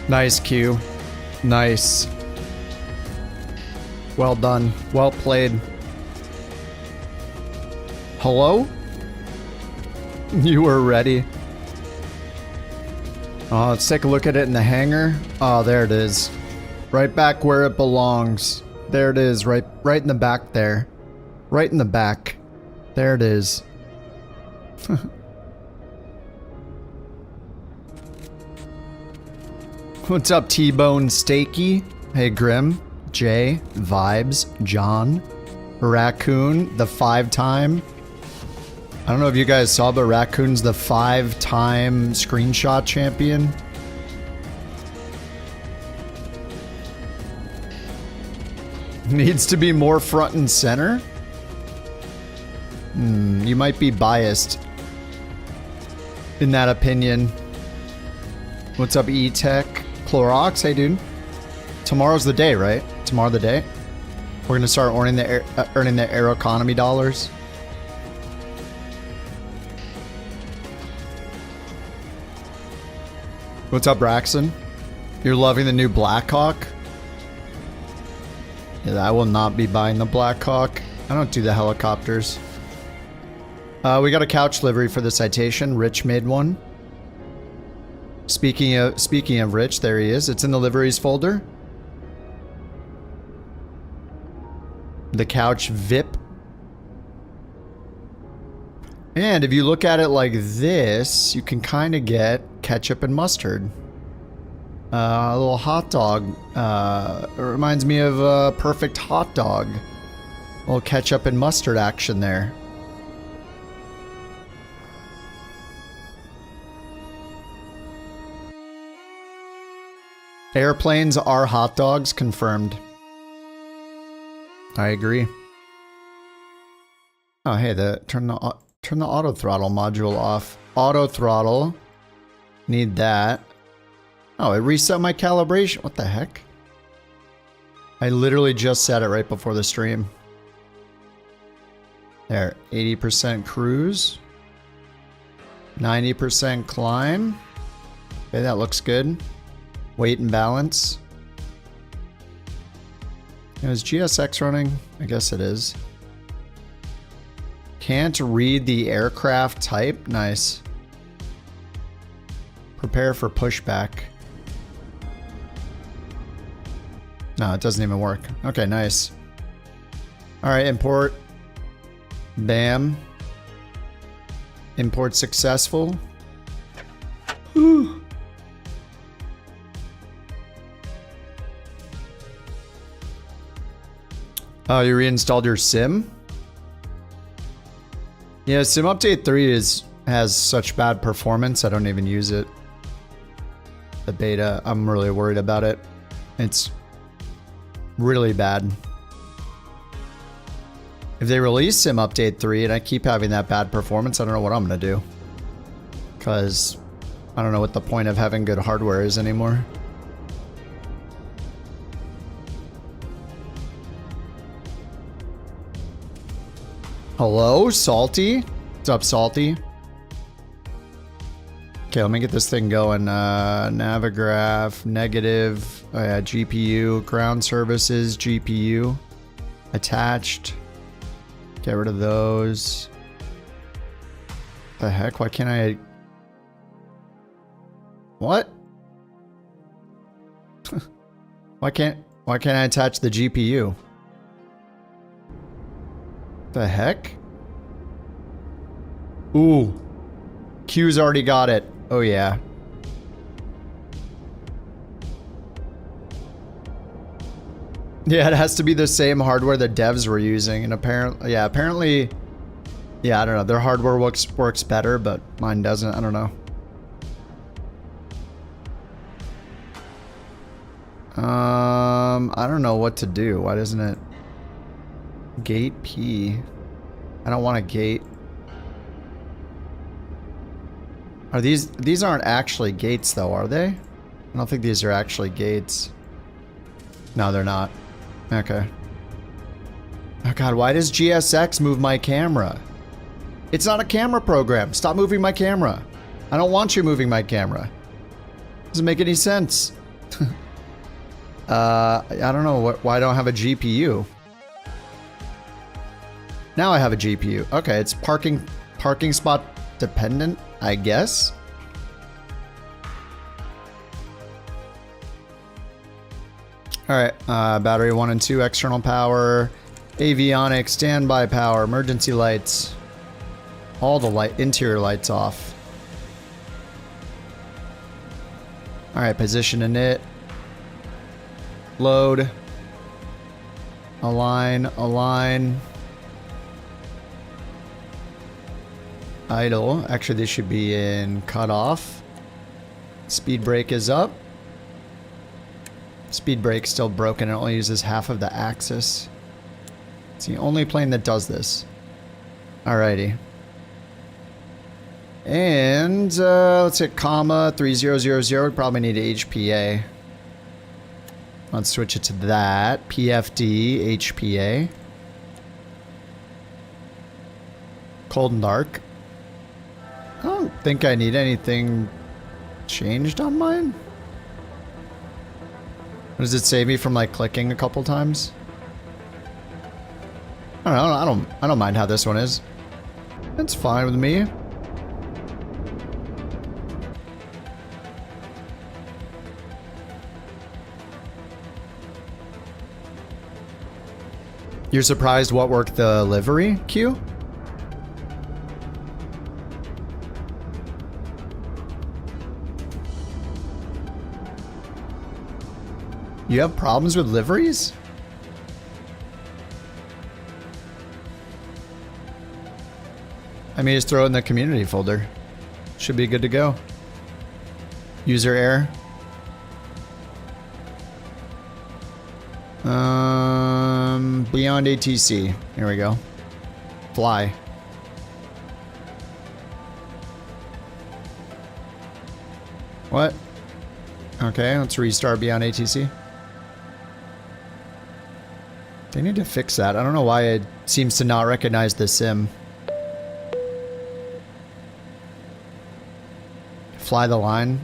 Nice, Q. Nice. Well done. Well played. Hello? You were ready. Let's take a look at it in the hangar. Oh, there it is. Right back where it belongs. There it is, right in the back there. Right in the back. There it is. What's up, T-Bone Steaky? Hey, Grim, Jay, Vibes, John, Raccoon, the 5-time. I don't know if you guys saw, but Raccoon's the 5-time screenshot champion. Needs to be more front and center? You might be biased in that opinion. What's up, E-Tech? Clorox, hey dude. Tomorrow's the day, right? Tomorrow the day? We're gonna start earning the air economy dollars. What's up, Braxton? You're loving the new Blackhawk? Yeah, I will not be buying the Blackhawk. I don't do the helicopters. We got a couch livery for the Citation. Rich made one. Speaking of Rich, there he is. It's in the liveries folder. The couch VIP. And if you look at it like this, you can kind of get ketchup and mustard. A little hot dog. It reminds me of a perfect hot dog. A little ketchup and mustard action there. Airplanes are hot dogs, confirmed. I agree. Oh, hey, turn the auto throttle module off. Auto throttle. Need that. Oh, it reset my calibration. What the heck? I literally just set it right before the stream. There, 80% cruise. 90% climb. Okay, that looks good. Weight and balance. Is GSX running? I guess it is. Can't read the aircraft type. Nice. Prepare for pushback. No, it doesn't even work. Okay, nice. Alright, import. Bam. Import successful. Whew. Oh, you reinstalled your sim? Yeah, Sim Update 3 has such bad performance, I don't even use it. The beta, I'm really worried about it. It's really bad. If they release Sim Update 3 and I keep having that bad performance, I don't know what I'm gonna do. Because I don't know what the point of having good hardware is anymore. Hello, Salty? What's up, Salty? Okay, let me get this thing going. Navigraph, negative, GPU, ground services, GPU, attached. Get rid of those. The heck? Why can't I? What? Why can't I attach the GPU? The heck? Ooh. Q's already got it. Oh yeah. Yeah, it has to be the same hardware the devs were using, and apparently, yeah, I don't know. Their hardware works better, but mine doesn't. I don't know. I don't know what to do. Why doesn't it? Gate P. I don't want a gate. Are these aren't actually gates though, are they? I don't think these are actually gates. No, they're not. Okay. Oh god, why does GSX move my camera? It's not a camera program. Stop moving my camera. I don't want you moving my camera. Doesn't make any sense. I don't know why I don't have a GPU. Now I have a GPU. Okay, it's parking spot dependent, I guess. Alright, battery 1 and 2, external power, avionics, standby power, emergency lights. All the interior lights off. Alright, position in it. Load. Align. Idle. Actually, this should be in cutoff. Speed brake is up. Speed brake's still broken. It only uses half of the axis. It's the only plane that does this. Alrighty. And let's hit comma 3000. We probably need HPA. Let's switch it to that. PFD HPA. Cold and dark. I don't think I need anything changed on mine. Does it save me from like clicking a couple times? I don't know. I don't mind how this one is. It's fine with me. You're surprised what worked the livery queue? You have problems with liveries? I mean, just throw it in the community folder. Should be good to go. User error. Beyond ATC. Here we go. Fly. What? Okay, let's restart Beyond ATC. They need to fix that. I don't know why it seems to not recognize the sim. Fly the line.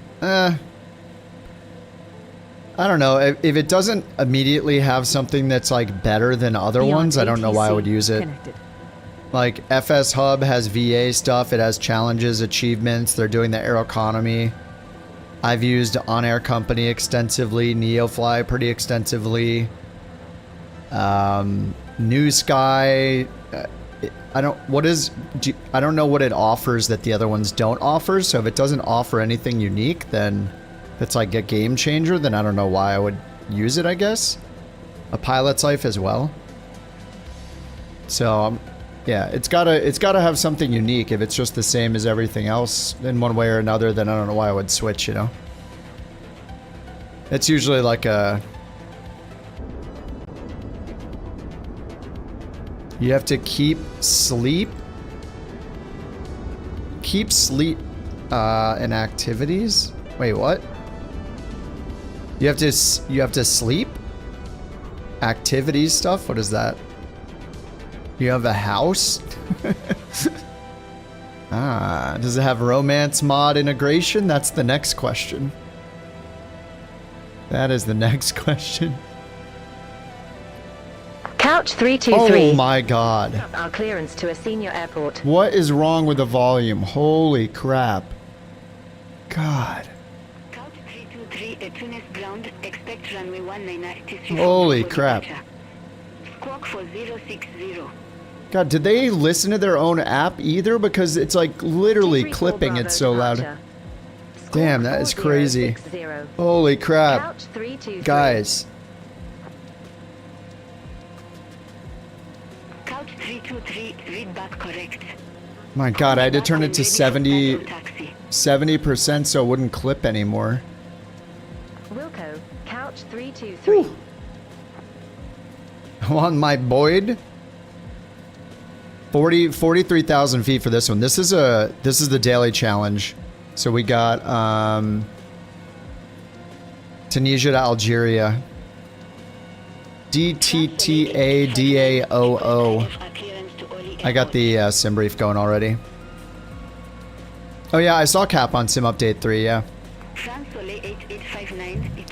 I don't know. If it doesn't immediately have something that's like better than other ones, I don't know why I would use it. Connected. Like FSHub has VA stuff. It has challenges, achievements. They're doing the air economy. I've used On Air Company extensively. NeoFly pretty extensively. New Sky. I don't know what it offers that the other ones don't offer. So if it doesn't offer anything unique, then it's like a game changer. Then I don't know why I would use it. I guess a pilot's life as well. So yeah, it's gotta have something unique. If it's just the same as everything else in one way or another, then I don't know why I would switch. You know, it's usually like a. You have to keep sleep in activities. Wait, what? You have to sleep? Activities stuff? What is that? You have a house? Does it have romance mod integration? That's the next question. That is the next question. Couch 323. Oh my god. Our clearance to a senior airport. What is wrong with the volume? Holy crap. God. Couch 323 at Tunis ground. Expect runway 19 Holy crap. Squawk for 060. God, did they listen to their own app either? Because it's like literally clipping it so loud. Damn, that is crazy. Holy crap. Guys. Couch 323, read back correct. My god, I had to turn it to 70% so it wouldn't clip anymore. Wilco, couch 323. I want my Boyd. 43,000 feet for this one. This is the daily challenge. So we got Tunisia to Algeria. DTTADAOO. I got the sim brief going already. Oh yeah, I saw Cap on Sim Update 3, yeah.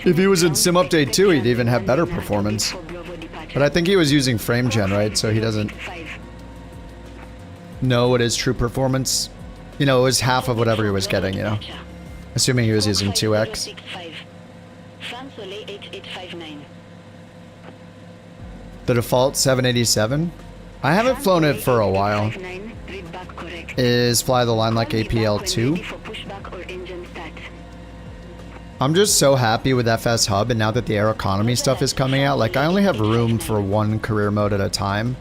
If he was in Sim Update 2, he'd even have better performance. But I think he was using frame gen, right? So he doesn't know what his true performance... You know, it was half of whatever he was getting, you know? Assuming he was using 2x. The default 787? I haven't flown it for a while. Is fly the line like APL2? I'm just so happy with FSHub, and now that the air economy stuff is coming out, like I only have room for one career mode at a time.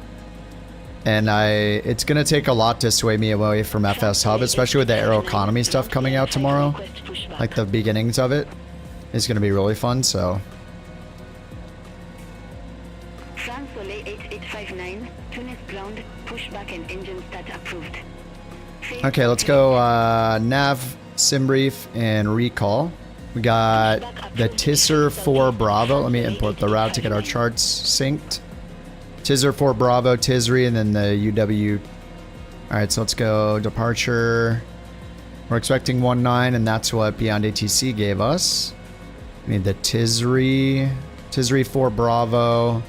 And it's gonna take a lot to sway me away from FSHub, especially with the air economy stuff coming out tomorrow. Like the beginnings of it is gonna be really fun, so. Okay, let's go nav, sim brief, and recall. We got the Tisser 4 Bravo. Let me import the route to get our charts synced. Tisser 4 Bravo, Tisri, and then the UW. Alright, so let's go departure. We're expecting 19, and that's what Beyond ATC gave us. We need the Tisri 4 Bravo,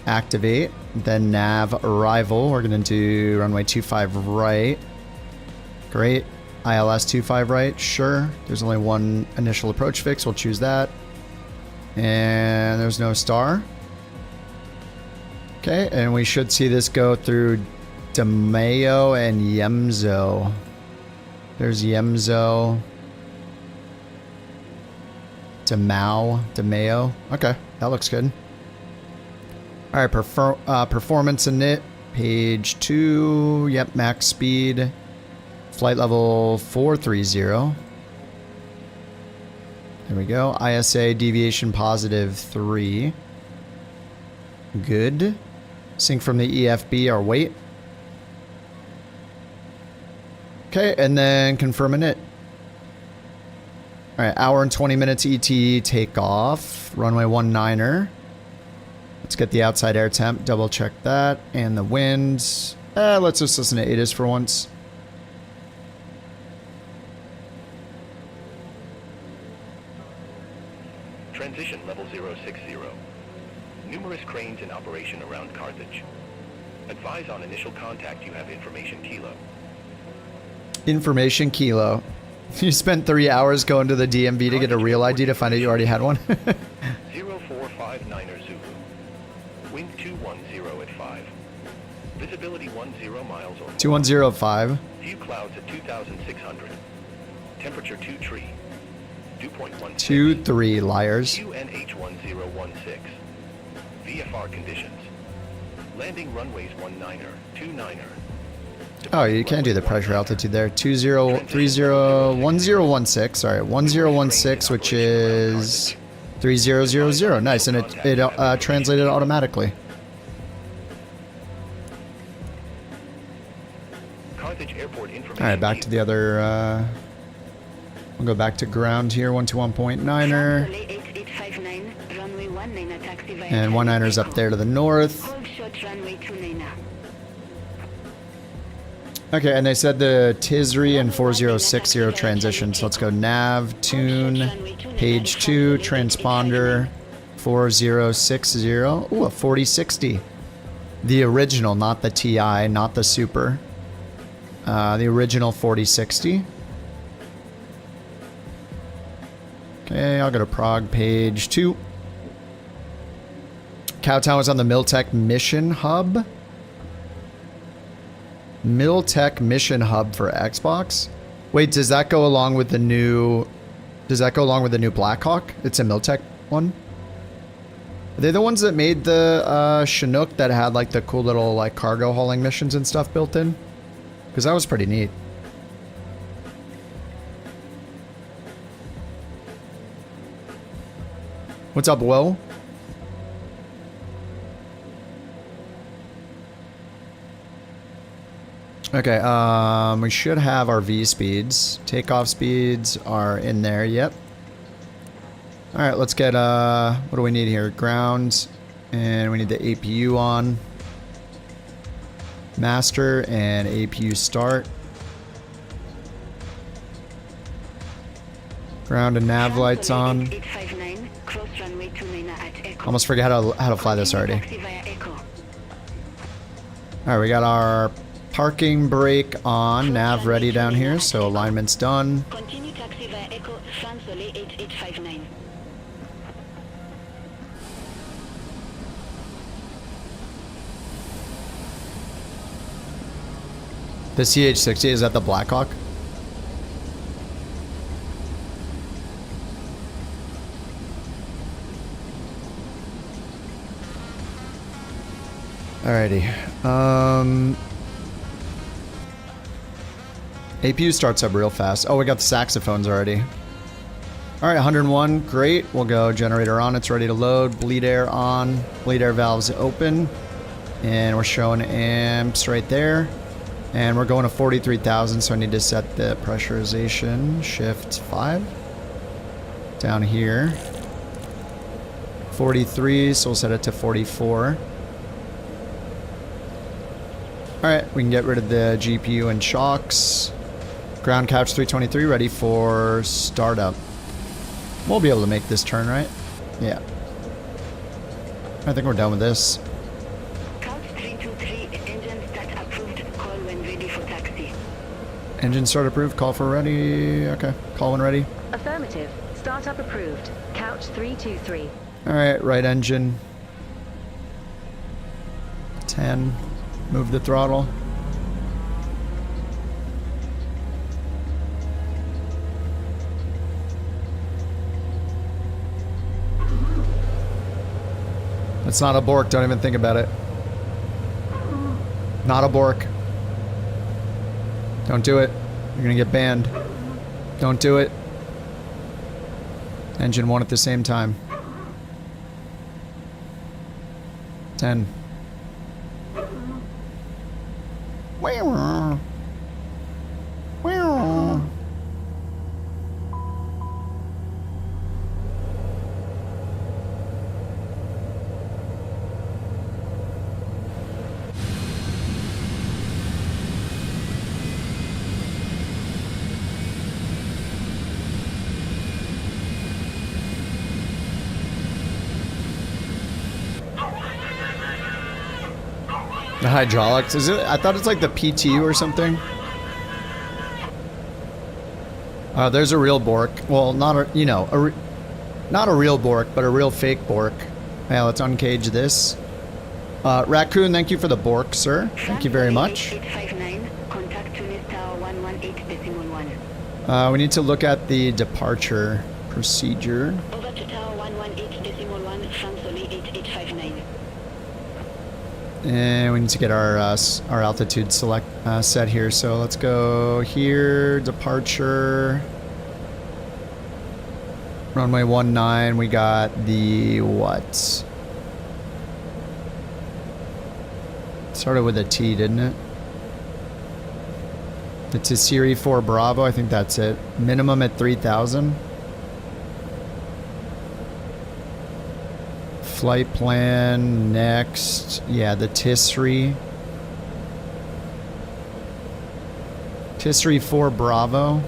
activate. Then nav arrival. We're going to do runway 25 right. Great. ILS 25 right. Sure. There's only one initial approach fix. We'll choose that. And there's no star. Okay, and we should see this go through DeMayo and Yemzo. There's Yemzo. DeMayo. Okay, that looks good. All right, performance init, page 2. Yep, max speed. Flight level 430. There we go. ISA deviation positive 3. Good. Sync from the EFB or weight. Okay, and then confirm init. All right, hour and 20 minutes ET takeoff. Runway 19er. Let's get the outside air temp. Double check that. And the winds. Let's just listen to ATIS for once. Transition level 060. Numerous cranes in operation around Carthage. Advise on initial contact you have information kilo. Information kilo. You spent 3 hours going to the DMV to get a real ID to find out you already had one? 0459er Zulu. Wind 210 at 5. Visibility 10 miles or more. 2105. Few clouds at 2,600. Temperature 2 tree. Dew point 16. 23 liars. QNH 1016. VFR conditions. Landing runways 19er, 29er. Oh, you can't do the pressure altitude there. 1016. Sorry, 1016, which is 3000. Nice, and it translated automatically. Carthage Airport information. All right, back to the other. We'll go back to ground here. 121.9er. And 19er's up there to the north. Okay, and they said the Tisri and 4060 transition. So let's go nav, tune, page 2, transponder, 4060. Ooh, a 4060. The original, not the TI, not the Super. The original 4060. Okay, I'll go to Prague, page 2. Cowtown was on the Miltech Mission Hub. Miltech Mission Hub for Xbox. Wait, does that go along with the new? Does that go along with the new Blackhawk? It's a Miltech one. Are they the ones that made the Chinook that had like the cool little like cargo hauling missions and stuff built in? Because that was pretty neat. What's up, Will? Okay, we should have our V speeds. Takeoff speeds are in there, yep. Alright, let's get, what do we need here? Ground, and we need the APU on. Master and APU start. Ground and nav lights on. Almost forget how to fly this already. Taxi via Echo. Alright, we got our parking brake on, nav ready down here, so alignment's done. Continue taxi via Echo, San Soleil 8859. The CH-60, is that the Blackhawk? Alrighty. APU starts up real fast. Oh, we got the saxophones already. Alright, 101. Great. We'll go generator on. It's ready to load. Bleed air on. Bleed air valves open. And we're showing amps right there. And we're going to 43,000, so I need to set the pressurization. Shift 5. Down here. 43, so we'll set it to 44. Alright, we can get rid of the GPU and shocks. Ground couch 323 ready for startup. We'll be able to make this turn, right? Yeah. I think we're done with this. Couch 323, engine start approved. Call when ready for taxi. Engine start approved, call for ready. Okay, call when ready. Affirmative. Startup approved. Couch 323. Alright, right engine. 10. Move the throttle. It's not a Bork, don't even think about it. Not a Bork. Don't do it. You're gonna get banned. Don't do it. Engine 1 at the same time. 10. Wow. Wow. The hydraulics, is it? I thought it's like the PTU or something. There's a real Bork. Well, not a, you know, not a real Bork, but a real fake Bork. Yeah, let's uncage this. Raccoon, thank you for the Bork, sir. Thank you very much. 8859, contact Tunis Tower 118.1. We need to look at the departure procedure. Over to Tower 118.1, San Soleil 8859. And we need to get our altitude select set here. So let's go here, departure, runway 19. We got the what? Started with a T, didn't it? The Tsiri 4 Bravo. I think that's it. Minimum at 3,000. Flight plan next. Yeah, the Tsiri 4 Bravo.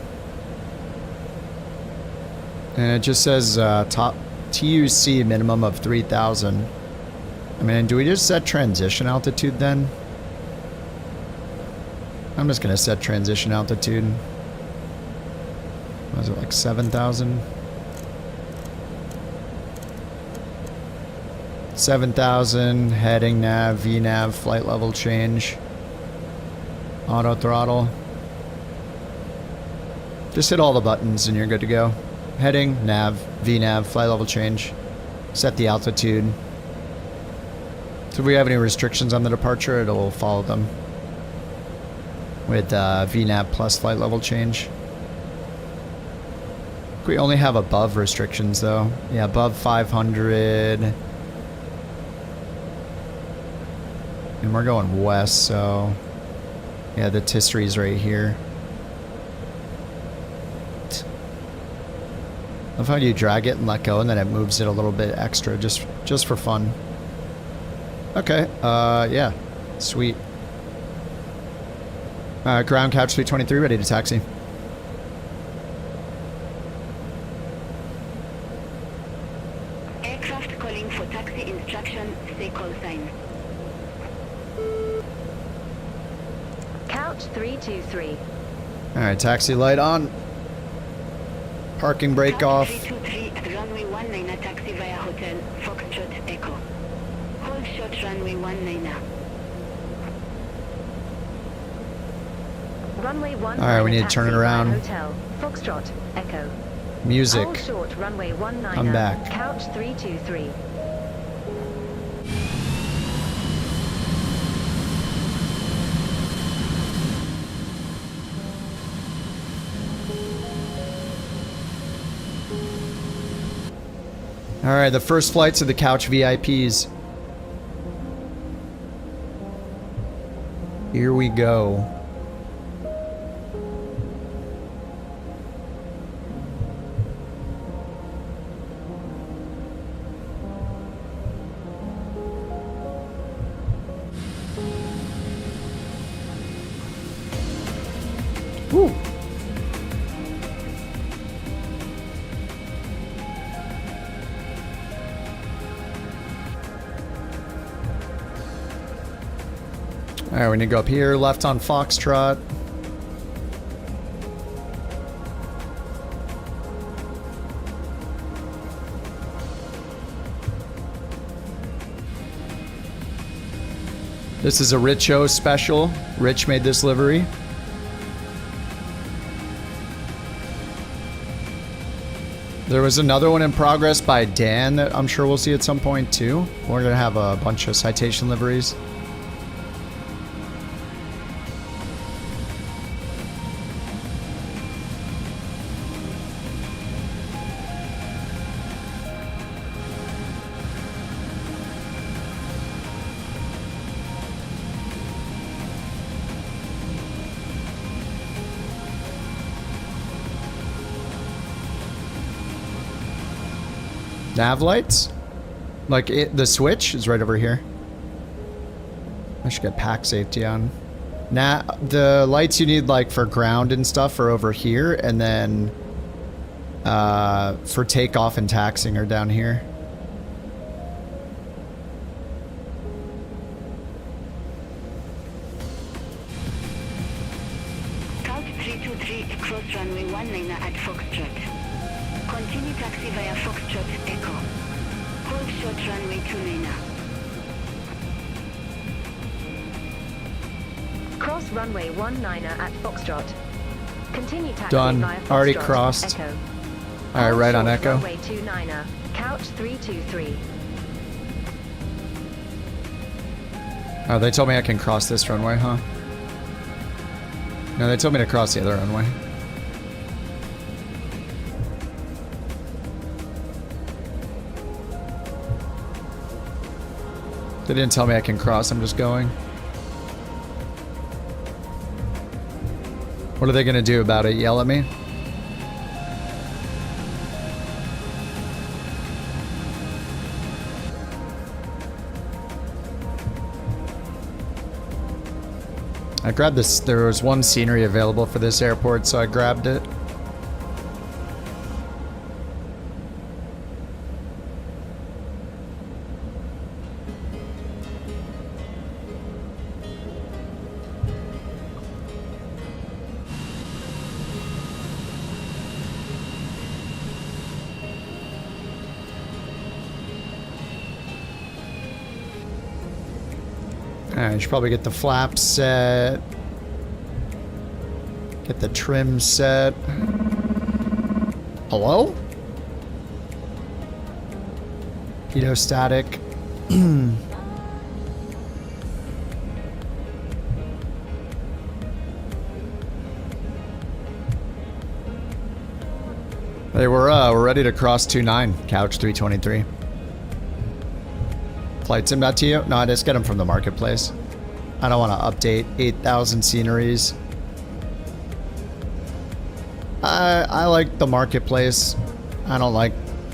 And it just says top TUC minimum of 3,000. I mean, do we just set transition altitude then? I'm just gonna set transition altitude. Was it like 7,000? 7,000, heading nav, VNav, flight level change, auto throttle. Just hit all the buttons and you're good to go. Heading, nav, VNav, flight level change. Set the altitude. So if we have any restrictions on the departure, it'll follow them with VNav plus flight level change. We only have above restrictions though. Yeah, above 500. And we're going west, so yeah, the Tsiri's right here. Love how you drag it and let go, and then it moves it a little bit extra, just for fun. Okay, yeah, sweet. Ground couch 323, ready to taxi. Aircraft calling for taxi Couch 323. Alright, taxi light on. Parking brake off. 323, runway 19, taxi via hotel, Foxtrot Echo. Hold short runway 19. Runway 19. Alright, we need to turn it taxi via around. Hotel, Foxtrot Echo. Music. Hold short runway 19. I'm back. Couch 323. Alright, the first flights of the Couch VIPs. Here we go. Woo. Alright, we need to go up here, left on Foxtrot. This is a Richo special. Rich made this livery. There was another one in progress by Dan that I'm sure we'll see at some point too. We're gonna have a bunch of Citation liveries. Nav lights? Like the switch is right over here. I should get pack safety on. Nah, the lights you need like for ground and stuff are over here, and then for takeoff and taxiing are down here. Couch 323, cross runway 19 at Foxtrot. Continue taxi via Foxtrot Echo. Hold short runway 29. Cross runway 19 at Foxtrot. Continue taxi Done. via Foxtrot Already crossed. Echo. Alright, Hold right on short Echo. Runway 29. Couch 323. Oh, they told me I can cross this runway, huh? No, they told me to cross the other runway. They didn't tell me I can cross, I'm just going. What are they gonna do about it? Yell at me? I grabbed this, there was one scenery available for this airport, so I grabbed it. I should probably get the flaps set. Get the trim set. Hello? Pedostatic. Hey, we're ready to cross 29, Couch 323. Flightsim.to? No, I just get them from the marketplace. I don't want to update 8,000 sceneries. I like the marketplace. I don't like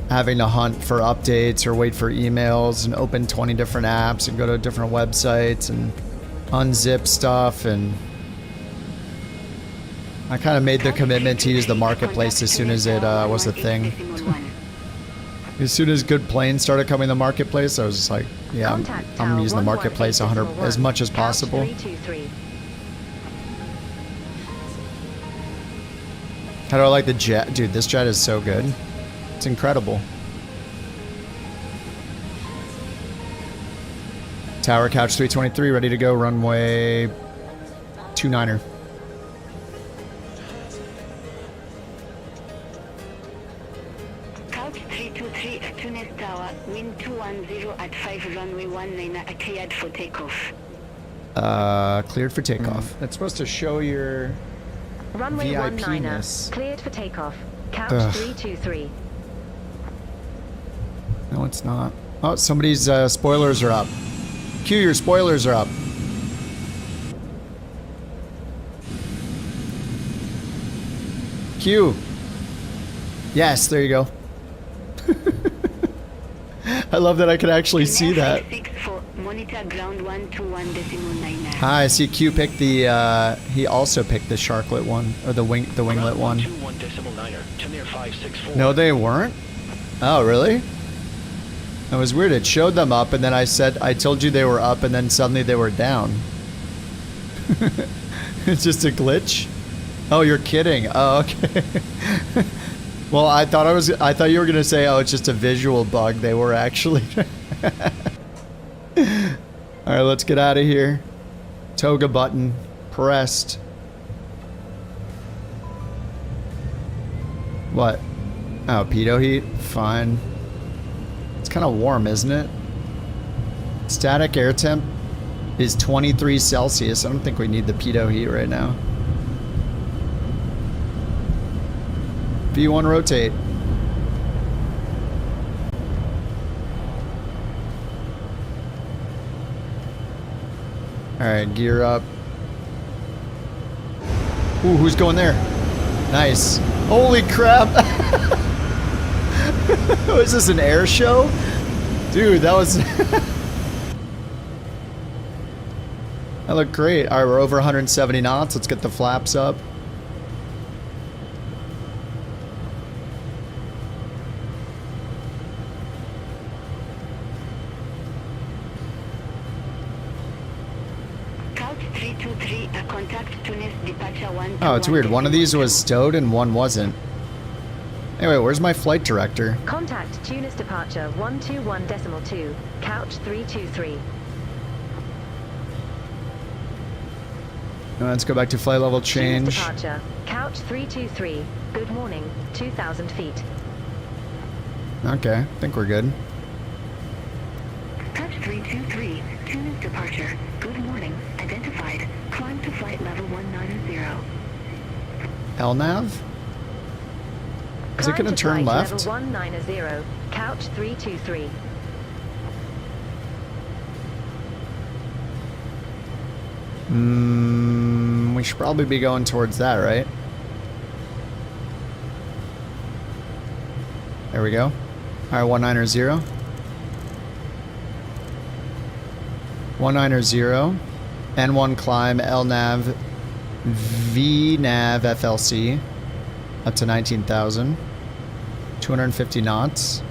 having to hunt for updates or wait for emails and open 20 different apps and go to different websites and unzip stuff. And I kind of made the commitment to use the marketplace as soon as it was a thing. As soon as good planes started coming to the marketplace, I was just like, yeah, I'm using the marketplace 100 as much as possible. How do I like the jet? Dude, this jet is so good. It's incredible. Tower couch 323, ready to go. Runway 29er. Couch 323 at Tunis Tower, wind 210 at 5 runway 19 cleared for takeoff. Cleared for takeoff. That's supposed to show your Runway 19er, VIP-ness. cleared for takeoff. Couch Ugh. 323. No, it's not. Oh, somebody's spoilers are up. Q, your spoilers are up. Q. Yes, there you go. I love that I can actually see that. 64, monitor ground 121.9. Hi, I see Q picked the, he also picked the sharklet one, or the winglet one. 121.9er to near 564. No, they weren't? Oh, really? That was weird. It showed them up, and then I told you they were up, and then suddenly they were down. It's just a glitch? Oh, you're kidding. Oh, okay. Well, I thought you were gonna say, oh, it's just a visual bug. They were actually. All right, let's get out of here. Toga button pressed. What? Oh, pitot heat? Fine. It's kind of warm, isn't it? Static air temp is 23 Celsius. I don't think we need the pitot heat right now. V1 rotate. Alright, gear up. Ooh, who's going there? Nice. Holy crap! Was this an air show? Dude, that was... That looked great. Alright, we're over 170 knots. Let's get the flaps up. Oh, it's weird. One of these was stowed and one wasn't. Anyway, where's my flight director? Contact Tunis departure 121.2, couch 323. Let's go back to flight level Tunis change. departure, couch 323. Good morning, 2,000 feet. Okay, I think we're good. Couch 323, Tunis departure. Good morning. Identified. Climb to flight level 190. LNAV? Is it going to turn left? Level 190, couch 323. We should probably be going towards that, right? There we go. Alright, 190. 190. N1 climb, LNAV, VNAV FLC, up to 19,000. 250 knots.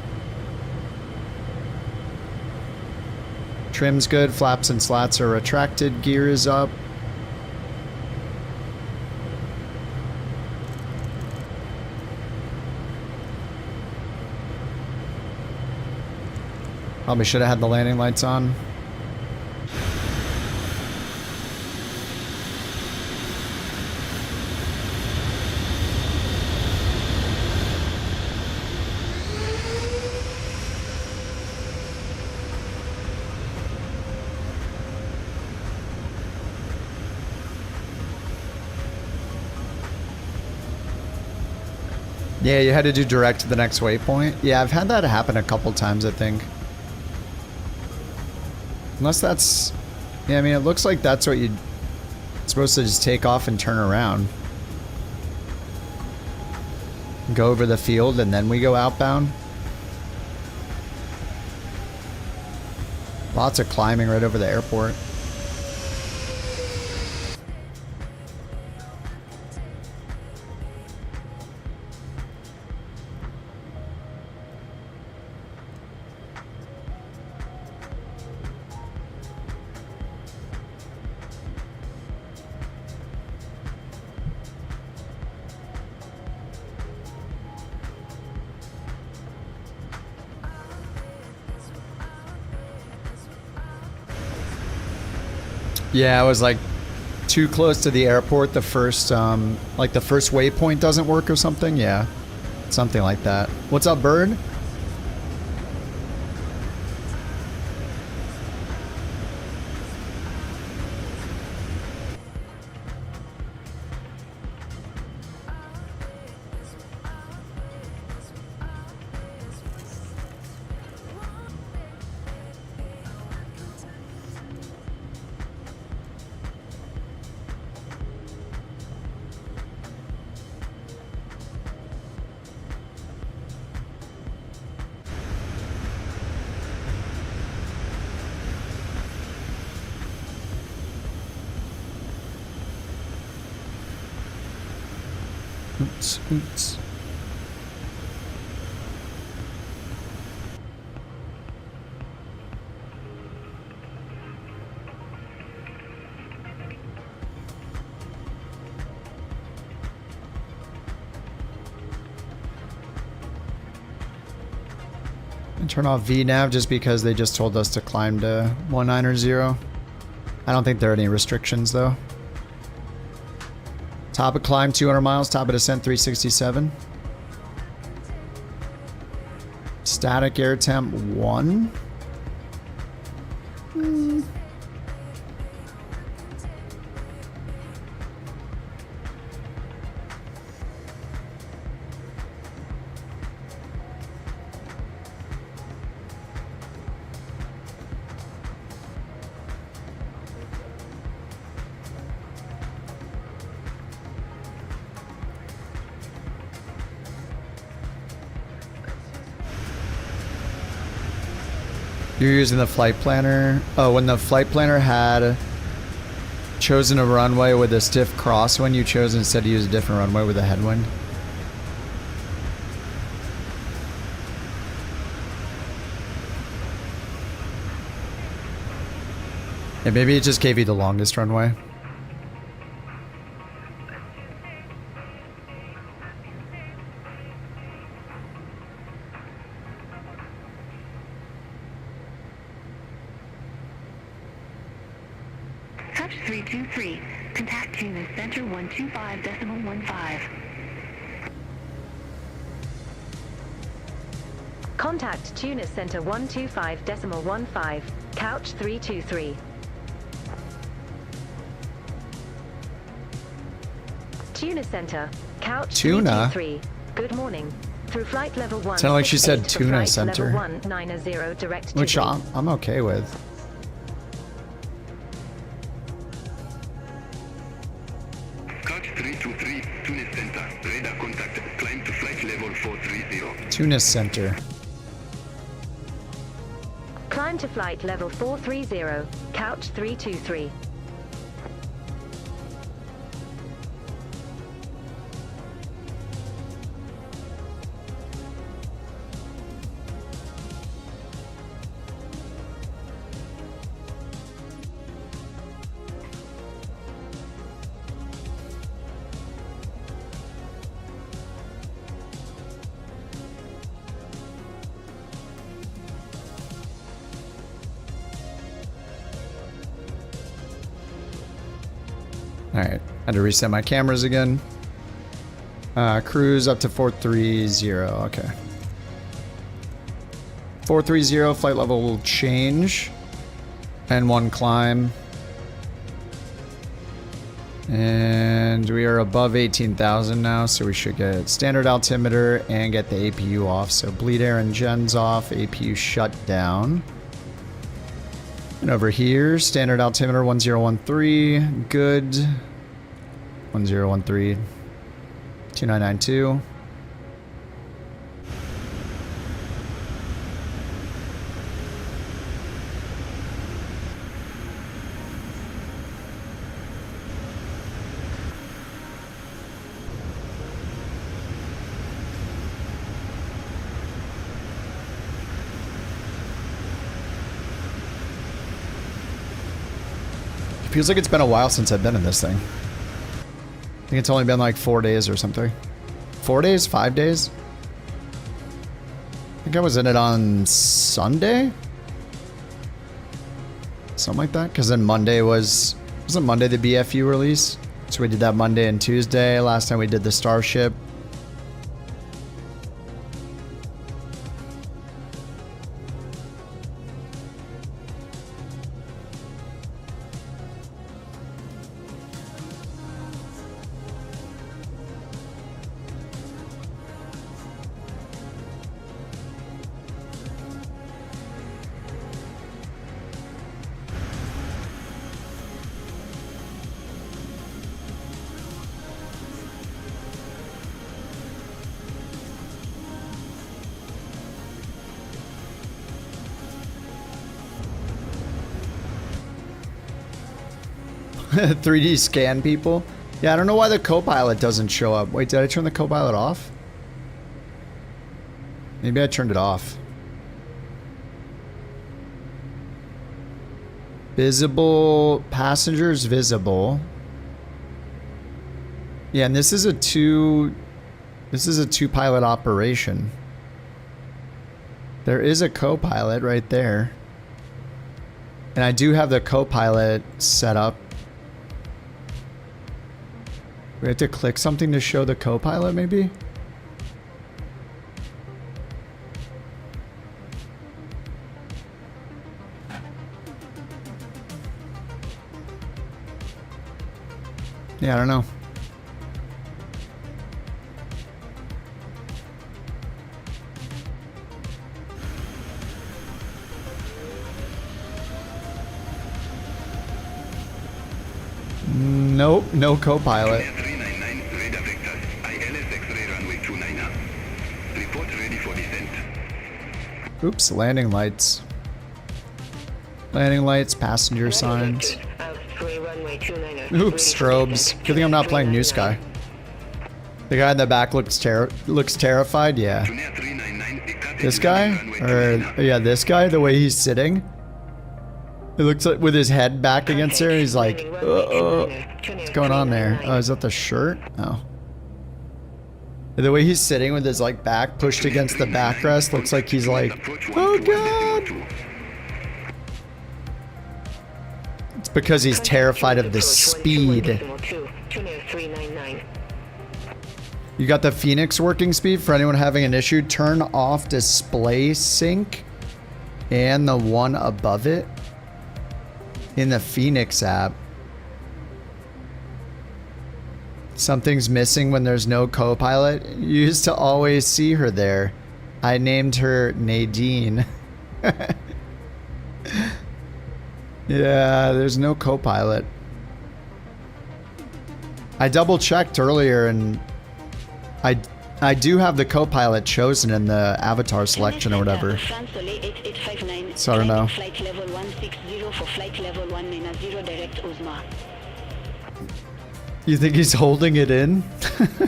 Trim's good, flaps and slats are retracted, gear is up. Probably should have had the landing lights on. Yeah, you had to do direct to the next waypoint. Yeah, I've had that happen a couple times, I think. Unless that's... Yeah, I mean, it looks like that's what you're supposed to just take off and turn around. Go over the field and then we go outbound. Lots of climbing right over the airport. Yeah, I was like too close to the airport. The first, like the first waypoint doesn't work or something. Yeah, something like that. What's up, Bird? Oops, oops. And turn off VNav just because they just told us to climb to 190. I don't think there are any restrictions though. Top of climb 200 miles, top of descent 367. Static air temp 1. You're using the flight planner. Oh, when the flight planner had chosen a runway with a stiff crosswind, you chose instead to use a different runway with a headwind. Yeah, maybe it just gave you the longest runway. Touch 323. Contact Tunis Center 125.15. Contact Tunis Center 125.15. Couch 323. Tuna Center. Couch Tuna? 323. Good morning. Through flight level 1. Sounded like she said Tuna flight Center. Level 190 direct Which to I'm okay with. Couch 323, Tunis Center. Radar contact. Climb to flight level 430. Tunis Center. Climb to flight level 430. Couch 323. Alright, had to reset my cameras again. Cruise up to 430, okay. 430, flight level will change. And 1 climb. And we are above 18,000 now, so we should get standard altimeter and get the APU off. So bleed air and gens off, APU shut down. And over here, standard altimeter 1013, good. 1013, 2992. Feels like it's been a while since I've been in this thing. I think it's only been like 4 days or something. 4 days? 5 days? I think I was in it on Sunday? Something like that. Because then Monday wasn't Monday the BFU release? So we did that Monday and Tuesday. Last time we did the Starship. .3D scan people. Yeah, I don't know why the Copilot doesn't show up. Wait, did I turn the Copilot off? Maybe I turned it off. Visible passengers visible. Yeah, and this is a two pilot operation. There is a Copilot right there. And I do have the Copilot set up. We have to click something to show the Copilot, maybe? Yeah, I don't know. Nope, no Copilot. Oops, landing lights. Landing lights, passenger signs. Oops, strobes. Good thing I'm not playing New Sky. The guy in the back looks terrified, yeah. This guy? Or, yeah, this guy, the way he's sitting. It looks like with his head back against there, he's like, what's going on there? Oh, is that the shirt? Oh. The way he's sitting with his like back pushed against the backrest looks like he's like, oh god! It's because he's terrified of the speed. You got the Phoenix working speed for anyone having an issue. Turn off display sync and the one above it in the Phoenix app. Something's missing when there's no Copilot. You used to always see her there. I named her Nadine. Yeah, there's no Copilot. I double checked earlier and I do have the Copilot chosen in the avatar selection or whatever. So I don't know. Flight level 160 for flight level 190 direct Uzma. You think he's holding it in? France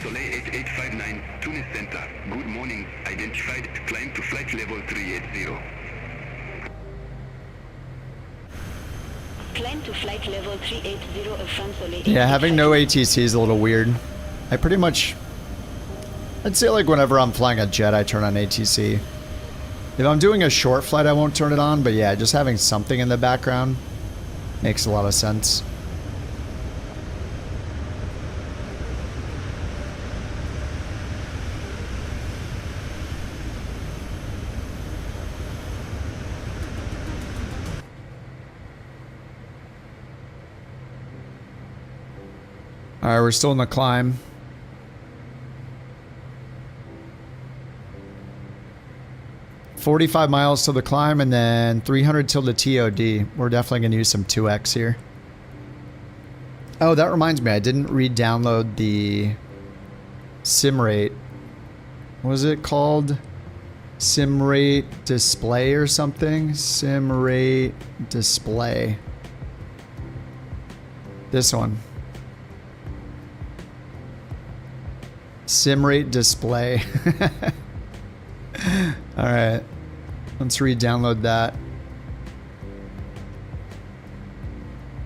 Soleil 8859, Tunis Center. Good morning. Identified. Climb to flight level 380. Climb to flight level 380 of France Soleil. Yeah, having no ATC is a little weird. I pretty much... I'd say like whenever I'm flying a jet, I turn on ATC. If I'm doing a short flight, I won't turn it on, but yeah, just having something in the background makes a lot of sense. Alright, we're still in the climb. $45 miles to the climb and then 300 till the TOD. We're definitely going to use some 2X here. Oh, that reminds me. I didn't re-download the sim rate. What was it called? Sim rate display or something? Sim rate display. This one. Sim rate display. Alright. Let's re-download that.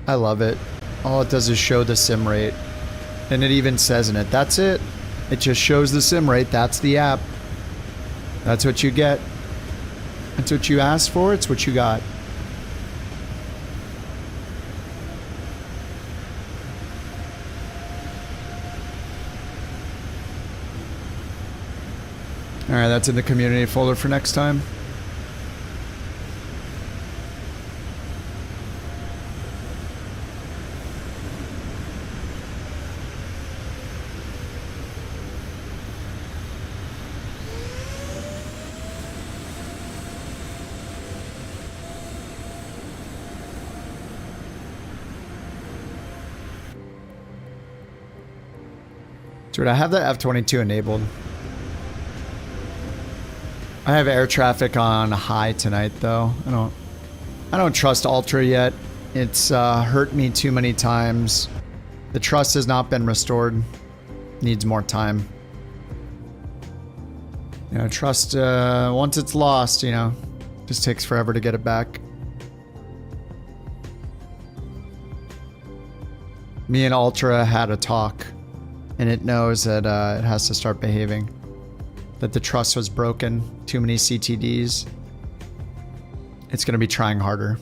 I love it. All it does is show the sim rate. And it even says in it, that's it. It just shows the sim rate. That's the app. That's what you get. That's what you asked for. It's what you got. All right, that's in the community folder for next time. Dude, I have the F-22 enabled. I have air traffic on high tonight, though. I don't trust Ultra yet. It's hurt me too many times. The trust has not been restored. Needs more time. You know, trust, once it's lost, you know, just takes forever to get it back. Me and Ultra had a talk, and it knows that it has to start behaving. That the trust was broken, too many CTDs. It's going to be trying harder.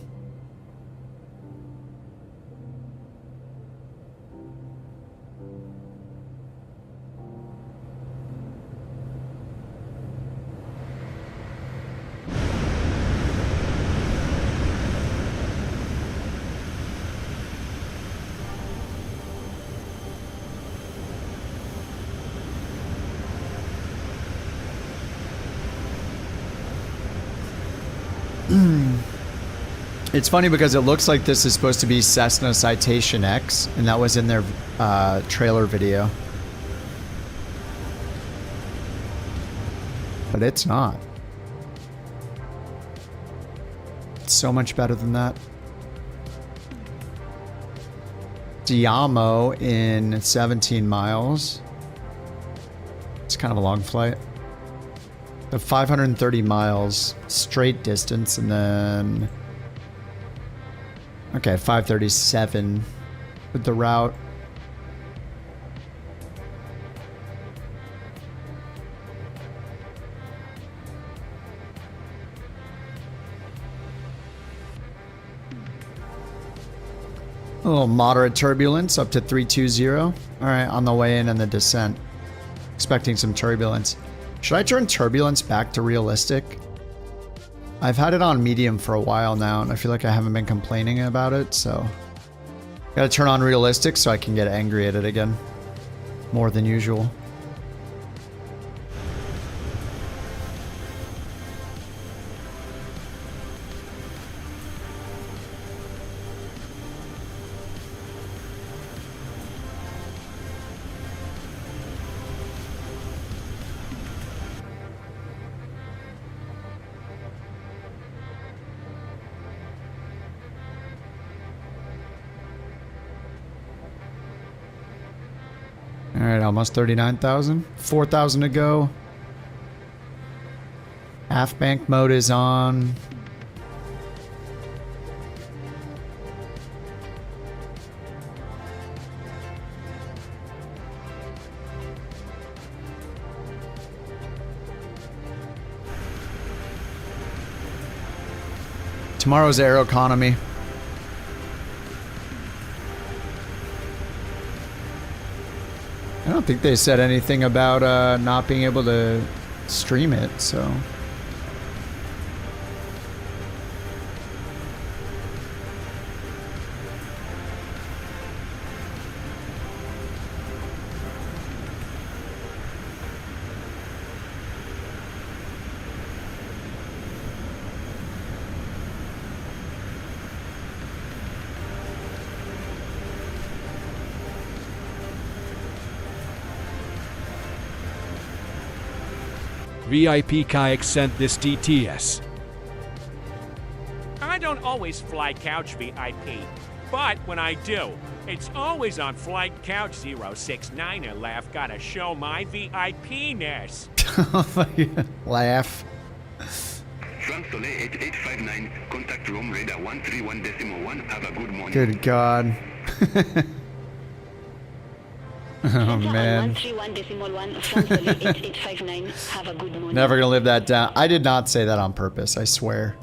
It's funny because it looks like this is supposed to be Cessna Citation X, and that was in their trailer video. But it's not. It's so much better than that. Diamo in 17 miles. It's kind of a long flight. The 530 miles straight distance, and then... Okay, 537 with the route. A little moderate turbulence up to 320. All right, on the way in and the descent. Expecting some turbulence. Should I turn turbulence back to realistic? I've had it on medium for a while now, and I feel like I haven't been complaining about it, so... Gotta turn on realistic so I can get angry at it again. More than usual. Alright, almost 39,000. 4,000 to go. Half bank mode is on. Tomorrow's air economy. I don't think they said anything about not being able to stream it, so... VIP Kayak sent this TTS. I don't always fly couch VIP, but when I do, it's always on flight couch 069er laugh. Gotta show my VIP-ness. Laugh. Soleil 8859, contact room radar 131.1. Have a good morning. Good God. Oh man. 131.1 Frankfurt 8859. Have a good morning. Never gonna live that down. I did not say that on purpose, I swear.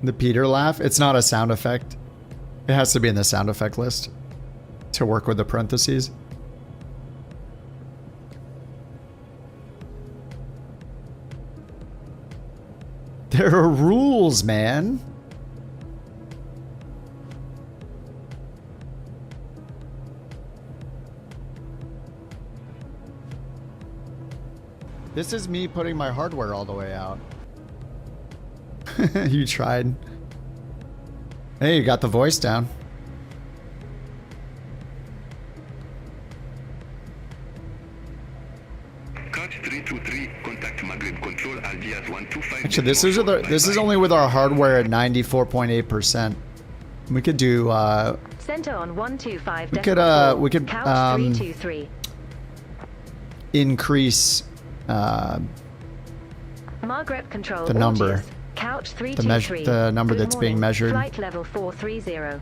The Peter laugh? It's not a sound effect. It has to be in the sound effect list to work with the parentheses. There are rules, man. This is me putting my hardware all the way out. You tried. Hey, you got the voice down. Actually, this is only with our hardware at 94.8%. We could do Center on 125. we could Couch 323. increase Margaret control the number. Ortiz. Couch 323. The number Good that's being morning. measured. Flight level 430.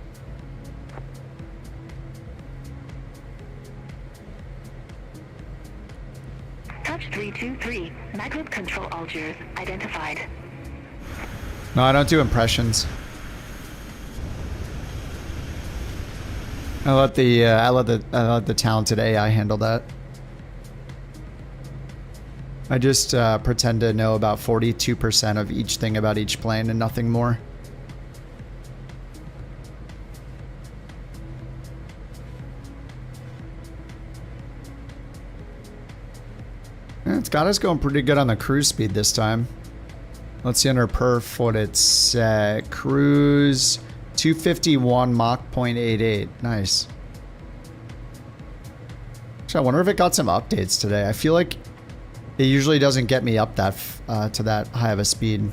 Touch 323. Magnet control Algiers identified. No, I don't do impressions. I let the talented AI handle that. I just pretend to know about 42% of each thing about each plane and nothing more. It's got us going pretty good on the cruise speed this time. Let's see under perf what it's set. Cruise 251 Mach 0.88. Nice. Actually, I wonder if it got some updates today. I feel like it usually doesn't get me up that to that high of a speed.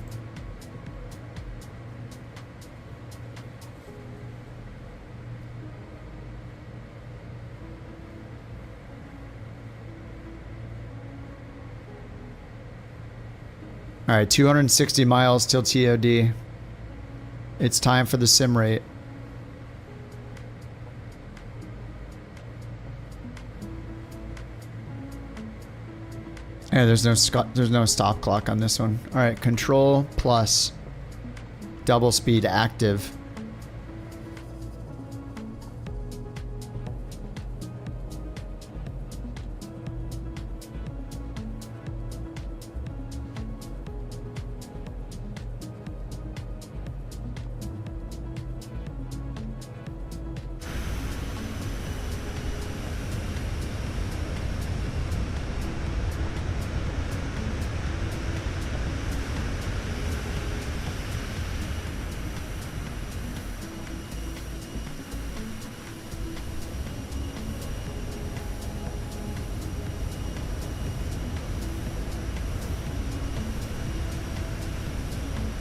All right, 260 miles till TOD. It's time for the sim rate. Yeah, there's no stop clock on this one. All right, control plus double speed active.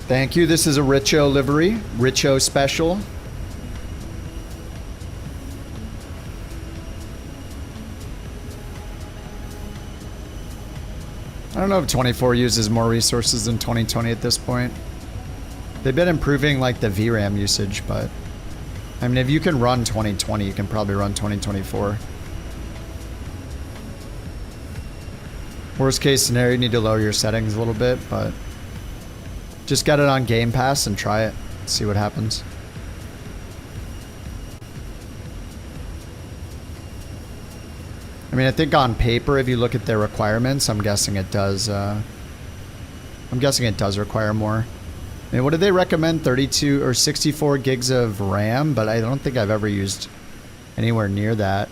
Thank you. This is a Richo livery. Richo special. I don't know if 24 uses more resources than 2020 at this point. They've been improving like the VRAM usage, but I mean, if you can run 2020, you can probably run 2024. Worst case scenario, you need to lower your settings a little bit, but just get it on Game Pass and try it. See what happens. I mean, I think on paper, if you look at their requirements, I'm guessing it does. Require more. I mean, what do they recommend? 32 or 64 gigs of RAM, but I don't think I've ever used anywhere near that.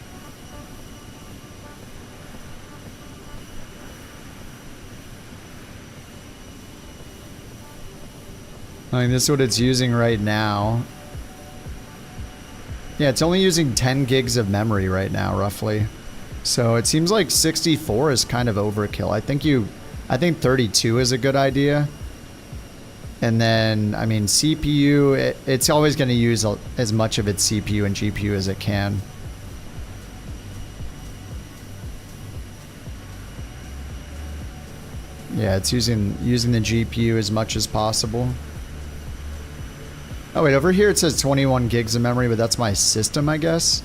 I mean, this is what it's using right now. Yeah, it's only using 10 gigs of memory right now, roughly. So it seems like 64 is kind of overkill. I think 32 is a good idea. And then, I mean, CPU, it's always going to use as much of its CPU and GPU as it can. Yeah, it's using the GPU as much as possible. Oh wait, over here it says 21 gigs of memory, but that's my system, I guess.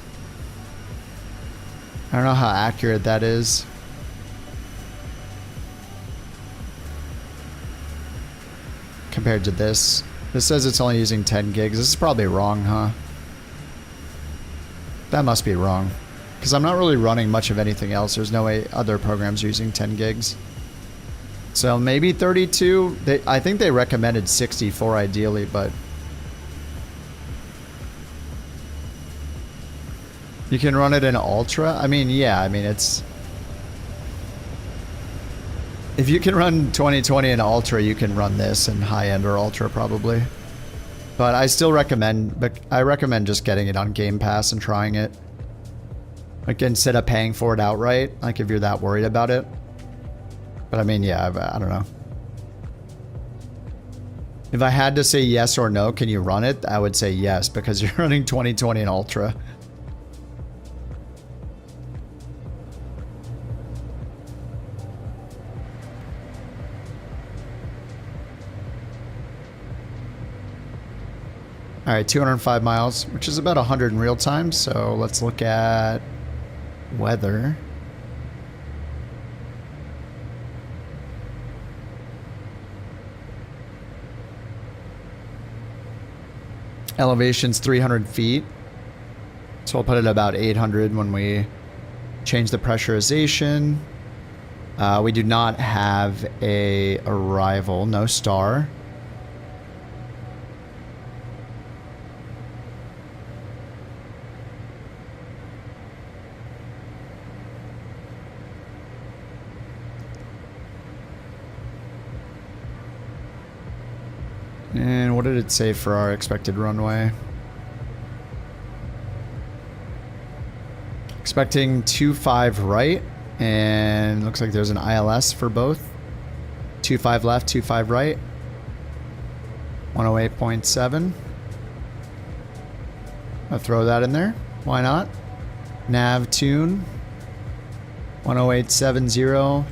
I don't know how accurate that is. Compared to this. This says it's only using 10 gigs. This is probably wrong, huh? That must be wrong. Because I'm not really running much of anything else. There's no way other programs are using 10 gigs. So maybe 32. I think they recommended 64 ideally, but... You can run it in Ultra? I mean, yeah, I mean, it's... If you can run 2020 in Ultra, you can run this in high-end or Ultra, probably. But I still recommend... But I recommend just getting it on Game Pass and trying it. Like, instead of paying for it outright, like, if you're that worried about it. But, I mean, yeah, I don't know. If I had to say yes or no, can you run it? I would say yes, because you're running 2020 in Ultra. Alright, 205 miles, which is about 100 in real time, so let's look at weather. Elevation's 300 feet, so we'll put it about 800 when we change the pressurization. We do not have a arrival, no star. And what did it say for our expected runway? Expecting 25 right, and looks like there's an ILS for both. 25 left, 25 right. 108.7. I'll throw that in there. Why not? Nav tune. 108.70.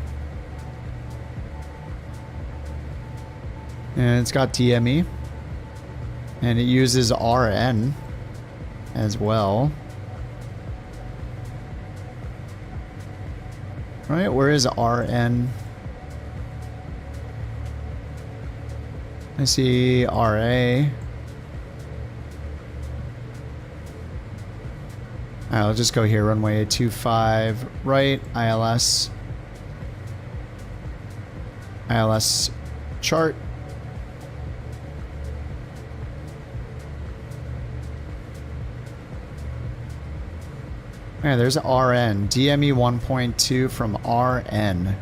And it's got DME. And it uses RN as well. Right, where is RN? I see RA. Alright, I'll just go here. Runway 25 right, ILS. ILS chart. Yeah, there's RN. DME 1.2 from RN.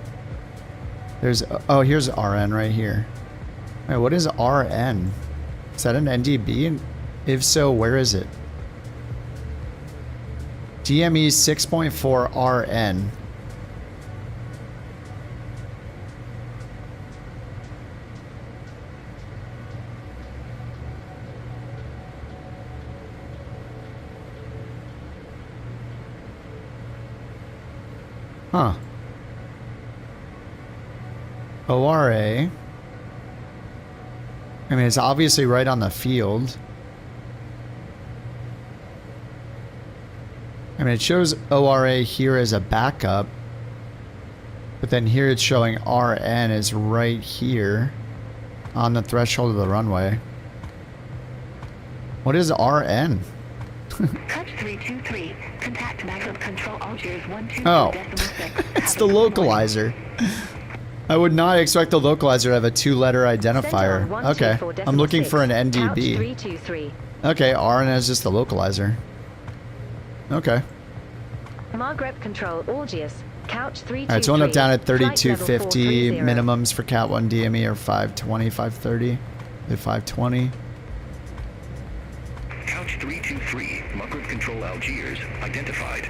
There's... Oh, here's RN right here. Wait, what is RN? Is that an NDB? If so, where is it? DME 6.4 RN. Huh. ORA. I mean, it's obviously right on the field. I mean, it shows ORA here as a backup. But then here it's showing RN is right here on the threshold of the runway. What is RN? Touch 323. Contact backup control Algiers 122. Oh, it's the localizer. I would not expect the localizer to have a two-letter identifier. Okay, I'm looking for an NDB. Okay, RN is just the localizer. Okay. Margaret control Algiers. Couch 323. Alright, so one up down at 3250. Minimums for Cat 1 DME are 520, 530. They're 520. Couch 323, Margaret Control Algiers, identified.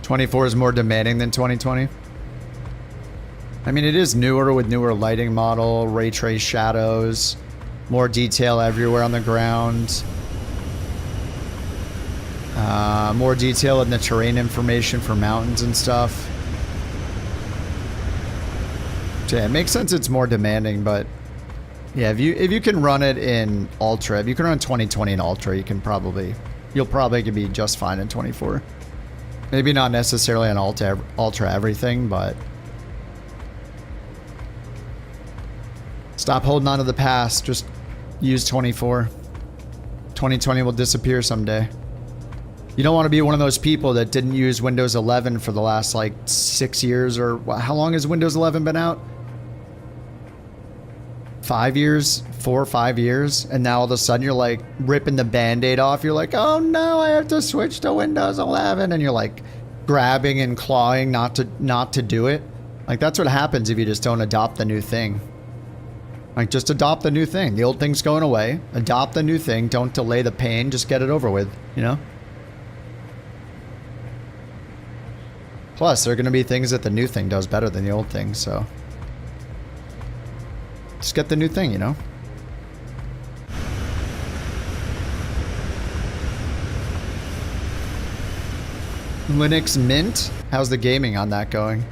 '24 is more demanding than 2020. I mean, it is newer with newer lighting model, ray trace shadows, more detail everywhere on the ground. More detail in the terrain information for mountains and stuff. So yeah, it makes sense it's more demanding, but yeah, if you can run it in Ultra, if you can run 2020 in Ultra, you'll probably be just fine in 24. Maybe not necessarily on Ultra everything, but stop holding on to the past. Just use 24. 2020 will disappear someday. You don't want to be one of those people that didn't use Windows 11 for the last like 6 years, or how long has Windows 11 been out? 5 years, 4 or 5 years, and now all of a sudden you're like ripping the band-aid off. You're like, oh no, I have to switch to Windows 11, and you're like grabbing and clawing not to do it. Like, that's what happens if you just don't adopt the new thing. Like, just adopt the new thing. The old thing's going away. Adopt the new thing. Don't delay the pain. Just get it over with, you know? Plus, there are going to be things that the new thing does better than the old thing, so just get the new thing, you know? Linux Mint? How's the gaming on that going?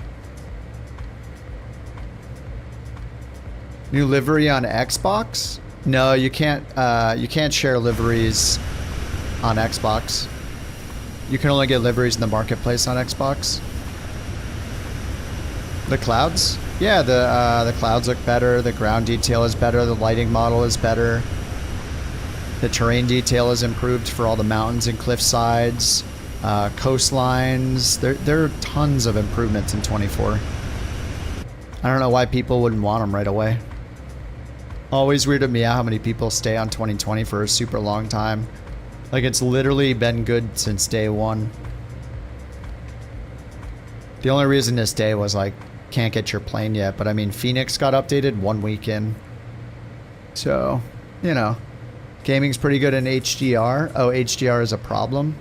New livery on Xbox? No, you can't share liveries on Xbox. You can only get liveries in the marketplace on Xbox. The clouds? Yeah, the clouds look better. The ground detail is better. The lighting model is better. The terrain detail is improved for all the mountains and cliff sides, coastlines. There are tons of improvements in 24. I don't know why people wouldn't want them right away. Always weirded me out how many people stay on 2020 for a super long time. Like, it's literally been good since day one. The only reason this day was like, can't get your plane yet, but I mean, Phoenix got updated 1 week in. So, you know, gaming's pretty good in HDR. Oh, HDR is a problem.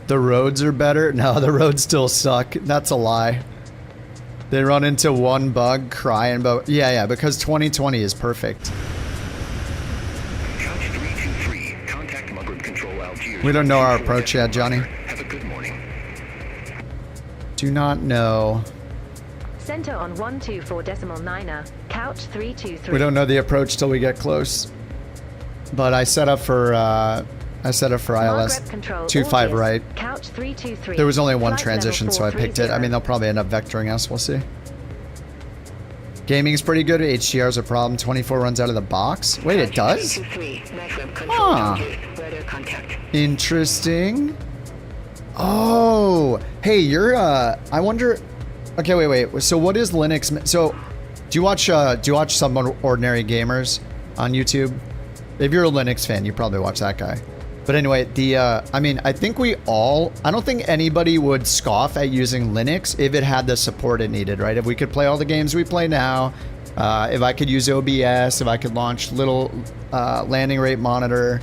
The roads are better? No, the roads still suck. That's a lie. They run into one bug, crying, but yeah, because 2020 is perfect. Couch 323, contact Mugwort Control Algiers. We don't know our approach yet, Johnny. Have a good morning. Do not know. Center on 124.9er, couch 323. We don't know the approach till we get close. But I set up for ILS 25 right. Couch 323. There was only one Flight transition, so I picked it. 430. I mean, they'll probably end up vectoring us. We'll see. Gaming's pretty good. HDR's a problem. 24 runs out of the box. Wait, it does? Huh. Interesting. Oh, hey, you're I wonder. Okay, wait. So what is Linux? So do you watch Some Ordinary Gamers on YouTube? If you're a Linux fan, you probably watch that guy. But anyway, I mean, I don't think anybody would scoff at using Linux if it had the support it needed, right? If we could play all the games we play now, if I could use OBS, if I could launch little landing rate monitor,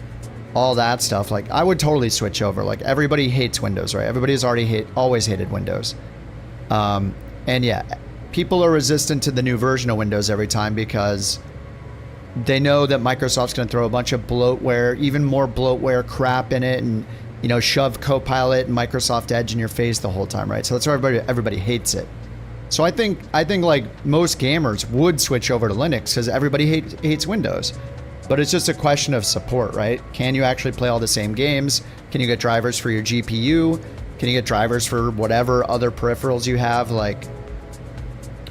all that stuff, like, I would totally switch over. Like, everybody hates Windows, right? Everybody's always hated Windows. And yeah, people are resistant to the new version of Windows every time because they know that Microsoft's going to throw a bunch of bloatware, even more bloatware crap in it, and, you know, shove Copilot and Microsoft Edge in your face the whole time, right? So that's why everybody hates it. So I think like most gamers would switch over to Linux because everybody hates Windows. But it's just a question of support, right? Can you actually play all the same games? Can you get drivers for your GPU? Can you get drivers for whatever other peripherals you have? Like,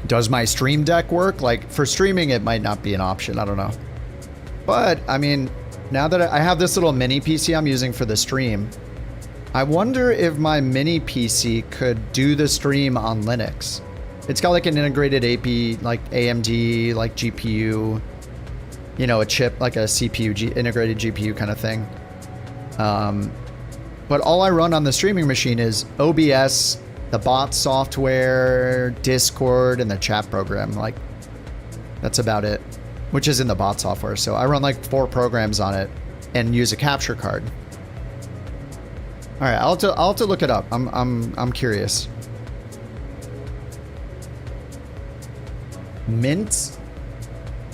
does my Stream Deck work? Like, for streaming, it might not be an option. I don't know. But, I mean, now that I have this little mini PC I'm using for the stream, I wonder if my mini PC could do the stream on Linux. It's got like an integrated AP, like AMD, like GPU, you know, a chip, like a CPU, integrated GPU kind of thing. But all I run on the streaming machine is OBS, the bot software, Discord, and the chat program. Like, that's about it, which is in the bot software. So I run like 4 programs on it and use a capture card. All right, I'll have to look it up. I'm curious. Mint?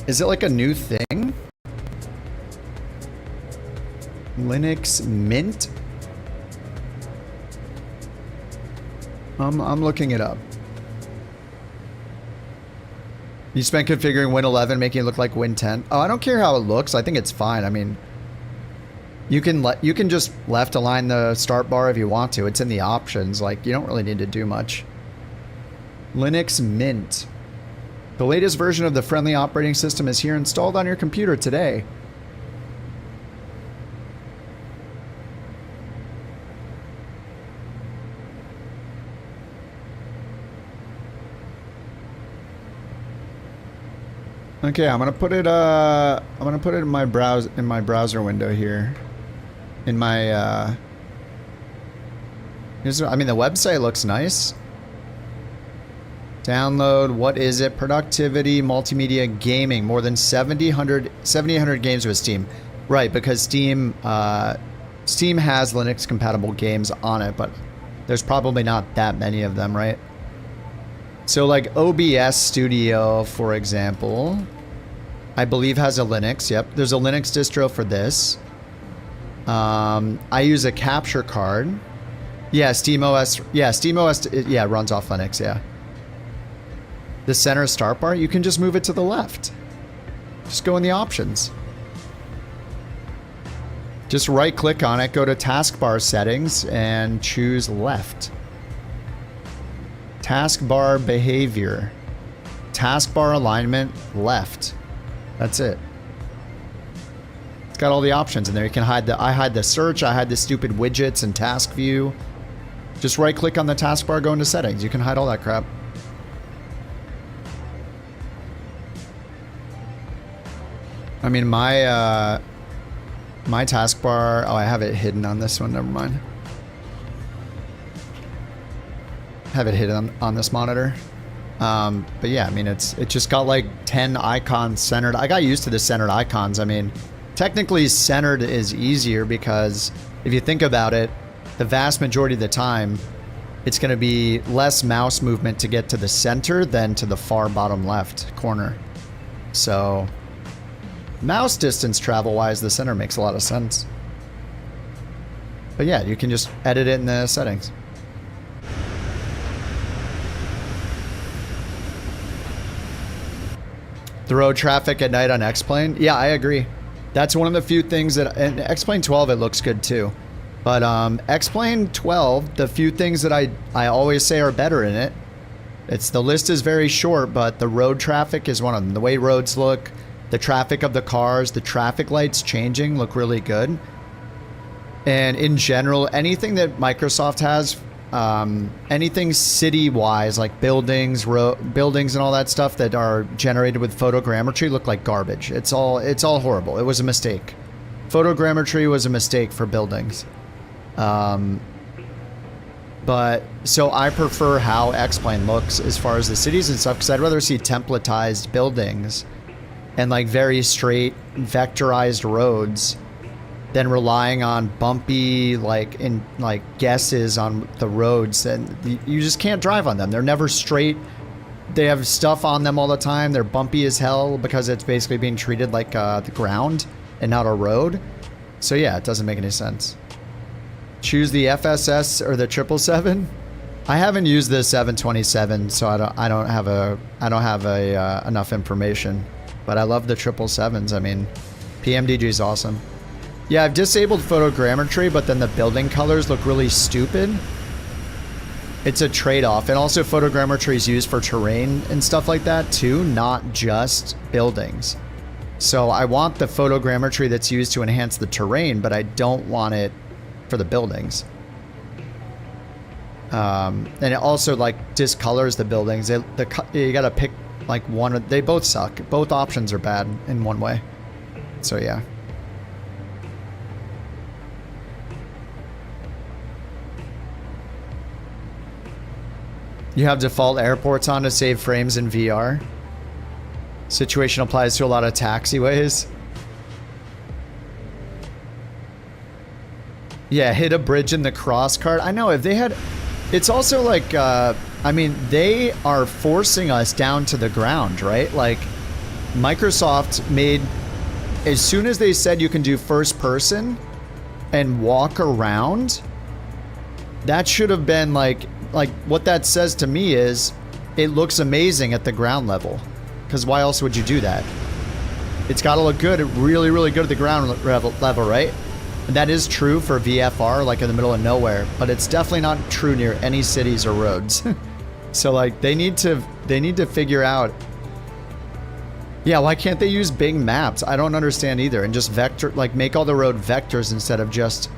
Is it like a new thing? Linux Mint? I'm looking it up. You spent configuring Win 11, making it look like Win 10. Oh, I don't care how it looks. I think it's fine. I mean, you can just left align the start bar if you want to. It's in the options. Like, you don't really need to do much. Linux Mint. The latest version of the friendly operating system is here, installed on your computer today. Okay, I'm gonna put it in my browser window here. In my I mean, the website looks nice. Download, what is it? Productivity, multimedia, gaming. More than 7,800 games with Steam. Right, because Steam has Linux compatible games on it, but there's probably not that many of them, right? So like OBS Studio, for example, I believe has a Linux. Yep, there's a Linux distro for this. I use a capture card. Yeah, SteamOS. Yeah, SteamOS. Yeah, runs off Linux. Yeah. The center start bar, you can just move it to the left. Just go in the options. Just right click on it, go to taskbar settings, and choose left. Taskbar behavior. Taskbar alignment, left. That's it. It's got all the options in there. You can hide I hide the search, I hide the stupid widgets and task view. Just right click on the taskbar, go into settings. You can hide all that crap. I mean, my taskbar, oh, I have it hidden on this one, never mind. Have it hidden on this monitor. But yeah, I mean, it just got like 10 icons centered. I got used to the centered icons. I mean, technically centered is easier because if you think about it, the vast majority of the time, it's going to be less mouse movement to get to the center than to the far bottom left corner. So mouse distance travel wise, the center makes a lot of sense. But yeah, you can just edit it in the settings. The road traffic at night on X-Plane? Yeah, I agree. That's one of the few things that, and X-Plane 12, it looks good too. But X-Plane 12, the few things that I always say are better in it, the list is very short, but the road traffic is one of them. The way roads look, the traffic of the cars, the traffic lights changing look really good. And in general, anything that Microsoft has, anything city-wise, like buildings and all that stuff that are generated with photogrammetry look like garbage. It's all horrible. It was a mistake. Photogrammetry was a mistake for buildings. But so I prefer how X-Plane looks as far as the cities and stuff, because I'd rather see templatized buildings and like very straight vectorized roads than relying on bumpy guesses on the roads, and you just can't drive on them. They're never straight. They have stuff on them all the time. They're bumpy as hell because it's basically being treated like the ground and not a road. So yeah, it doesn't make any sense. Choose the FSS or the 777. I haven't used the 727, so I don't have enough information. But I love the 777s. I mean, PMDG is awesome. Yeah, I've disabled photogrammetry, but then the building colors look really stupid. It's a trade-off. And also photogrammetry is used for terrain and stuff like that too, not just buildings. So I want the photogrammetry that's used to enhance the terrain, but I don't want it for the buildings. And it also like discolors the buildings. You gotta pick like one. They both suck. Both options are bad in one way. So yeah. You have default airports on to save frames in VR. Situation applies to a lot of taxiways. Yeah, hit a bridge in the cross cart. I know if they had, it's also like, I mean, they are forcing us down to the ground, right? Like Microsoft made, as soon as they said you can do first person and walk around, that should have been like what that says to me is it looks amazing at the ground level. Because why else would you do that? It's got to look good, really, really good at the ground level, right? And that is true for VFR, like in the middle of nowhere, but it's definitely not true near any cities or roads. So like they need to figure out. Yeah, why can't they use big maps? I don't understand either. And just vector, like make all the road vectors instead of just,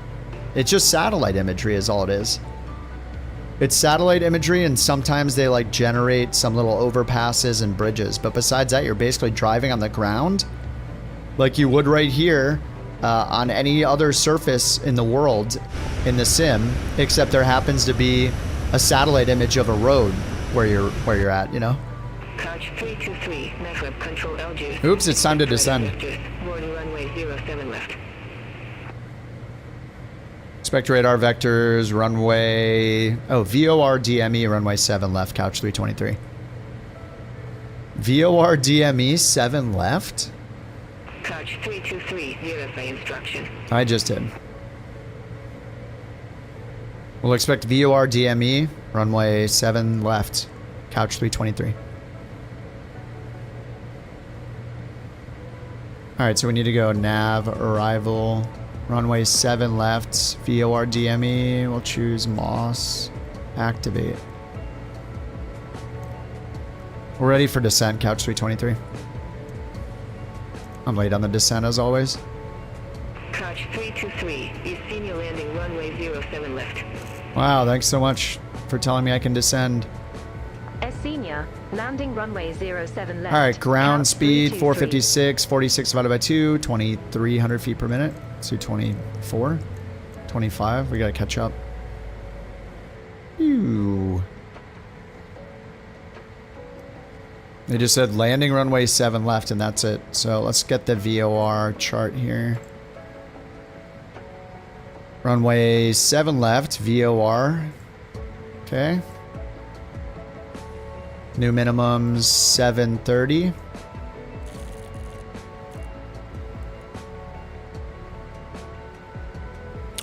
it's just satellite imagery is all it is. It's satellite imagery, and sometimes they like generate some little overpasses and bridges. But besides that, you're basically driving on the ground like you would right here on any other surface in the world in the sim, except there happens to be a satellite image of a road where you're at, you know? Couch 323, network control LG. Oops, it's time to descend. Warning runway 07 left. Expect radar vectors, runway... Oh, VOR DME, runway 7 left, couch 323. VOR DME, 7 left? Couch 323, verify instruction. I just did. We'll expect VOR DME, runway 7 left, couch 323. Alright, so we need to go nav, arrival... Runway 7 left, VOR DME, we'll choose Moss, activate. We're ready for descent, couch 323. I'm late on the descent as always. Couch 323, is senior landing runway 07 left. Wow, thanks so much for telling me I can descend. Senior, landing runway 07 left. Alright, ground Couch speed 323. 456, 46 divided by 2, 2,300 feet per minute. So 24, 25, we gotta catch up. Ew. They just said landing runway 7 left and that's it. So let's get the VOR chart here. Runway 7 left, VOR. Okay. New minimums 730.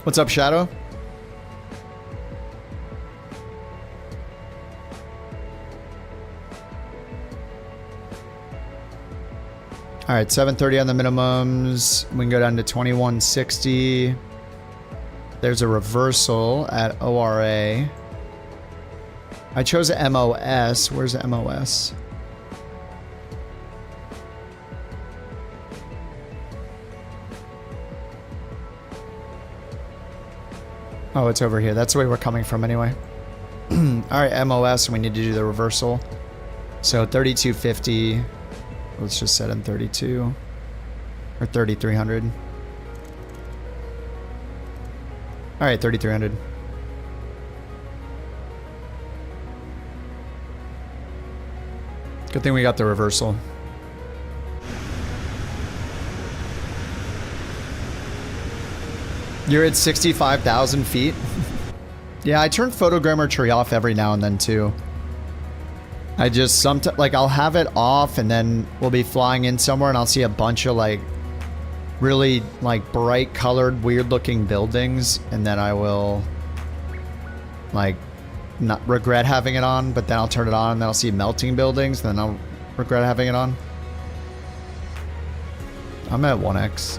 What's up, Shadow? All right, 730 on the minimums. We can go down to 2160. There's a reversal at ORA. I chose a MOS. Where's the MOS? Oh, it's over here. That's the way we're coming from anyway. Alright, MOS, and we need to do the reversal. So 3250. Let's just set in 32. Or 3300. Alright, 3300. Good thing we got the reversal. You're at 65,000 feet? Yeah, I turn photogrammetry off every now and then too. I just sometimes, like, I'll have it off and then we'll be flying in somewhere and I'll see a bunch of like really like bright colored, weird looking buildings, and then I will like not regret having it on, but then I'll turn it on and then I'll see melting buildings, and then I'll regret having it on. I'm at 1x.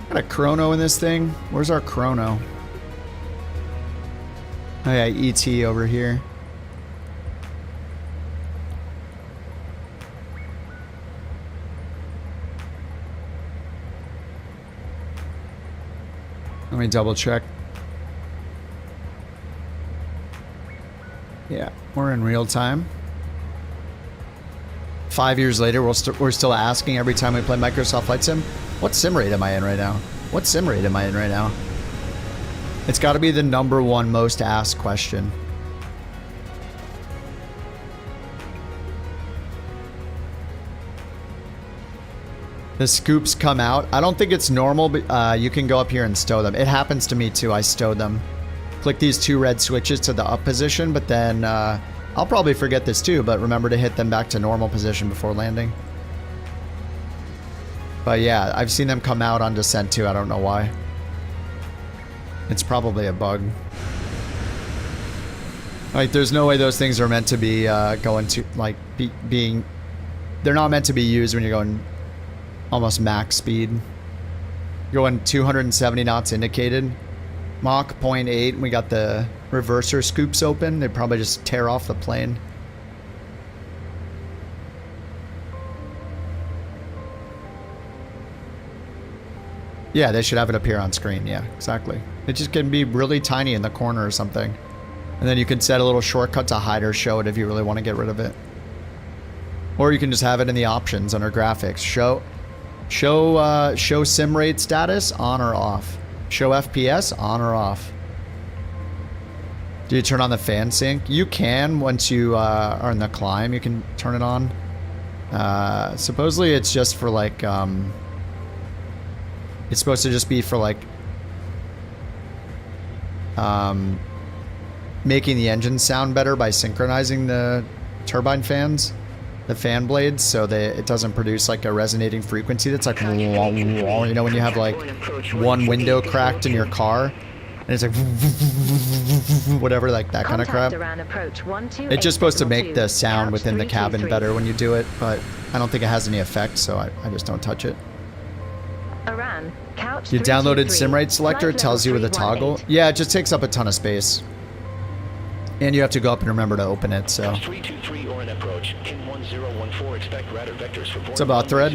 Got a chrono in this thing. Where's our chrono? Oh yeah, ET over here. Let me double check. Yeah, we're in real time. 5 years later, we're still asking every time we play Microsoft Flight Sim, what sim rate am I in right now? What sim rate am I in right now? It's got to be the #1 most asked question. The scoops come out. I don't think it's normal, but you can go up here and stow them. It happens to me too. I stow them. Click these 2 red switches to the up position, but then I'll probably forget this too, but remember to hit them back to normal position before landing. But yeah, I've seen them come out on descent too. I don't know why. It's probably a bug. Like, there's no way those things are meant to be going to, like, being... They're not meant to be used when you're going almost max speed. Going 270 knots indicated. Mach 0.8. We got the reverser scoops open. They probably just tear off the plane. Yeah, they should have it appear on screen. Yeah, exactly. It just can be really tiny in the corner or something. And then you can set a little shortcut to hide or show it if you really want to get rid of it. Or you can just have it in the options under graphics. Show sim rate status on or off. Show FPS on or off. Do you turn on the fan sync? You can once you are in the climb. You can turn it on. Supposedly it's just for like... it's supposed to just be for like... making the engine sound better by synchronizing the turbine fans, the fan blades, so that it doesn't produce like a resonating frequency that's like, you know, when you have like one window cracked in your car and it's like whatever, like that kind of crap. It's just supposed to make the sound within the cabin better when you do it, but I don't think it has any effect, so I just don't touch it. You downloaded SimRate Selector, it tells you with a toggle. Yeah, it just takes up a ton of space. And you have to go up and remember to open it, so. What's up, Thread?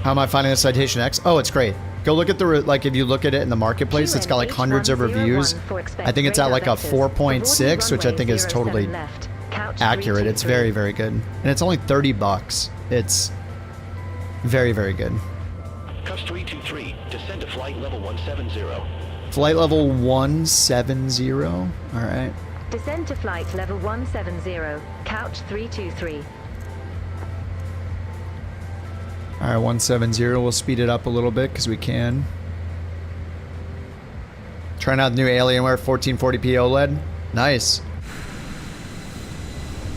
How am I finding the Citation X? Oh, it's great. Go look at the, like, if you look at it in the marketplace, it's got like hundreds of reviews. I think it's at like a 4.6, which I think is totally accurate. It's very, very good. And it's only 30 bucks. It's very, very good. Cuss 323, descend to flight level 170. Flight level 170. All right. Descend to flight level 170, couch 323. All right, 170. We'll speed it up a little bit because we can. Trying out the new Alienware 1440p OLED. Nice.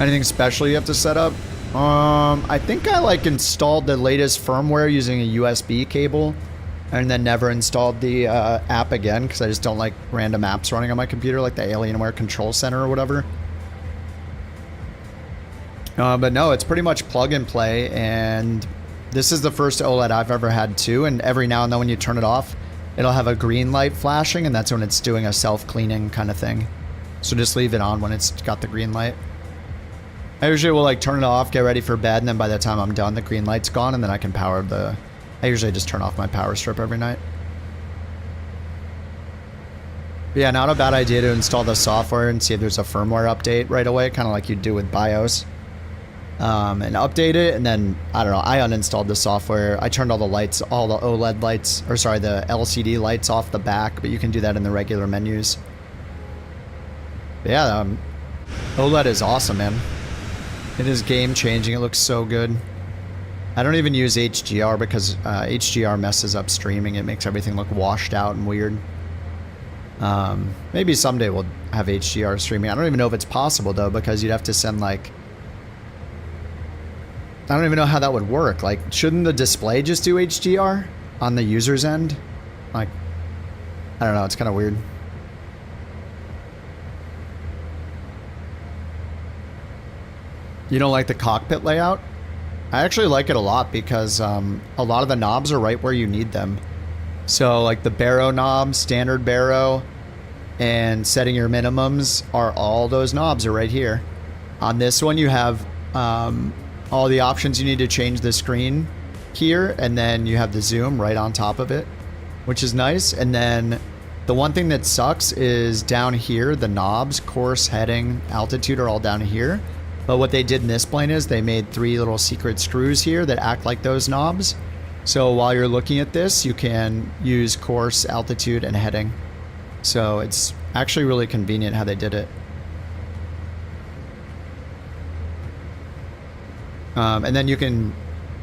Anything special you have to set up? I think I like installed the latest firmware using a USB cable and then never installed the app again because I just don't like random apps running on my computer, like the Alienware Control Center or whatever. But no, it's pretty much plug and play, and this is the first OLED I've ever had too, and every now and then when you turn it off, it'll have a green light flashing, and that's when it's doing a self-cleaning kind of thing. So just leave it on when it's got the green light. I usually will like turn it off, get ready for bed, and then by the time I'm done, the green light's gone, and then I can power the... I usually just turn off my power strip every night. But yeah, not a bad idea to install the software and see if there's a firmware update right away, kind of like you do with BIOS. And update it, and then, I don't know, I uninstalled the software. I turned all the lights, all the OLED lights, or sorry, the LCD lights off the back, but you can do that in the regular menus. But yeah, OLED is awesome, man. It is game-changing. It looks so good. I don't even use HDR because HDR messes up streaming. It makes everything look washed out and weird. Maybe someday we'll have HDR streaming. I don't even know if it's possible, though, because you'd have to send, like... I don't even know how that would work. Like, shouldn't the display just do HDR on the user's end? Like, I don't know. It's kind of weird. You don't like the cockpit layout? I actually like it a lot because a lot of the knobs are right where you need them. So like the baro knob, standard baro, and setting your minimums are all those knobs are right here. On this one you have all the options you need to change the screen here, and then you have the zoom right on top of it, which is nice. And then the one thing that sucks is down here, the knobs, course, heading, altitude are all down here. But what they did in this plane is they made 3 little secret screws here that act like those knobs. So while you're looking at this, you can use course, altitude, and heading. So it's actually really convenient how they did it. And then you can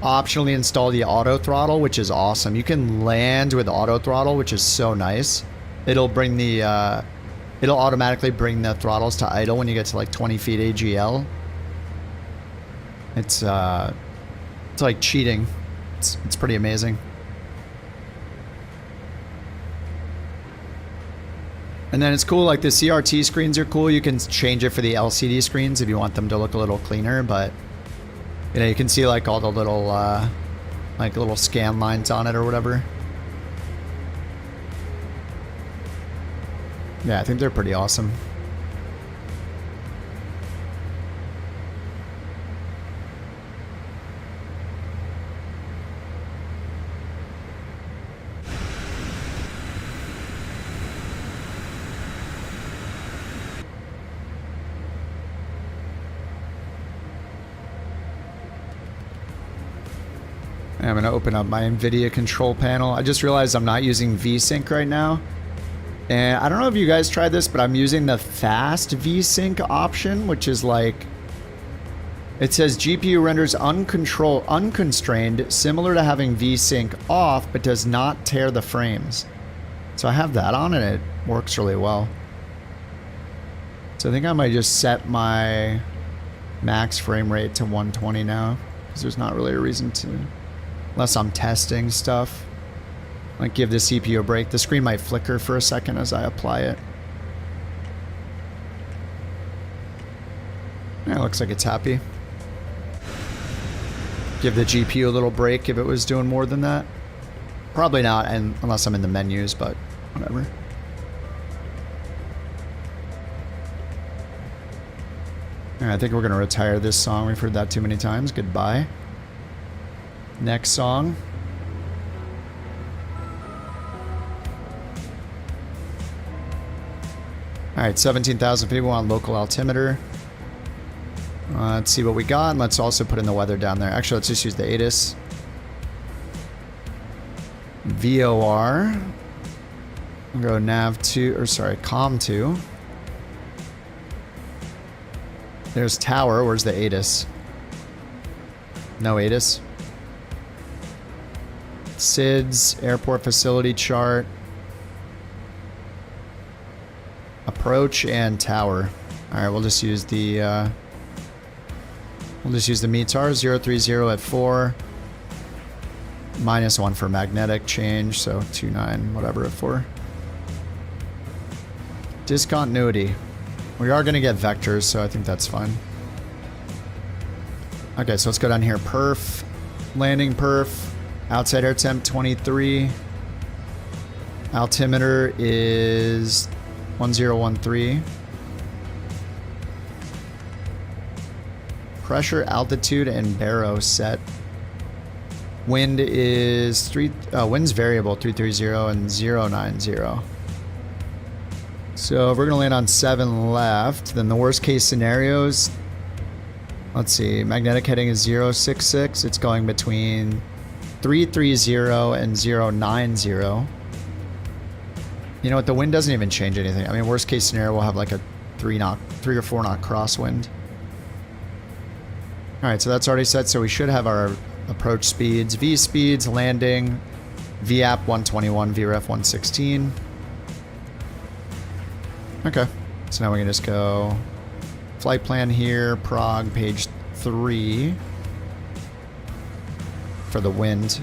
optionally install the auto throttle, which is awesome. You can land with auto throttle, which is so nice. It'll bring the, it'll automatically bring the throttles to idle when you get to like 20 feet AGL. It's like cheating. It's pretty amazing. And then it's cool, like the CRT screens are cool. You can change it for the LCD screens if you want them to look a little cleaner, but you know, you can see like all the little like little scan lines on it or whatever. Yeah, I think they're pretty awesome. I'm going to open up my NVIDIA control panel. I just realized I'm not using VSync right now. And I don't know if you guys tried this, but I'm using the fast VSync option, which is like, it says GPU renders unconstrained, similar to having VSync off, but does not tear the frames. So I have that on and it works really well. So I think I might just set my max frame rate to 120 now, because there's not really a reason to. Unless I'm testing stuff. Like give the CPU a break. The screen might flicker for a second as I apply it. Yeah, it looks like it's happy. Give the GPU a little break if it was doing more than that. Probably not, and unless I'm in the menus, but whatever. Yeah, I think we're going to retire this song. We've heard that too many times. Goodbye. Next song. Alright, 17,000 people on local altimeter. Let's see what we got, and let's also put in the weather down there. Actually, let's just use the ATIS. VOR. We'll go nav 2, or sorry, com 2. There's tower. Where's the ATIS? No ATIS. SIDS, airport facility chart, approach, and tower. All right, we'll just use the METAR 030 at 4, -1 for magnetic change, so 29 whatever at 4. Discontinuity. We are going to get vectors, so I think that's fine. Okay, so let's go down here. Perf, landing perf. Outside air temp 23. Altimeter is 1013. Pressure, altitude, and baro set. Wind is wind's variable 330 and 090. So if we're gonna land on 7 left, then the worst case scenarios. Let's see, magnetic heading is 066. It's going between 330 and 090. You know what? The wind doesn't even change anything. I mean, worst case scenario, we'll have like a 3 or 4 knot crosswind. All right, so that's already set. So we should have our approach speeds, V speeds, landing, VAP 121, VREF 116. Okay, so now we can just go flight plan here, Prague, page 3. For the wind.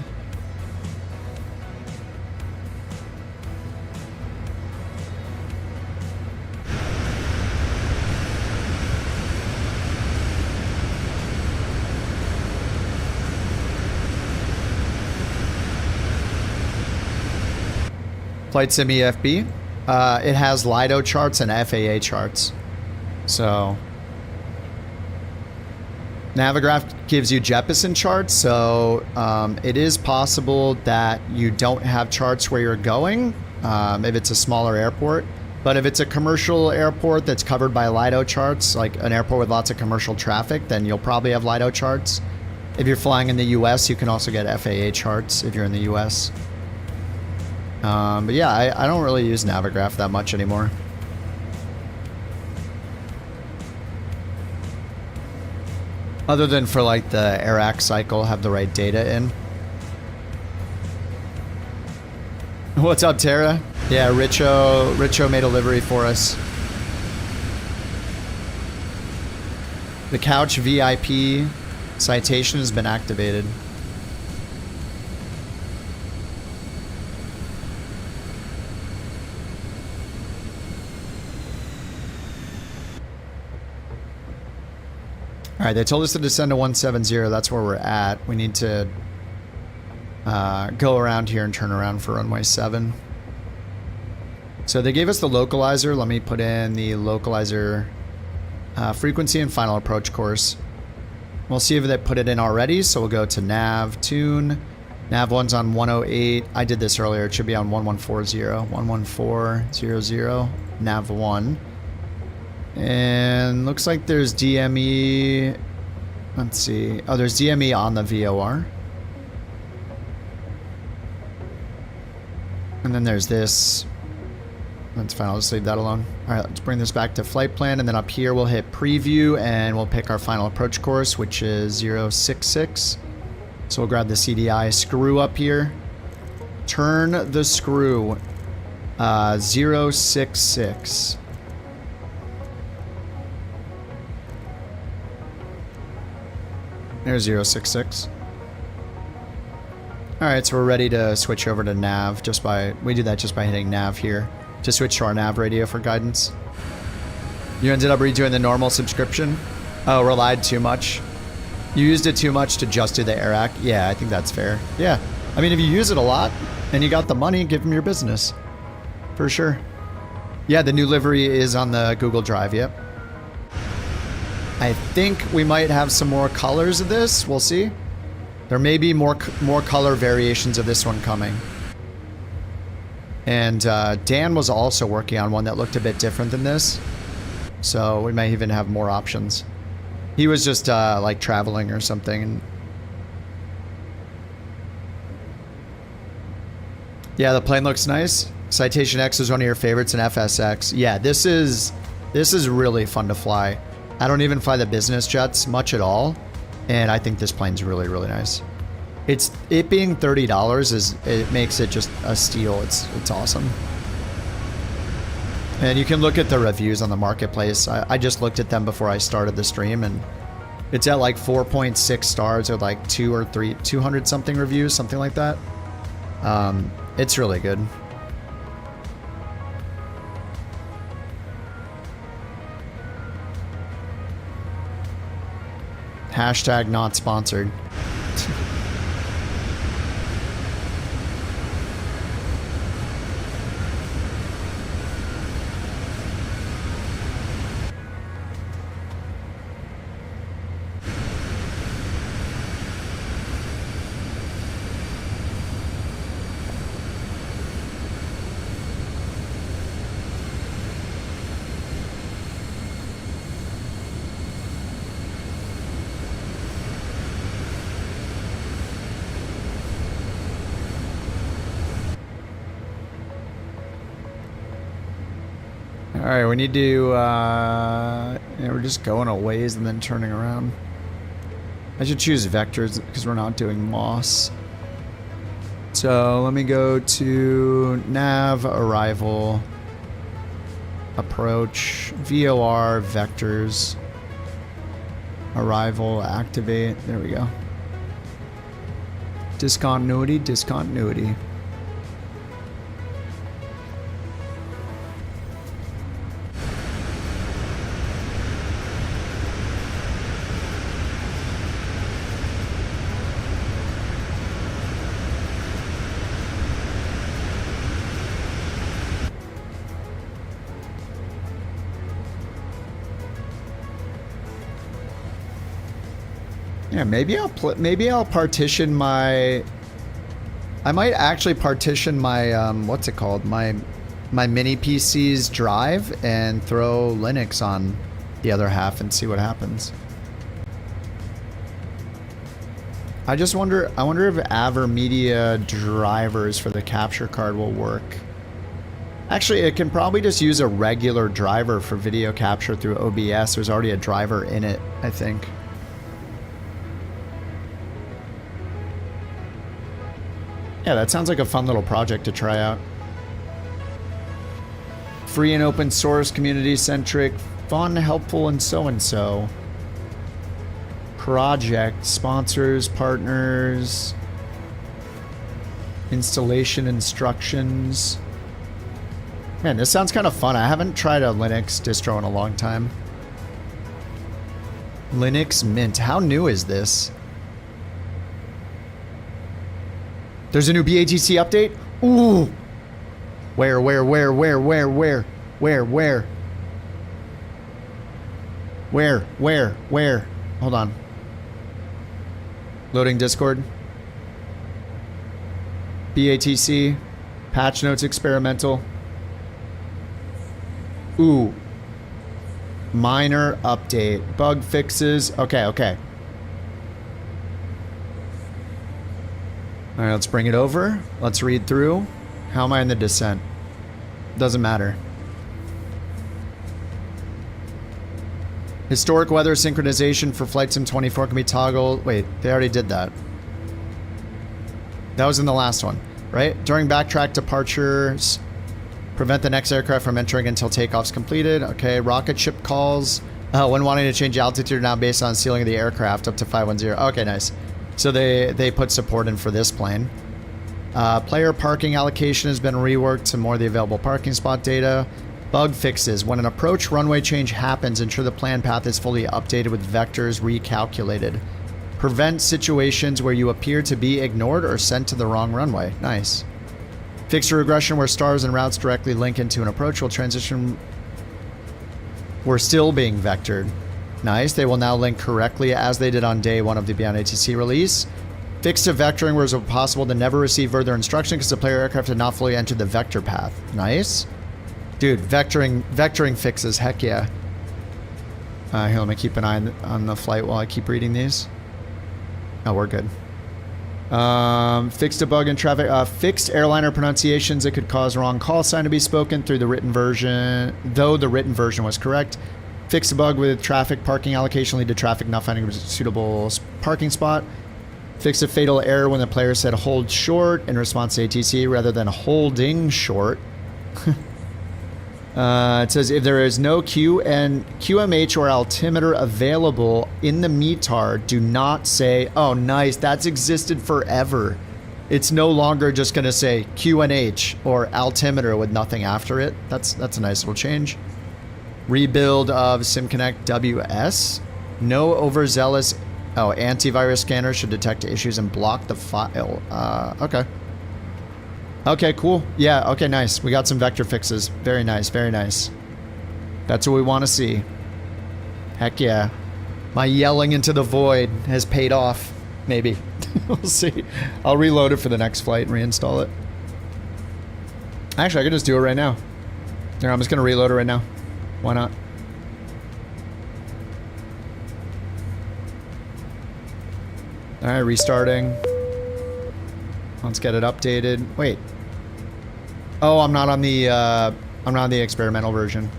Flight Sim EFB. It has LIDO charts and FAA charts. So Navigraph gives you Jeppesen charts, so it is possible that you don't have charts where you're going if it's a smaller airport. But if it's a commercial airport that's covered by LIDO charts, like an airport with lots of commercial traffic, then you'll probably have LIDO charts. If you're flying in the US, you can also get FAA charts if you're in the US. But yeah, I don't really use Navigraph that much anymore. Other than for like the Iraq cycle, have the right data in. What's up, Tara? Yeah, Richo made a livery for us. The couch VIP citation has been activated. All right, they told us to descend to 170. That's where we're at. We need to go around here and turn around for runway 7. So they gave us the localizer. Let me put in the localizer frequency and final approach course. We'll see if they put it in already. So we'll go to nav, tune. Nav 1's on 108. I did this earlier. It should be on 1140. 11400, nav 1. And looks like there's DME. Let's see. Oh, there's DME on the VOR. And then there's this. That's fine. I'll just leave that alone. All right, let's bring this back to flight plan. And then up here, we'll hit preview and we'll pick our final approach course, which is 066. So we'll grab the CDI screw up here. Turn the screw 066. There's 066. Alright, so we're ready to switch over to nav we do that just by hitting nav here to switch to our nav radio for guidance. You ended up redoing the normal subscription? Oh, relied too much. You used it too much to just do the Iraq? Yeah, I think that's fair. Yeah. I mean, if you use it a lot and you got the money, give them your business. For sure. Yeah, the new livery is on the Google Drive, yep. I think we might have some more colors of this. We'll see. There may be more color variations of this one coming. And Dan was also working on one that looked a bit different than this. So we may even have more options. He was just like traveling or something. Yeah, the plane looks nice. Citation X is one of your favorites in FSX. Yeah, this is really fun to fly. I don't even fly the business jets much at all, and I think this plane's really, really nice. It being $30 it makes it just a steal. It's awesome. And you can look at the reviews on the marketplace. I just looked at them before I started the stream, and it's at like 4.6 stars or like 200 something reviews, something like that. It's really good. Hashtag not sponsored. Alright, we need to, yeah, we're just going a ways and then turning around. I should choose vectors because we're not doing Moss. So let me go to nav, arrival, approach, VOR, vectors, arrival, activate. There we go. Discontinuity, discontinuity. Yeah, maybe I'll partition my. I might actually partition my what's it called? My mini PC's drive and throw Linux on the other half and see what happens. I just wonder, I wonder if AverMedia drivers for the capture card will work. Actually, it can probably just use a regular driver for video capture through OBS. There's already a driver in it, I think. Yeah, that sounds like a fun little project to try out. Free and open source, community-centric, fun, helpful, and so. Project, sponsors, partners, installation instructions. Man, this sounds kind of fun. I haven't tried a Linux distro in a long time. Linux Mint. How new is this? There's a new BATC update? Ooh! Where? Hold on. Loading Discord. BATC. Patch notes experimental. Ooh. Minor update. Bug fixes. Okay. Alright, let's bring it over. Let's read through. How am I in the descent? Doesn't matter. Historic weather synchronization for Flight Sim 24 can be toggled. Wait, they already did that. That was in the last one, right? During backtrack departures, prevent the next aircraft from entering until takeoff's completed. Okay, rocket ship calls. When wanting to change altitude now based on ceiling of the aircraft up to 510. Okay, nice. So they put support in for this plane. Player parking allocation has been reworked to more of the available parking spot data. Bug fixes. When an approach runway change happens, ensure the plan path is fully updated with vectors recalculated. Prevent situations where you appear to be ignored or sent to the wrong runway. Nice. Fix a regression where stars and routes directly link into an approach will transition. We're still being vectored. Nice. They will now link correctly as they did on day one of the Beyond ATC release. Fix to vectoring where it was possible to never receive further instruction because the player aircraft had not fully entered the vector path. Nice. Dude, vectoring fixes, heck yeah. Here, let me keep an eye on the flight while I keep reading these. Oh, we're good. Fixed a bug in traffic. Fixed airliner pronunciations that could cause wrong call sign to be spoken through the written version, though the written version was correct. Fixed a bug with traffic parking allocation lead to traffic not finding a suitable parking spot. Fixed a fatal error when the player said hold short in response to ATC rather than holding short. It says if there is no QMH or altimeter available in the METAR, do not say, oh nice, that's existed forever. It's no longer just going to say QNH or altimeter with nothing after it. That's a nice little change. Rebuild of SimConnect WS. No overzealous antivirus scanner should detect issues and block the file. Okay. Okay, cool. Yeah, okay, nice. We got some vector fixes. Very nice, very nice. That's what we want to see. Heck yeah. My yelling into the void has paid off. Maybe. We'll see. I'll reload it for the next flight and reinstall it. Actually, I could just do it right now. Here, I'm just going to reload it right now. Why not? Alright, restarting. Let's get it updated. Wait. Oh, I'm not on the experimental version.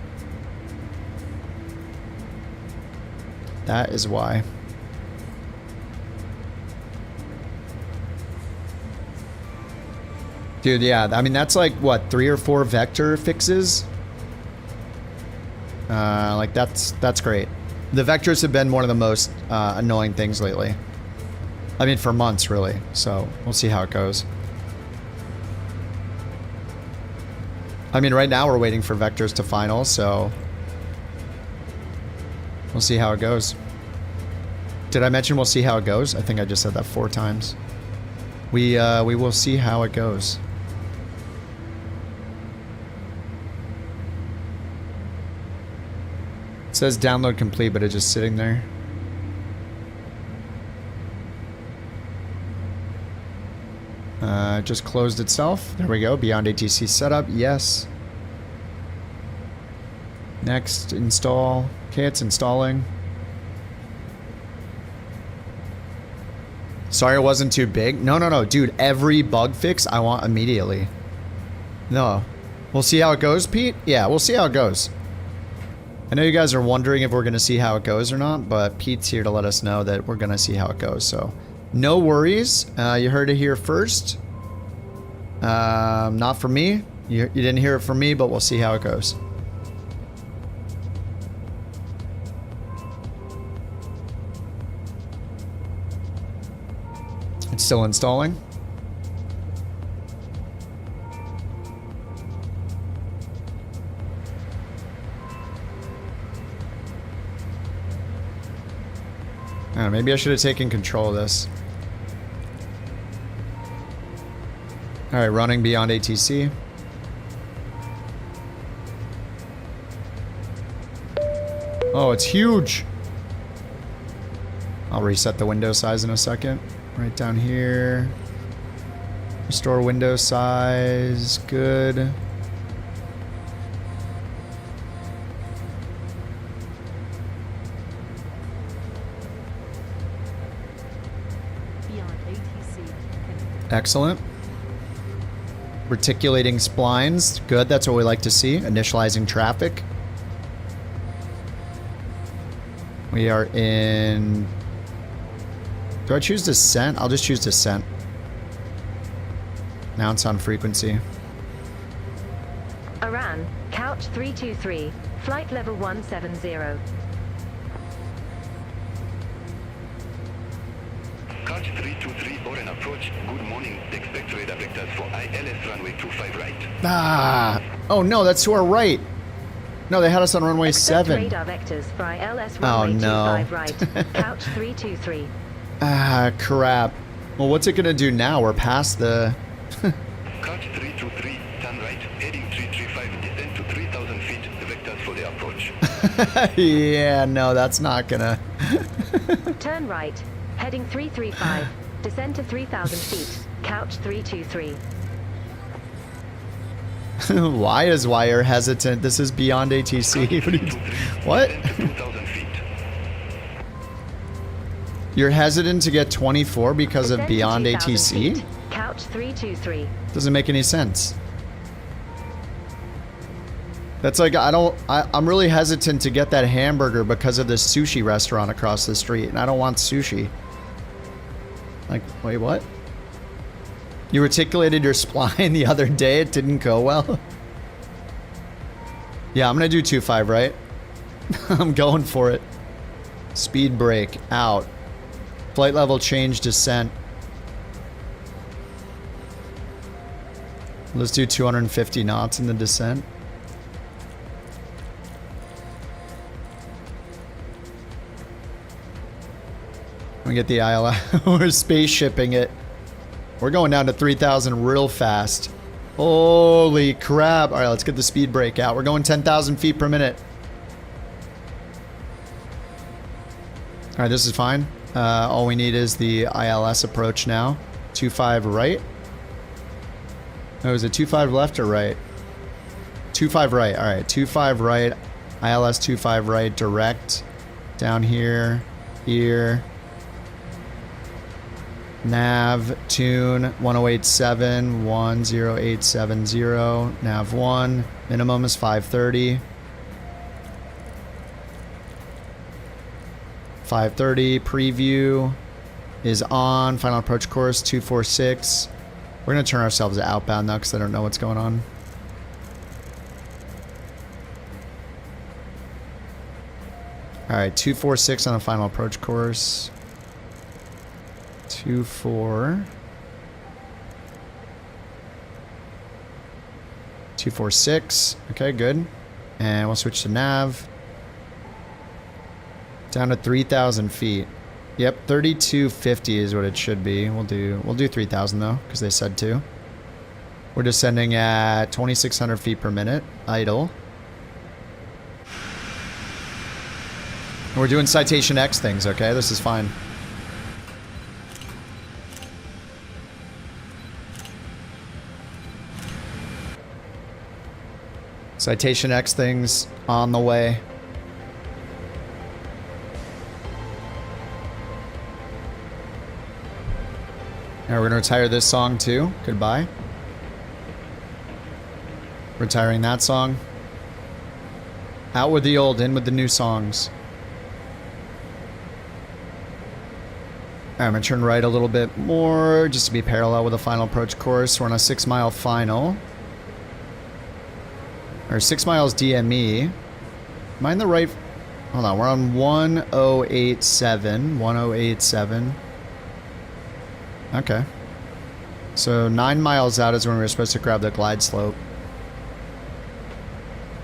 That is why. Dude, yeah, I mean that's like what, 3 or 4 vector fixes? Like that's great. The vectors have been one of the most annoying things lately. I mean, for months, really. So, we'll see how it goes. I mean, right now we're waiting for vectors to final, so... we'll see how it goes. Did I mention we'll see how it goes? I think I just said that 4 times. We will see how it goes. It says download complete, but it's just sitting there. Just closed itself. There we go. Beyond ATC setup. Yes. Next, install. Okay, it's installing. Sorry it wasn't too big. No, no, no, dude. Every bug fix I want immediately. No. We'll see how it goes, Pete? Yeah, we'll see how it goes. I know you guys are wondering if we're going to see how it goes or not, but Pete's here to let us know that we're going to see how it goes. So, no worries. You heard it here first. Not from me. You didn't hear it from me, but we'll see how it goes. It's still installing. Maybe I should have taken control of this. Alright, running beyond ATC. Oh, it's huge! I'll reset the window size in a second. Right down here. Restore window size. Good. Excellent. Reticulating splines. Good, that's what we like to see. Initializing traffic. We are in... Do I choose descent? I'll just choose descent. Now it's on frequency. Iran, couch 323, flight level 170. Couch 323, Oren approach. Good morning. Expect radar vectors for ILS runway 25 right. Ah! Oh no, that's to our right. No, they had us on runway Expect 7. radar vectors for ILS runway 25 right. Couch 323. Ah, crap. Well, what's it gonna do now? We're past the... Couch 323, turn right, heading 335, descend to 3,000 feet, vectors for the approach. Yeah, no, that's not gonna... Turn right, heading 335, descend to 3,000 feet, couch 323. Why is Wire hesitant? This is beyond ATC. What? 2,000 feet. You're hesitant to get 24 because of Descend to beyond 2,000 ATC? feet, couch 323. Doesn't make any sense. That's like, I'm really hesitant to get that hamburger because of this sushi restaurant across the street, and I don't want sushi. Like, wait, what? You reticulated your spline the other day, it didn't go well? Yeah, I'm gonna do 2.5, right? I'm going for it. Speed brake, out. Flight level change, descent. Let's do 250 knots in the descent. We get the ILS. We're spaceshipping it. We're going down to 3,000 real fast. Holy crap. All right, let's get the speed brake out. We're going 10,000 feet per minute. All right, this is fine. All we need is the ILS approach now. 2.5 right. Oh, is it 2.5 left or right? 2.5 right. All right, 2.5 right. ILS 2.5 right, direct. Down here, here. Nav, tune, 1087, 10870. Nav 1. Minimum is 530. 530. Preview is on. Final approach course, 246. We're going to turn ourselves to outbound now because I don't know what's going on. Alright, 246 on the final approach course. 24. 246. Okay, good. And we'll switch to nav. Down to 3,000 feet. Yep, 3250 is what it should be. We'll do 3,000 though, because they said to. We're descending at 2,600 feet per minute. Idle. And we're doing Citation X things, okay? This is fine. Citation X things on the way. Now we're gonna retire this song too. Goodbye. Retiring that song. Out with the old, in with the new songs. Alright, I'm gonna turn right a little bit more just to be parallel with the final approach course. We're on a 6 mile final. Or 6 miles DME. Am I in the right? Hold on, we're on 1087. 1087. Okay. So 9 miles out is when we were supposed to grab the glide slope.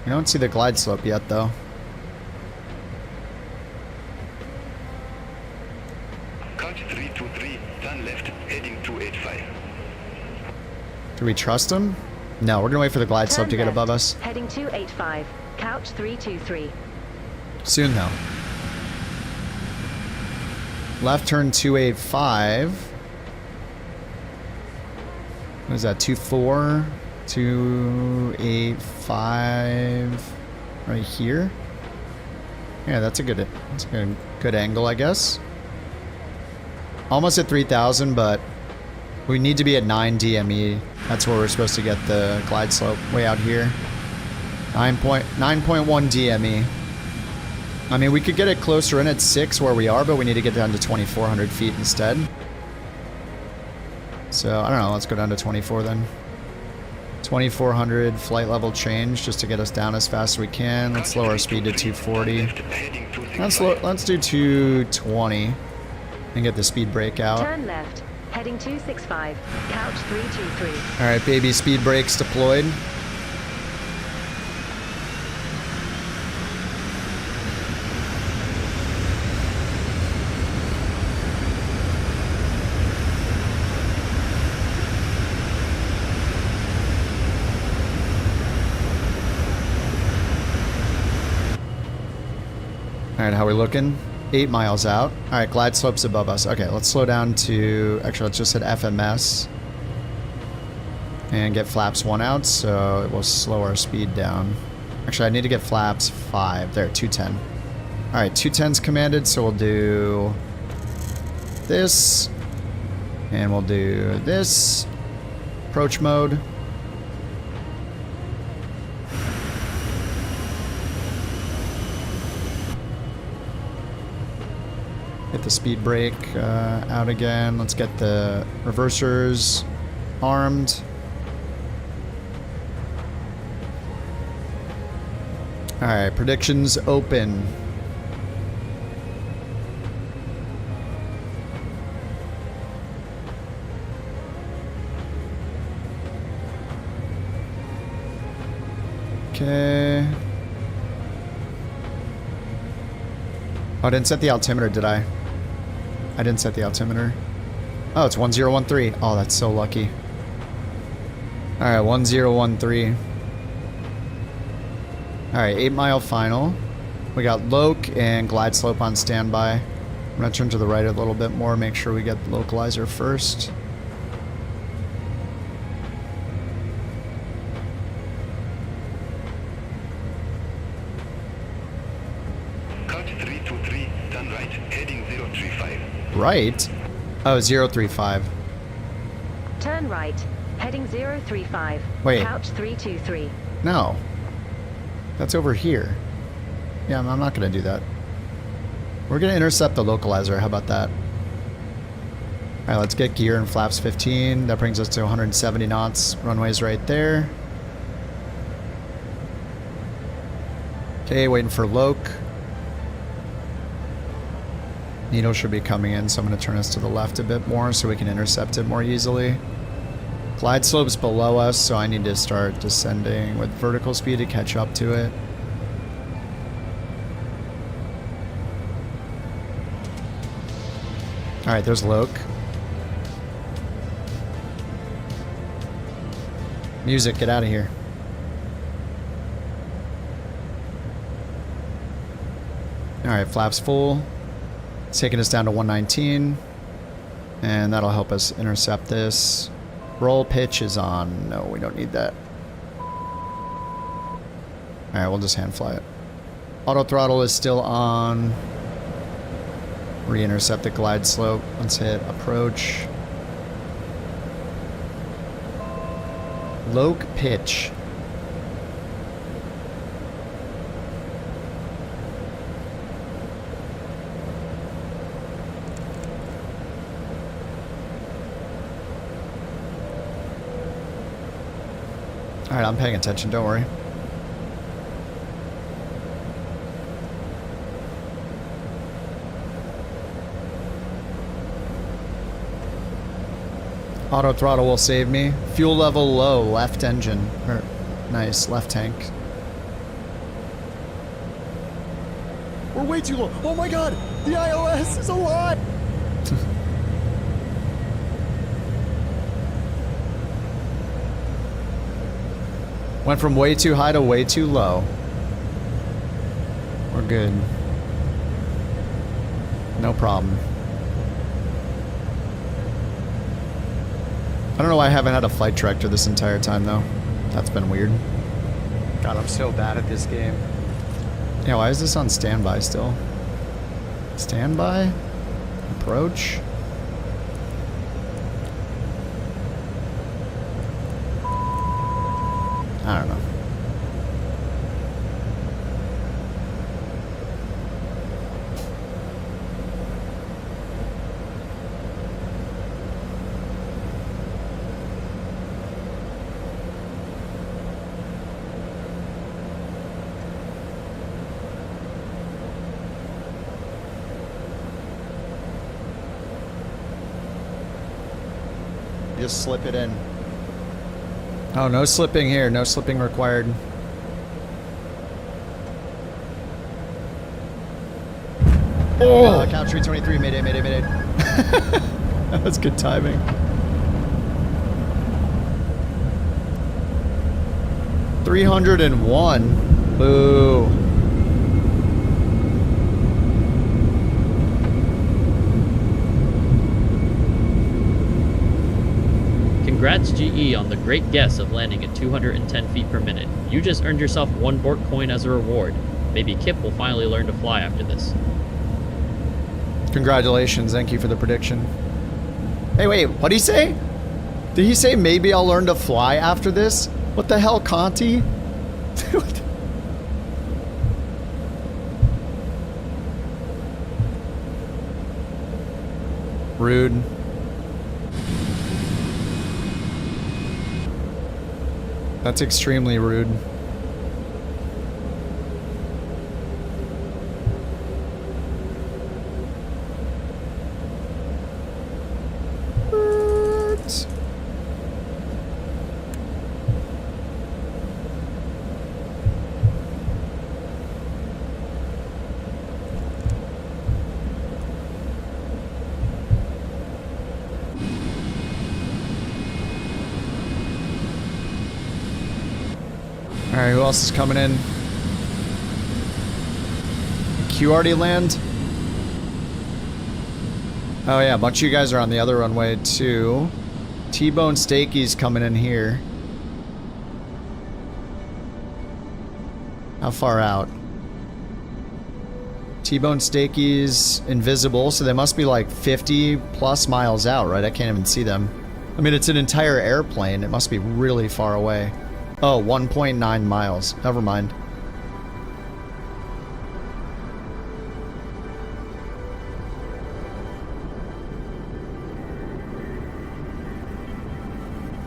I don't see the glide slope yet, though. Couch 323, turn left, heading 285. Do we trust him? No, we're gonna wait for the glide slope to get above us. Heading 285. Couch 323. Soon, though. Left turn 285. What is that? 24? 285 right here. Yeah, that's a good angle, I guess. Almost at 3,000, but we need to be at 9 DME. That's where we're supposed to get the glide slope, way out here. 9.1 DME. I mean, we could get it closer in at 6 where we are, but we need to get down to 2,400 feet instead. So, I don't know, let's go down to 24 then. 2,400 flight level change just to get us down as fast as we can. Let's lower our speed to 240. Let's do 220 and get the speed brake out. Turn left. Heading 265. Couch 323. Alright, baby, speed brakes deployed. Alright, how are we looking? 8 miles out. Alright, glide slope's above us. Okay, let's slow down to... Actually, let's just hit FMS. And get flaps 1 out, so it will slow our speed down. Actually, I need to get flaps 5. There, 210. Alright, 210's commanded, so we'll do... this. And we'll do this. Approach mode. Get the speed brake out again. Let's get the reversers armed. Alright, predictions open. Okay. Oh, I didn't set the altimeter, did I? I didn't set the altimeter. Oh, it's 1013. Oh, that's so lucky. Alright, 1013. Alright, 8 mile final. We got Loc and glide slope on standby. I'm gonna turn to the right a little bit more, make sure we get the localizer first. Right? Oh, 035. Turn right. Heading 035. Wait. Couch 323. No. That's over here. Yeah, I'm not going to do that. We're going to intercept the localizer. How about that? Alright, let's get gear and flaps 15. That brings us to 170 knots. Runway's right there. Okay, waiting for Loc. Needle should be coming in, so I'm going to turn us to the left a bit more so we can intercept it more easily. Glide slope's below us, so I need to start descending with vertical speed to catch up to it. Alright, there's Loc. Music, get out of here. Alright, flaps full. It's taking us down to 119. And that'll help us intercept this. Roll pitch is on. No, we don't need that. Alright, we'll just hand fly it. Auto throttle is still on. Re-intercept the glide slope. Let's hit approach. Loke pitch. Alright, I'm paying attention, don't worry. Auto throttle will save me. Fuel level low, left engine. Nice, left tank. We're way too low. Oh my god! The iOS is a lot! Went from way too high to way too low. We're good. No problem. I don't know why I haven't had a flight director this entire time, though. That's been weird. God, I'm so bad at this game. Yeah, why is this on standby still? Standby? Approach? I don't know. Just slip it in. Oh, no slipping here. No slipping required. Oh! Couch 323, mayday, mayday, mayday. That was good timing. $301. Boo. Congrats GE on the great guess of landing at 210 feet per minute. You just earned yourself 1 BorkCoin as a reward. Maybe Kip will finally learn to fly after this. Congratulations, thank you for the prediction. Hey, wait, what'd he say? Did he say maybe I'll learn to fly after this? What the hell, Conti? Rude. That's extremely rude. Alright, who else is coming in? Q already land? Oh yeah, a bunch of you guys are on the other runway too. T-Bone Stakey's coming in here. How far out? T-Bone Stakey's invisible, so they must be like 50 plus miles out, right? I can't even see them. I mean, it's an entire airplane. It must be really far away. Oh, 1.9 miles. Never mind.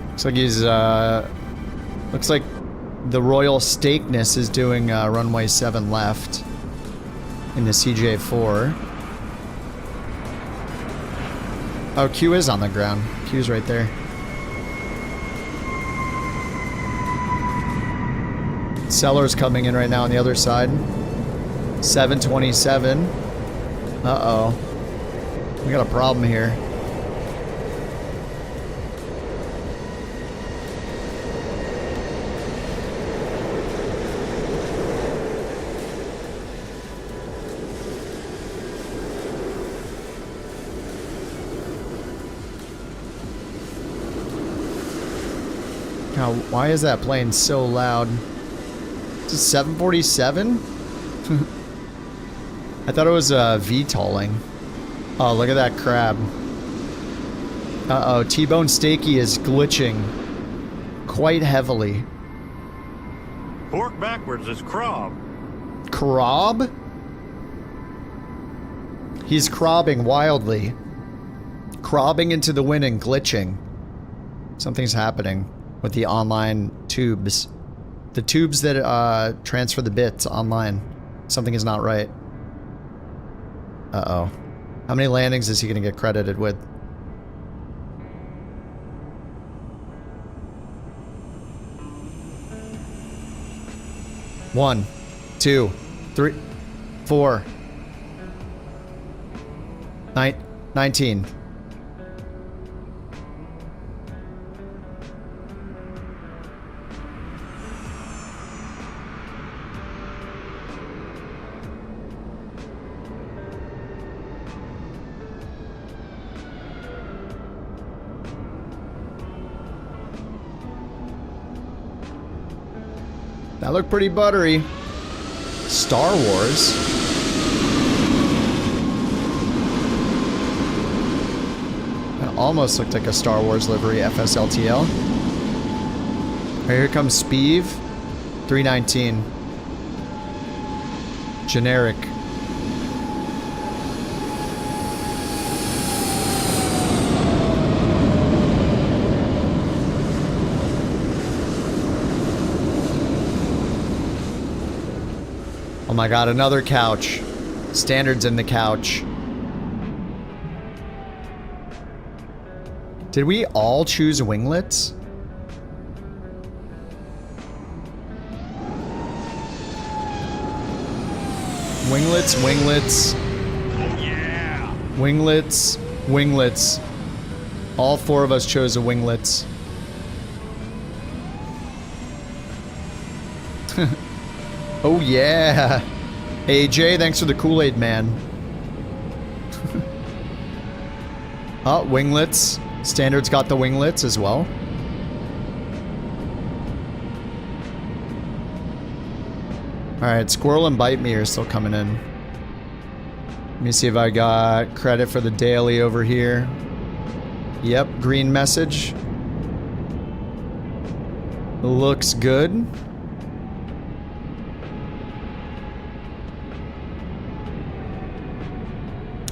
Looks like he's, looks like the Royal Stakeness is doing runway 7 left in the CJ4. Oh, Q is on the ground. Q's right there. Seller's coming in right now on the other side. 727. Uh-oh. We got a problem here. God, why is that plane so loud? It's a 747? I thought it was VTOLing. Oh, look at that crab. Uh-oh, T-Bone Stakey is glitching. quite heavily. Bork backwards is Crob. Crob? He's crobbing wildly. Crobbing into the wind and glitching. Something's happening with the online tubes. The tubes that transfer the bits online. Something is not right. Uh-oh. How many landings is he going to get credited with? One, 2, 3, 4, 19. That looked pretty buttery. Star Wars. That almost looked like a Star Wars livery, FSLTL. Here comes Speeve. 319. Generic. Oh my god, another couch. Standards in the couch. Did we all choose winglets? Winglets, winglets. Yeah. Winglets, winglets. All 4 of us chose a winglets. Oh yeah! AJ, thanks for the Kool-Aid man. Oh, winglets. Standard's got the winglets as well. Alright, Squirrel and Bite Me are still coming in. Let me see if I got credit for the daily over here. Yep, green message. Looks good.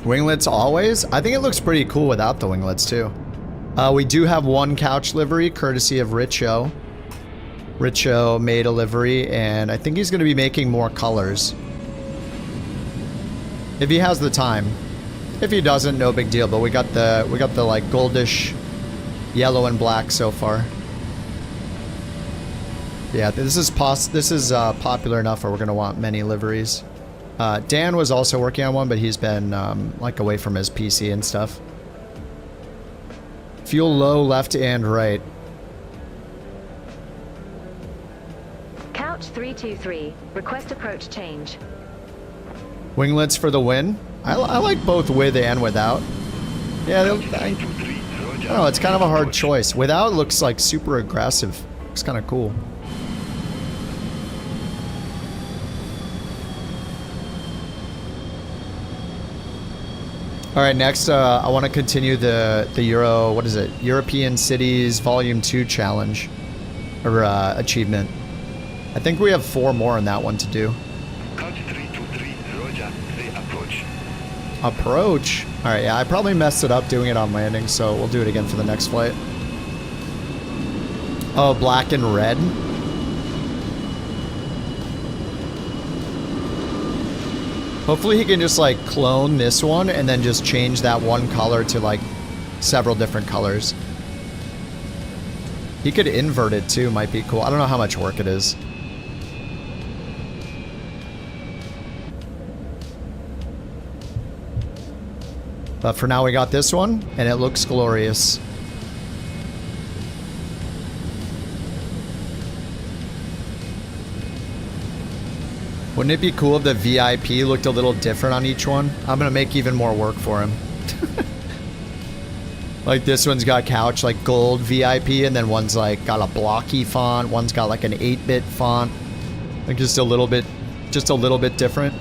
Winglets always? I think it looks pretty cool without the winglets too. We do have one couch livery, courtesy of Richo. Richo made a livery, and I think he's going to be making more colors. If he has the time. If he doesn't, no big deal. But we got the like goldish yellow and black so far. Yeah, this is popular enough where we're going to want many liveries. Dan was also working on one, but he's been like away from his PC and stuff. Fuel low, left and right. Couch 323. Request approach change. Winglets for the win. I like both with and without. Yeah, oh, it's kind of a hard choice. Without looks like super aggressive. Looks kind of cool. All right, next I want to continue the European Cities Volume 2 challenge or achievement. I think we have 4 more in that one to do. Couch 323, Roger, say approach. Approach? All right, yeah, I probably messed it up doing it on landing, so we'll do it again for the next flight. Oh, black and red. Hopefully he can just like clone this one and then just change that one color to like several different colors. He could invert it too, might be cool. I don't know how much work it is. But for now we got this one and it looks glorious. Wouldn't it be cool if the VIP looked a little different on each one? I'm gonna make even more work for him. Like this one's got couch like gold VIP, and then one's like got a blocky font, one's got like an 8-bit font. Like just a little bit different.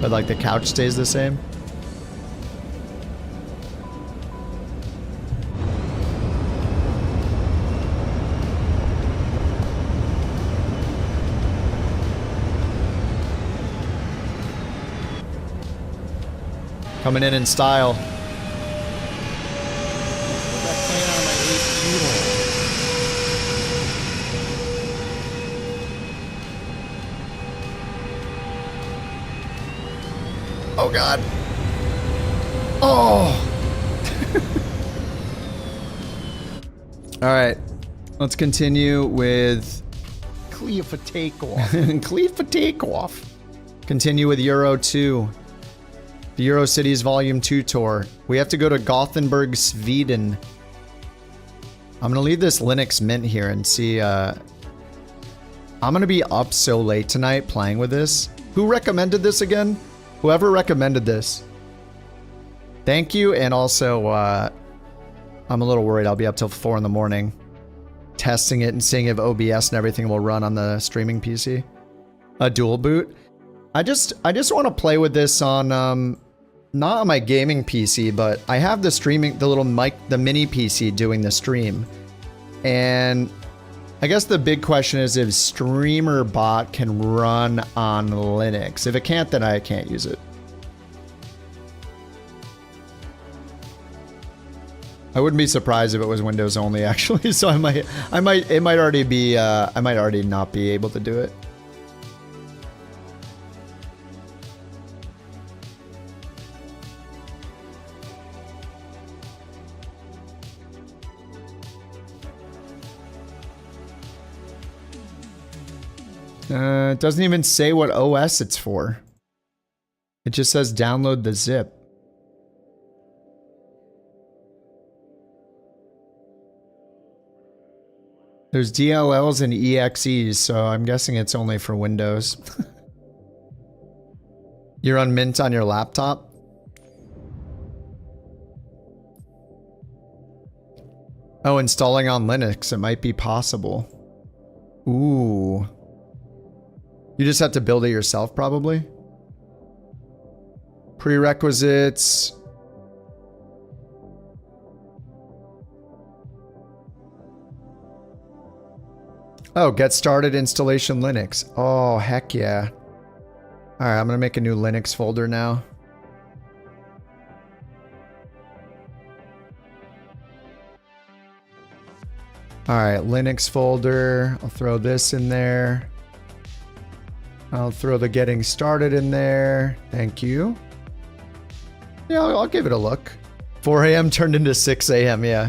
But like the couch stays the same. Coming in style. Oh God. Oh. All right. Let's continue with Clear for takeoff. Clear for takeoff. Continue with Euro 2. The Euro Cities Volume 2 tour. We have to go to Gothenburg, Sweden. I'm gonna leave this Linux Mint here and see. I'm gonna be up so late tonight playing with this. Who recommended this again? Whoever recommended this. Thank you, and also, I'm a little worried I'll be up till 4 in the morning testing it and seeing if OBS and everything will run on the streaming PC. A dual boot. I just want to play with this on, not on my gaming PC, but I have the streaming, the little mic, the mini PC doing the stream. And I guess the big question is if Streamer Bot can run on Linux. If it can't, then I can't use it. I wouldn't be surprised if it was Windows only, actually. So it might already be, I might already not be able to do it. It doesn't even say what OS it's for. It just says download the zip. There's DLLs and EXEs, so I'm guessing it's only for Windows. You're on Mint on your laptop? Oh, installing on Linux. It might be possible. Ooh. You just have to build it yourself, probably. Prerequisites. Oh, get started installation Linux. Oh, heck yeah. All right, I'm going to make a new Linux folder now. All right, Linux folder. I'll throw this in there. I'll throw the getting started in there. Thank you. Yeah, I'll give it a look. 4 a.m. turned into 6 a.m. Yeah.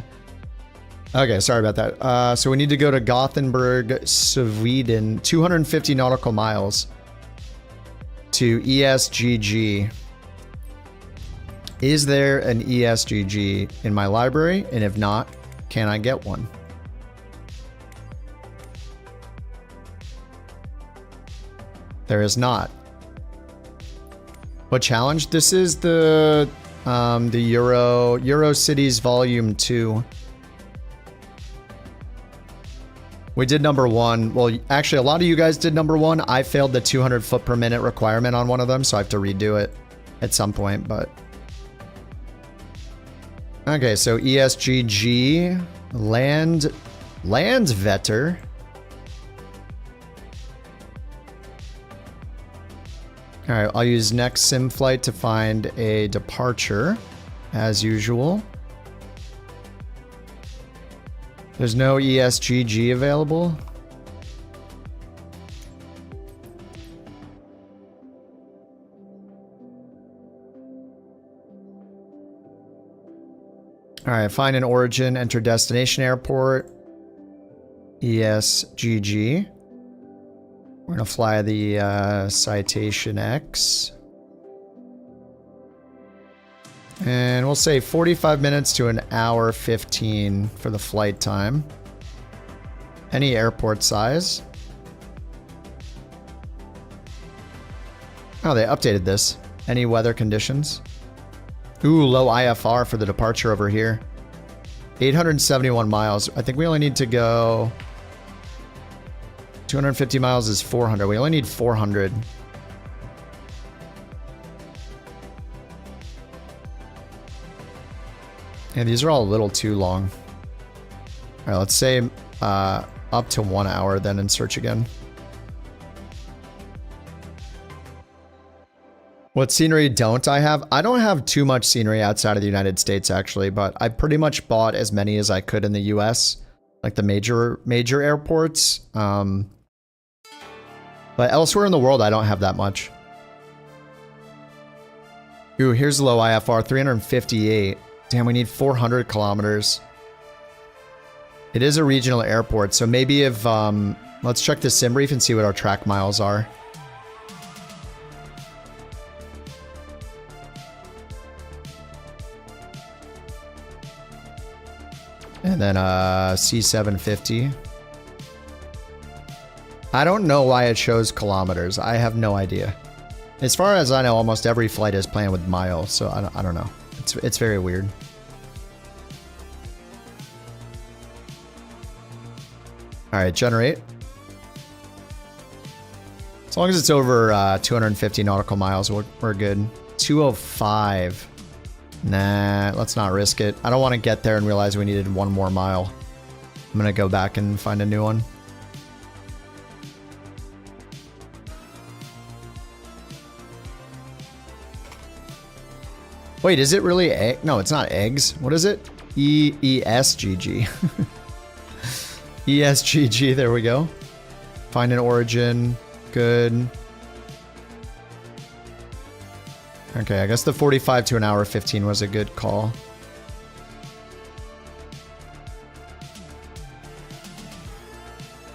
Okay, sorry about that. So we need to go to Gothenburg, Sweden. 250 nautical miles to ESGG. Is there an ESGG in my library? And if not, can I get one? There is not. What challenge? This is the Euro Cities Volume 2. We did number 1. Well, actually, a lot of you guys did number 1. I failed the 200 foot per minute requirement on one of them, so I have to redo it at some point, but... Okay, so ESGG, Landvetter. Alright, I'll use next sim flight to find a departure, as usual. There's no ESGG available. Alright, find an origin, enter destination airport. ESGG. We're gonna fly the Citation X. And we'll say 45 minutes to an hour 15 for the flight time. Any airport size. Oh, they updated this. Any weather conditions. Ooh, low IFR for the departure over here. 871 miles. I think we only need to go... 250 miles is 400. We only need 400. Yeah, these are all a little too long. All right, let's say up to 1 hour then and search again. What scenery don't I have? I don't have too much scenery outside of the United States, actually, but I pretty much bought as many as I could in the US, like the major airports. But elsewhere in the world, I don't have that much. Ooh, here's low IFR, 358. Damn, we need 400 kilometers. It is a regional airport, so maybe if, let's check the sim brief and see what our track miles are. And then C750. I don't know why it shows kilometers. I have no idea. As far as I know, almost every flight is planned with miles, so I don't know. It's very weird. All right, generate. As long as it's over 250 nautical miles, we're good. 205. Nah, let's not risk it. I don't want to get there and realize we needed one more mile. I'm gonna go back and find a new one. Wait, is it really egg? No, it's not eggs. What is it? ESGG. ESGG, there we go. Find an origin. Good. Okay, I guess the 45 to an hour 15 was a good call.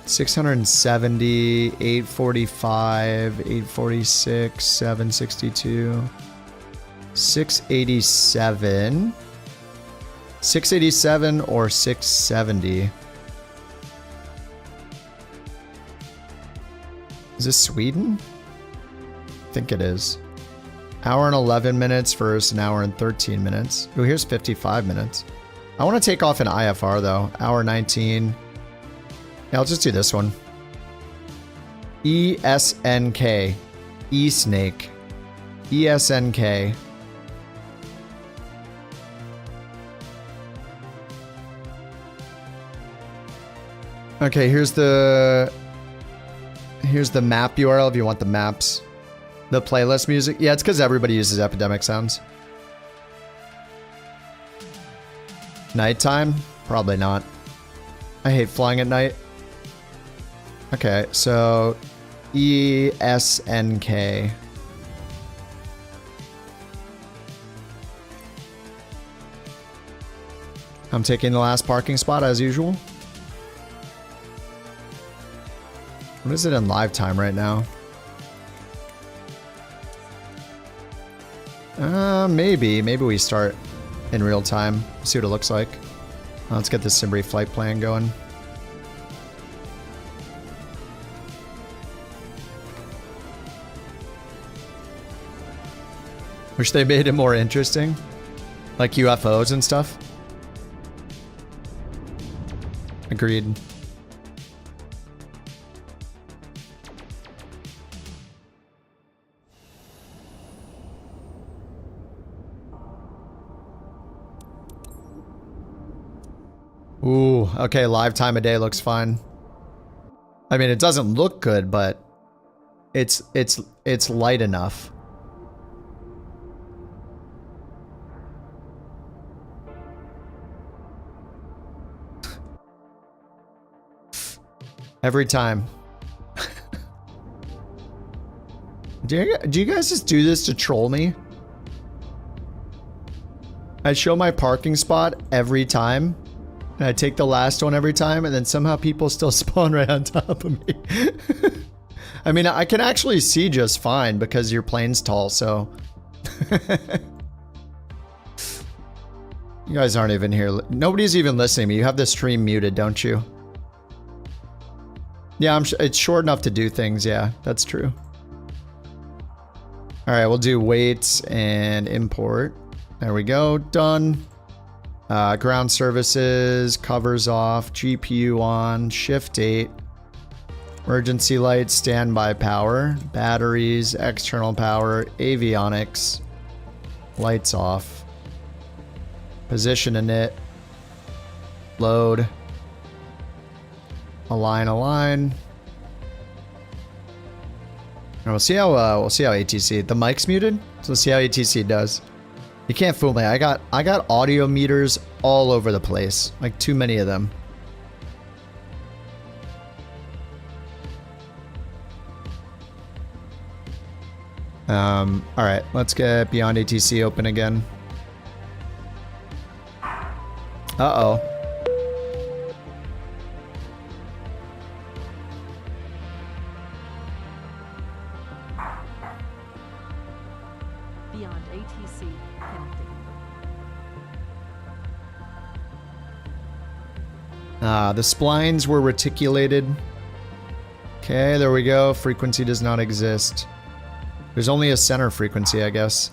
$670, 845, 846, 762, 687, 687 or 670. Is this Sweden? I think it is. Hour and 11 minutes versus an hour and 13 minutes. Oh, here's 55 minutes. I want to take off an IFR though. Hour 19. Yeah, I'll just do this one. ESNK. E-Snake. ESNK. Okay, here's the map URL if you want the maps. The playlist music. Yeah, it's because everybody uses Epidemic Sounds. Nighttime? Probably not. I hate flying at night. Okay, so ESNK. I'm taking the last parking spot as usual. What is it in live time right now? Maybe we start in real time. See what it looks like. Let's get this Simbri flight plan going. Wish they made it more interesting. Like UFOs and stuff. Agreed. Ooh, okay, live time of day looks fine. I mean, it doesn't look good, but it's light enough. Every time. Do you guys just do this to troll me? I show my parking spot every time. And I take the last one every time, and then somehow people still spawn right on top of me. I mean, I can actually see just fine because your plane's tall, so... You guys aren't even here. Nobody's even listening to me. You have the stream muted, don't you? Yeah, it's short enough to do things. Yeah, that's true. All right, we'll do weights and import. There we go. Done. Ground services, covers off, GPU on, shift 8, emergency lights, standby power, batteries, external power, avionics, lights off, position init, load, align. And we'll see how ATC. The mic's muted. So let's see how ATC does. You can't fool me. I got audio meters all over the place. Like too many of them. All right, let's get Beyond ATC open again. Uh-oh. Beyond ATC connected. The splines were reticulated. Okay, there we go. Frequency does not exist. There's only a center frequency, I guess.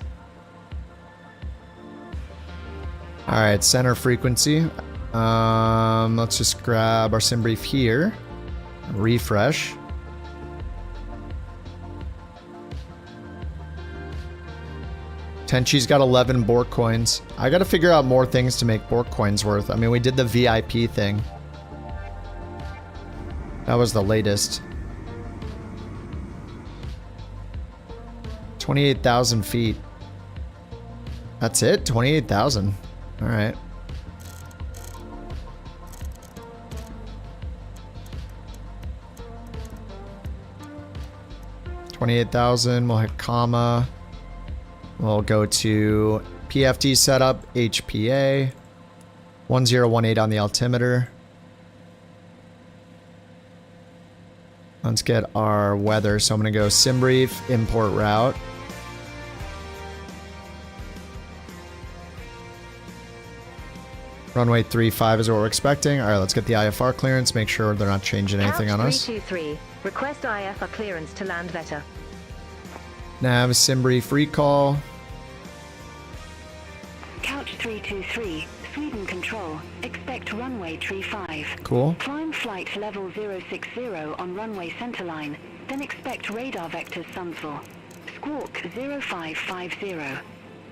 Alright, center frequency. Let's just grab our sim brief here. Refresh. Tenchi's got 11 Bork coins. I gotta figure out more things to make Bork coins worth. I mean, we did the VIP thing. That was the latest. 28,000 feet. That's it? 28,000. Alright. $28,000. We'll hit comma. We'll go to PFD setup, HPA. 1018 on the altimeter. Let's get our weather. So I'm going to go sim brief, import route. Runway 35 is what we're expecting. All right, let's get the IFR clearance. Make sure they're not changing anything on us. 323. Request IFR clearance to land better. Nav sim brief recall. Couch 323, Sweden Control. Expect runway 35. Cool. Climb flight level 060 on runway centerline. Then expect radar vectors Sundsville. Squawk 0550.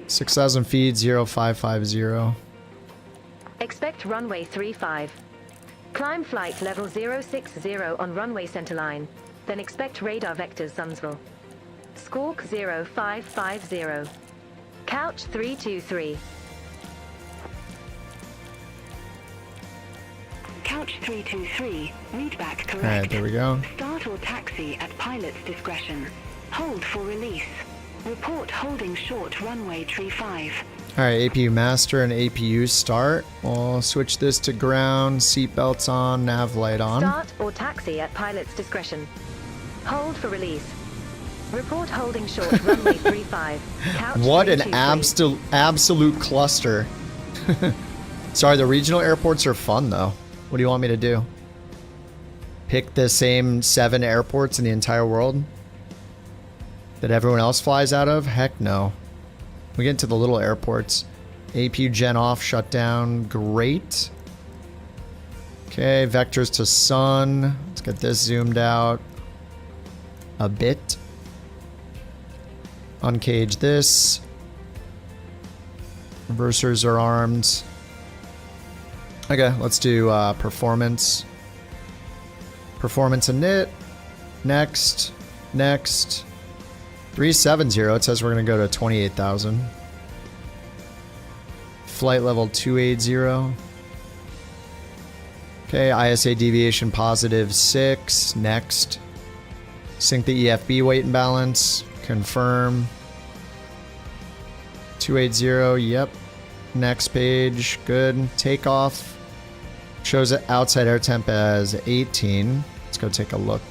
6,000 feet, 0550. Expect runway 35. Climb flight level 060 on runway centerline. Then expect radar vectors Sundsville. Squawk 0550. Couch 323. Couch 323, readback correct. Alright, there we go. Start or taxi at pilot's discretion. Hold for release. Report holding short runway 35. Alright, APU master and APU start. We'll switch this to ground, seatbelts on, nav light on. Start or taxi at pilot's discretion. Hold for release. Report holding short runway 35. Couch What an 323. absolute cluster. Sorry, the regional airports are fun though. What do you want me to do? Pick the same 7 airports in the entire world that everyone else flies out of? Heck no. We get into the little airports. APU gen off, shut down. Great. Okay, vectors to sun. Let's get this zoomed out a bit. Uncage this. Reversers are armed. Okay, let's do performance. Performance init. Next. Next. 370. It says we're going to go to 28,000. Flight level 280. Okay, ISA deviation positive 6. Next. Sync the EFB weight and balance. Confirm. 280. Yep. Next page. Good. Takeoff. Shows it outside air temp as 18. Let's go take a look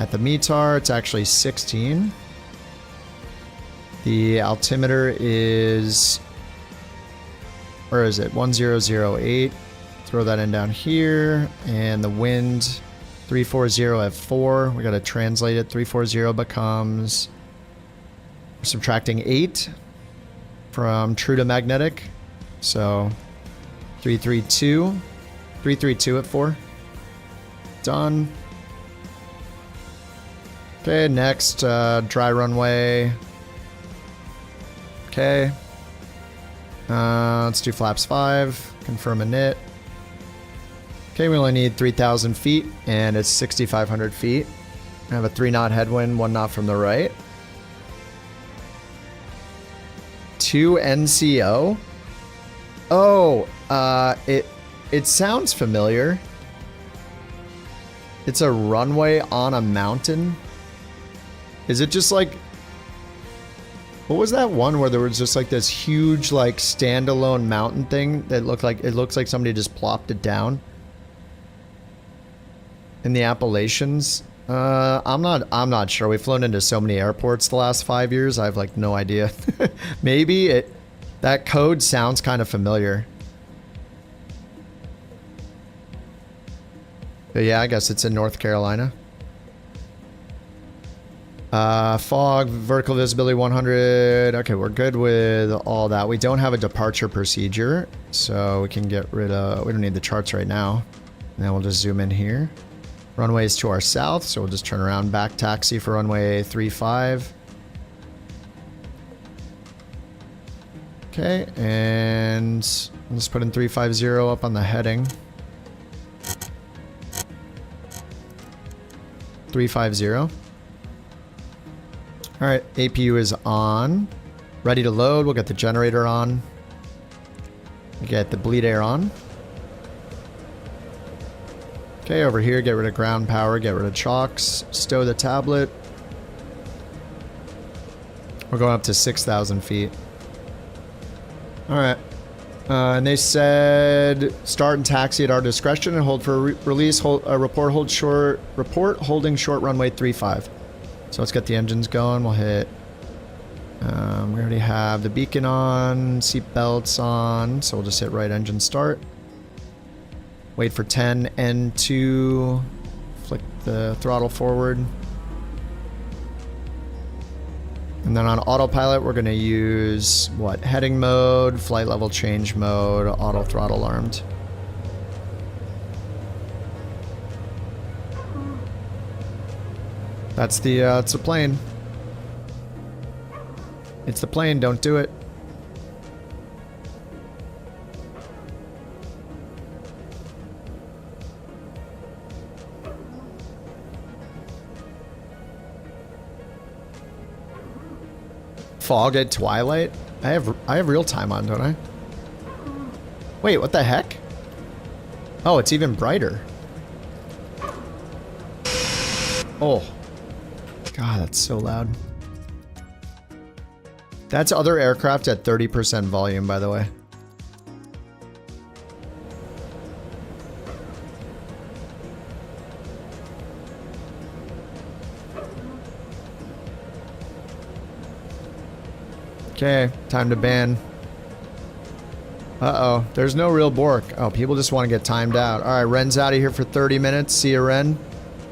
at the METAR. It's actually 16. The altimeter is, where is it? 1008. Throw that in down here. And the wind 340 at 4. We got to translate it. 340 becomes, we're subtracting 8 from true to magnetic. So 332. 332 at 4. Done. Okay, next, dry runway. Okay. Let's do flaps 5. Confirm init. Okay, we only need 3,000 feet, and it's 6,500 feet. I have a 3 knot headwind, 1 knot from the right. 2 NCO? Oh, it sounds familiar. It's a runway on a mountain. Is it just like... What was that one where there was just like this huge like standalone mountain thing that looked like... It looks like somebody just plopped it down? In the Appalachians? I'm not sure. We've flown into so many airports the last 5 years. I have like no idea. Maybe that code sounds kind of familiar. But yeah, I guess it's in North Carolina. Fog, vertical visibility 100. Okay, we're good with all that. We don't have a departure procedure, so we can get rid of... We don't need the charts right now. And then we'll just zoom in here. Runway is to our south, so we'll just turn around, back taxi for runway 35. Okay, and let's put in 350 up on the heading. 350. Alright, APU is on. Ready to load. We'll get the generator on. Get the bleed air on. Okay, over here, get rid of ground power, get rid of chocks, stow the tablet. We're going up to 6,000 feet. Alright. And they said start and taxi at our discretion and hold for release. Report holding short runway 35. So let's get the engines going. We'll hit. We already have the beacon on, seat belts on, so we'll just hit right engine start. Wait for 10 N2. Flick the throttle forward. And then on autopilot, we're going to use, what, heading mode, flight level change mode, auto throttle armed. That's the, it's the plane. It's the plane, don't do it. Fog at twilight? I have real time on, don't I? Wait, what the heck? Oh, it's even brighter. Oh. God, that's so loud. That's other aircraft at 30% volume, by the way. Okay, time to ban. Uh-oh, there's no real Bork. Oh, people just want to get timed out. All right, Ren's out of here for 30 minutes. See you, Ren.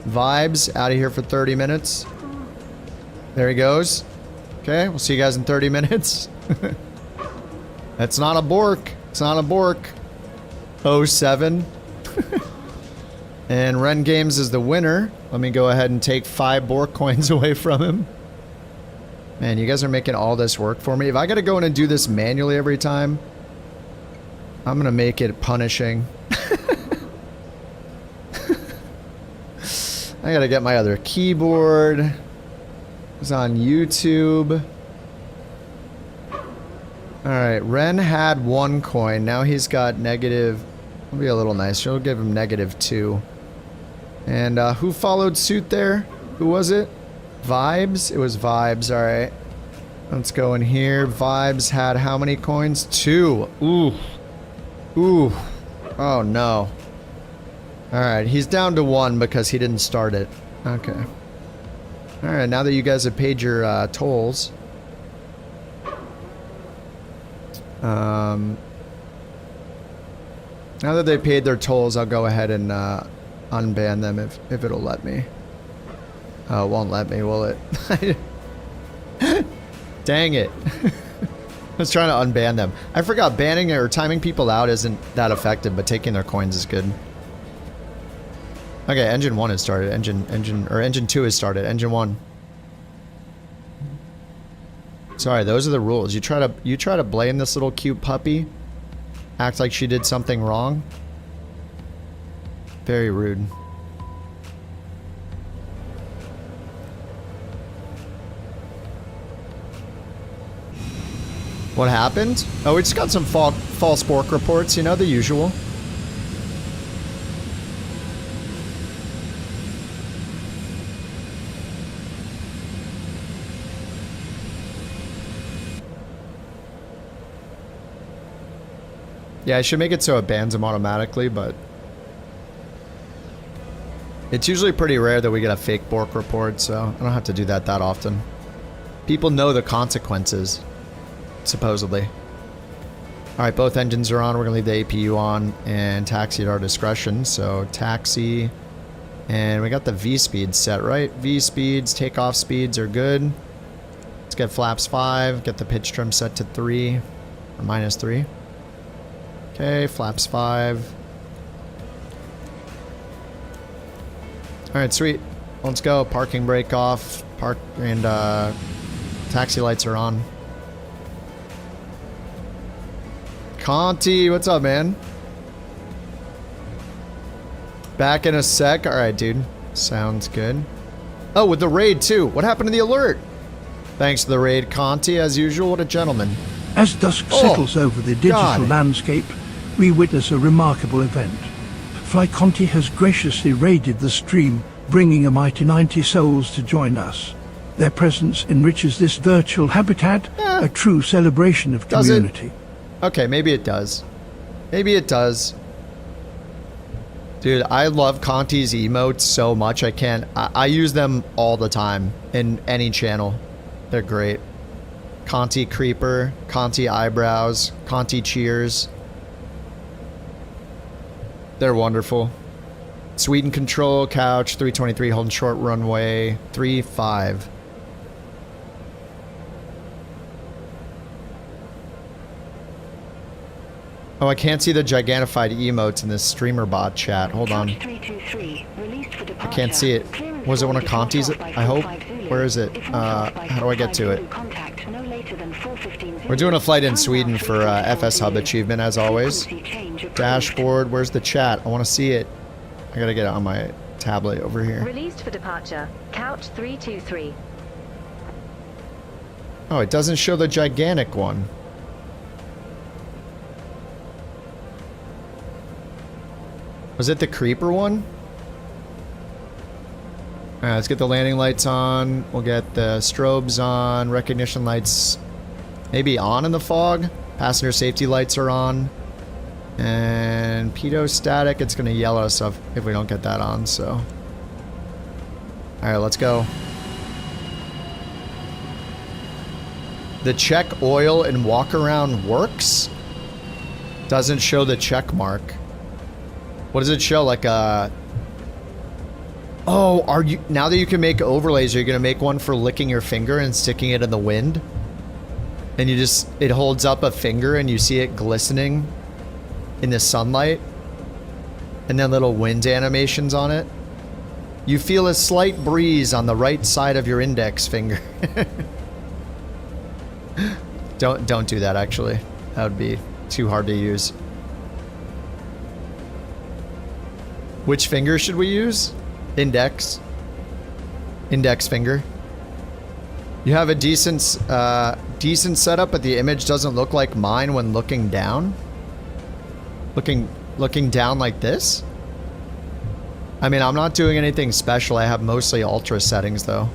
Vibes, out of here for 30 minutes. There he goes. Okay, we'll see you guys in 30 minutes. That's not a Bork. It's not a Bork. 07. And Ren Games is the winner. Let me go ahead and take 5 Bork coins away from him. Man, you guys are making all this work for me. If I gotta go in and do this manually every time, I'm gonna make it punishing. I gotta get my other keyboard. It's on YouTube. Alright, Ren had 1 coin. Now he's got negative... It'll be a little nice. She'll give him -2. And who followed suit there? Who was it? Vibes? It was Vibes, alright. Let's go in here. Vibes had how many coins? 2. Ooh. Ooh. Oh no. Alright, he's down to 1 because he didn't start it. Okay. Alright, now that you guys have paid your tolls. Now that they paid their tolls, I'll go ahead and unban them if it'll let me. Oh, it won't let me, will it? Dang it. I was trying to unban them. I forgot banning or timing people out isn't that effective, but taking their coins is good. Okay, engine 1 has started. Engine 2 has started. Engine 1. Sorry, those are the rules. You try to blame this little cute puppy, act like she did something wrong. Very rude. What happened? Oh, we just got some false Bork reports, you know, the usual. Yeah, I should make it so it bans them automatically, but it's usually pretty rare that we get a fake Bork report, so I don't have to do that often. People know the consequences, supposedly. Alright, both engines are on. We're going to leave the APU on and taxi at our discretion. So taxi, and we got the V speeds set, right? V speeds, takeoff speeds are good. Let's get flaps 5, get the pitch trim set to 3, or -3. Okay, flaps 5. Alright, sweet. Let's go. Parking brake off. Park and taxi lights are on. Conti, what's up, man? Back in a sec. Alright, dude. Sounds good. Oh, with the raid too. What happened to the alert? Thanks to the raid, Conti, as usual. What a gentleman. As dusk settles over the digital landscape, we witness a remarkable event. Fly Conti has graciously raided the stream, bringing a mighty 90 souls to join us. Their presence enriches this virtual habitat, a true celebration of community. Okay, maybe it does. Maybe it does. Dude, I love Conti's emotes so much. I use them all the time in any channel. They're great. Conti Creeper, Conti Eyebrows, Conti Cheers. They're wonderful. Sweden Control, Couch, 323, holding short runway, 35. Oh, I can't see the gigantified emotes in this streamer bot chat. Hold on. I can't see it. Was it one of Conti's? I hope. Where is it? How do I get to it? We're doing a flight in Sweden for FSHub achievement, as always. Dashboard, where's the chat? I want to see it. I gotta get it on my tablet over here. Released for departure. Couch 323. Oh, it doesn't show the gigantic one. Was it the creeper one? Alright, let's get the landing lights on. We'll get the strobes on. Recognition lights maybe on in the fog. Passenger safety lights are on. And pedo static, it's gonna yell at us if we don't get that on, so. Alright, let's go. The check oil and walk around works? Doesn't show the check mark. What does it show? Like a... Oh, are you... Now that you can make overlays, are you gonna make one for licking your finger and sticking it in the wind? And you just... It holds up a finger and you see it glistening in the sunlight, and then little wind animations on it. You feel a slight breeze on the right side of your index finger. Don't do that, actually. That would be too hard to use. Which finger should we use? Index. Index finger. You have a decent setup, but the image doesn't look like mine when looking down. Looking down like this? I mean, I'm not doing anything special. I have mostly ultra settings, though.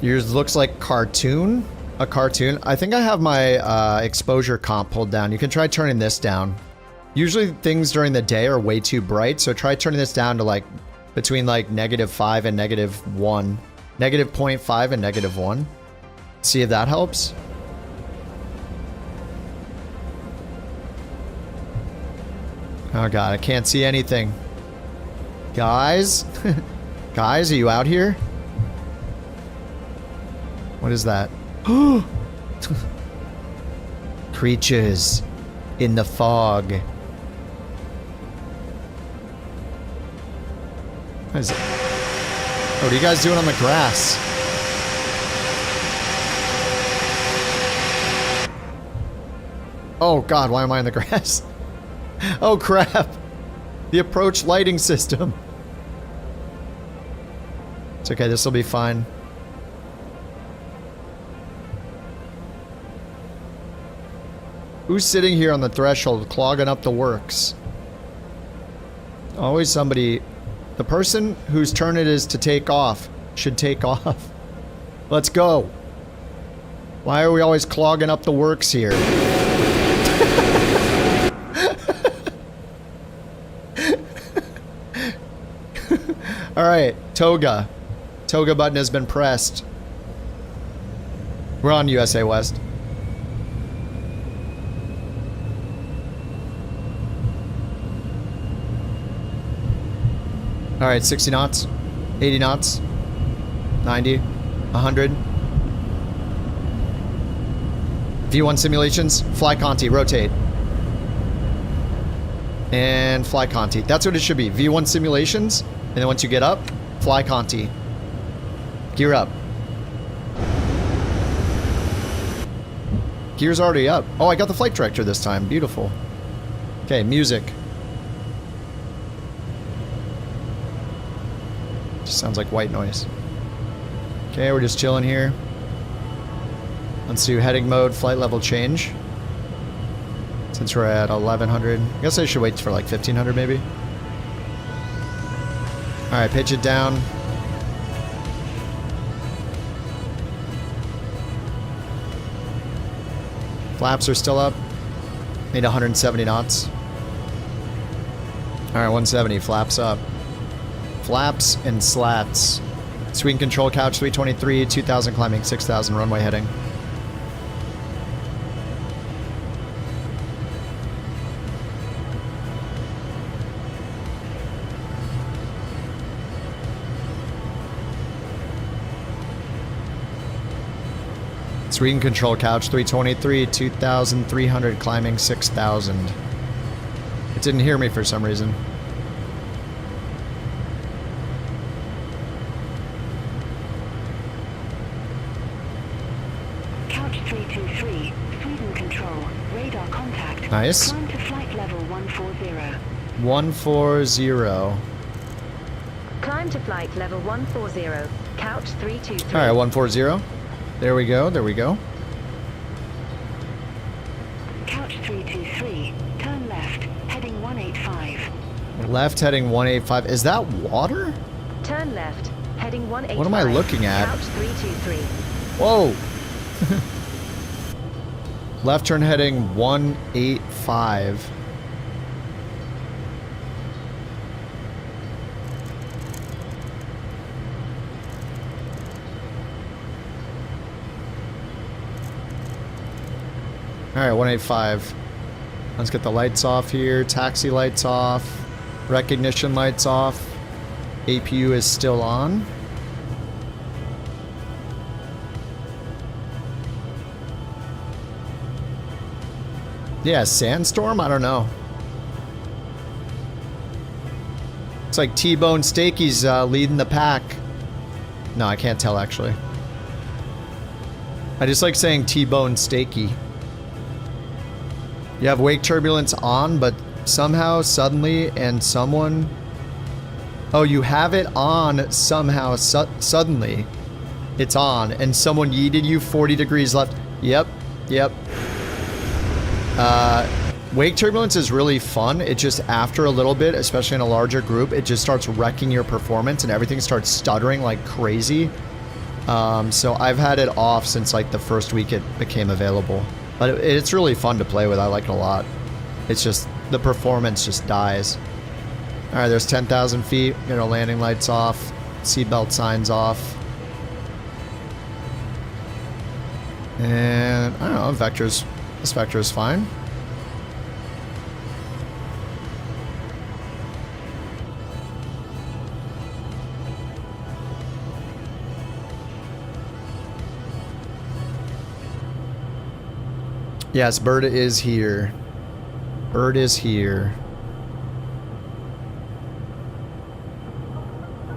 Yours looks like cartoon? A cartoon? I think I have my exposure comp pulled down. You can try turning this down. Usually things during the day are way too bright, so try turning this down to like between like -5 and -1. -0.5 and -1. See if that helps. Oh god, I can't see anything. Guys? Guys, are you out here? What is that? Creatures in the fog. What is it? Oh, what are you guys doing on the grass? Oh god, why am I in the grass? Oh crap. The approach lighting system. It's okay, this will be fine. Who's sitting here on the threshold clogging up the works? Always somebody. The person whose turn it is to take off should take off. Let's go. Why are we always clogging up the works here? Alright, toga. Toga button has been pressed. We're on USA West. Alright, 60 knots, 80 knots, 90, 100. V1 simulations, fly Conti, rotate. And fly Conti. That's what it should be. V1 simulations, and then once you get up, fly Conti. Gear up. Gear's already up. Oh, I got the flight director this time. Beautiful. Okay, music. Just sounds like white noise. Okay, we're just chilling here. Let's do heading mode, flight level change. Since we're at 1100. I guess I should wait for like 1500 maybe. Alright, pitch it down. Flaps are still up. Made 170 knots. Alright, 170, flaps up. Flaps and slats. Swing control couch 323, 2000 climbing, 6000 runway heading. Swing control couch 323, 2300 climbing, 6000. It didn't hear me for some reason. Couch 323, Sweden control, radar contact. Nice. Climb to flight level 140. 140. Climb to flight level 140. Couch 323. Alright, 140. There we go, there we go. Couch 323, turn left, heading 185. Left heading 185. Is that water? Turn left, heading 185. What am I looking at? Couch 323. Whoa! Left turn heading 185. Alright, 185. Let's get the lights off here. Taxi lights off. Recognition lights off. APU is still on. Yeah, sandstorm? I don't know. It's like T-Bone Steaky's leading the pack. No, I can't tell actually. I just like saying T-Bone Steaky. You have wake turbulence on, but somehow, suddenly, and someone... Oh, you have it on somehow, suddenly. It's on, and someone yeeted you 40 degrees left. Yep, yep. Wake turbulence is really fun. It just, after a little bit, especially in a larger group, it just starts wrecking your performance and everything starts stuttering like crazy. So I've had it off since like the first week it became available. But it's really fun to play with. I like it a lot. It's just, the performance just dies. Alright, there's 10,000 feet. Get our landing lights off. Seatbelt signs off. And, I don't know, vectors. This vector is fine. Yes, bird is here. Bird is here.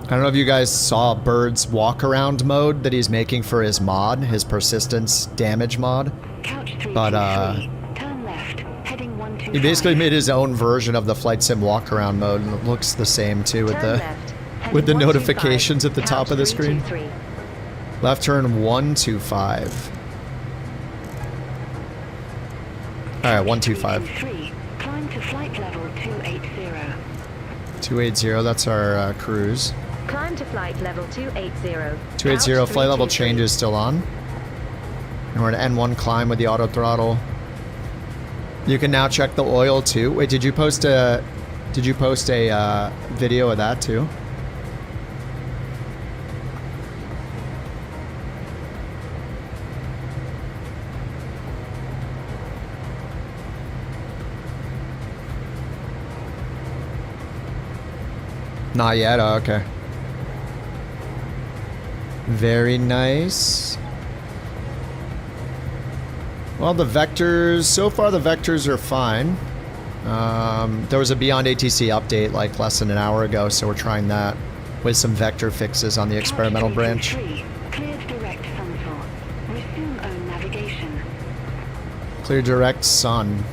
I don't know if you guys saw Bird's walk-around mode that he's making for his mod, his persistence damage mod. Couch 323, But, turn left, heading 120. He basically made his own version of the flight sim walk around mode, and it looks the same too with Turn the left, heading with the 125, notifications at the top of the couch screen. 323. Left turn 125. All right, 125. 3, climb to flight level 280. 280. That's our cruise. Climb to flight level 280. 280. Couch Flight level 323. change is still on. And we're at N1 climb with the auto throttle. You can now check the oil too. Wait, did you post a video of that too? Not yet. Oh, okay. Very nice. Well, the vectors, so far the vectors are fine. There was a Beyond ATC update like less than an hour ago, so we're trying that with some vector fixes on the experimental branch. Cleared direct sunfall. Resume own navigation. Clear direct sun.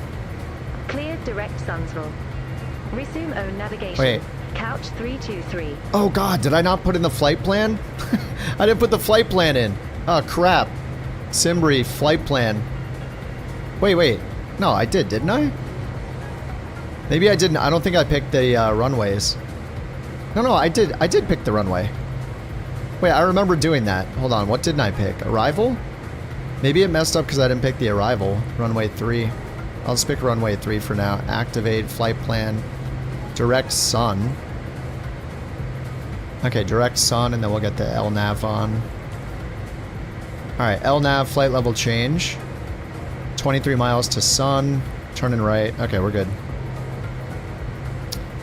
Cleared direct Sunsville. Resume own navigation. Wait. Couch 323. Oh god, did I not put in the flight plan? I didn't put the flight plan in. Oh crap. Simbri flight plan. Wait. No, I did, didn't I? Maybe I didn't. I don't think I picked the runways. No, I did pick the runway. Wait, I remember doing that. Hold on, what didn't I pick? Arrival? Maybe it messed up because I didn't pick the arrival. Runway 3. I'll just pick runway 3 for now. Activate flight plan. Direct sun. Okay, direct sun, and then we'll get the LNAV on. Alright, LNAV flight level change. 23 miles to sun. Turning right. Okay, we're good.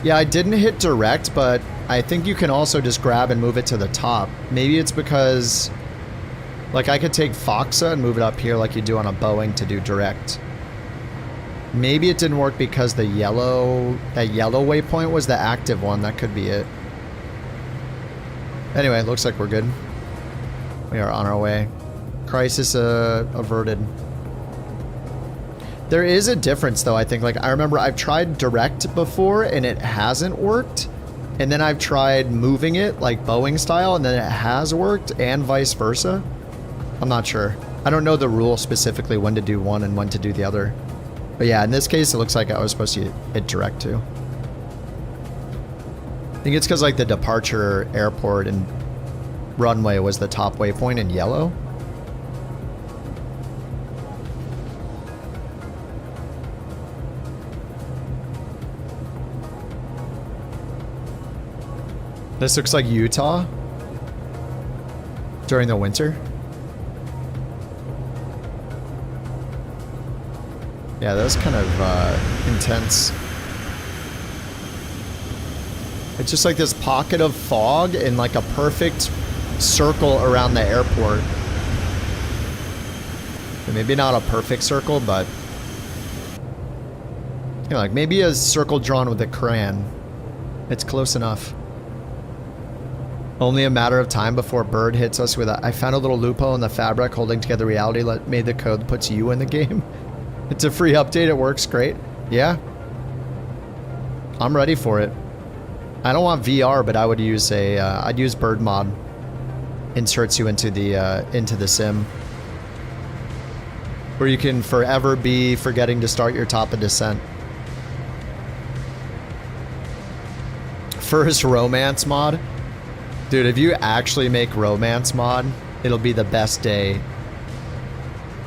Yeah, I didn't hit direct, but I think you can also just grab and move it to the top. Maybe it's because, like, I could take Foxa and move it up here like you do on a Boeing to do direct. Maybe it didn't work because that yellow waypoint was the active one. That could be it. Anyway, looks like we're good. We are on our way. Crisis averted. There is a difference though, I think. Like, I remember I've tried direct before and it hasn't worked. And then I've tried moving it like Boeing style and then it has worked, and vice versa. I'm not sure. I don't know the rule specifically when to do one and when to do the other. But yeah, in this case, it looks like I was supposed to hit direct too. I think it's because like the departure airport and runway was the top waypoint in yellow. This looks like Utah during the winter. Yeah, that was kind of intense. It's just like this pocket of fog and like a perfect circle around the airport. Maybe not a perfect circle, but you know, like maybe a circle drawn with a crayon. It's close enough. Only a matter of time before Bird hits us with a, I found a little loophole in the fabric holding together reality that made the code that puts you in the game. It's a free update, it works great. Yeah. I'm ready for it. I don't want VR, but I would use a, I'd use Bird mod. Inserts you into the sim. Where you can forever be forgetting to start your top of descent. First romance mod. Dude, if you actually make romance mod, it'll be the best day.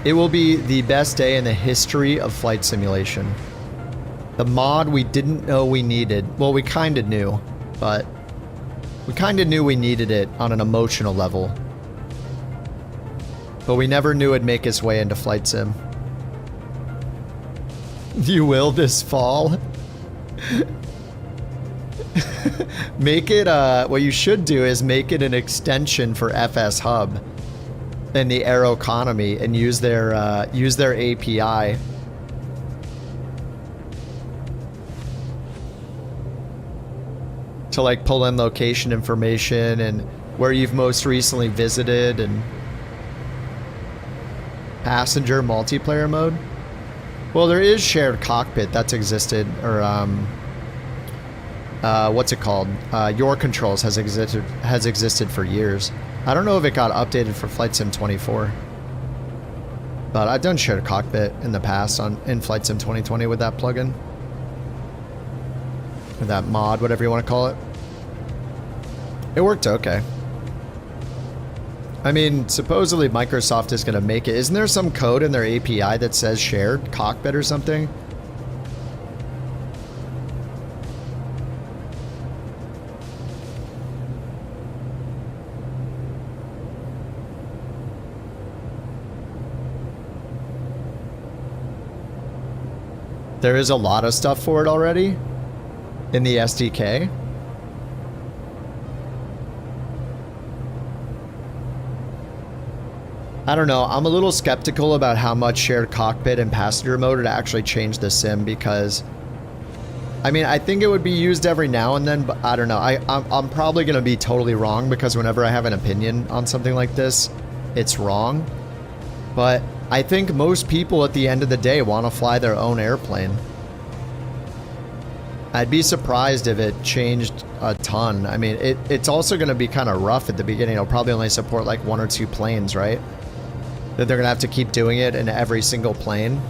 It will be the best day in the history of flight simulation. The mod we didn't know we needed. Well, we kind of knew, but we kind of knew we needed it on an emotional level. But we never knew it'd make its way into flight sim. You will this fall? Make it, what you should do is make it an extension for FSHub and the Aero Economy and use their API. To like pull in location information and where you've most recently visited and passenger multiplayer mode. Well, there is shared cockpit that's existed, or what's it called? Your Controls has existed for years. I don't know if it got updated for Flight Sim 24, but I've done shared cockpit in the past in Flight Sim 2020 with that plugin, or that mod, whatever you want to call it. It worked okay. I mean, supposedly Microsoft is going to make it. Isn't there some code in their API that says shared cockpit or something? There is a lot of stuff for it already in the SDK. I don't know. I'm a little skeptical about how much shared cockpit and passenger mode would actually change the sim, because I mean, I think it would be used every now and then, but I don't know. I'm probably going to be totally wrong, because whenever I have an opinion on something like this, it's wrong. But I think most people at the end of the day want to fly their own airplane. I'd be surprised if it changed a ton. I mean, it's also going to be kind of rough at the beginning. It'll probably only support like 1 or 2 planes, right? That they're going to have to keep doing it in every single plane.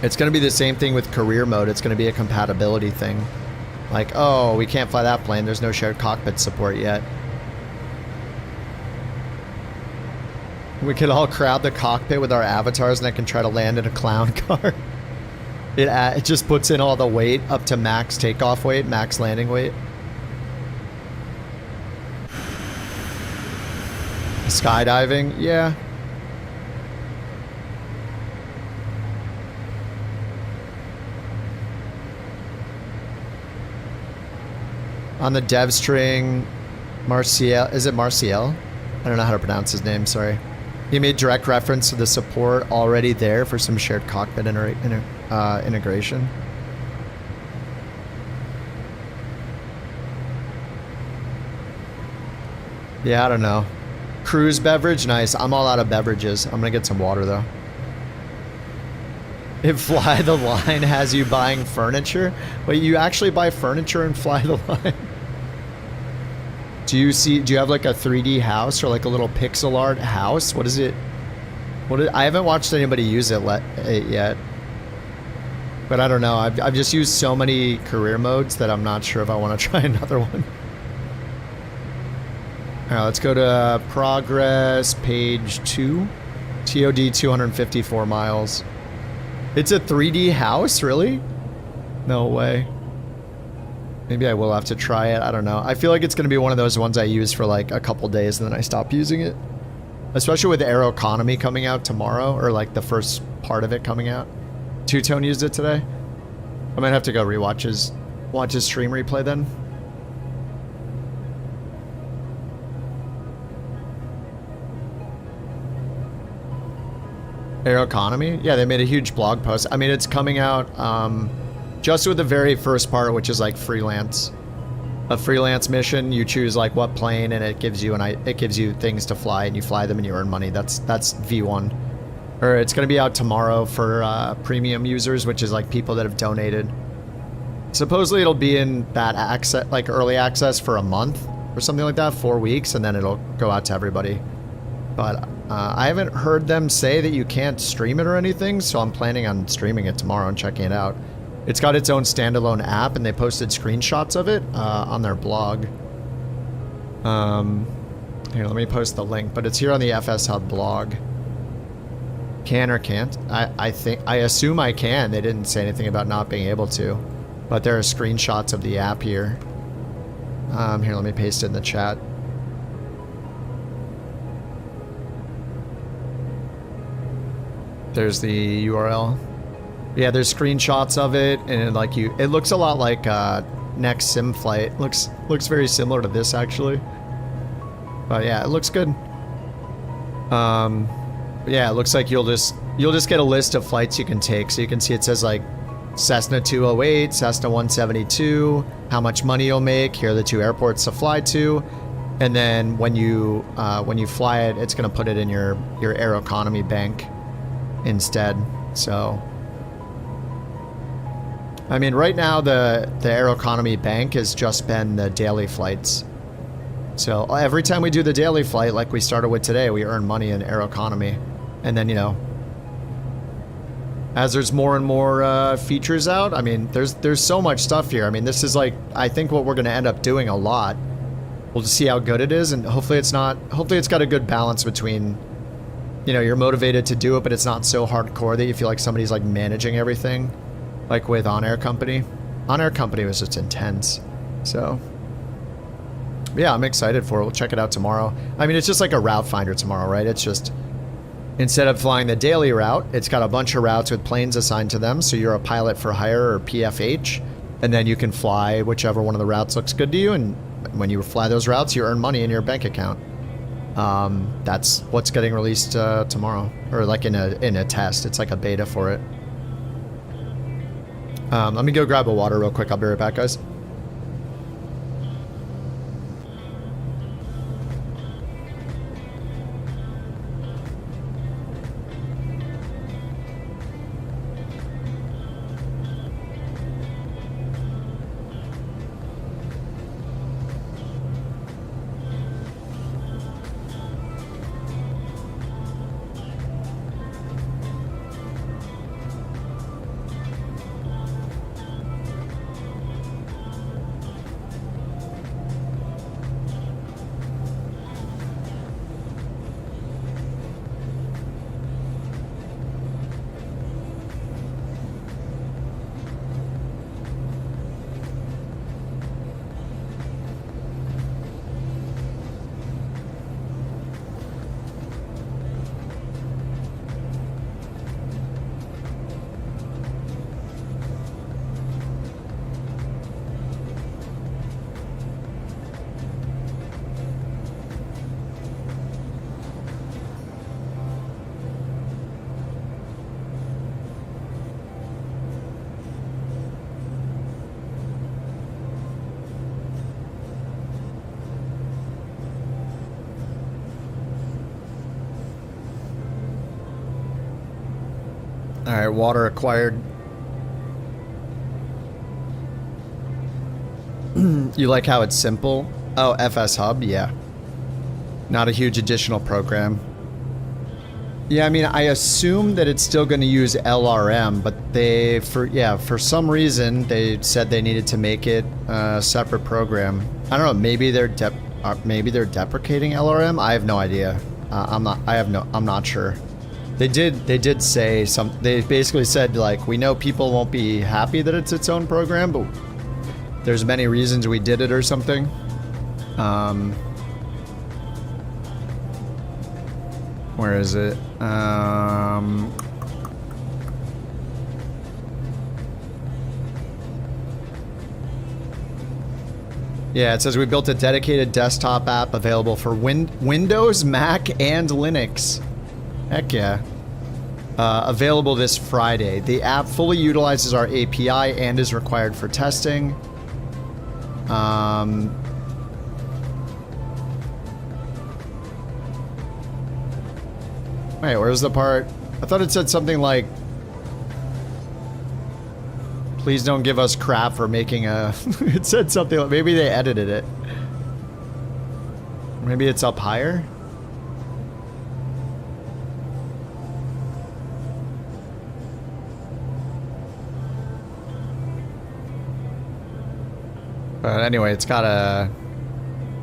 It's going to be the same thing with career mode. It's going to be a compatibility thing. Like, oh, we can't fly that plane. There's no shared cockpit support yet. We could all crowd the cockpit with our avatars, and I can try to land in a clown car. It just puts in all the weight up to max takeoff weight, max landing weight. Skydiving, yeah. On the dev string, Marciel, is it Marciel? I don't know how to pronounce his name, sorry. He made direct reference to the support already there for some shared cockpit integration. Yeah, I don't know. Cruise beverage, nice. I'm all out of beverages. I'm gonna get some water though. If Fly the Line has you buying furniture? Wait, you actually buy furniture and Fly the Line? Do you have like a 3D house or like a little pixel art house? What is it? I haven't watched anybody use it yet. But I don't know. I've just used so many career modes that I'm not sure if I want to try another one. All right, let's go to progress page 2. TOD 254 miles. It's a 3D house, really? No way. Maybe I will have to try it. I don't know. I feel like it's going to be one of those ones I use for like a couple days and then I stop using it. Especially with Aero Economy coming out tomorrow, or like the first part of it coming out. Two-Tone used it today. I might have to go watch his stream replay then. Aero Economy? Yeah, they made a huge blog post. I mean, it's coming out just with the very first part, which is like freelance. A freelance mission, you choose like what plane, and it gives you things to fly, and you fly them and you earn money. That's V1. Or it's going to be out tomorrow for premium users, which is like people that have donated. Supposedly it'll be in that access, like early access, for a month or something like that, 4 weeks, and then it'll go out to everybody. But I haven't heard them say that you can't stream it or anything, so I'm planning on streaming it tomorrow and checking it out. It's got its own standalone app, and they posted screenshots of it on their blog. Here, let me post the link, but it's here on the FSHub blog. Can or can't? I assume I can. They didn't say anything about not being able to, but there are screenshots of the app here. Here, let me paste it in the chat. There's the URL. Yeah, there's screenshots of it, and it looks a lot like Next Sim Flight. Looks very similar to this actually. But yeah, it looks good. Yeah, it looks like you'll just get a list of flights you can take. So you can see it says like Cessna 208, Cessna 172, how much money you'll make. Here are the 2 airports to fly to, and then when you fly it, it's gonna put it in your Aero Economy bank instead. So I mean, right now the air economy bank has just been the daily flights. So every time we do the daily flight, like we started with today, we earn money in air economy. And then, you know, as there's more and more features out, I mean, there's so much stuff here. I mean, this is like, I think what we're going to end up doing a lot. We'll just see how good it is, and hopefully it's got a good balance between, you know, you're motivated to do it, but it's not so hardcore that you feel like somebody's like managing everything, like with On-Air Company. On-Air Company was just intense. So, yeah, I'm excited for it. We'll check it out tomorrow. I mean, it's just like a route finder tomorrow, right? It's just, instead of flying the daily route, it's got a bunch of routes with planes assigned to them, so you're a pilot for hire or PFH, and then you can fly whichever one of the routes looks good to you, and when you fly those routes, you earn money in your bank account. That's what's getting released tomorrow, or like in a test. It's like a beta for it. Let me go grab a water real quick. I'll be right back, guys. Alright, water acquired. You like how it's simple? Oh, FSHub, yeah. Not a huge additional program. Yeah, I mean, I assume that it's still going to use LRM, but for some reason, they said they needed to make it a separate program. I don't know, maybe they're deprecating LRM? I have no idea. I'm not sure. They did say they basically said, like, we know people won't be happy that it's its own program, but there's many reasons we did it or something. Where is it? Yeah, it says we built a dedicated desktop app available for Windows, Mac, and Linux. Heck yeah. Available this Friday. The app fully utilizes our API and is required for testing. Wait, where's the part? I thought it said something like, please don't give us crap for making a... It said something like, maybe they edited it. Maybe it's up higher? But anyway, it's got a...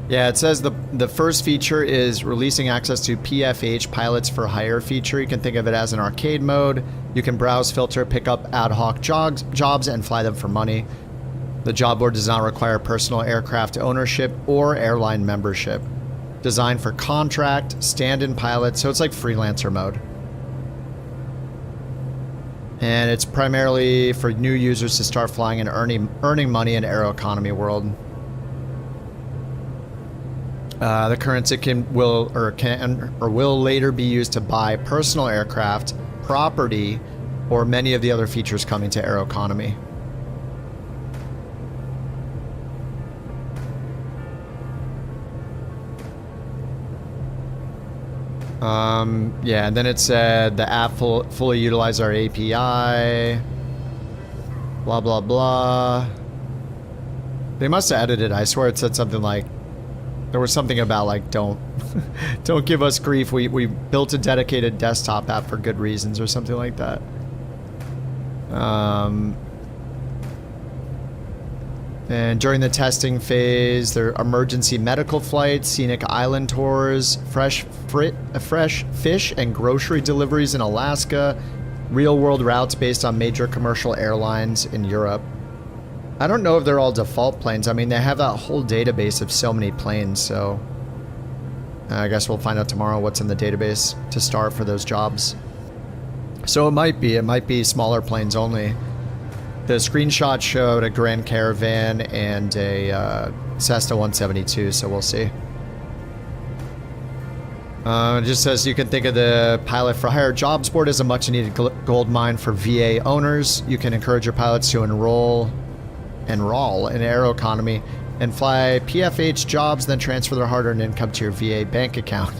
Yeah, it says the first feature is releasing access to PFH Pilots for Hire feature. You can think of it as an arcade mode. You can browse, filter, pick up ad hoc jobs, and fly them for money. The job board does not require personal aircraft ownership or airline membership. Designed for contract, stand-in pilots, so it's like freelancer mode. And it's primarily for new users to start flying and earning money in aero economy world. The currency will later be used to buy personal aircraft, property, or many of the other features coming to aero economy. Yeah, and then it said the app fully utilizes our API. Blah, blah, blah. They must have edited. I swear it said something like, there was something about like, don't give us grief. We built a dedicated desktop app for good reasons or something like that. And during the testing phase, there are emergency medical flights, scenic island tours, fresh fish and grocery deliveries in Alaska, real-world routes based on major commercial airlines in Europe. I don't know if they're all default planes. I mean, they have that whole database of so many planes, so I guess we'll find out tomorrow what's in the database to start for those jobs. So it might be smaller planes only. The screenshot showed a Grand Caravan and a Cessna 172, so we'll see. It just says you can think of the Pilot for Hire jobs board as a much needed gold mine for VA owners. You can encourage your pilots to enroll in aero economy and fly PFH jobs, then transfer their hard-earned income to your VA bank account.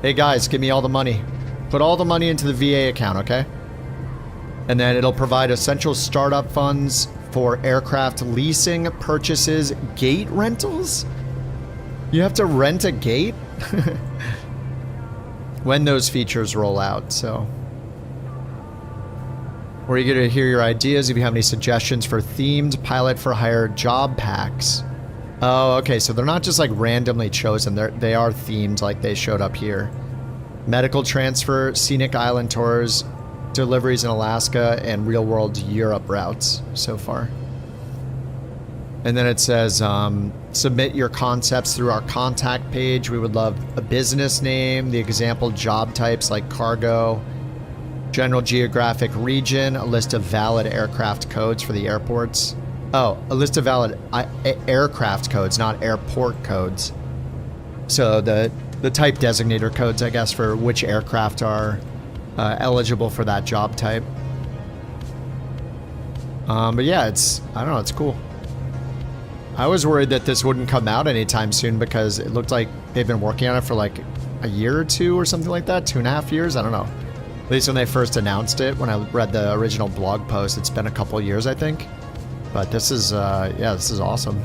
Hey guys, give me all the money. Put all the money into the VA account, okay? And then it'll provide essential startup funds for aircraft leasing, purchases, gate rentals? You have to rent a gate? When those features roll out, so. Or you get to hear your ideas if you have any suggestions for themed Pilot for Hire job packs. Oh, okay, so they're not just like randomly chosen, they are themed like they showed up here. Medical transfer, scenic island tours, deliveries in Alaska, and real-world Europe routes so far. And then it says, submit your concepts through our contact page. We would love a business name, the example job types like cargo, general geographic region, a list of valid aircraft codes for the airports. Oh, a list of valid aircraft codes, not airport codes. So the type designator codes, I guess, for which aircraft are eligible for that job type. But yeah, I don't know, it's cool. I was worried that this wouldn't come out anytime soon because it looked like they've been working on it for like a year or two or something like that, 2.5 years, I don't know. At least when they first announced it, when I read the original blog post, it's been a couple of years, I think. But this is, yeah, this is awesome.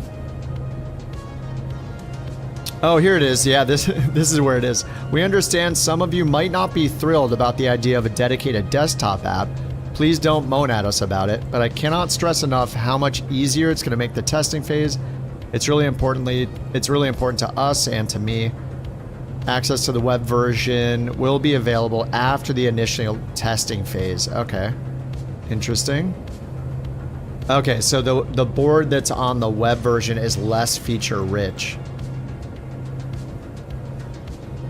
Oh, here it is. Yeah, this is where it is. We understand some of you might not be thrilled about the idea of a dedicated desktop app. Please don't moan at us about it, but I cannot stress enough how much easier it's going to make the testing phase. It's really important to us and to me. Access to the web version will be available after the initial testing phase. Okay. Interesting. Okay, so the board that's on the web version is less feature rich.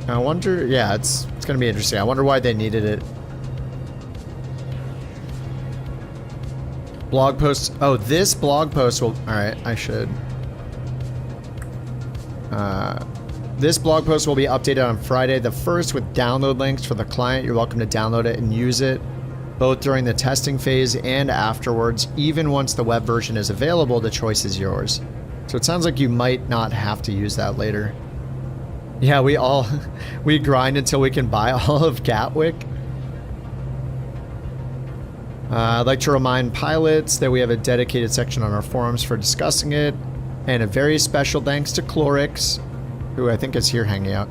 I wonder, yeah, it's going to be interesting. I wonder why they needed it. Blog post. Oh, this blog post will... Alright, I should... this blog post will be updated on Friday the 1st with download links for the client. You're welcome to download it and use it, both during the testing phase and afterwards. Even once the web version is available, the choice is yours. So it sounds like you might not have to use that later. Yeah, we grind until we can buy all of Gatwick. I'd like to remind pilots that we have a dedicated section on our forums for discussing it, and a very special thanks to Clorix, who I think is here hanging out,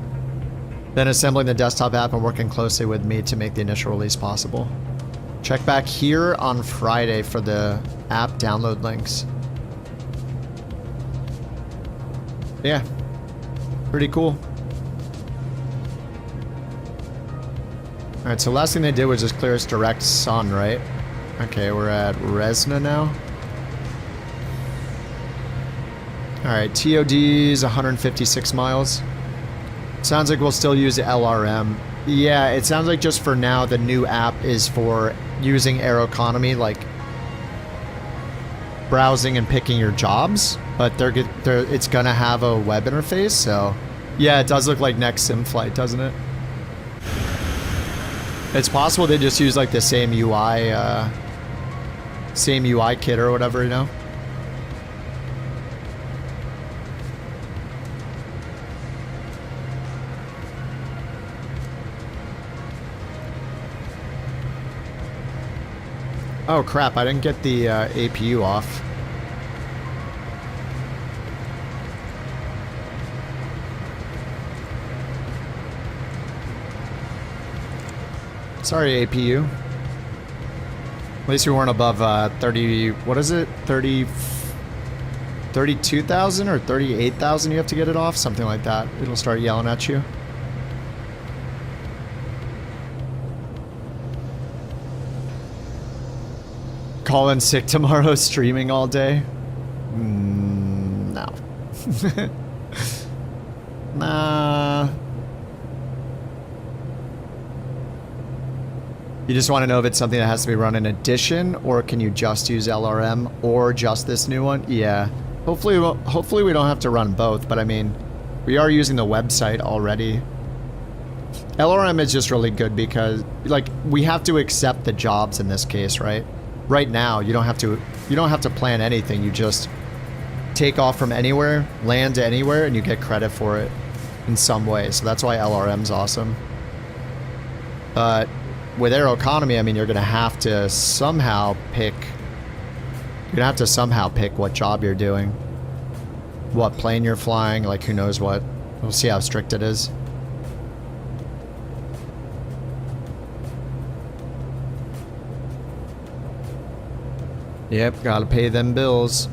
then assembling the desktop app and working closely with me to make the initial release possible. Check back here on Friday for the app download links. Yeah, pretty cool. Alright, so last thing they did was just clear its direct sun, right? Okay, we're at Resna now. Alright, TOD's 156 miles. Sounds like we'll still use LRM. Yeah, it sounds like just for now the new app is for using Air Economy, like browsing and picking your jobs, but it's gonna have a web interface, so yeah, it does look like next sim flight, doesn't it? It's possible they just use like the same UI kit or whatever, you know? Oh crap, I didn't get the APU off. Sorry, APU. At least we weren't above 30, what is it? 32,000 or 38,000 you have to get it off? Something like that. It'll start yelling at you. Call in sick tomorrow, streaming all day? No. Nah. You just want to know if it's something that has to be run in addition, or can you just use LRM, or just this new one? Yeah. Hopefully we don't have to run both, but I mean, we are using the website already. LRM is just really good because, like, we have to accept the jobs in this case, right? Right now, you don't have to plan anything. You just take off from anywhere, land to anywhere, and you get credit for it in some way. So that's why LRM's awesome. But with Aero Economy, I mean, you're gonna have to somehow pick. You're gonna have to somehow pick what job you're doing, what plane you're flying. Like, who knows what? We'll see how strict it is. Yep, gotta pay them bills.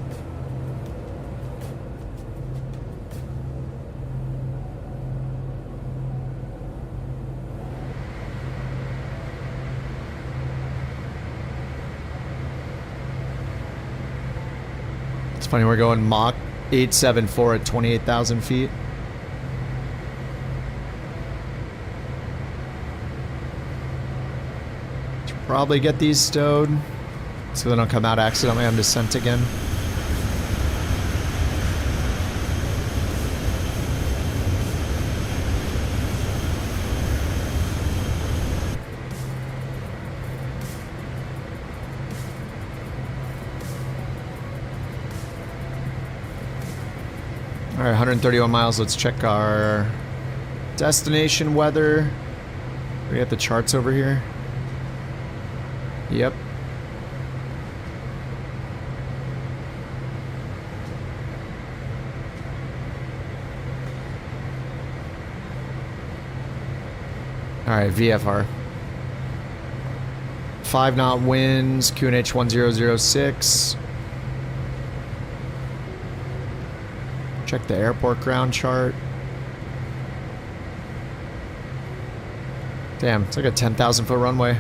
It's funny, we're going Mach 874 at 28,000 feet. Should probably get these stowed, so they don't come out accidentally on descent again. Alright, 131 miles. Let's check our destination weather. We got the charts over here. Yep. Alright, VFR. 5 knot winds, QNH 1006. Check the airport ground chart. Damn, it's like a 10,000 foot runway.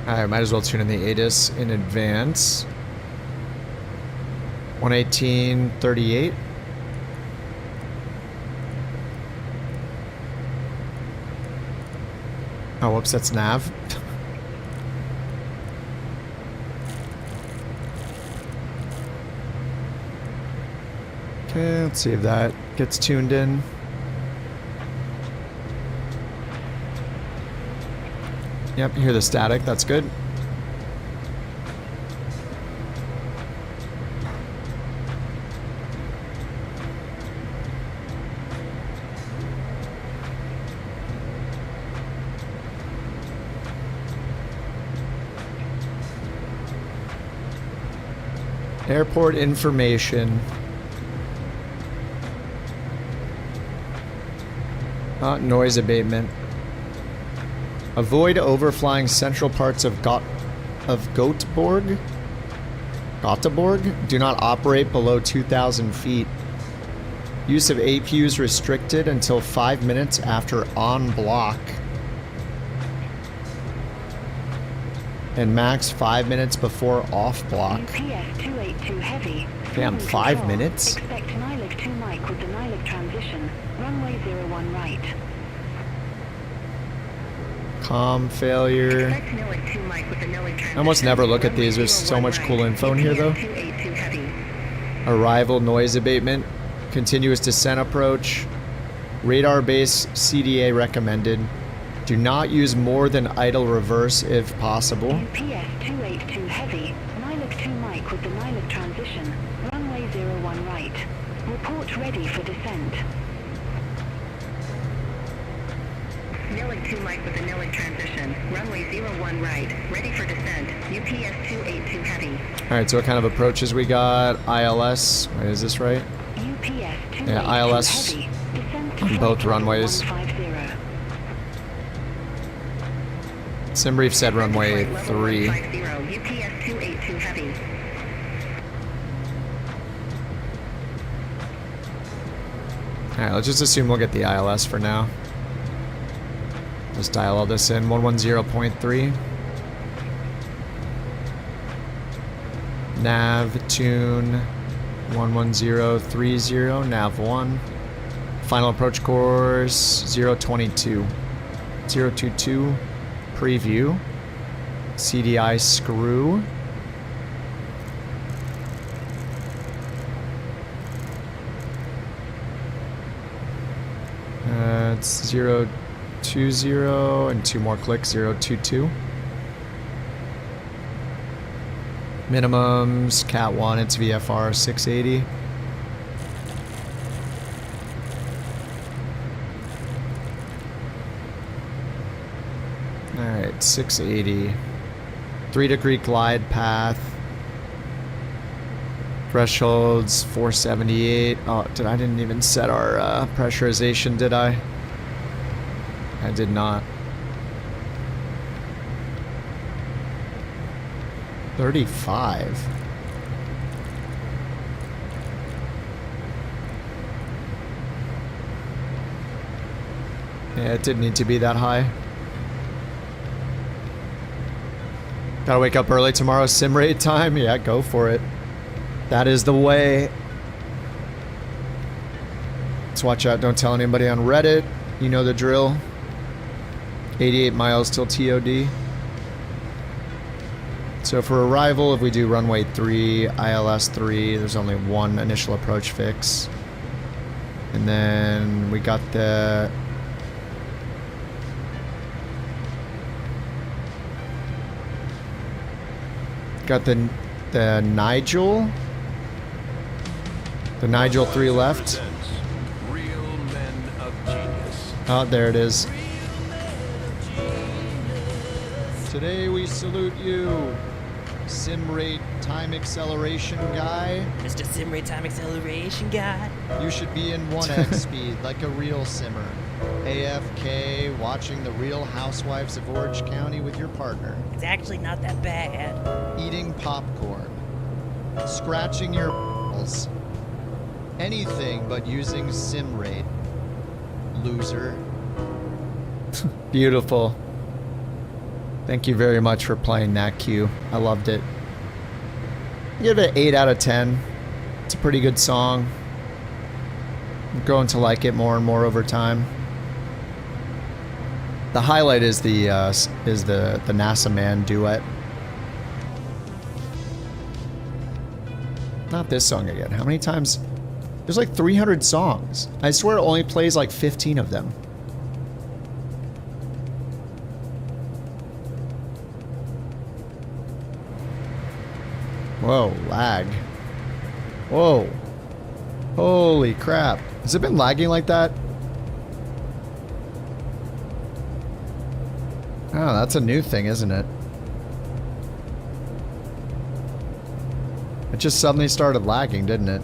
Alright, might as well tune in the ATIS in advance. 118.38. Oh, whoops, that's nav. Okay, let's see if that gets tuned in. Yep, you hear the static, that's good. Airport information. Noise abatement. Avoid overflying central parts of Göteborg. Do not operate below 2,000 feet. Use of APUs restricted until 5 minutes after on block. And max 5 minutes before off block. UPS 282 heavy. Damn, 5 minutes? Expect NILIG 2 mic with the NILIG transition. Runway 01 right. Comm failure. Expect NILIG 2 mic with the NILIG transition. I almost never look at these. There's so much cool info in here, though. Arrival noise abatement. Continuous descent approach. Radar base CDA recommended. Do not use more than idle reverse if possible. UPS 282 heavy, Lilac 2 mic with the Lilac transition, runway 01 right. Report ready for descent. Lilac 2 mic with the Lilac transition, runway 01 right, ready for descent, UPS 282 heavy. Alright, so what kind of approaches we got? ILS, wait, is this right? UPS 282 Yeah, ILS heavy, descent to on both flight runways. 150. Simbrief said runway 3. UPS 282 heavy. Alright, let's just assume we'll get the ILS for now. Just dial all this in. 110.3. Nav tune 11030, nav 1. Final approach course 022. 022. Preview. CDI screw. It's 020 and 2 more clicks, 022. Minimums, Cat 1, it's VFR 680. Alright, 680. 3-degree glide path. Thresholds 478. Oh, I didn't even set our pressurization, did I? I did not. 35. Yeah, it didn't need to be that high. Gotta wake up early tomorrow, sim raid time? Yeah, go for it. That is the way. Let's watch out, don't tell anybody on Reddit. You know the drill. 88 miles till TOD. So for arrival, if we do runway 3, ILS 3, there's only one initial approach fix. And then we got the... Got the Nigel. The Nigel 3 left. Oh, there it is. Today we salute you, sim rate time acceleration guy. Mr. Sim Rate Time Acceleration Guy. You should be in 1x speed like a real simmer. AFK, watching the Real Housewives of Orange County with your partner. It's actually not that bad. Eating popcorn. Scratching your balls. Anything but using sim rate. Loser. Beautiful. Thank you very much for playing that cue. I loved it. I give it an 8 out of 10. It's a pretty good song. I'm growing to like it more and more over time. The highlight is the NASA Man duet. Not this song again. How many times? There's like 300 songs. I swear it only plays like 15 of them. Whoa, lag. Whoa. Holy crap. Has it been lagging like that? Oh, that's a new thing, isn't it? It just suddenly started lagging, didn't it?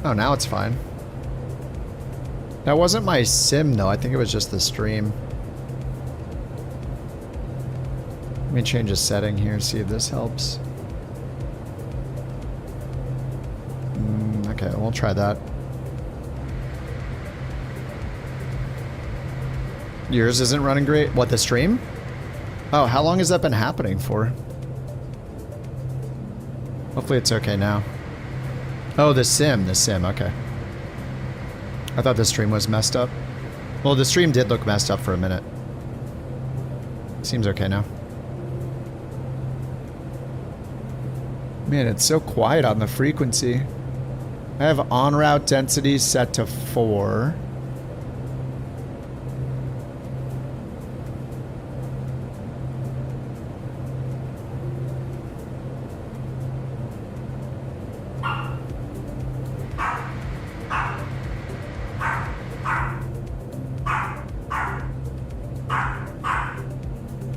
Oh, now it's fine. That wasn't my sim, though. I think it was just the stream. Let me change a setting here, see if this helps. Okay, we'll try that. Yours isn't running great? What, the stream? Oh, how long has that been happening for? Hopefully it's okay now. Oh, the sim, okay. I thought the stream was messed up. Well, the stream did look messed up for a minute. Seems okay now. Man, it's so quiet on the frequency. I have en route density set to 4.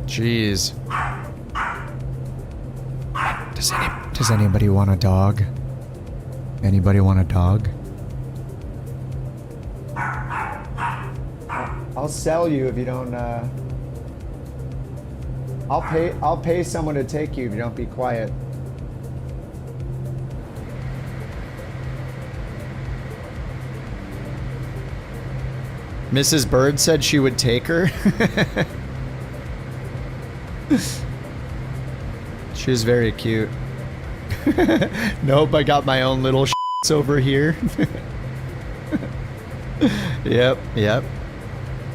Jeez. Does anybody want a dog? Anybody want a dog? I'll sell you if you don't, I'll pay someone to take you if you don't be quiet. Mrs. Bird said she would take her. She's very cute. Nope, I got my own little shits over here. Yep.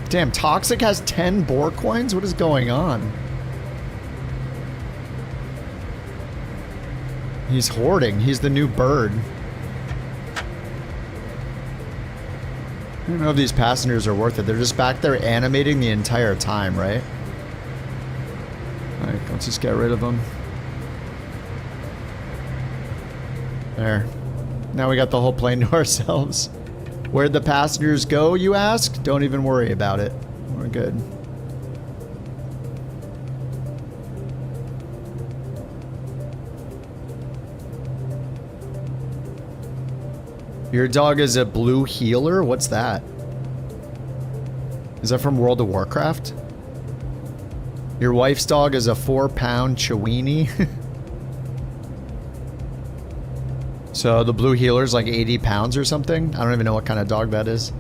Damn, Toxic has 10 Bork coins? What is going on? He's hoarding. He's the new bird. I don't know if these passengers are worth it. They're just back there animating the entire time, right? Alright, let's just get rid of them. There. Now we got the whole plane to ourselves. Where'd the passengers go, you ask? Don't even worry about it. We're good. Your dog is a blue healer? What's that? Is that from World of Warcraft? Your wife's dog is a 4-pound Chiweenie? So the blue healer's like 80 pounds or something? I don't even know what kind of dog that is.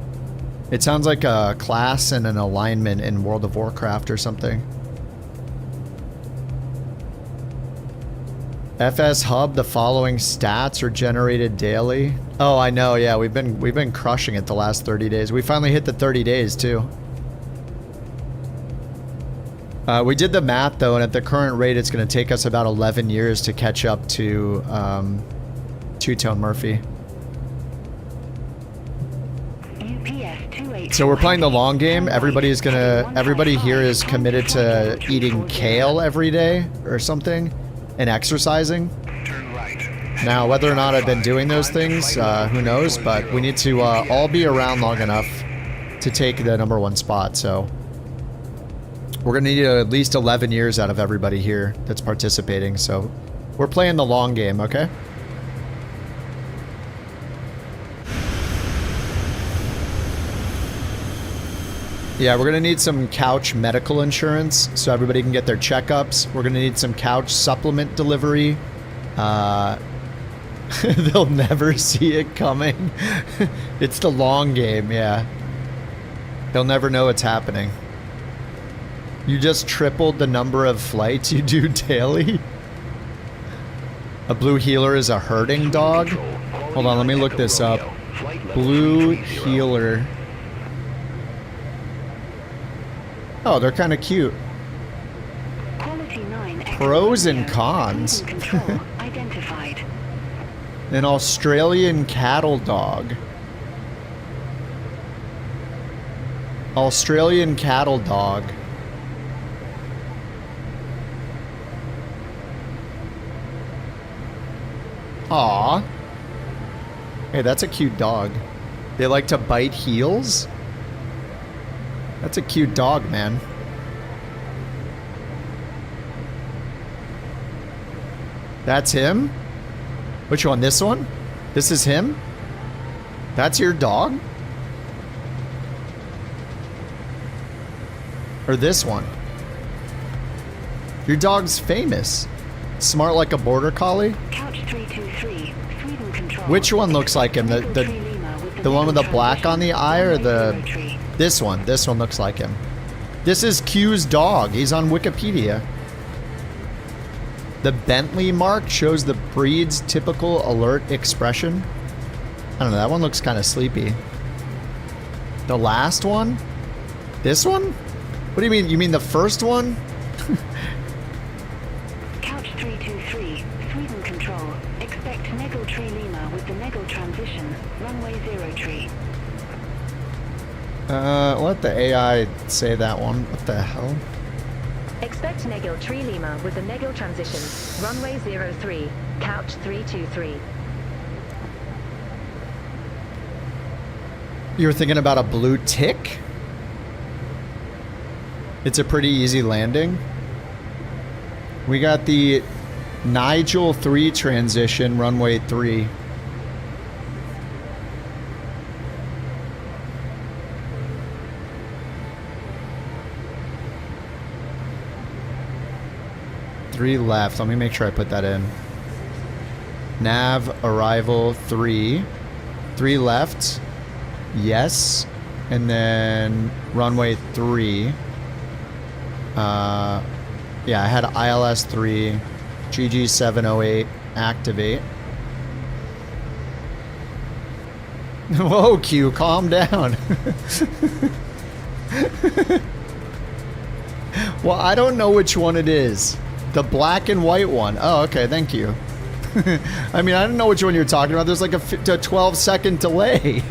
It sounds like a class and an alignment in World of Warcraft or something. FSHub, the following stats are generated daily. Oh, I know, yeah, we've been crushing it the last 30 days. We finally hit the 30 days too. We did the math though, and at the current rate, it's going to take us about 11 years to catch up to Two-Tone Murphy. So we're playing the long game. Everybody here is committed to eating kale every day or something and exercising. Now, whether or not I've been doing those things, who knows, but we need to all be around long enough to take the #1 spot, so we're gonna need at least 11 years out of everybody here that's participating, so we're playing the long game, okay? Yeah, we're gonna need some couch medical insurance so everybody can get their checkups. We're gonna need some couch supplement delivery. They'll never see it coming. It's the long game, yeah. They'll never know it's happening. You just tripled the number of flights you do daily? A blue healer is a herding dog? Hold on, let me look this up. Blue healer. Oh, they're kind of cute. Pros and cons. An Australian cattle dog. Australian cattle dog. Aw. Hey, that's a cute dog. They like to bite heels? That's a cute dog, man. That's him? Which one? This one? This is him? That's your dog? Or this one? Your dog's famous. Smart like a border collie? Couch 323, Sweden control. Which one looks like him? The one with the black on the eye or the... This one. This one looks like him. This is Q's dog. He's on Wikipedia. The Bentley mark shows the breed's typical alert expression. I don't know. That one looks kind of sleepy. The last one? This one? What do you mean? You mean the first one? Couch 323, Sweden Control. Expect Negel Tree Lima with the Negel transition. Runway 03. Let the AI say that one. What the hell? Expect Negel Tree Lima with the Negel transition. Runway 03, couch 323. You were thinking about a blue tick? It's a pretty easy landing. We got the Nigel 3 transition, runway 3. Three left. Let me make sure I put that in. Nav arrival 3. 3 left. Yes. And then runway 3. Yeah, I had ILS 3, GG 708, activate. Whoa, Q, calm down. Well, I don't know which one it is. The black and white one. Oh, okay, thank you. I mean, I don't know which one you're talking about. There's like a 12-second delay.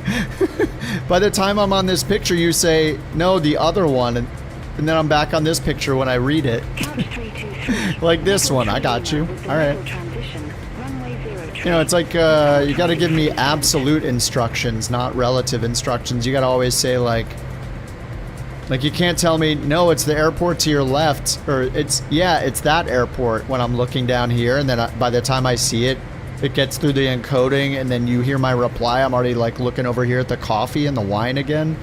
By the time I'm on this picture, you say, no, the other one. And then I'm back on this picture when I read it. Like this one. I got you. All right. You know, it's like you got to give me absolute instructions, not relative instructions. You got to always say like you can't tell me, no, it's the airport to your left. Or it's that airport when I'm looking down here. And then by the time I see it, it gets through the encoding. And then you hear my reply. I'm already like looking over here at the coffee and the wine again.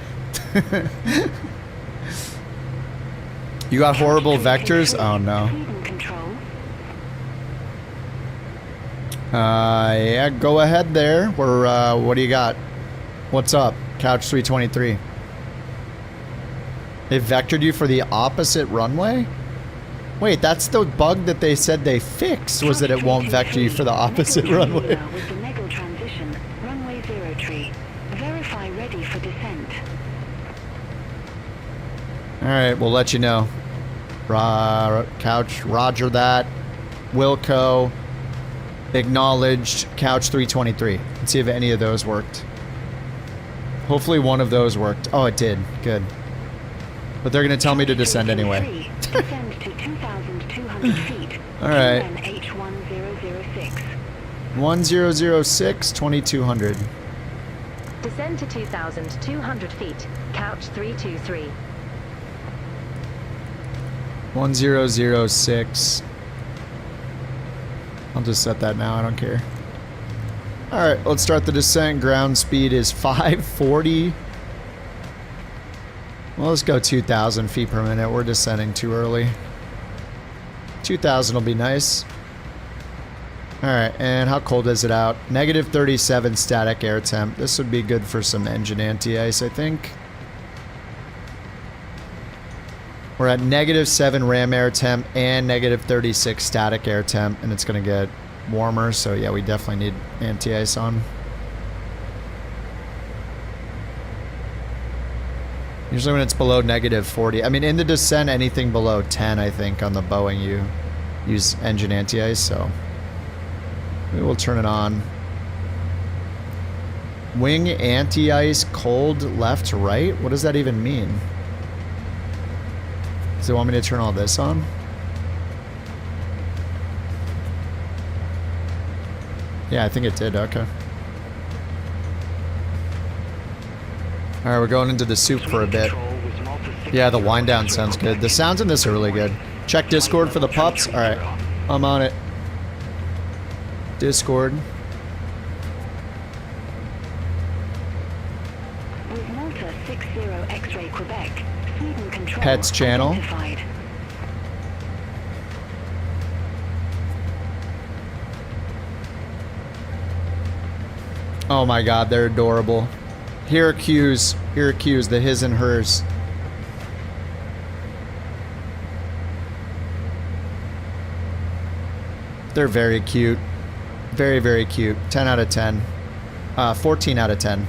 You got horrible vectors? Oh no. Yeah, go ahead there. We're, what do you got? What's up? Couch 323. They vectored you for the opposite runway? Wait, that's the bug that they said they fixed, was that it won't vector you for the opposite runway. With the Negel transition, runway 03. Verify ready for descent. Alright, we'll let you know. Couch, roger that. Wilco, acknowledged. Couch 323. Let's see if any of those worked. Hopefully one of those worked. Oh, it did. Good. But they're going to tell me to descend anyway. Descend to 2,200 feet. Alright. H1006. 1006, 2200. Descend to 2,200 feet, couch 323. 1006. I'll just set that now, I don't care. Alright, let's start the descent. Ground speed is 540. Well, let's go 2,000 feet per minute. We're descending too early. 2,000 will be nice. Alright, and how cold is it out? Negative 37 static air temp. This would be good for some engine anti-ice, I think. We're at negative 7 ram air temp and negative 36 static air temp, and it's going to get warmer, so yeah, we definitely need anti-ice on. Usually when it's below negative 40, I mean, in the descent, anything below 10, I think, on the Boeing, you use engine anti-ice, so we will turn it on. Wing anti-ice, cold, left to right? What does that even mean? Does it want me to turn all this on? Yeah, I think it did. Okay. Alright, we're going into the soup for a bit. Yeah, the wind down sounds good. The sounds in this are really good. Check Discord for the pups. Alright, I'm on it. Discord. With Malta 60 X-ray Quebec, Sweden Control Pets channel. identified. Oh my god, they're adorable. Here are cues, the his and hers. They're very cute. Very, very cute. 10 out of 10. 14 out of 10.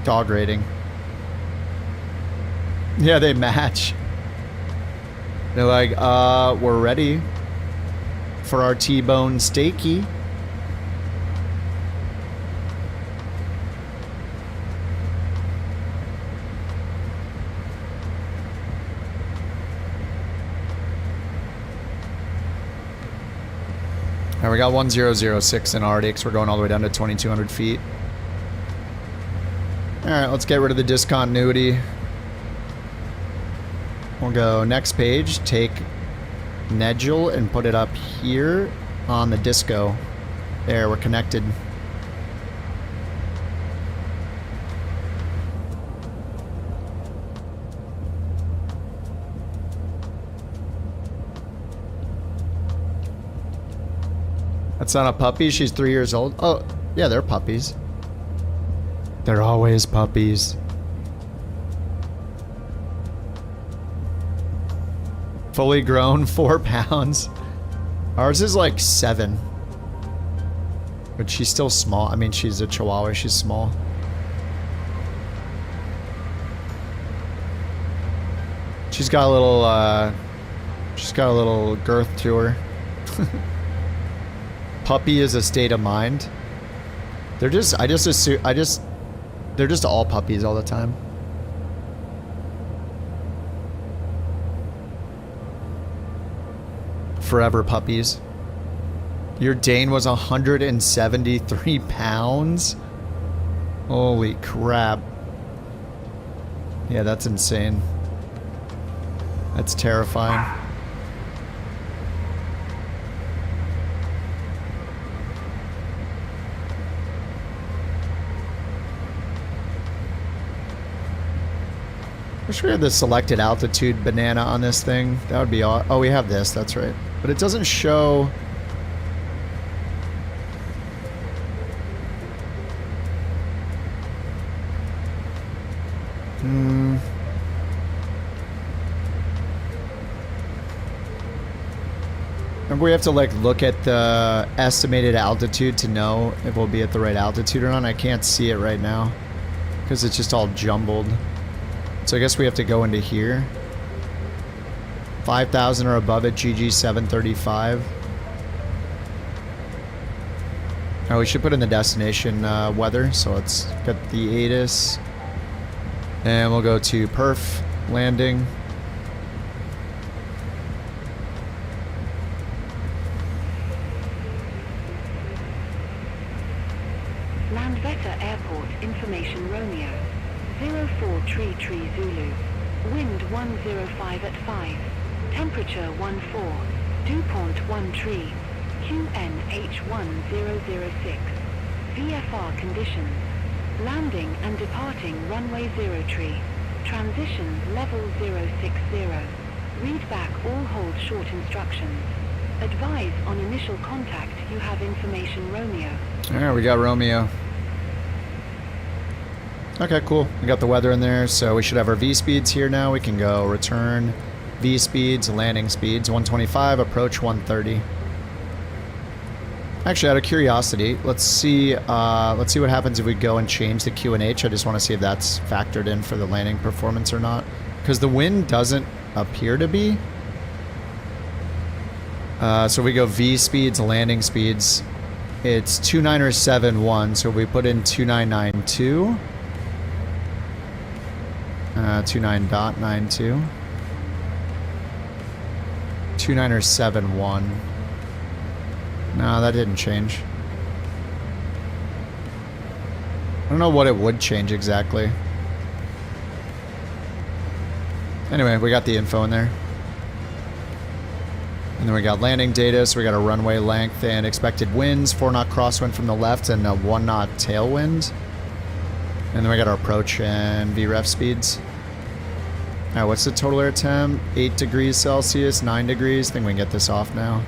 Dog rating. Yeah, they match. They're like, we're ready. for our T-bone steaky. Alright, we got 1006 in Arctics. We're going all the way down to 2200 feet. Alright, let's get rid of the discontinuity. We'll go next page, take Negil and put it up here on the disco. There, we're connected. That's not a puppy, she's 3 years old. Oh, yeah, they're puppies. They're always puppies. Fully grown, 4 pounds. Ours is like 7. But she's still small. I mean, she's a Chihuahua, she's small. She's got a little girth to her. Puppy is a state of mind. They're just all puppies all the time. Forever puppies. Your Dane was 173 pounds? Holy crap. Yeah, that's insane. That's terrifying. Wish we had the selected altitude banana on this thing. That would be all. Oh, we have this. That's right. But it doesn't show. Remember, we have to like look at the estimated altitude to know if we'll be at the right altitude or not. I can't see it right now because it's just all jumbled. So I guess we have to go into here. 5,000 or above at GG 735. Oh, we should put in the destination weather. So let's get the ATIS. And we'll go to perf landing. Landvetter Airport information Romeo. 04 Tree Zulu. Wind 105 at 5. Temperature 14. Dew point 1 tree. QNH1006. VFR conditions. Landing and departing runway 0 tree. Transition level 060. Read back all hold short instructions. Advise on initial contact you have information Romeo. Alright, we got Romeo. Okay, cool. We got the weather in there, so we should have our V-speeds here now. We can go return, V-speeds, landing speeds, 125, approach 130. Actually, out of curiosity, let's see what happens if we go and change the QNH. I just want to see if that's factored in for the landing performance or not. Because the wind doesn't appear to be. So we go V-speeds, landing speeds. It's 2971, so we put in 2992. 29.92. 2971. No, that didn't change. I don't know what it would change exactly. Anyway, we got the info in there. And then we got landing data, so we got a runway length and expected winds, 4-knot crosswind from the left and a 1-knot tailwind. And then we got our approach and VREF speeds. Alright, what's the total air temp? 8 degrees Celsius, 9 degrees. I think we can get this off now.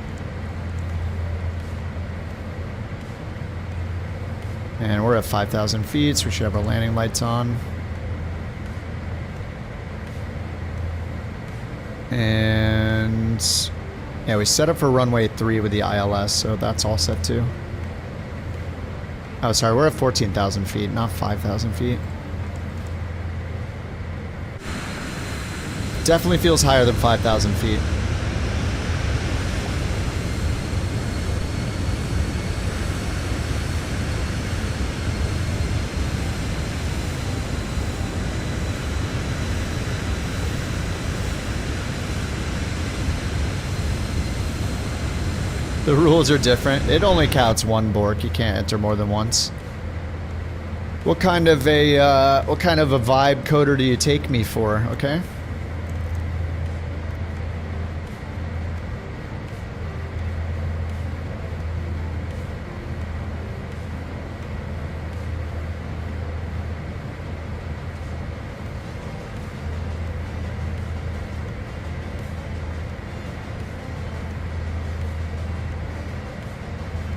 And we're at 5,000 feet, so we should have our landing lights on. And yeah, we set up for runway 3 with the ILS, so that's all set too. Oh, sorry, we're at 14,000 feet, not 5,000 feet. Definitely feels higher than 5,000 feet. rules are different. It only counts one Bork. You can't enter more than once. What kind of a vibe coder do you take me for? Okay.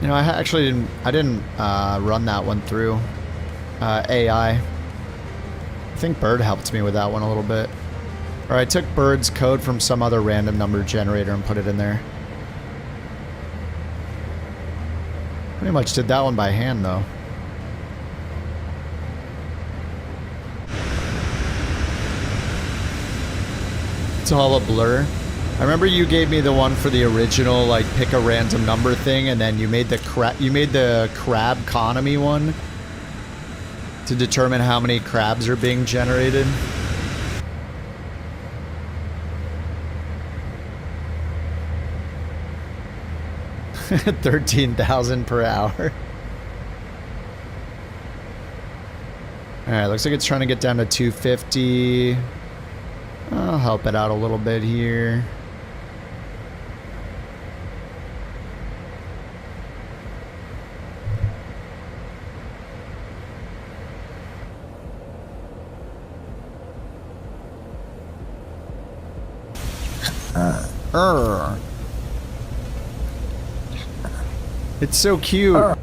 You know, I didn't run that one through AI. I think Bird helped me with that one a little bit. Or I took Bird's code from some other random number generator and put it in there. Pretty much did that one by hand, though. It's all a blur. I remember you gave me the one for the original, like, pick a random number thing, and then you made the crab economy one to determine how many crabs are being generated. $13,000 per hour. Alright, looks like it's trying to get down to 250. I'll help it out a little bit here. It's so cute.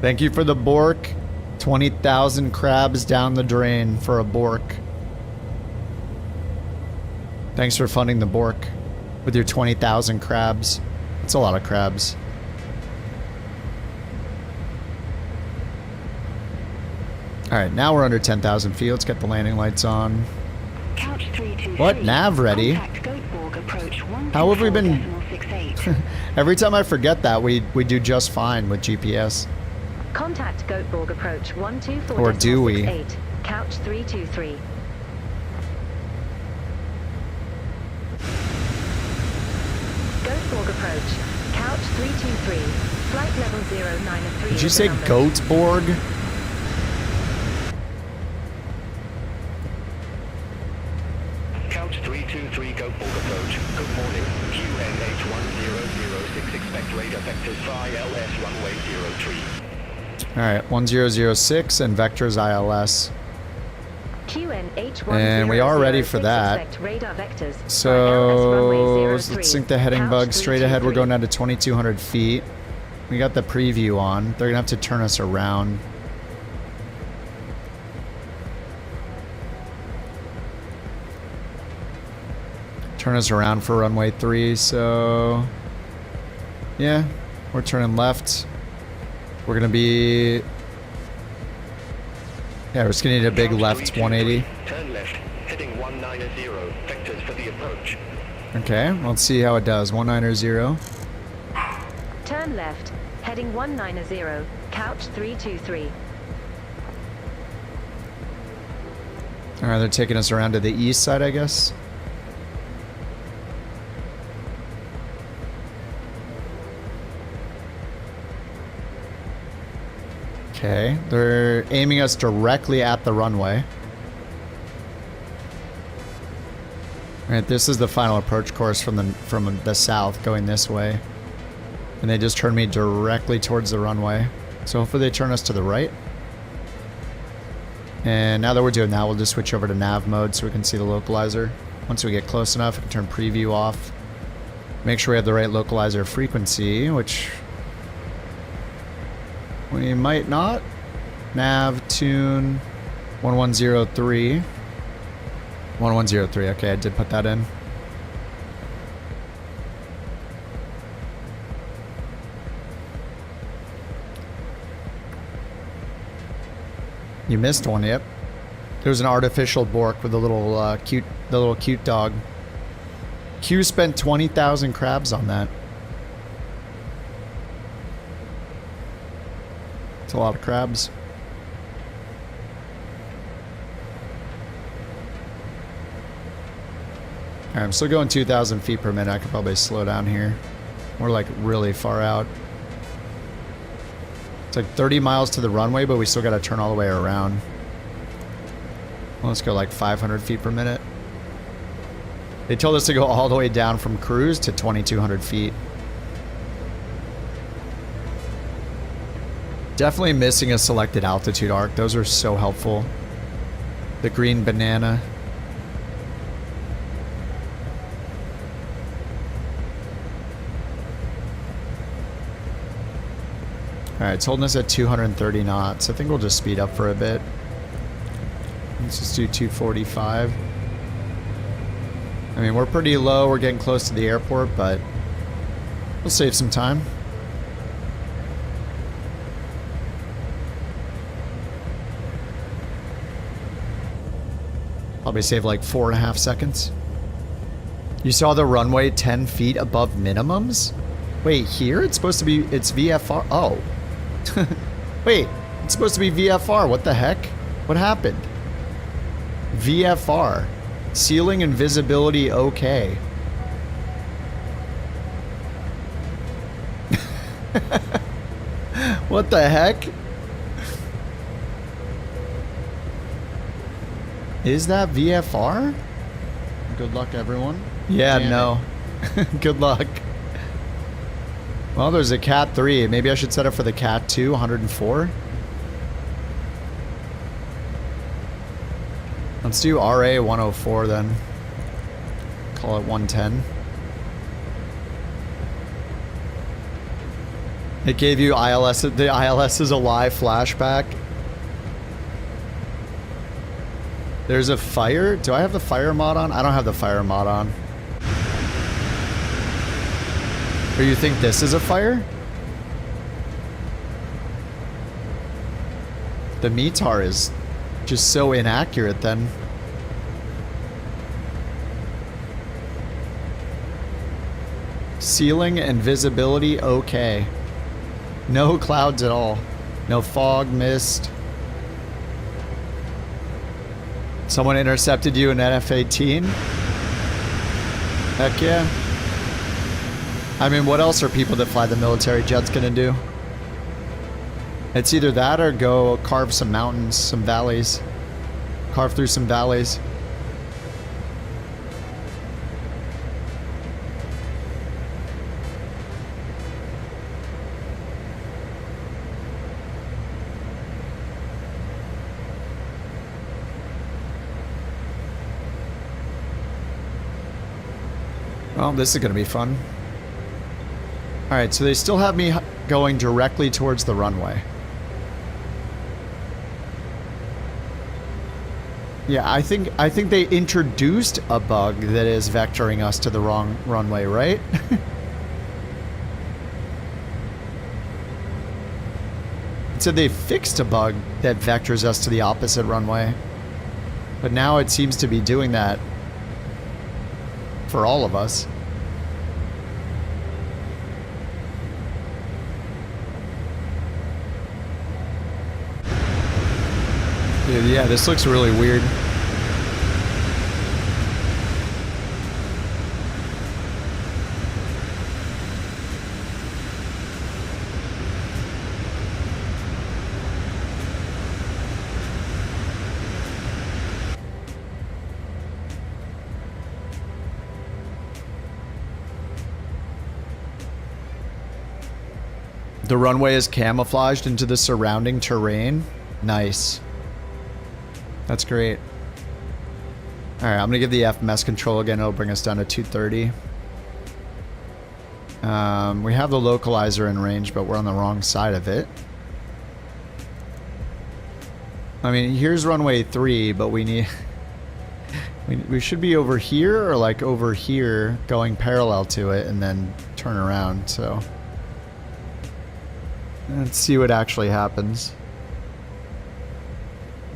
Thank you for the Bork. 20,000 crabs down the drain for a Bork. Thanks for funding the Bork with your 20,000 crabs. That's a lot of crabs. Alright, now we're under 10,000 feet. Let's get the landing lights on. Couch 323. What? Nav ready? How have we been... Every time I forget that, we do just fine with GPS. Contact Goatborg approach 124. Or do we? Couch 323. Goatborg approach. Couch 323. Flight level 093. Did you say Goatborg? Couch 323 Goatborg approach. Good morning. QNH1006 expect radar vectors via LS runway 03. Alright, 1006 and vectors ILS. And we are ready for that. So let's sync the heading bug straight ahead. We're going down to 2,200 feet. We got the preview on. They're gonna have to turn us around. Turn us around for runway 3, so yeah, we're turning left. We're gonna be, yeah, we're just gonna need a big left 180. Turn left, heading 190, vectors for the approach. Okay, let's see how it does. 190. Turn left, heading 190, couch 323. Alright, they're taking us around to the east side, I guess. Okay, they're aiming us directly at the runway. Alright, this is the final approach course from the south going this way. And they just turned me directly towards the runway. So hopefully they turn us to the right. And now that we're doing that, we'll just switch over to nav mode so we can see the localizer. Once we get close enough, we can turn preview off. Make sure we have the right localizer frequency, which we might not. Nav tune 1103. 1103, okay, I did put that in. You missed one, yep. There's an artificial Bork with a little cute dog. Q spent 20,000 crabs on that. It's a lot of crabs. Alright, I'm still going 2,000 feet per minute. I could probably slow down here. We're like really far out. It's like 30 miles to the runway, but we still got to turn all the way around. Well, let's go like 500 feet per minute. They told us to go all the way down from cruise to 2,200 feet. Definitely missing a selected altitude arc. Those are so helpful. The green banana. Alright, it's holding us at 230 knots. I think we'll just speed up for a bit. Let's just do 245. I mean, we're pretty low. We're getting close to the airport, but we'll save some time. Probably save like 4.5 seconds. You saw the runway 10 feet above minimums? Wait, here? It's supposed to be... It's VFR. Oh. Wait, it's supposed to be VFR. What the heck? What happened? VFR. Ceiling and visibility okay. What the heck? Is that VFR? Good luck, everyone. Yeah, Damn no. Good luck. Well, there's a Cat 3. Maybe I should set up for the Cat 2, 104. Let's do RA 104 then. Call it 110. It gave you ILS. The ILS is a live flashback. There's a fire. Do I have the fire mod on? I don't have the fire mod on. Or you think this is a fire? The METAR is just so inaccurate then. Ceiling and visibility okay. No clouds at all. No fog, mist. Someone intercepted you in NF-18? Heck yeah. I mean, what else are people that fly the military jets gonna do? It's either that or go carve some mountains, some valleys. Carve through some valleys. Well, this is gonna be fun. Alright, so they still have me going directly towards the runway. Yeah, I think they introduced a bug that is vectoring us to the wrong runway, right? It said they fixed a bug that vectors us to the opposite runway. But now it seems to be doing that for all of us. Dude, yeah, this looks really weird. The runway is camouflaged into the surrounding terrain. Nice. That's great. Alright, I'm gonna give the FMS control again. It'll bring us down to 230. We have the localizer in range, but we're on the wrong side of it. I mean, here's runway 3, but we need... we should be over here or like over here going parallel to it and then turn around, so... Let's see what actually happens.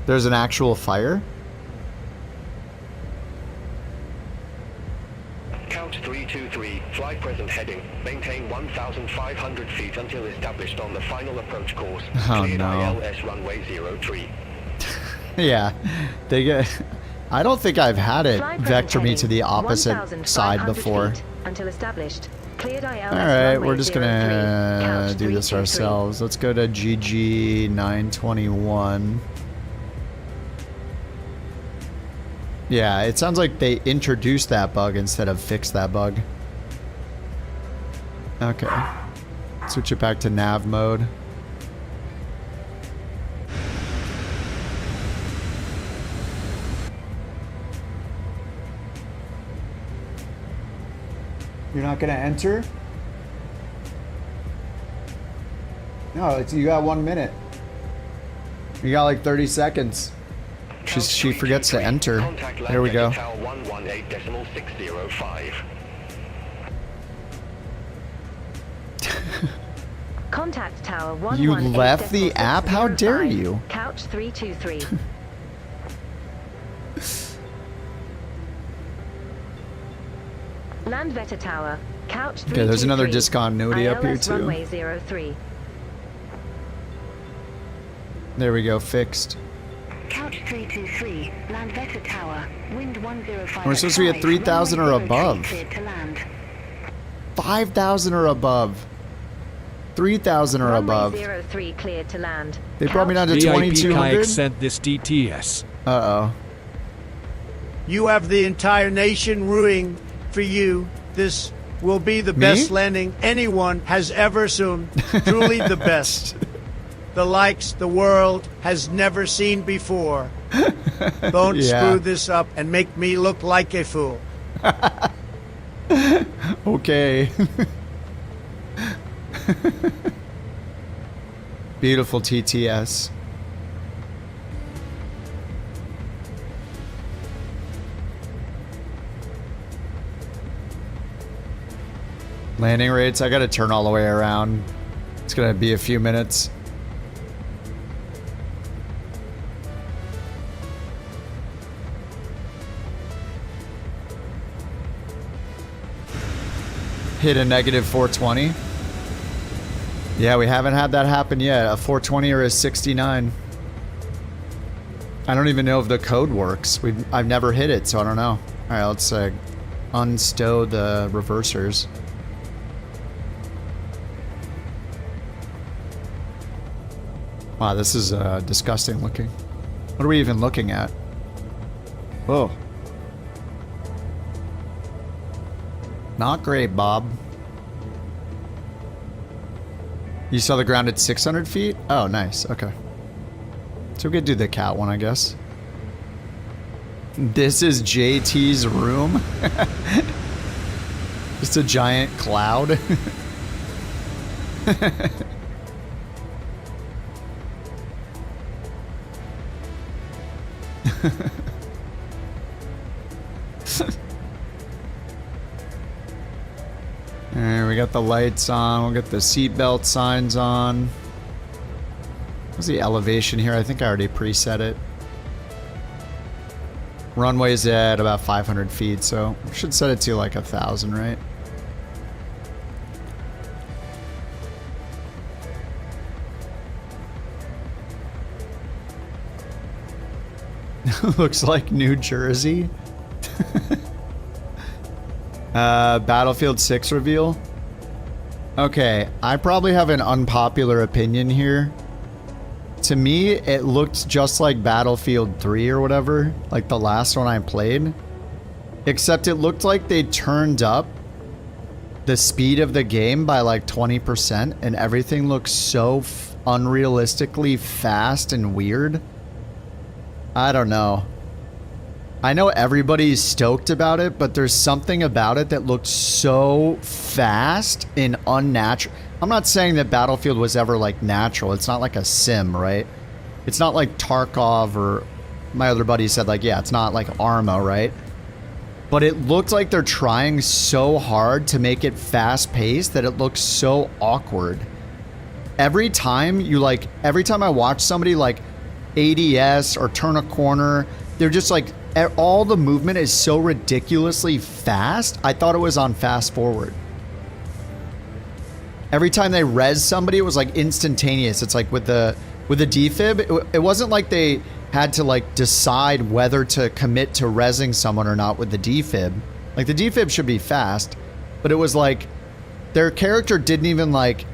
There's an actual fire? Count 323, fly present heading. Maintain 1,500 feet until established on the final approach course. Oh Cleared no. ILS runway 03. Yeah, they get... I don't think I've had it Fly vector me to the opposite 1,500 side before. feet until established. Cleared ILS Alright, runway we're just 03, gonna couch do this 323. ourselves. Let's go to GG 921. Yeah, it sounds like they introduced that bug instead of fixed that bug. Okay. Switch it back to nav mode. You're not gonna enter? No, it's, you got 1 minute. You got like 30 seconds. She forgets to enter. There we go. Tower 118.605. Contact tower 118.605. You left the app? How dare you? Couch 323. Land Vetter Tower, couch 323. Okay, there's another discontinuity up here ILS too. runway 03. There we go, fixed. Couch 323, Land Vetter Tower, wind 105. We're supposed to be at 3,000 or above. Cleared to land. 5,000 or above. 3,000 or above. Runway 03 cleared to land. They brought me down to VIP 2,200. Kayak sent this DTS. Uh-oh. You have the entire nation rooting for you. This will be the Me? best landing anyone has ever assumed. Truly the best. The likes the world has never seen before. Don't Yeah. screw this up and make me look like a fool. Okay. Beautiful TTS. Landing rates, I gotta turn all the way around. It's gonna be a few minutes. Hit a negative 420. Yeah, we haven't had that happen yet. A 420 or a 69. I don't even know if the code works. I've never hit it, so I don't know. Alright, let's unstow the reversers. Wow, this is disgusting looking. What are we even looking at? Whoa. Not great, Bob. You saw the ground at 600 feet? Oh, nice. Okay. So we could do the cat one, I guess. This is JT's room. Just a giant cloud. Alright, we got the lights on. We'll get the seatbelt signs on. What's the elevation here? I think I already preset it. Runway's at about 500 feet, so we should set it to like 1,000, right? Looks like New Jersey. Battlefield 6 reveal. Okay, I probably have an unpopular opinion here. To me, it looked just like Battlefield 3 or whatever, like the last one I played. Except it looked like they turned up the speed of the game by like 20% and everything looks so unrealistically fast and weird. I don't know. I know everybody's stoked about it, but there's something about it that looked so fast and unnatural. I'm not saying that Battlefield was ever like natural. It's not like a sim, right? It's not like Tarkov, or my other buddy said like, yeah, it's not like Arma, right? But it looked like they're trying so hard to make it fast paced that it looks so awkward. Every time I watch somebody like ADS or turn a corner, they're just like, all the movement is so ridiculously fast. I thought it was on fast forward. Every time they res somebody, it was like instantaneous. It's like with the defib, it wasn't like they had to like decide whether to commit to rezzing someone or not with the defib. Like the defib should be fast, but it was like their character didn't even like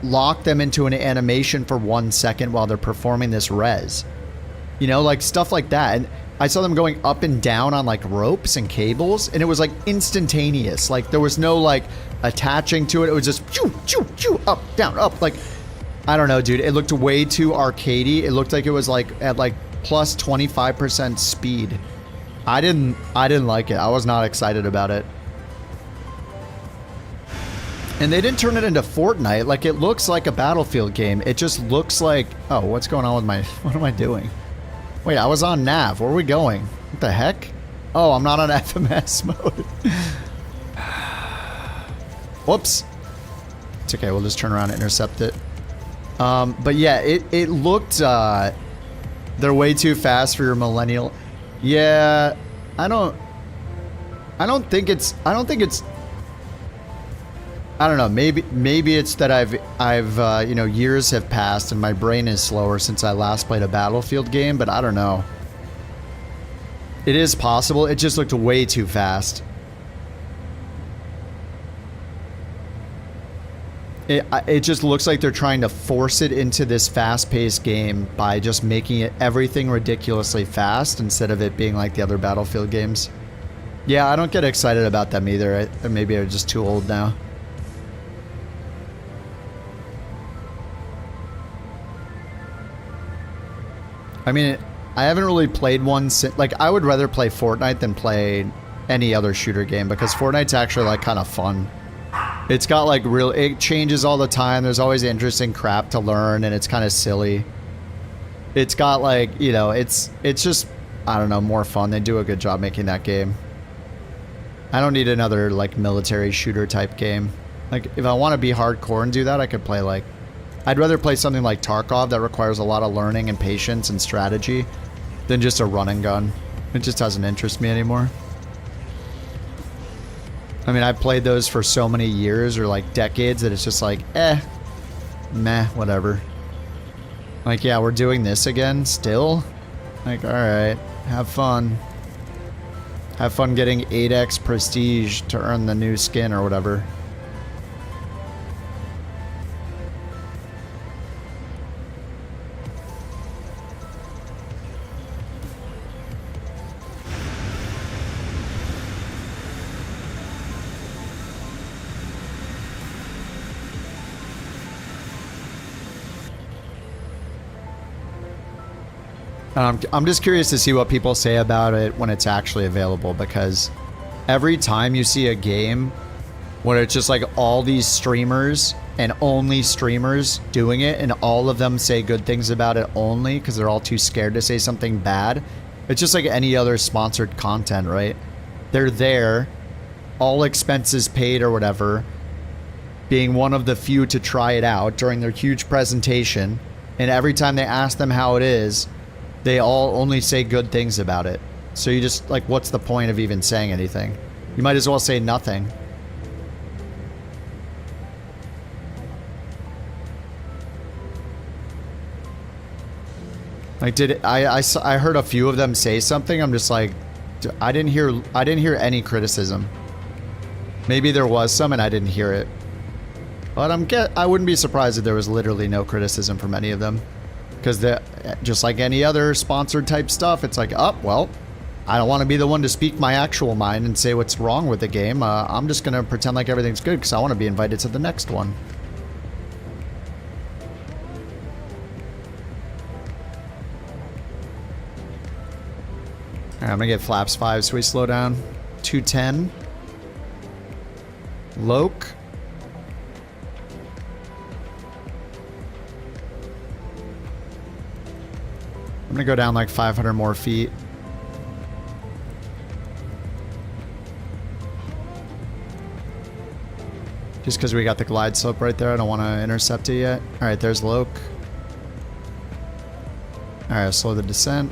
lock them into an animation for 1 second while they're performing this res. You know, like stuff like that. And I saw them going up and down on like ropes and cables, and it was like instantaneous. Like there was no like attaching to it. It was just choo, choo, choo, up, down, up. Like, I don't know, dude. It looked way too arcadey. It looked like it was like at like plus 25% speed. I didn't like it. I was not excited about it. And they didn't turn it into Fortnite. Like, it looks like a Battlefield game. It just looks like... Oh, what's going on with my... What am I doing? Wait, I was on nav. Where are we going? What the heck? Oh, I'm not on FMS mode. Whoops. It's okay. We'll just turn around and intercept it. But yeah, it looked... they're way too fast for your millennial... Yeah, I don't think it's I don't know, maybe it's that I've you know, years have passed and my brain is slower since I last played a Battlefield game, but I don't know. It is possible. It just looked way too fast. It just looks like they're trying to force it into this fast-paced game by just making it everything ridiculously fast instead of it being like the other Battlefield games. Yeah, I don't get excited about them either. Maybe I'm just too old now. I mean, I haven't really played one since... Like, I would rather play Fortnite than play any other shooter game because Fortnite's actually, like, kind of fun. It's got like it changes all the time. There's always interesting crap to learn and it's kind of silly. It's got like, you know, it's just, I don't know, more fun. They do a good job making that game. I don't need another like military shooter type game. Like if I want to be hardcore and do that, I could play like, I'd rather play something like Takeoff that requires a lot of learning and patience and strategy than just a run and gun. It just doesn't interest me anymore. I mean, I've played those for so many years or like decades that it's just like, meh, whatever. Like, yeah, we're doing this again still? Like, alright, have fun. Have fun getting 8x prestige to earn the new skin or whatever. I'm just curious to see what people say about it when it's actually available, because every time you see a game where it's just like all these streamers and only streamers doing it and all of them say good things about it only because they're all too scared to say something bad, it's just like any other sponsored content, right? They're there, all expenses paid or whatever, being one of the few to try it out during their huge presentation, and every time they ask them how it is, they all only say good things about it. So you just, like, what's the point of even saying anything? You might as well say nothing. Like, I heard a few of them say something. I'm just like, I didn't hear any criticism. Maybe there was some and I didn't hear it. But I wouldn't be surprised if there was literally no criticism from any of them. Because just like any other sponsored type stuff, it's like, oh, well, I don't want to be the one to speak my actual mind and say what's wrong with the game. I'm just going to pretend like everything's good because I want to be invited to the next one. Alright, I'm going to get flaps 5 so we slow down. 210. Loke. I'm gonna go down like 500 more feet. Just because we got the glide slope right there, I don't want to intercept it yet. Alright, there's Loke. Alright, slow the descent.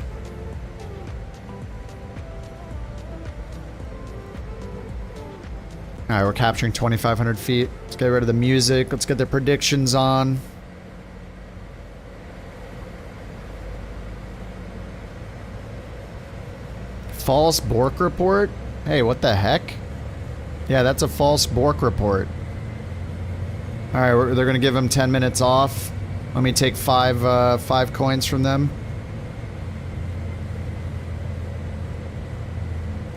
Alright, we're capturing 2,500 feet. Let's get rid of the music. Let's get the predictions on. False Bork report? Hey, what the heck? Yeah, that's a false Bork report. Alright, they're gonna give him 10 minutes off. Let me take five coins from them.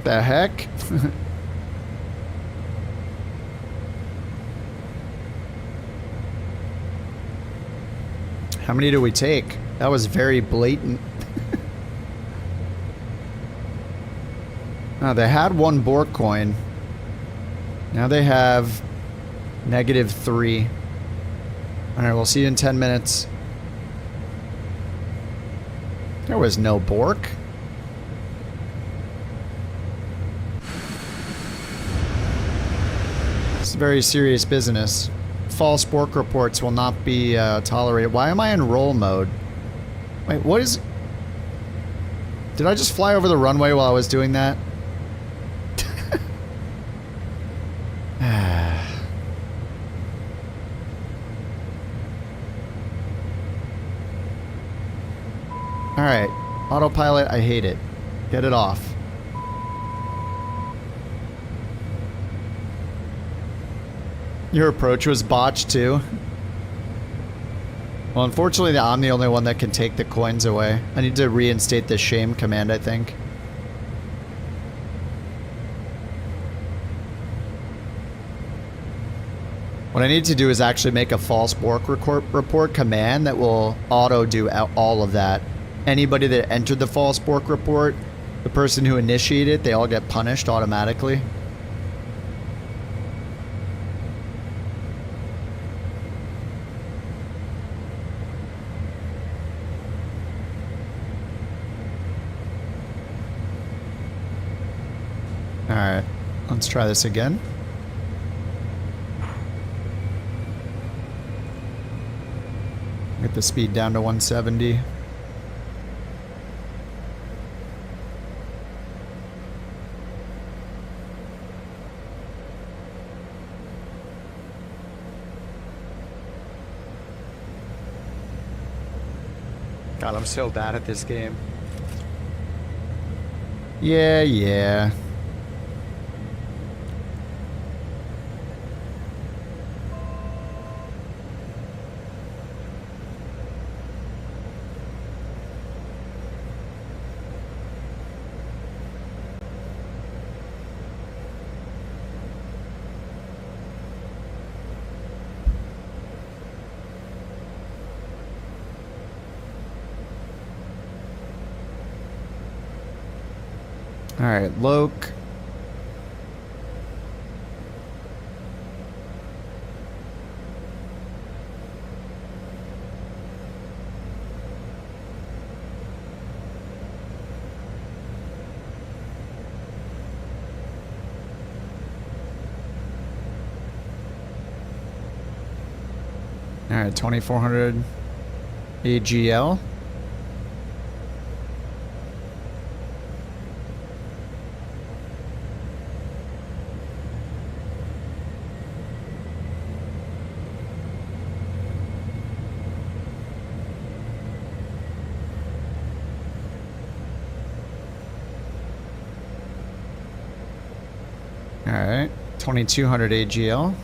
The heck? How many do we take? That was very blatant. Oh, they had one Bork coin. Now they have -3. Alright, we'll see you in 10 minutes. There was no Bork. It's very serious business. False Bork reports will not be tolerated. Why am I in roll mode? Wait, what is... Did I just fly over the runway while I was doing that? Alright. Autopilot, I hate it. Get it off. Your approach was botched too? Well, unfortunately, I'm the only one that can take the coins away. I need to reinstate the shame command, I think. What I need to do is actually make a false Bork report command that will auto do all of that. Anybody that entered the false Bork report, the person who initiated it, they all get punished automatically. Alright, let's try this again. Get the speed down to 170. God, I'm so bad at this game. Yeah. Alright, Loke. Alright, 2400 AGL. Alright, 2200 AGL.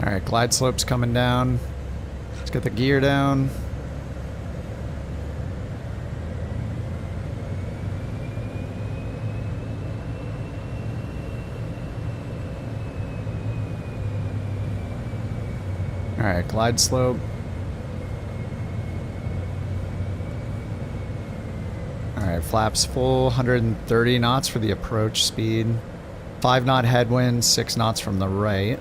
Alright, glide slope's coming down. Let's get the gear down. Alright, glide slope. Alright, flaps full, 130 knots for the approach speed. 5 knot headwind, 6 knots from the right.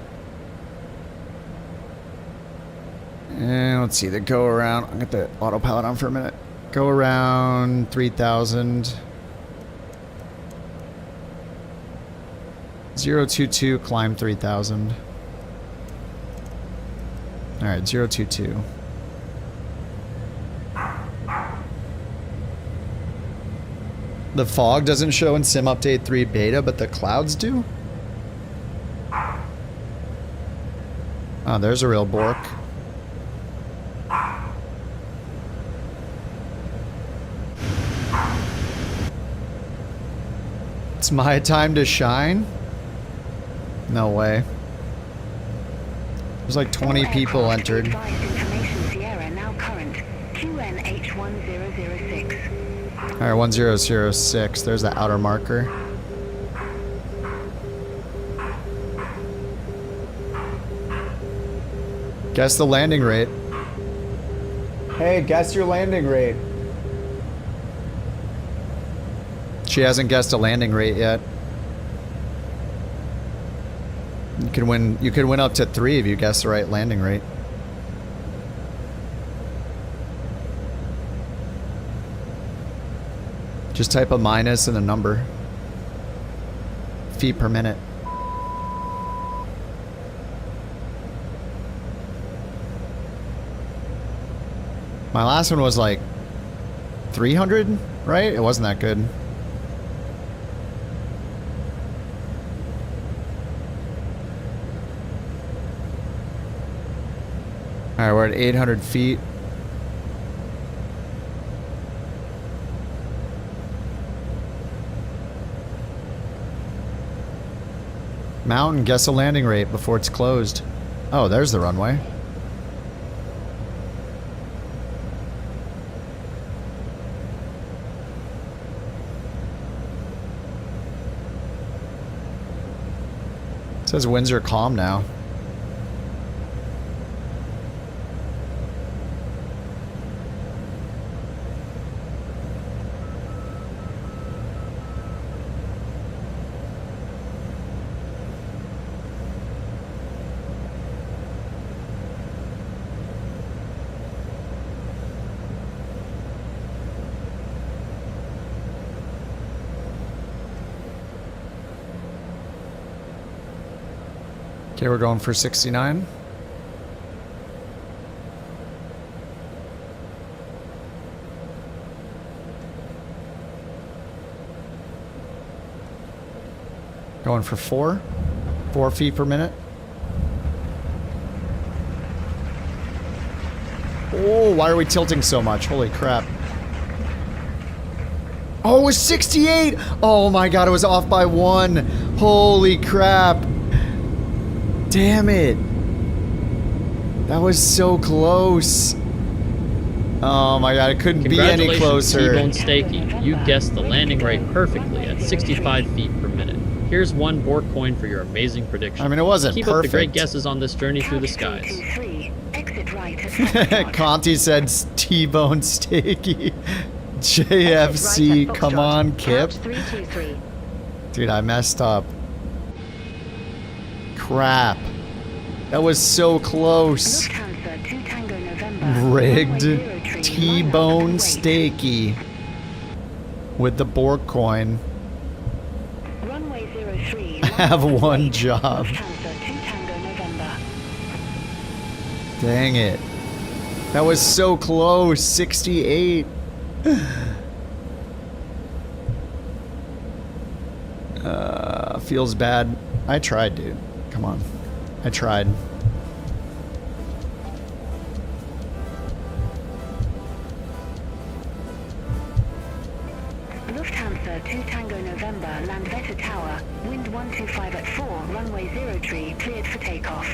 And let's see, the go around. I'll get the autopilot on for a minute. Go around 3,000. 022, climb 3,000. Alright, 022. The fog doesn't show in Sim Update 3 beta, but the clouds do? Oh, there's a real Bork. It's my time to shine? No way. There's like 20 people entered. Information Sierra now current. QNH1006. Alright, 1006. There's the outer marker. Guess the landing rate. Hey, guess your landing rate. She hasn't guessed a landing rate yet. You could win up to 3 if you guess the right landing rate. Just type a minus and a number. Feet per minute. My last one was like 300, right? It wasn't that good. Alright, we're at 800 feet. Mountain, guess a landing rate before it's closed. Oh, there's the runway. It says winds are calm now. Okay, we're going for 69. Going for 4 feet per minute. Oh, why are we tilting so much? Holy crap. Oh, it was 68! Oh my god, it was off by 1. Holy crap. Damn it. That was so close. Oh my god, it couldn't be any closer. T-Bone Stakey. You guessed the landing rate perfectly at 65 feet per minute. Here's 1 BorkCoin for your amazing prediction. I mean, it wasn't Keep perfect. up the great guesses on this journey through the skies. Conti said T-Bone Stakey. JFC, come on, Kip. Dude, I messed up. Crap. That was so close. Rigged T-Bone Stakey with the BorkCoin. Have 1 job. Dang it. That was so close. 68. Feels bad. I tried, dude. Come on. I tried. Lufthansa 2 Tango November, Landvetter Tower, wind 125 at 4, runway 03, cleared for takeoff.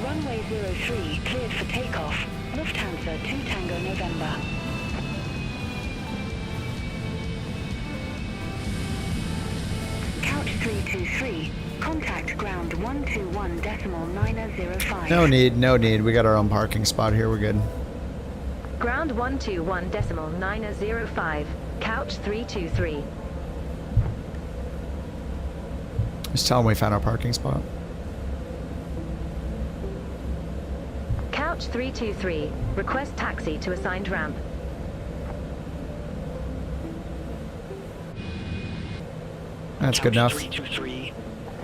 Runway 03, cleared for takeoff. Lufthansa 2 Tango November. Couch 323, contact ground 121.905. No need, no need. We got our own parking spot here. We're good. Ground 121.905, couch 323. Just tell them we found our parking spot. Couch 323. Request taxi to assigned ramp. That's good enough. 323,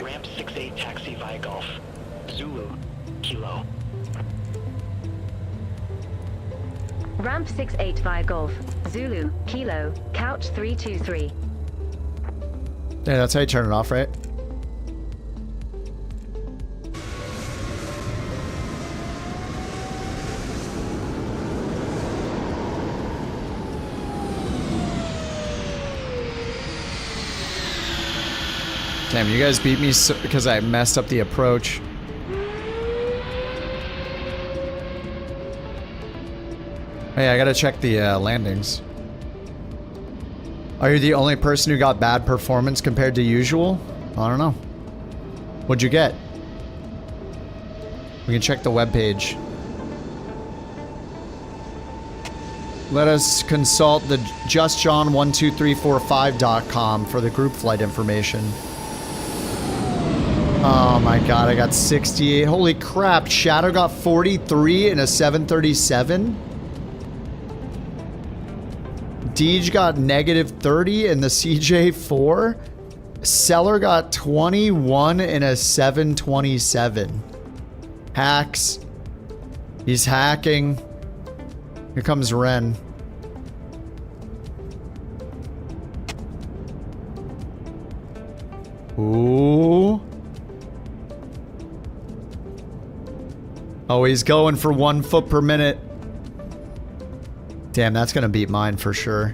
ramp 68 taxi via Golf. Zulu, Kilo. Ramp 68 via Golf. Zulu, Kilo, Couch 323. Yeah, that's how you turn it off, right? Damn, you guys beat me because I messed up the approach. Hey, I gotta check the landings. Are you the only person who got bad performance compared to usual? I don't know. What'd you get? We can check the webpage. Let us consult the justjohn12345.com for the group flight information. Oh my god, I got 68. Holy crap, Shadow got 43 in a 737? Deej got -30 in the CJ4? Seller got 21 in a 727. Hacks. He's hacking. Here comes Ren. Ooh. Oh, he's going for 1 foot per minute. Damn, that's gonna beat mine for sure.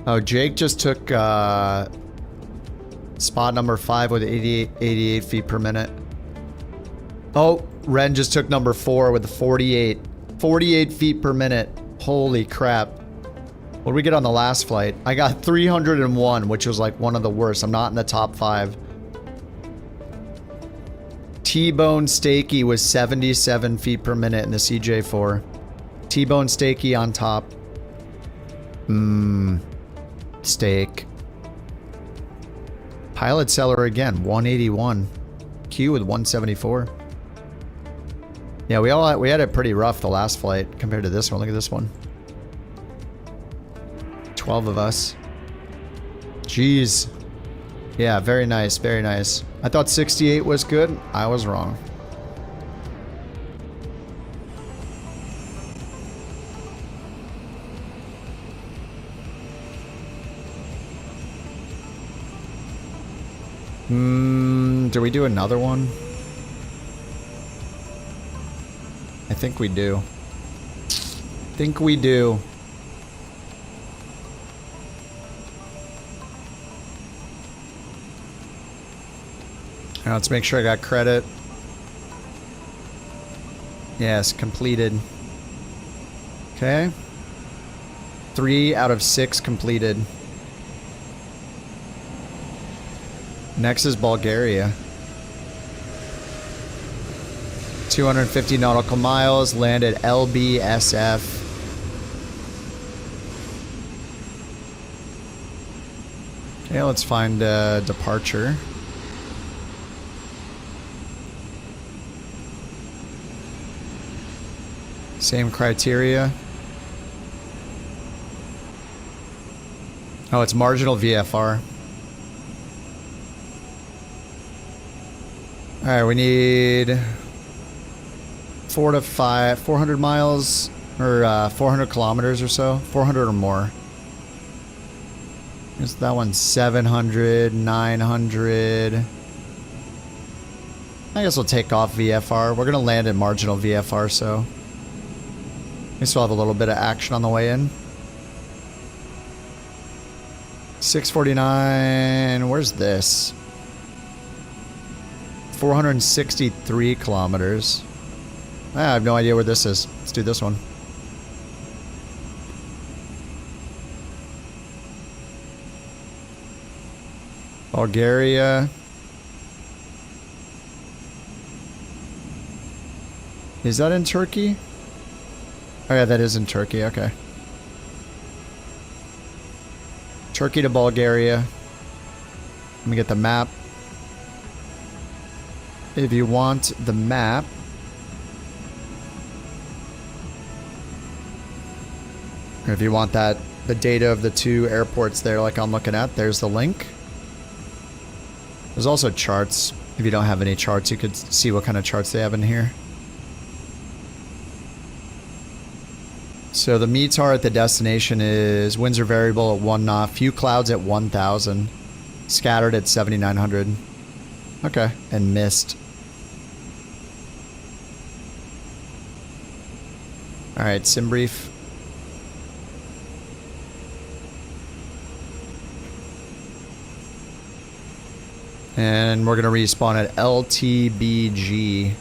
Oh, Jake just took spot number 5 with 88 feet per minute. Oh, Ren just took number 4 with 48 feet per minute. Holy crap. What did we get on the last flight? I got 301, which was like one of the worst. I'm not in the top 5. T-Bone Stakey was 77 feet per minute in the CJ4. T-Bone Stakey on top. Steak. Pilot Seller again, 181. Q with 174. Yeah, we had it pretty rough the last flight compared to this one. Look at this one. 12 of us. Jeez. Yeah, very nice, very nice. I thought 68 was good. I was wrong. Do we do another one? I think we do. Now let's make sure I got credit. Yes, completed. Okay. 3 out of 6 completed. Next is Bulgaria. 250 nautical miles, land at LBSF. Okay, let's find a departure. Same criteria. Oh, it's marginal VFR. Alright, we need 400 miles, or 400 kilometers or so. 400 or more. Is that one 700, 900? I guess we'll take off VFR. We're going to land at marginal VFR, so we still have a little bit of action on the way in. 649, where's this? 463 kilometers. I have no idea where this is. Let's do this one. Bulgaria. Is that in Turkey? Oh yeah, that is in Turkey, okay. Turkey to Bulgaria. Let me get the map. If you want the map, or if you want that, the data of the 2 airports there like I'm looking at, there's the link. There's also charts. If you don't have any charts, you could see what kind of charts they have in here. So the METAR at the destination is winds are variable at 1 knot, few clouds at 1,000, scattered at 7,900. Okay, and mist. All right, sim brief. And we're gonna respawn at LTBG.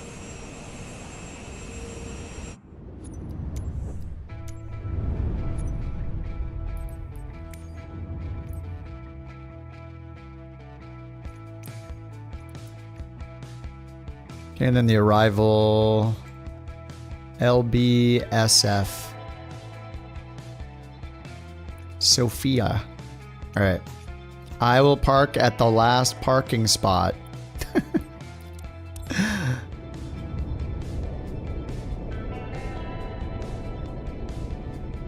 Okay, and then the arrival LBSF Sophia. All right. I will park at the last parking spot.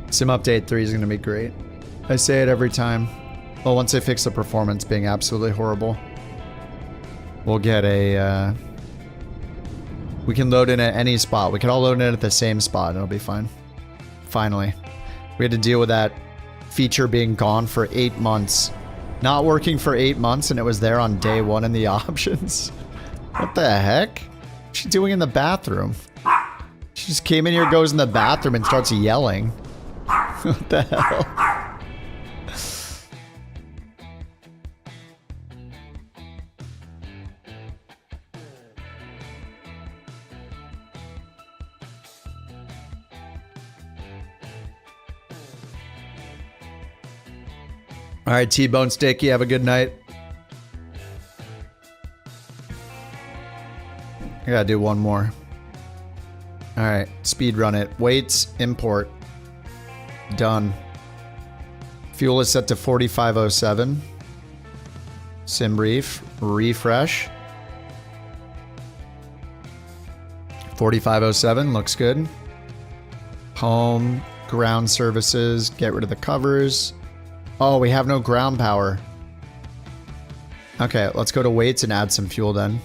Sim update 3 is going to be great. I say it every time. Well, once they fix the performance being absolutely horrible, we'll get a... we can load in at any spot. We can all load in at the same spot and it'll be fine. Finally. We had to deal with that feature being gone for 8 months. Not working for 8 months and it was there on day 1 in the options. What the heck? What's she doing in the bathroom? She just came in here, goes in the bathroom and starts yelling. What the hell? All right, T-Bone Steaky, have a good night. I gotta do one more. All right, speed run it. Weights, import. Done. Fuel is set to 4507. Sim brief, refresh. 4507, looks good. Home, ground services, get rid of the covers. Oh, we have no ground power. Okay, let's go to weights and add some fuel then.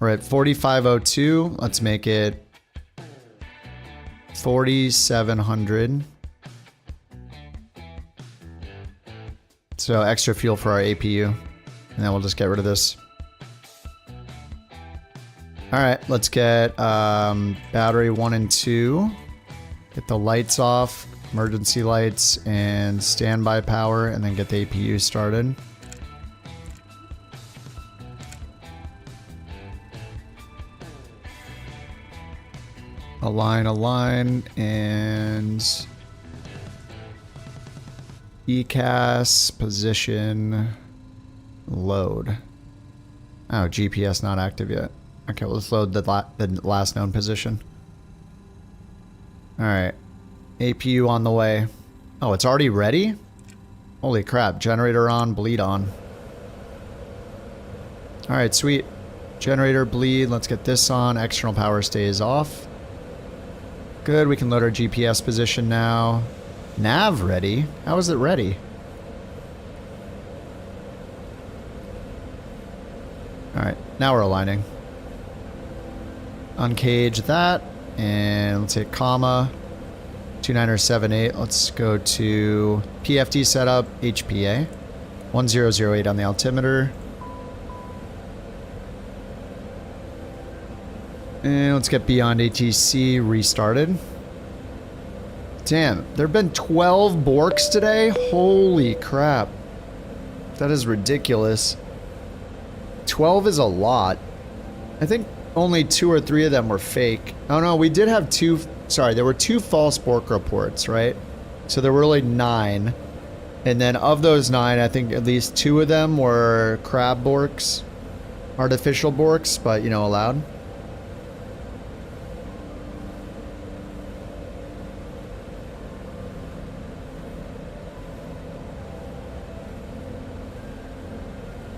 We're at 4502. Let's make it 4700. So extra fuel for our APU. And then we'll just get rid of this. Alright, let's get battery 1 and 2. Get the lights off. Emergency lights and standby power, and then get the APU started. Align, and ECAS position load. Oh, GPS not active yet. Okay, well, let's load the last known position. All right. APU on the way. Oh, it's already ready? Holy crap. Generator on, bleed on. Alright, sweet. Generator, bleed. Let's get this on. External power stays off. Good, we can load our GPS position now. Nav ready? How is it ready? Alright, now we're aligning. Uncage that. And let's hit comma. 2978. Let's go to PFD setup, HPA. 1008 on the altimeter. And let's get beyond ATC restarted. Damn, there have been 12 Borks today? Holy crap. That is ridiculous. 12 is a lot. I think only 2 or 3 of them were fake. Oh no, we did have 2... Sorry, there were 2 false Bork reports, right? So there were really 9. And then of those 9, I think at least 2 of them were crab Borks. Artificial Borks, but, you know, allowed.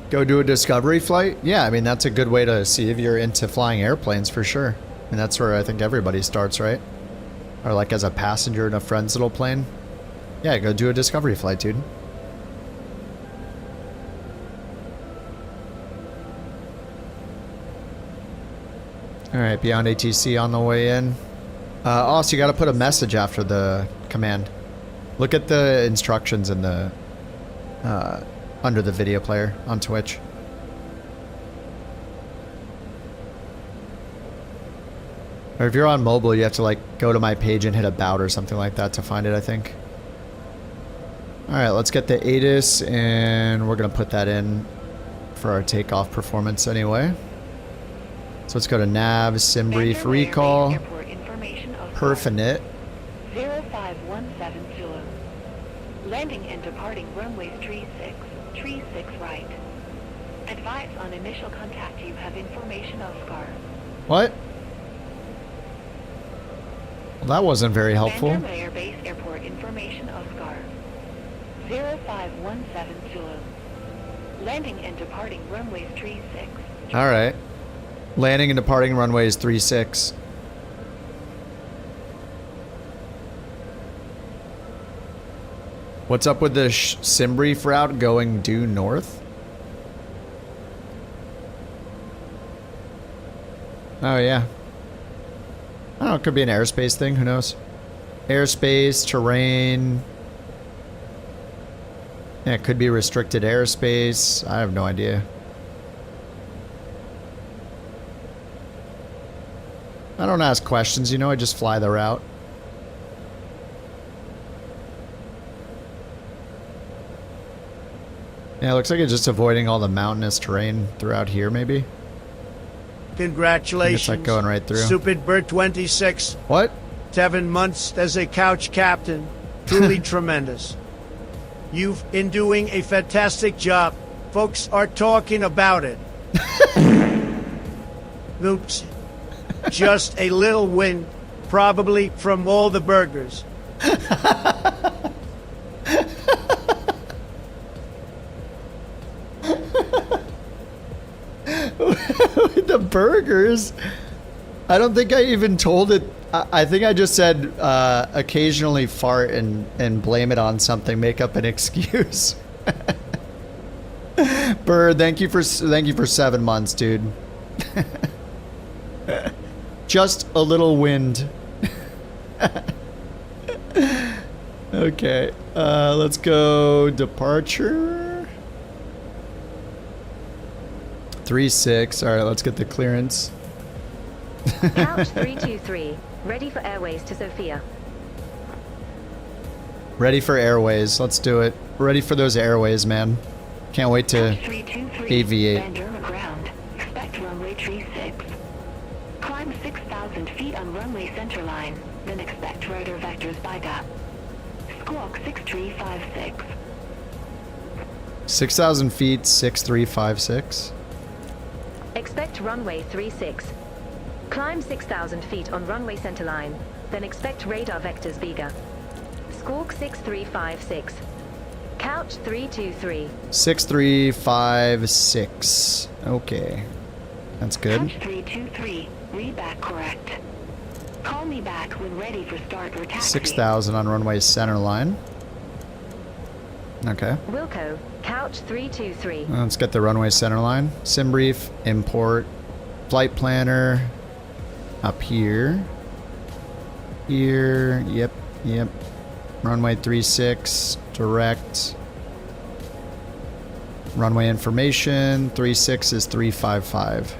Go do a discovery flight? Yeah, I mean, that's a good way to see if you're into flying airplanes for sure. And that's where I think everybody starts, right? Or like as a passenger in a friend's little plane. Yeah, go do a discovery flight, dude. Alright, beyond ATC on the way in. Also, you gotta put a message after the command. Look at the instructions in the under the video player on Twitch. Or if you're on mobile, you have to like go to my page and hit about or something like that to find it, I think. Alright, let's get the ATIS, and we're gonna put that in for our takeoff performance anyway. So let's go to nav, sim brief, recall, perfinite. 0517 Zulu. Landing and departing runways 36 right. Advise on initial contact you have information of SCAR. What? Well, that wasn't very helpful. Banter Air Base Airport information of SCAR. 0517 Zulu. Landing and departing runways 36. Alright. Landing and departing runways 36. What's up with the sim brief route going due north? Oh yeah. I don't know, it could be an airspace thing, who knows? Airspace, terrain. Yeah, it could be restricted airspace. I have no idea. I don't ask questions, you know, I just fly the route. Yeah, it looks like it's just avoiding all the mountainous terrain throughout here, maybe. Congratulations. It's like going right through. Stupid Bird 26. What? 7 months as a couch captain. Truly tremendous. You've been doing a fantastic job. Folks are talking about it. Oops. Just a little wind, probably from all the burgers. The burgers? I don't think I even told it. I think I just said occasionally fart and blame it on something, make up an excuse. Bird, thank you for 7 months, dude. Just a little wind. Okay, let's go departure. 36. All right, let's get the clearance. Couch 323, ready for airways to Sofia. Ready for airways. Let's do it. Ready for those airways, man. Can't wait to aviate. Ground. Expect runway 36. Climb 6,000 feet on runway centerline, then expect rotor vectors by gap. Squawk 6356. 6,000 feet, 6356. Expect runway 36. Climb 6,000 feet on runway centerline, then expect radar vectors Vega. Squawk 6356. Couch 323. 6356. Okay. That's good. Couch 323. Read back correct. Call me back when ready for start or taxi. 6,000 on runway centerline. Okay. Wilco, couch 323. Let's get the runway centerline. Sim brief, import, flight planner, up here. Here, yep. Runway 36, direct. Runway information, 36 is 355.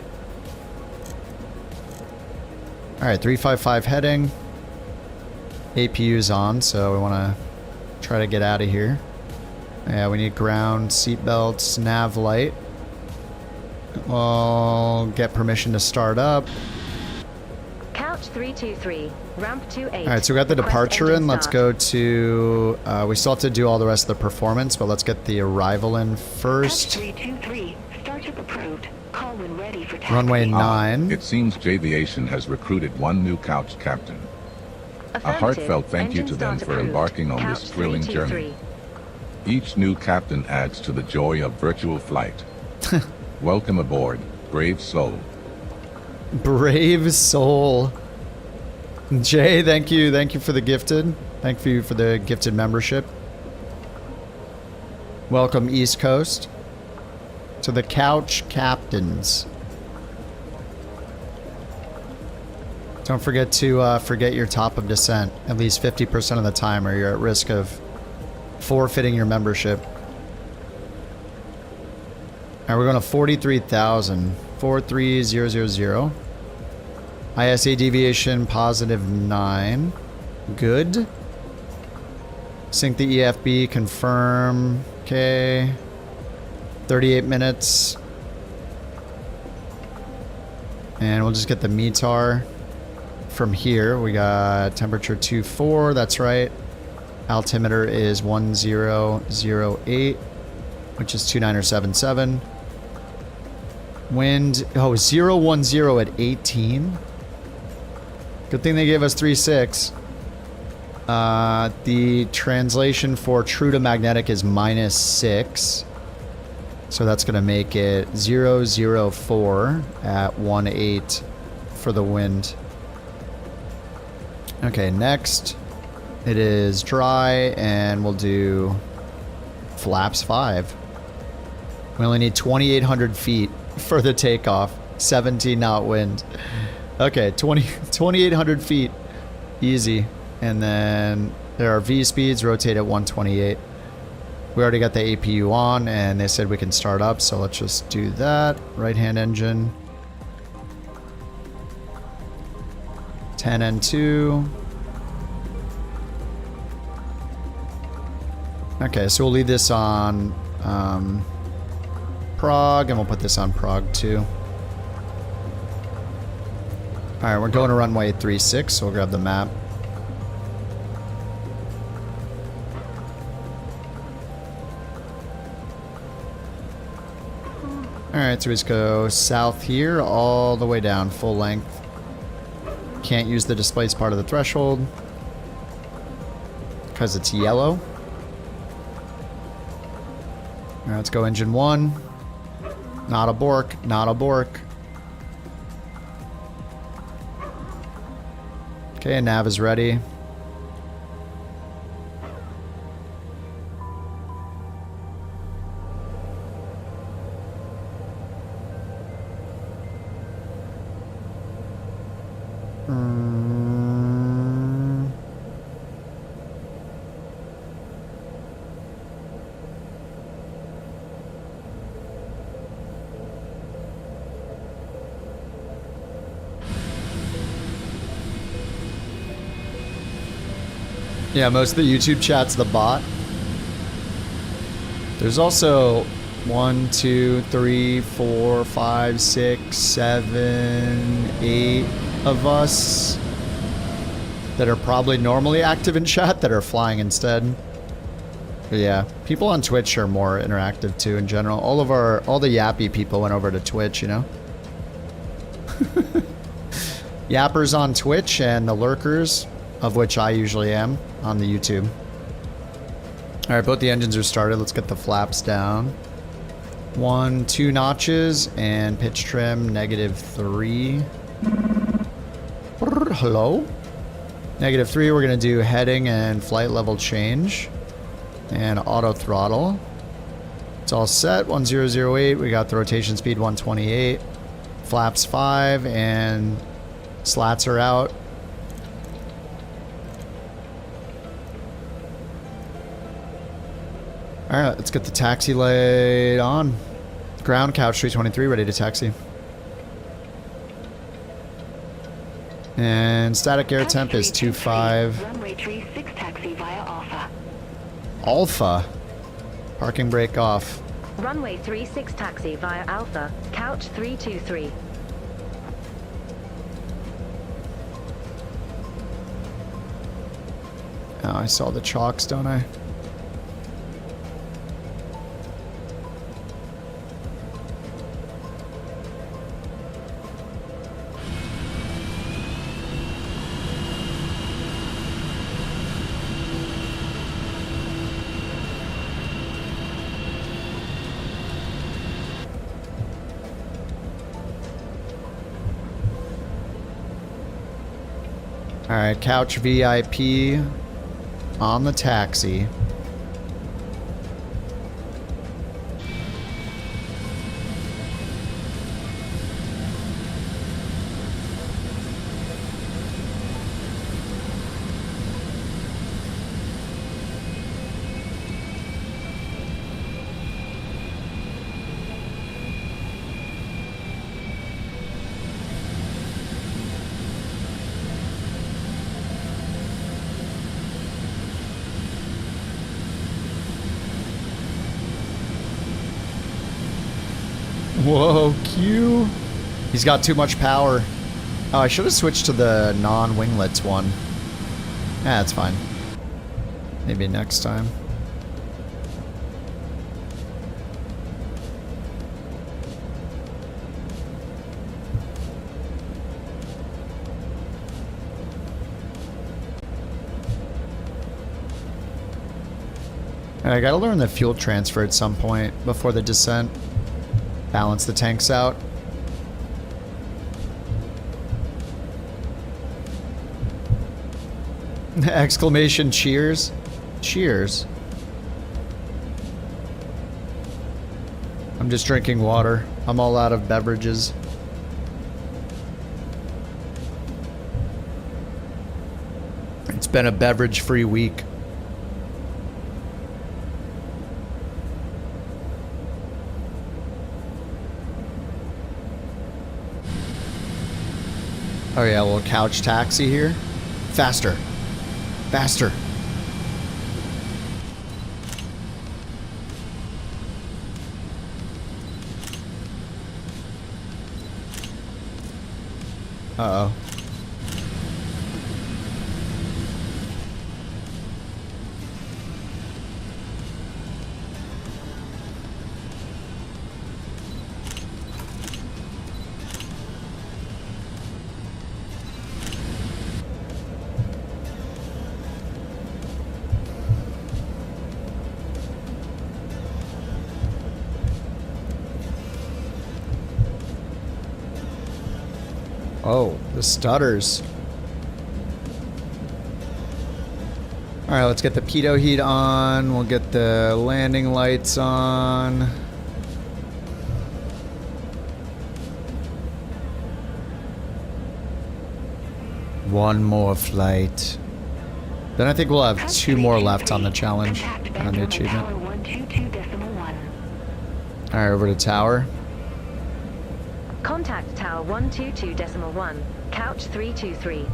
Alright, 355 heading. APU's on, so we want to try to get out of here. Yeah, we need ground, seatbelts, nav light. We'll get permission to start up. Couch 323, ramp 28. Alright, so we got the departure in. Let's go to... we still have to do all the rest of the performance, but let's get the arrival in first. Couch 323, startup approved. Call when ready for taxi. Runway 9. It seems Javiation has recruited one new couch captain. A heartfelt thank you to them for embarking on this thrilling journey. Each new captain adds to the joy of virtual flight. Welcome aboard, brave soul. Brave soul. Jay, thank you. Thank you for the gifted. Thank you for the gifted membership. Welcome, East Coast, to the Couch Captains. Don't forget to forget your top of descent at least 50% of the time, or you're at risk of forfeiting your membership. All right, we're going to 43,000. 43000. ISA deviation +9. Good. Sync the EFB, confirm. Okay. 38 minutes. And we'll just get the METAR from here. We got temperature 24, that's right. Altimeter is 1008, which is 2977. Wind, 010 at 18. Good thing they gave us 3.6. The translation for true to magnetic is -6. So that's going to make it 004 at 18 for the wind. Okay, next it is dry, and we'll do flaps 5. We only need 2,800 feet for the takeoff. 17 knot wind. Okay, 2,800 feet. Easy. And then there are V speeds, rotate at 128. We already got the APU on, and they said we can start up, so let's just do that. Right-hand engine. 10N2. Okay, so we'll leave this on Prague, and we'll put this on Prague too. Alright, we're going to runway 36, so we'll grab the map. Alright, so we just go south here, all the way down, full length. Can't use the displaced part of the threshold because it's yellow. Alright, let's go engine 1. Not a Bork, not a Bork. Okay, nav is ready. Yeah, most of the YouTube chat's the bot. There's also 1, 2, 3, 4, 5, 6, 7, 8 of us that are probably normally active in chat that are flying instead. But yeah, people on Twitch are more interactive too in general. All the yappy people went over to Twitch, you know? Yappers on Twitch and the lurkers, of which I usually am, on the YouTube. Alright, both the engines are started. Let's get the flaps down. 1, 2 notches, and pitch trim, -3. Hello? -3, we're going to do heading and flight level change. And auto throttle. It's all set, 1008. We got the rotation speed, 128. Flaps 5, and slats are out. Alright, let's get the taxi light on. Ground couch 323, ready to taxi. And static air temp is 25. Runway 36 taxi via Alpha. Alpha. Parking brake off. Runway 36 taxi via Alpha, couch 323. Oh, I saw the chalks, don't I? Alright, couch VIP on the taxi. Whoa, Q. He's got too much power. Oh, I should have switched to the non-winglets one. Yeah, that's fine. Maybe next time. I gotta learn the fuel transfer at some point before the descent. Balance the tanks out. Exclamation cheers. Cheers. I'm just drinking water. I'm all out of beverages. It's been a beverage-free week. Oh yeah, a little couch taxi here. Faster. Faster. Uh-oh. Oh, the stutters. Alright, let's get the pitot heat on. We'll get the landing lights on. One more flight. Then I think we'll have 2 more left on the challenge, on the achievement. Alright, over to tower. Contact Tower 122.1, couch 323.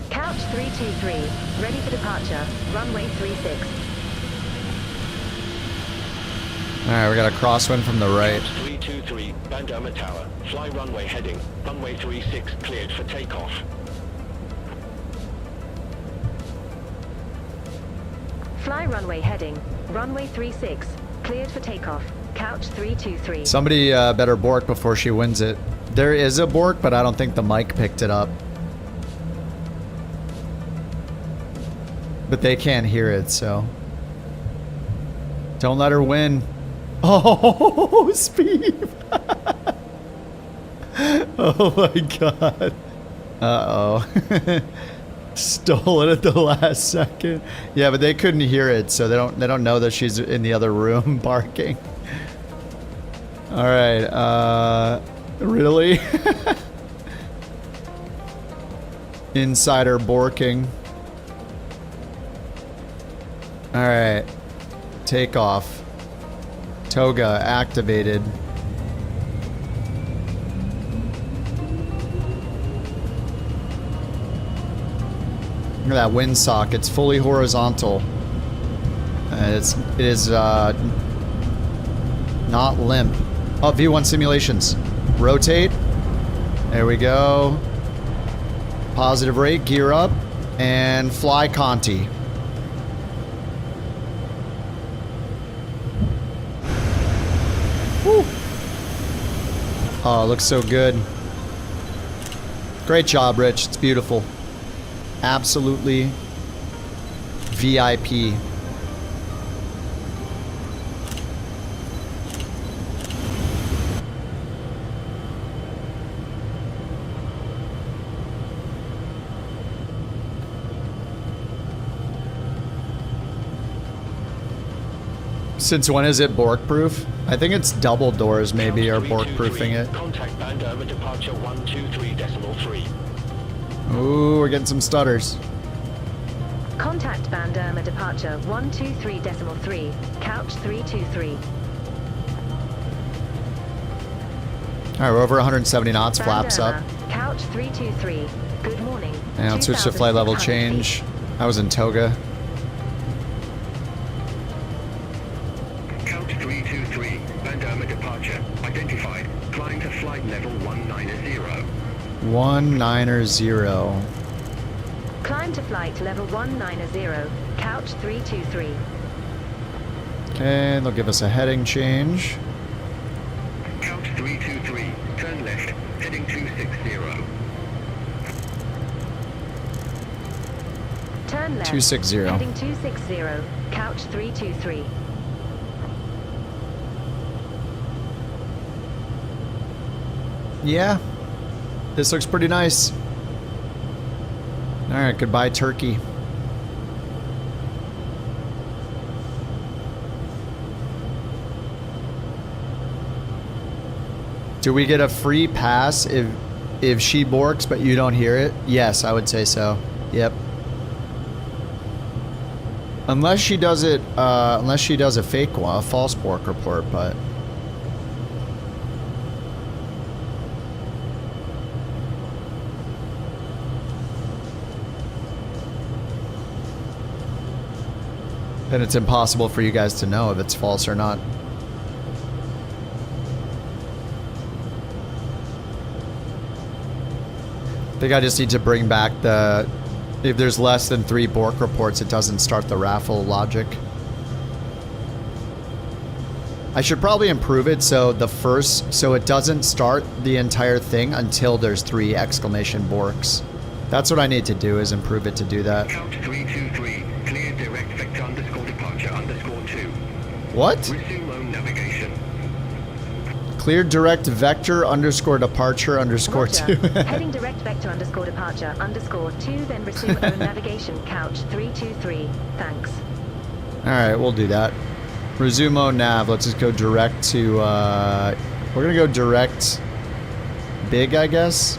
Couch 323, ready for departure, runway 36. Alright, we got a crosswind from the right. Couch 323, Bandama Tower, fly runway heading, runway 36 cleared for takeoff. Fly runway heading, runway 36, cleared for takeoff, couch 323. Somebody better bork before she wins it. There is a bork, but I don't think the mic picked it up. But they can't hear it, so. Don't let her win. Oh, Speed! Oh my god. Uh-oh. Stole it at the last second. Yeah, but they couldn't hear it, so they don't know that she's in the other room barking. All right, really? Insider borking. All right, takeoff. Toga activated. Look at that windsock. It's fully horizontal. It is not limp. Oh, V1 simulations. Rotate. There we go. Positive rate. Gear up. And fly Conti. Woo. Oh, it looks so good. Great job, Rich. It's beautiful. Absolutely VIP. Since when is it Bork proof? I think it's double doors maybe are Bork proofing it. Contact band over departure 123.3. Ooh, we're getting some stutters. Contact band Irma departure 123.3, couch 323. Alright, we're over 170 knots, Band flaps up. Irma, couch 323. Good morning. And let's switch to flight level change. I was in toga. Couch 323, band Irma departure. Identified. Climb to flight level 190. 190. Climb to flight level 190, couch 323. Okay, they'll give us a heading change. Couch 323, turn left, heading 260. Turn left. 260. Heading 260, couch 323. Yeah, this looks pretty nice. Alright, goodbye Turkey. Do we get a free pass if she borks but you don't hear it? Yes, I would say so. Yep. Unless she does it, unless she does a fake one, a false bork report, but... then it's impossible for you guys to know if it's false or not. I think I just need to bring back the... if there's less than 3 Bork reports, it doesn't start the raffle logic. I should probably improve it so it doesn't start the entire thing until there's 3 exclamation Borks. That's what I need to do, is improve it to do that. Couch 323, clear direct vector underscore departure underscore 2. What? Resume own navigation. Clear direct vector underscore departure underscore Roger. 2. Heading direct vector underscore departure underscore 2, then resume own navigation, couch 323. Thanks. Alright, we'll do that. Resume own nav. Let's just go direct to, we're gonna go direct big, I guess?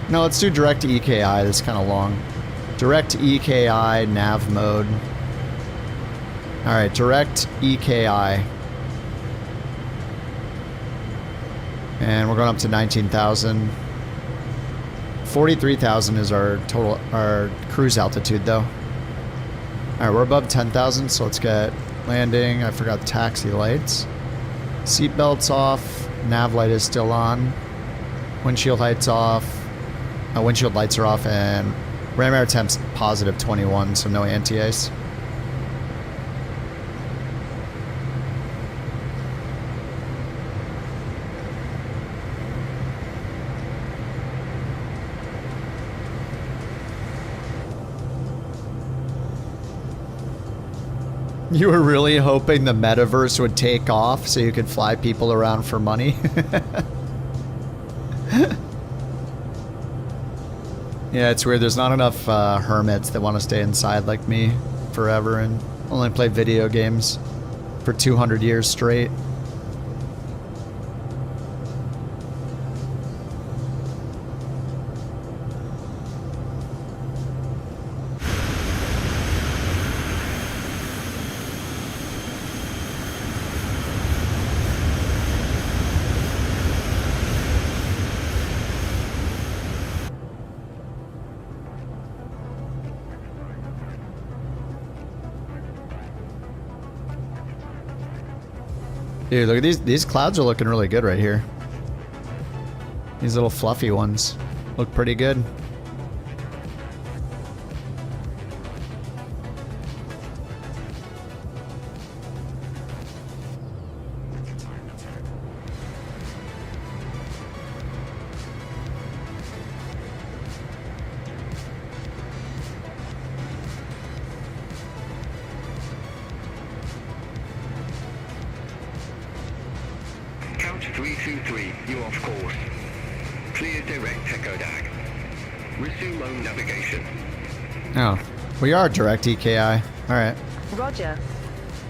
No, let's do direct to EKI. That's kind of long. Direct to EKI nav mode. Alright, direct EKI. And we're going up to 19,000. 43,000 is our total, our cruise altitude though. Alright, we're above 10,000, so let's get landing. I forgot taxi lights. Seatbelts off. Nav light is still on. Windshield lights off. Windshield lights are off, and ram air temp's positive 21, so no anti-ice. You were really hoping the metaverse would take off so you could fly people around for money? Yeah, it's weird. There's not enough hermits that want to stay inside like me forever and only play video games for 200 years straight. Dude, look at these clouds are looking really good right here. These little fluffy ones look pretty good. Couch 323, you off course. Clear direct Tekodak. Resume own navigation. Oh, we are direct EKI. Alright. Roger.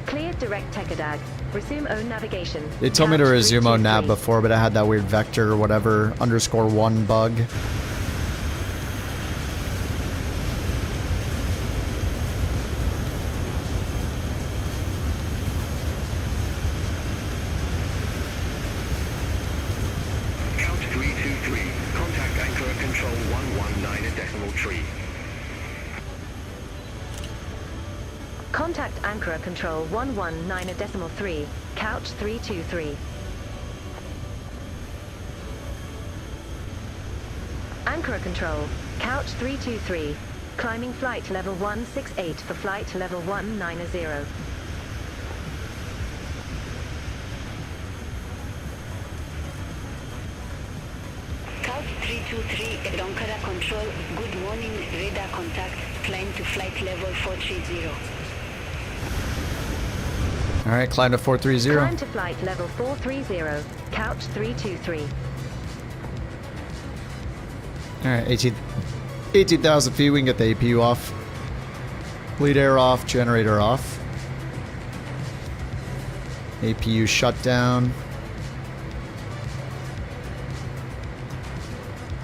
Cleared direct Tecadag. Resume own navigation. They told me to Couch resume on nav 323. before, but I had that weird vector or whatever _1 bug. Couch 323. Contact anchor control 119.3. Contact Anchor Control 119.3, Couch 323. Anchor Control, Couch 323. Climbing flight level 168 for flight level 190. Couch 323, Ankara Control. Good morning, radar contact. Climb to flight level 430. All right, climb to 430. Climb to flight level 430, Couch 323. All right, 18,000 feet. We can get the APU off. Bleed air off. Generator off. APU shut down.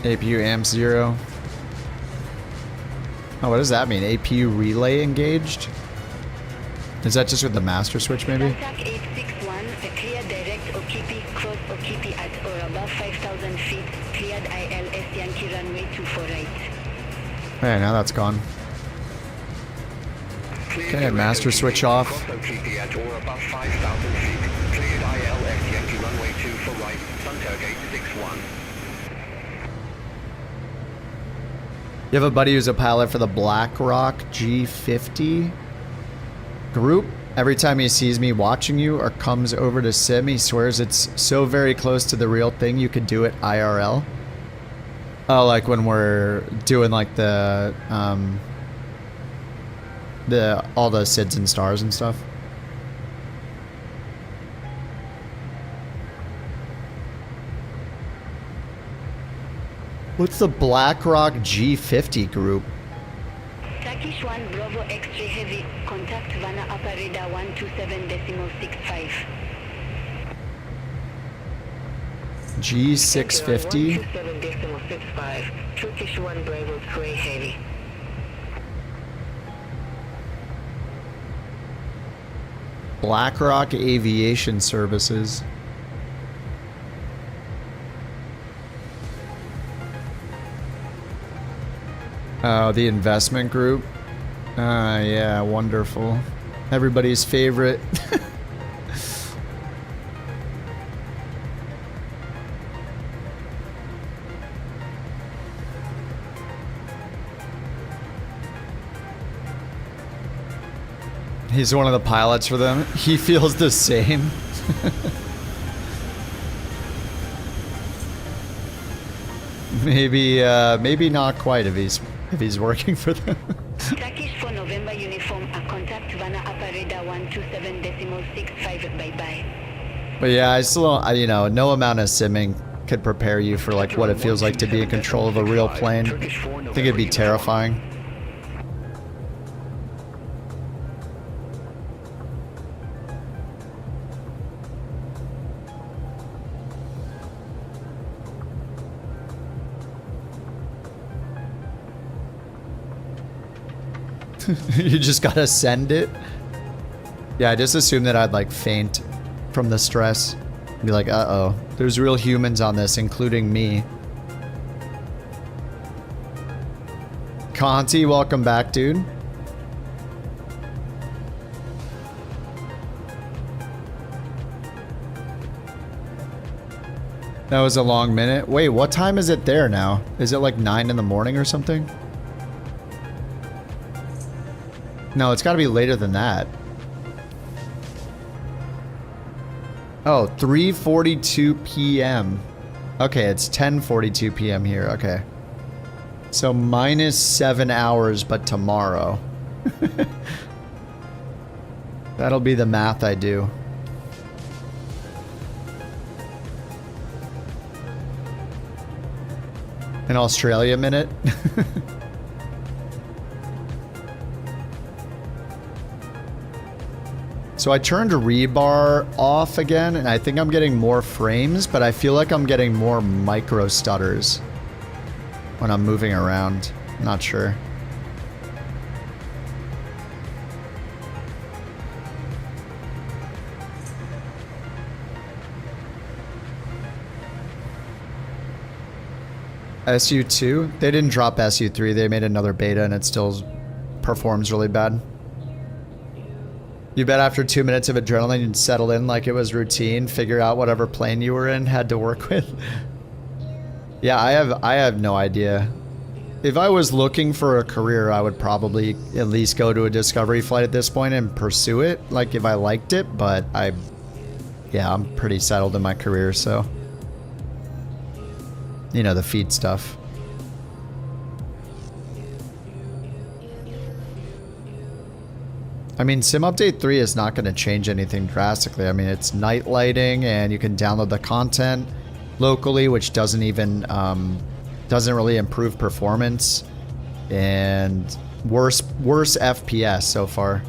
APU amp 0. Oh, what does that mean? APU relay engaged? Is that just with the master switch, maybe? Contact 861, clear direct Okipi, cross Okipi at or above 5,000 feet, cleared ILS Yankee runway 24 right. Hey, now that's gone. Okay, master switch off. Cross Okipi at or above 5,000 feet. Cleared ILS Yankee runway 2 for right. Sunter gate 61. You have a buddy who's a pilot for the BlackRock G50 group. Every time he sees me watching you or comes over to sim, he swears it's so very close to the real thing you could do it IRL. Oh, like when we're doing like the all the SIDS and stars and stuff. What's the BlackRock G50 group? Turkish 1 Bravo X-ray heavy, contact Vanna upper radar 127.65. G650? 127.65, Turkish 1 Bravo X-ray heavy. BlackRock Aviation Services. Oh, the investment group. Yeah, wonderful. Everybody's favorite. He's one of the pilots for them. He feels the same. Maybe not quite if he's working for them. Turkish for November uniform, a contact Vanna upper radar 127.65. Bye bye. But yeah, I still don't, you know, no amount of simming could prepare you for like what it feels like to be in control of a real plane. I think it'd be terrifying. You just gotta send it. Yeah, I just assumed that I'd like faint from the stress. Be like, uh-oh, there's real humans on this, including me. Conti, welcome back, dude. That was a long minute. Wait, what time is it there now? Is it like 9 in the morning or something? No, it's got to be later than that. Oh, 3:42 p.m. Okay, it's 10:42 p.m. here. Okay. So minus 7 hours, but tomorrow. That'll be the math I do. An Australia minute? So I turned rebar off again, and I think I'm getting more frames, but I feel like I'm getting more micro stutters when I'm moving around. Not sure. SU2? They didn't drop SU3. They made another beta and it still performs really bad. You bet after 2 minutes of adrenaline you'd settle in like it was routine, figure out whatever plane you were in had to work with. Yeah, I have no idea. If I was looking for a career, I would probably at least go to a discovery flight at this point and pursue it, like if I liked it, but yeah, I'm pretty settled in my career, so. You know, the feed stuff. I mean, Sim Update 3 is not going to change anything drastically. I mean, it's night lighting and you can download the content locally, which doesn't even, doesn't really improve performance, and worse FPS so far.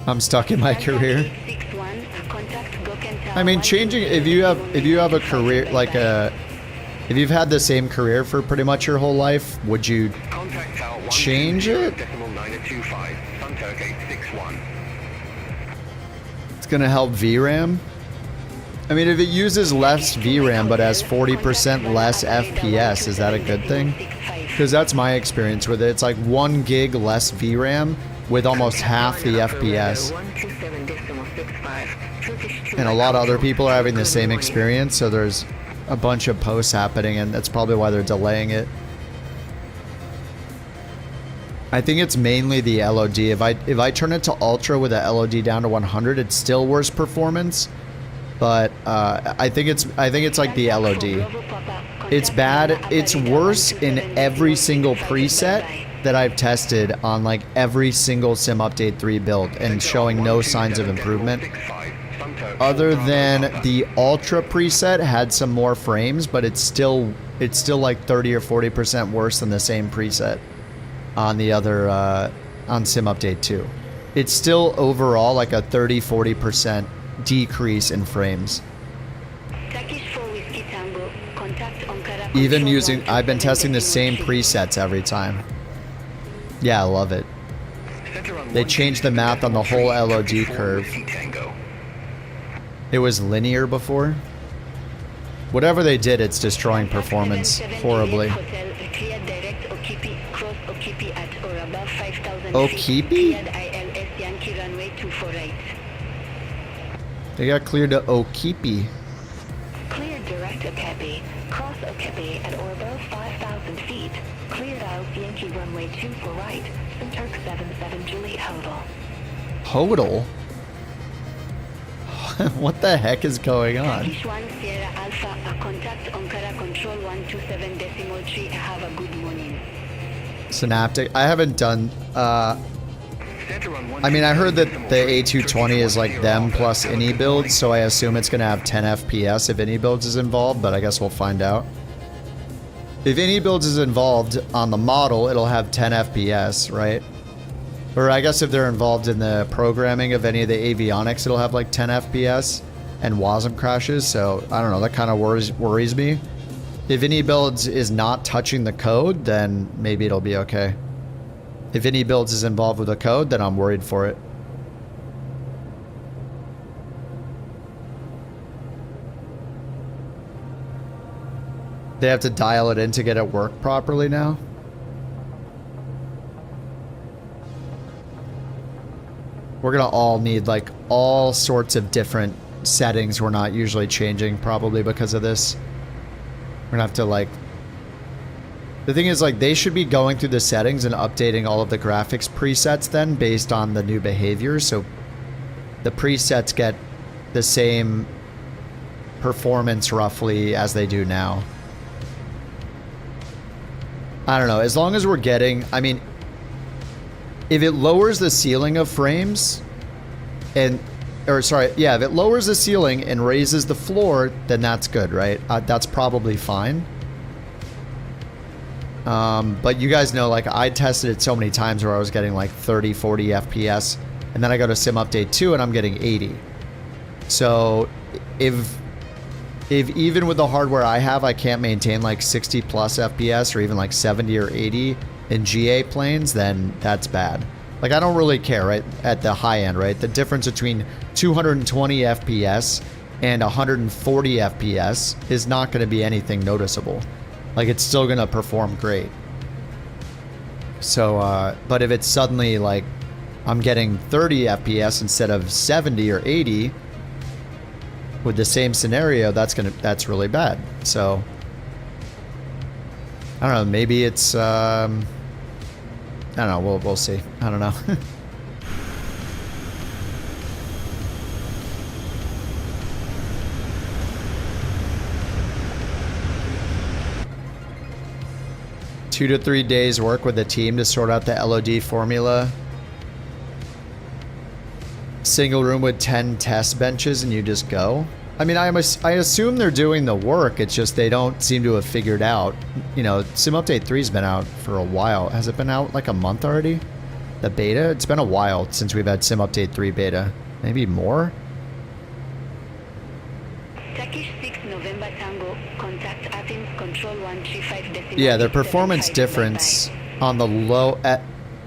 I'm stuck in my career. I mean, changing, if you have a career, like if you've had the same career for pretty much your whole life, would you change it? It's gonna help VRAM. I mean, if it uses less VRAM but has 40% less FPS, is that a good thing? Because that's my experience with it. It's like 1 gig less VRAM with almost half the FPS. And a lot of other people are having the same experience, so there's a bunch of posts happening, and that's probably why they're delaying it. I think it's mainly the LOD. If I turn it to Ultra with a LOD down to 100, it's still worse performance. But I think it's like the LOD. It's bad. It's worse in every single preset that I've tested on like every single Sim Update 3 build, and showing no signs of improvement. Other than the Ultra preset had some more frames, but it's still like 30 or 40% worse than the same preset on the other on Sim Update 2. It's still overall like a 30-40% decrease in frames. Even using, I've been testing the same presets every time. Yeah, I love it. They changed the math on the whole LOD curve. It was linear before. Whatever they did, it's destroying performance horribly. Okipi? They got cleared to Okipi. Cleared direct Okipi. Cross Okipi at or above 5,000 feet. Cleared out Yankee runway 24 right. Turk 77 Juliet Hodel. Hodel? What the heck is going on? Turkish 1 Sierra Alpha, a contact Ankara Control 127.3. Have a good morning. Synaptic. I haven't done. I mean, I heard that the A220 is like them plus any builds, so I assume it's going to have 10 FPS if any builds is involved, but I guess we'll find out. If any builds is involved on the model, it'll have 10 FPS, right? Or I guess if they're involved in the programming of any of the avionics, it'll have like 10 FPS and WASM crashes, so I don't know, that kind of worries me. If any builds is not touching the code, then maybe it'll be okay. If any builds is involved with the code, then I'm worried for it. They have to dial it in to get it work properly now. We're gonna all need like all sorts of different settings we're not usually changing, probably because of this. We're gonna have to like... The thing is, like, they should be going through the settings and updating all of the graphics presets then based on the new behavior, so the presets get the same performance roughly as they do now. I don't know, as long as we're getting... I mean, if it lowers the ceiling of frames and... Or sorry, yeah, if it lowers the ceiling and raises the floor, then that's good, right? That's probably fine. But you guys know, like, I tested it so many times where I was getting like 30, 40 FPS, and then I go to Sim Update 2 and I'm getting 80. So if even with the hardware I have, I can't maintain like 60 plus FPS or even like 70 or 80 in GA planes, then that's bad. Like, I don't really care, right? At the high end, right? The difference between 220 FPS and 140 FPS is not going to be anything noticeable. Like, it's still going to perform great. So, but if it's suddenly like I'm getting 30 FPS instead of 70 or 80 with the same scenario, that's really bad. So, I don't know, maybe it's, I don't know, we'll see. I don't know. Two to 3 days work with the team to sort out the LOD formula. Single room with 10 test benches and you just go. I mean, I assume they're doing the work. It's just they don't seem to have figured out. You know, Sim Update 3's been out for a while. Has it been out like a month already? The beta? It's been a while since we've had Sim Update 3 beta. Maybe more? Yeah, the performance difference on the low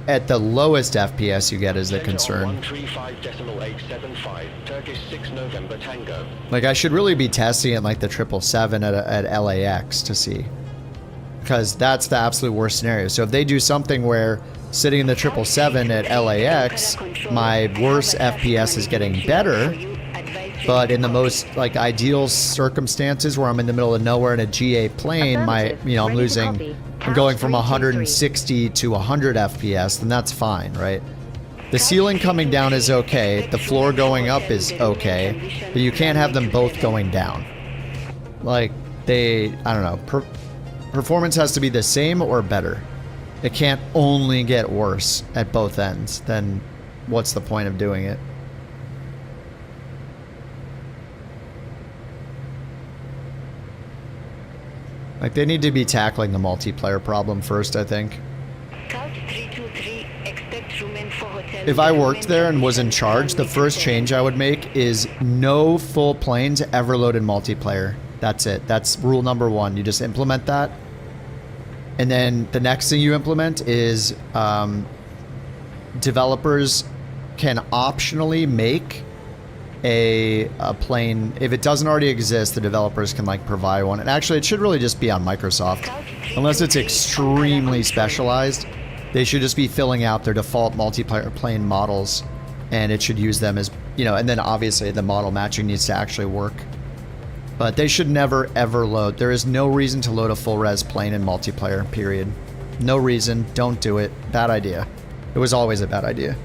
at the lowest FPS you get is the concern. 135.875, Turkish 6 November Tango. Like, I should really be testing it like the 777 at LAX to see, because that's the absolute worst scenario. So if they do something where sitting in the 777 at LAX, my worst FPS is getting better, but in the most like ideal circumstances where I'm in the middle of nowhere in a GA plane, I'm going from 160 to 100 FPS, then that's fine, right? The ceiling coming down is okay, the floor going up is okay, but you can't have them both going down. Like, I don't know, performance has to be the same or better. It can't only get worse at both ends, then what's the point of doing it? Like, they need to be tackling the multiplayer problem first, I think. If I worked there and was in charge, the first change I would make is no full planes ever load in multiplayer. That's it. That's rule number one. You just implement that. And then the next thing you implement is developers can optionally make a plane. If it doesn't already exist, the developers can like provide one. And actually, it should really just be on Microsoft. Unless it's extremely specialized, they should just be filling out their default multiplayer plane models, and it should use them as, you know, and then obviously the model matching needs to actually work. But they should never ever load. There is no reason to load a full res plane in multiplayer, period. No reason. Don't do it. Bad idea. It was always a bad idea.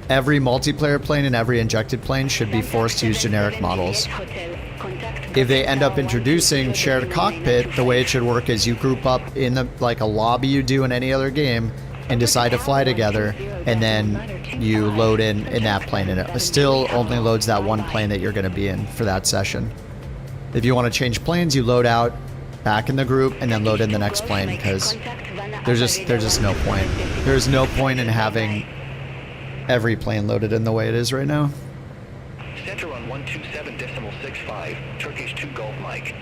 Every multiplayer plane and every injected plane should be forced to use generic models. If they end up introducing shared cockpit, the way it should work is you group up in the, like a lobby you do in any other game, and decide to fly together, and then you load in that plane, and it still only loads that one plane that you're going to be in for that session. If you want to change planes, you load out back in the group and then load in the next plane, because there's just no point. There's no point in having every plane loaded in the way it is right now. Center on 127.65, Turkish 2 Golf Mike.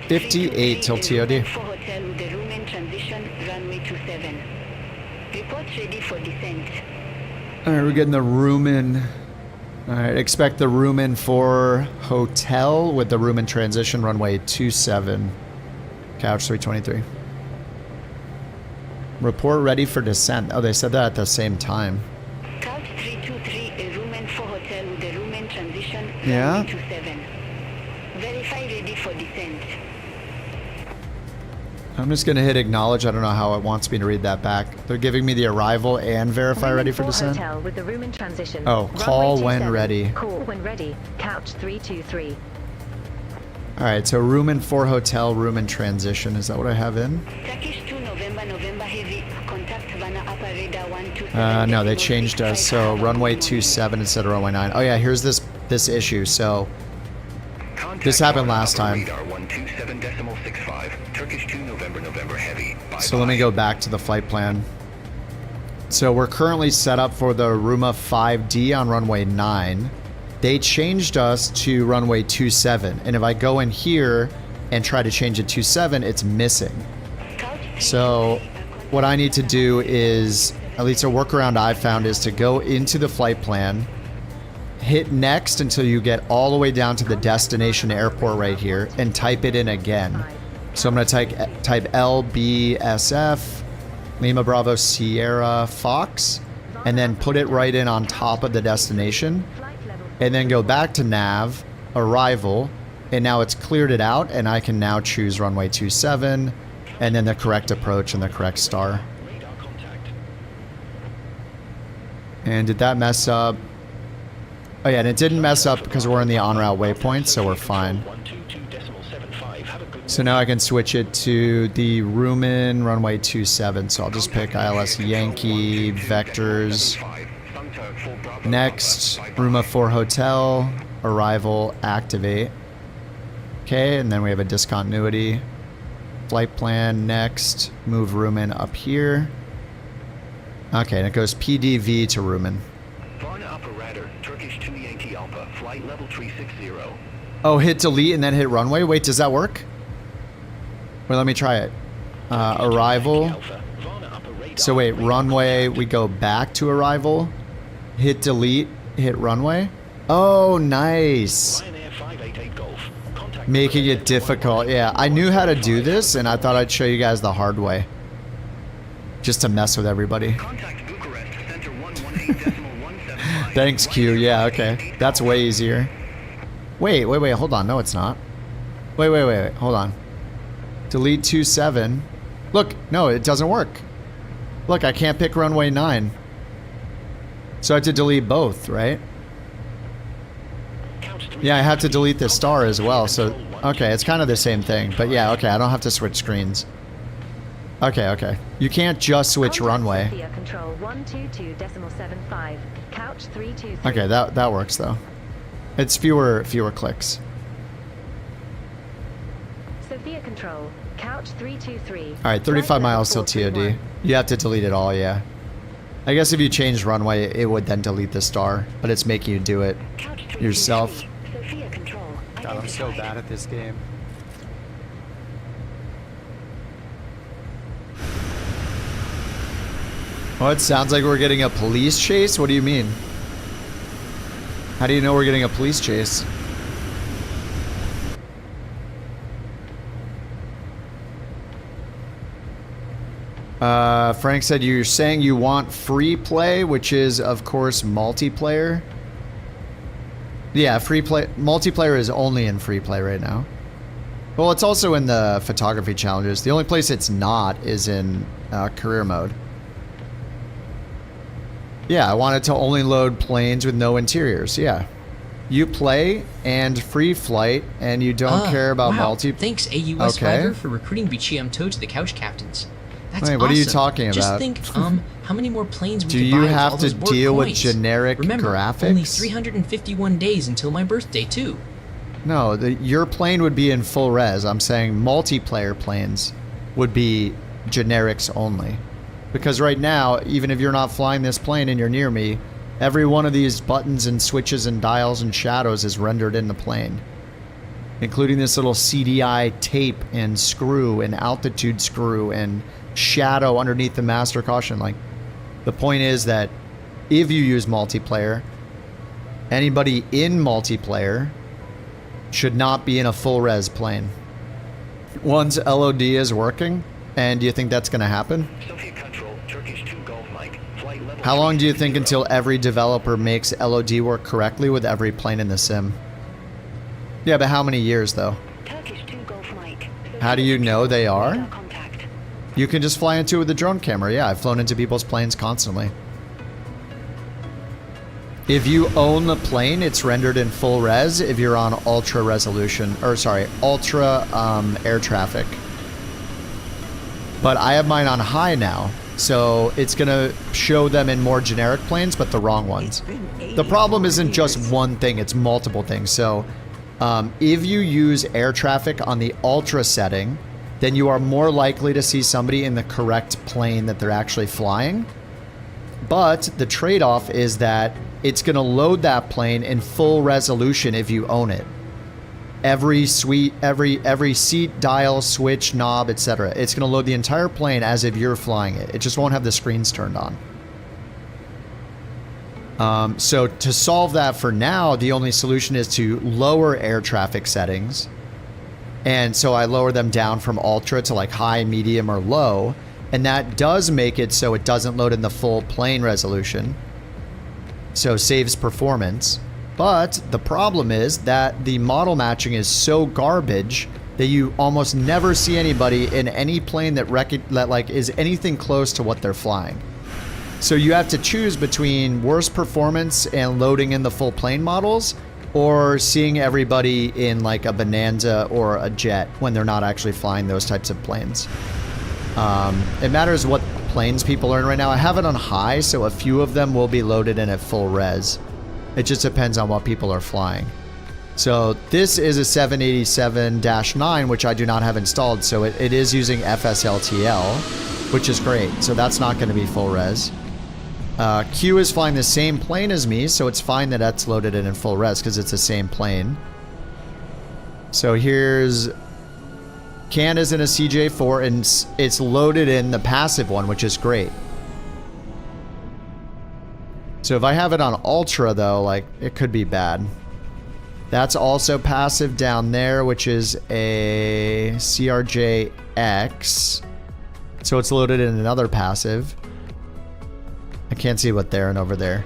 $58 till TOD. Alright, we're getting the room in. Alright, expect the room in for hotel with the room in transition, runway 27. Couch 323. Report ready for descent. Oh, they said that at the same time. Couch 323, a room in for hotel with a room in transition, yeah. runway 27. Verify ready for descent. I'm just going to hit acknowledge. I don't know how it wants me to read that back. They're giving me the arrival and verify ready for descent. Hotel with the room in transition. Oh, call when ready. Call when ready. Couch 323. All right, so room in for hotel, room in transition. Is that what I have in? Turkish 2 November heavy. Contact Havana upper radar 127. No, they changed us. So runway 27 instead of runway 9. Oh yeah, here's this this issue, so this happened last time. Radar 127.65, Turkish 2 November heavy. So let me go back to the flight plan. So we're currently set up for the Ruma 5D on runway 9. They changed us to runway 27, and if I go in here and try to change it to 27, it's missing. So what I need to do is, at least a workaround I've found, is to go into the flight plan, hit next until you get all the way down to the destination airport right here, and type it in again. So I'm going to type LBSF, Lima Bravo Sierra Fox, and then put it right in on top of the destination, and then go back to nav, arrival, and now it's cleared it out, and I can now choose runway 27, and then the correct approach and the correct star. And did that mess up? Oh yeah, and it didn't mess up because we're in the en route waypoint, so we're fine. So now I can switch it to the Rumen runway 27. So I'll just pick ILS Yankee, vectors. Next, Ruma 4 Hotel, arrival, activate. Okay, and then we have a discontinuity. Flight plan, next, move Rumen up here. Okay, and it goes PDV to Rumen. Oh, hit delete and then hit runway? Wait, does that work? Wait, let me try it. Arrival. So wait, runway, we go back to arrival. Hit delete, hit runway. Oh, nice. Making it difficult. Yeah, I knew how to do this, and I thought I'd show you guys the hard way. Just to mess with everybody. Thanks, Q. Yeah, okay. That's way easier. Wait, hold on. No, it's not. Wait, hold on. Delete 27. Look, no, it doesn't work. Look, I can't pick runway 9. So I have to delete both, right? Yeah, I have to delete the star as well, so... Okay, it's kind of the same thing. But yeah, okay, I don't have to switch screens. Okay. You can't just switch runway. Okay, that works though. It's fewer clicks. Sophia Control, couch 323. Alright, 35 miles till TOD. You have to delete it all, yeah. I guess if you change runway, it would then delete the star, but it's making you do it yourself. God, I'm so bad at this game. Oh, it sounds like we're getting a police chase? What do you mean? How do you know we're getting a police chase? Frank said you're saying you want free play, which is, of course, multiplayer. Yeah, free play. Multiplayer is only in free play right now. Well, it's also in the photography challenges. The only place it's not is in career mode. Yeah, I wanted to only load planes with no interiors. Yeah. You play and free flight, and you don't care about multi... Thanks, AUS Driver, for recruiting Bichiamto to the couch captains. That's Wait, what are you talking about? Just think, how many more planes we Do could you buy have with all to those deal with coins? generic Remember, graphics? only 351 days until my birthday, too. No, your plane would be in full res. I'm saying multiplayer planes would be generics only. Because right now, even if you're not flying this plane and you're near me, every one of these buttons and switches and dials and shadows is rendered in the plane. Including this little CDI tape and screw and altitude screw and shadow underneath the master caution. Like, the point is that if you use multiplayer, anybody in multiplayer should not be in a full res plane. Once LOD is working, and do you think that's going to happen? How long do you think until every developer makes LOD work correctly with every plane in the sim? Yeah, but how many years though? How do you know they are? You can just fly into it with a drone camera. Yeah, I've flown into people's planes constantly. If you own the plane, it's rendered in full res if you're on ultra resolution, or sorry, ultra air traffic. But I have mine on high now, So it's gonna show them in more generic planes, but the wrong ones. The problem isn't just one thing, it's multiple things. So if you use air traffic on the ultra setting, then you are more likely to see somebody in the correct plane that they're actually flying. But the trade-off is that it's gonna load that plane in full resolution if you own it. Every seat, dial, switch, knob, etc. It's going to load the entire plane as if you're flying it. It just won't have the screens turned on. So to solve that for now, the only solution is to lower air traffic settings. And so I lower them down from ultra to like high, medium, or low. And that does make it so it doesn't load in the full plane resolution. So saves performance. But the problem is that the model matching is so garbage that you almost never see anybody in any plane that like is anything close to what they're flying. So you have to choose between worse performance and loading in the full plane models, or seeing everybody in like a Bonanza or a jet when they're not actually flying those types of planes. It matters what planes people are in right now. I have it on high, so a few of them will be loaded in at full res. It just depends on what people are flying. So this is a 787-9, which I do not have installed. So it is using FSLTL, which is great. So that's not going to be full res. Q is flying the same plane as me, so it's fine that that's loaded in full res because it's the same plane. So here's... Can is in a CJ4, and it's loaded in the passive one, which is great. So if I have it on Ultra, though, like, it could be bad. That's also passive down there, which is a CRJ-X. So it's loaded in another passive. I can't see what they're in over there.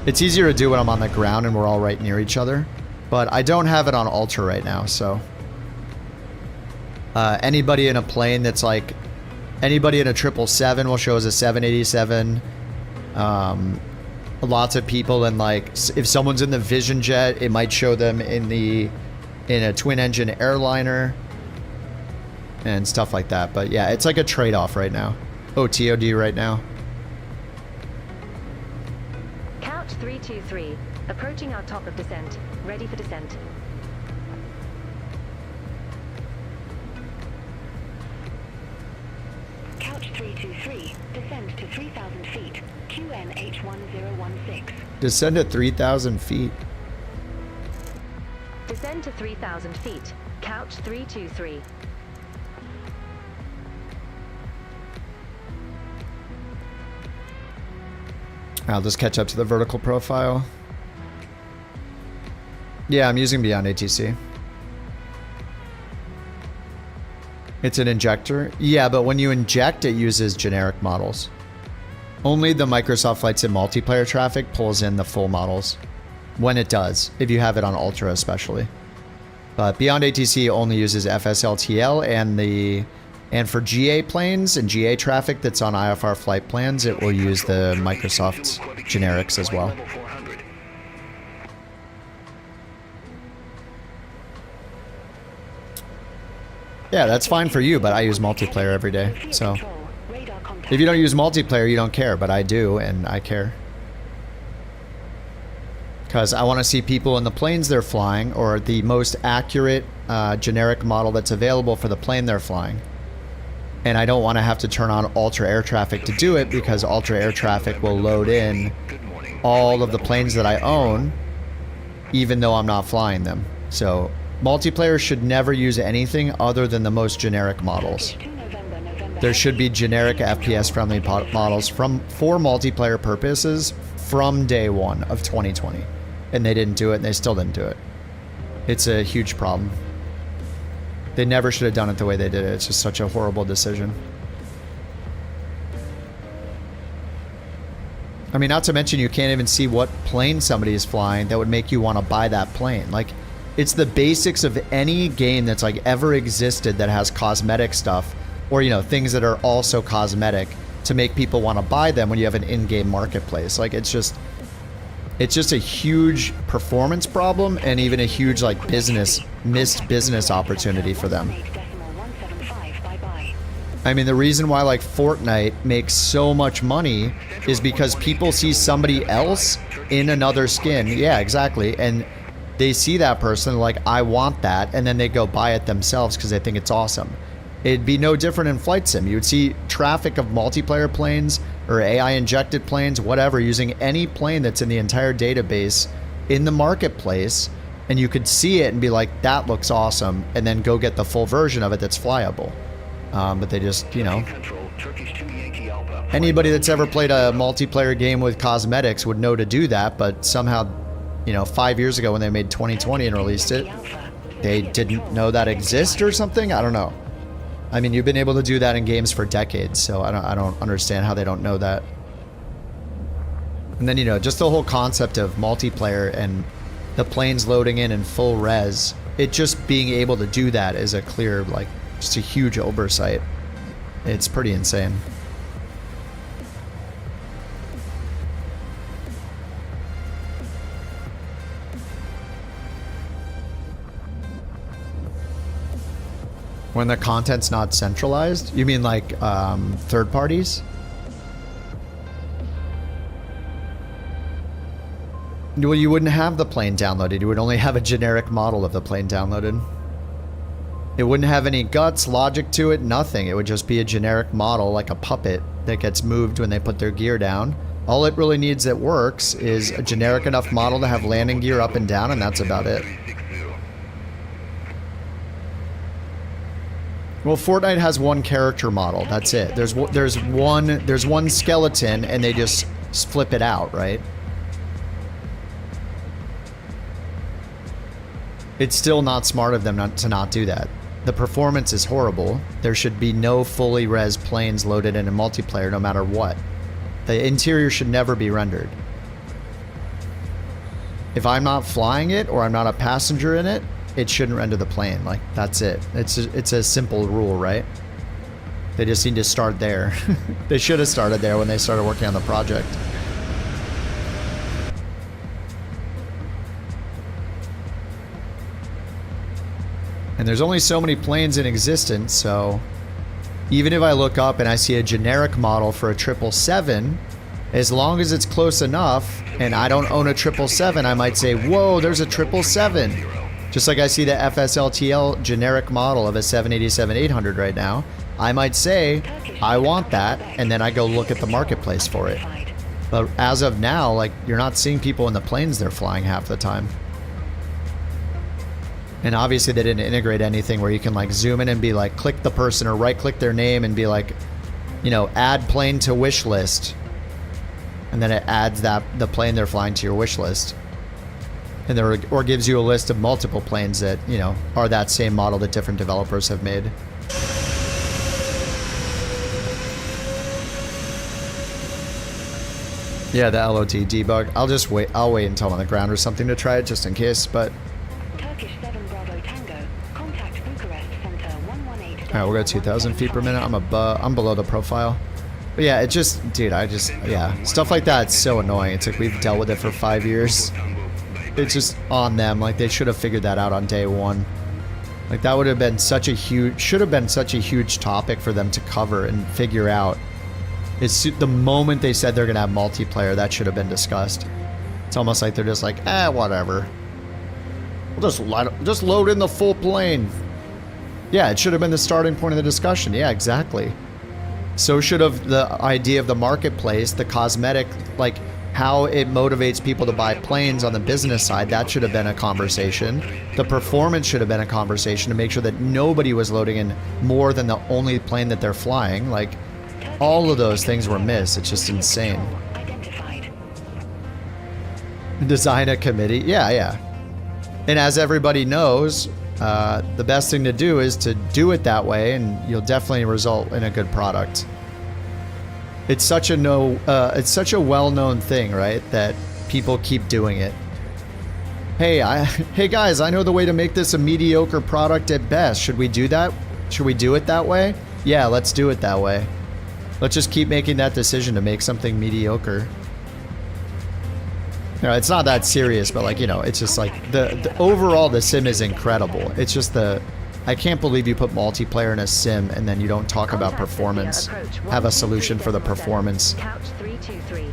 It's easier to do when I'm on the ground and we're all right near each other. But I don't have it on Ultra right now, so... anybody in a plane that's like... Anybody in a 777 will show as a 787. Lots of people in like... If someone's in the Vision Jet, it might show them in a twin-engine airliner. And stuff like that. But yeah, it's like a trade-off right now. Oh, TOD right now. Couch 323. Approaching our top of descent. Ready for descent. Couch 323. Descend to 3,000 feet. QNH1016. Descend at 3,000 feet. Descend to 3,000 feet. Couch 323. I'll just catch up to the vertical profile. Yeah, I'm using Beyond ATC. It's an injector? Yeah, but when you inject, it uses generic models. Only the Microsoft Flight Sim multiplayer traffic pulls in the full models. When it does, if you have it on Ultra especially. But Beyond ATC only uses FSLTL and for GA planes and GA traffic that's on IFR flight plans, it will use the Microsoft generics as well. Yeah, that's fine for you, but I use multiplayer every day, so... If you don't use multiplayer, you don't care, but I do, and I care. Because I want to see people in the planes they're flying, or the most accurate generic model that's available for the plane they're flying. And I don't want to have to turn on Ultra Air Traffic to do it, because Ultra Air Traffic will load in all of the planes that I own, even though I'm not flying them. So, multiplayer should never use anything other than the most generic models. There should be generic FPS-friendly models for multiplayer purposes from day one of 2020. And they didn't do it, and they still didn't do it. It's a huge problem. They never should have done it the way they did it. It's just such a horrible decision. I mean, not to mention you can't even see what plane somebody is flying that would make you want to buy that plane. Like, it's the basics of any game that's like ever existed that has cosmetic stuff, or, you know, things that are also cosmetic to make people want to buy them when you have an in-game marketplace. Like, it's just a huge performance problem and even a huge missed business opportunity for them. I mean, the reason why like Fortnite makes so much money is because people see somebody else in another skin. Yeah, exactly. And they see that person like, I want that. And then they go buy it themselves because they think it's awesome. It'd be no different in Flight Sim. You would see traffic of multiplayer planes or AI injected planes, whatever, using any plane that's in the entire database in the marketplace. And you could see it and be like, that looks awesome. And then go get the full version of it that's flyable. But they just, you know, anybody that's ever played a multiplayer game with cosmetics would know to do that, but somehow, you know, 5 years ago when they made 2020 and released it, they didn't know that exists or something? I don't know. I mean, you've been able to do that in games for decades, so I don't understand how they don't know that. And then, you know, just the whole concept of multiplayer and the planes loading in full res, it just being able to do that is a clear, like, just a huge oversight. It's pretty insane. When the content's not centralized? You mean like third parties? Well, you wouldn't have the plane downloaded. You would only have a generic model of the plane downloaded. It wouldn't have any guts, logic to it, nothing. It would just be a generic model, like a puppet, that gets moved when they put their gear down. All it really needs that works is a generic enough model to have landing gear up and down, and that's about it. Well, Fortnite has one character model. That's it. There's one skeleton, and they just flip it out, right? It's still not smart of them to not do that. The performance is horrible. There should be no fully res planes loaded in a multiplayer no matter what. The interior should never be rendered. If I'm not flying it or I'm not a passenger in it, it shouldn't render the plane. Like, that's it. It's a simple rule, right? They just need to start there. They should have started there when they started working on the project. And there's only so many planes in existence, so even if I look up and I see a generic model for a 777, as long as it's close enough and I don't own a 777, I might say, whoa, there's a 777. Just like I see the FSLTL generic model of a 787-800 right now, I might say, I want that, and then I go look at the marketplace for it. But as of now, like, you're not seeing people in the planes they're flying half the time. And obviously they didn't integrate anything where you can like zoom in and be like, click the person or right click their name and be like, you know, add plane to wish list. And then it adds the plane they're flying to your wish list. And there, or gives you a list of multiple planes that, you know, are that same model that different developers have made. Yeah, the LOT debug. I'll wait until I'm on the ground or something to try it just in case, but alright, we'll go 2,000 feet per minute. I'm below the profile. But yeah, it just, dude, yeah. Stuff like that, it's so annoying. It's like we've dealt with it for 5 years. It's just on them. Like, they should have figured that out on day one. Like, that would have been such a huge, should have been such a huge topic for them to cover and figure out. It's the moment they said they're going to have multiplayer, that should have been discussed. It's almost like they're just like, whatever. We'll just load in the full plane. Yeah, it should have been the starting point of the discussion. Yeah, exactly. So should have the idea of the marketplace, the cosmetic, like how it motivates people to buy planes on the business side. That should have been a conversation. The performance should have been a conversation to make sure that nobody was loading in more than the only plane that they're flying. Like, all of those things were missed. It's just insane. Design a committee. Yeah. And as everybody knows, the best thing to do is to do it that way, and you'll definitely result in a good product. It's such a well-known thing, right? That people keep doing it. Hey guys, I know the way to make this a mediocre product at best. Should we do that? Should we do it that way? Yeah, let's do it that way. Let's just keep making that decision to make something mediocre. You know, it's not that serious, but like, you know, it's just like the overall, the sim is incredible. It's just the I can't believe you put multiplayer in a sim and then you don't talk about performance. Have a solution for the performance. Couch 323.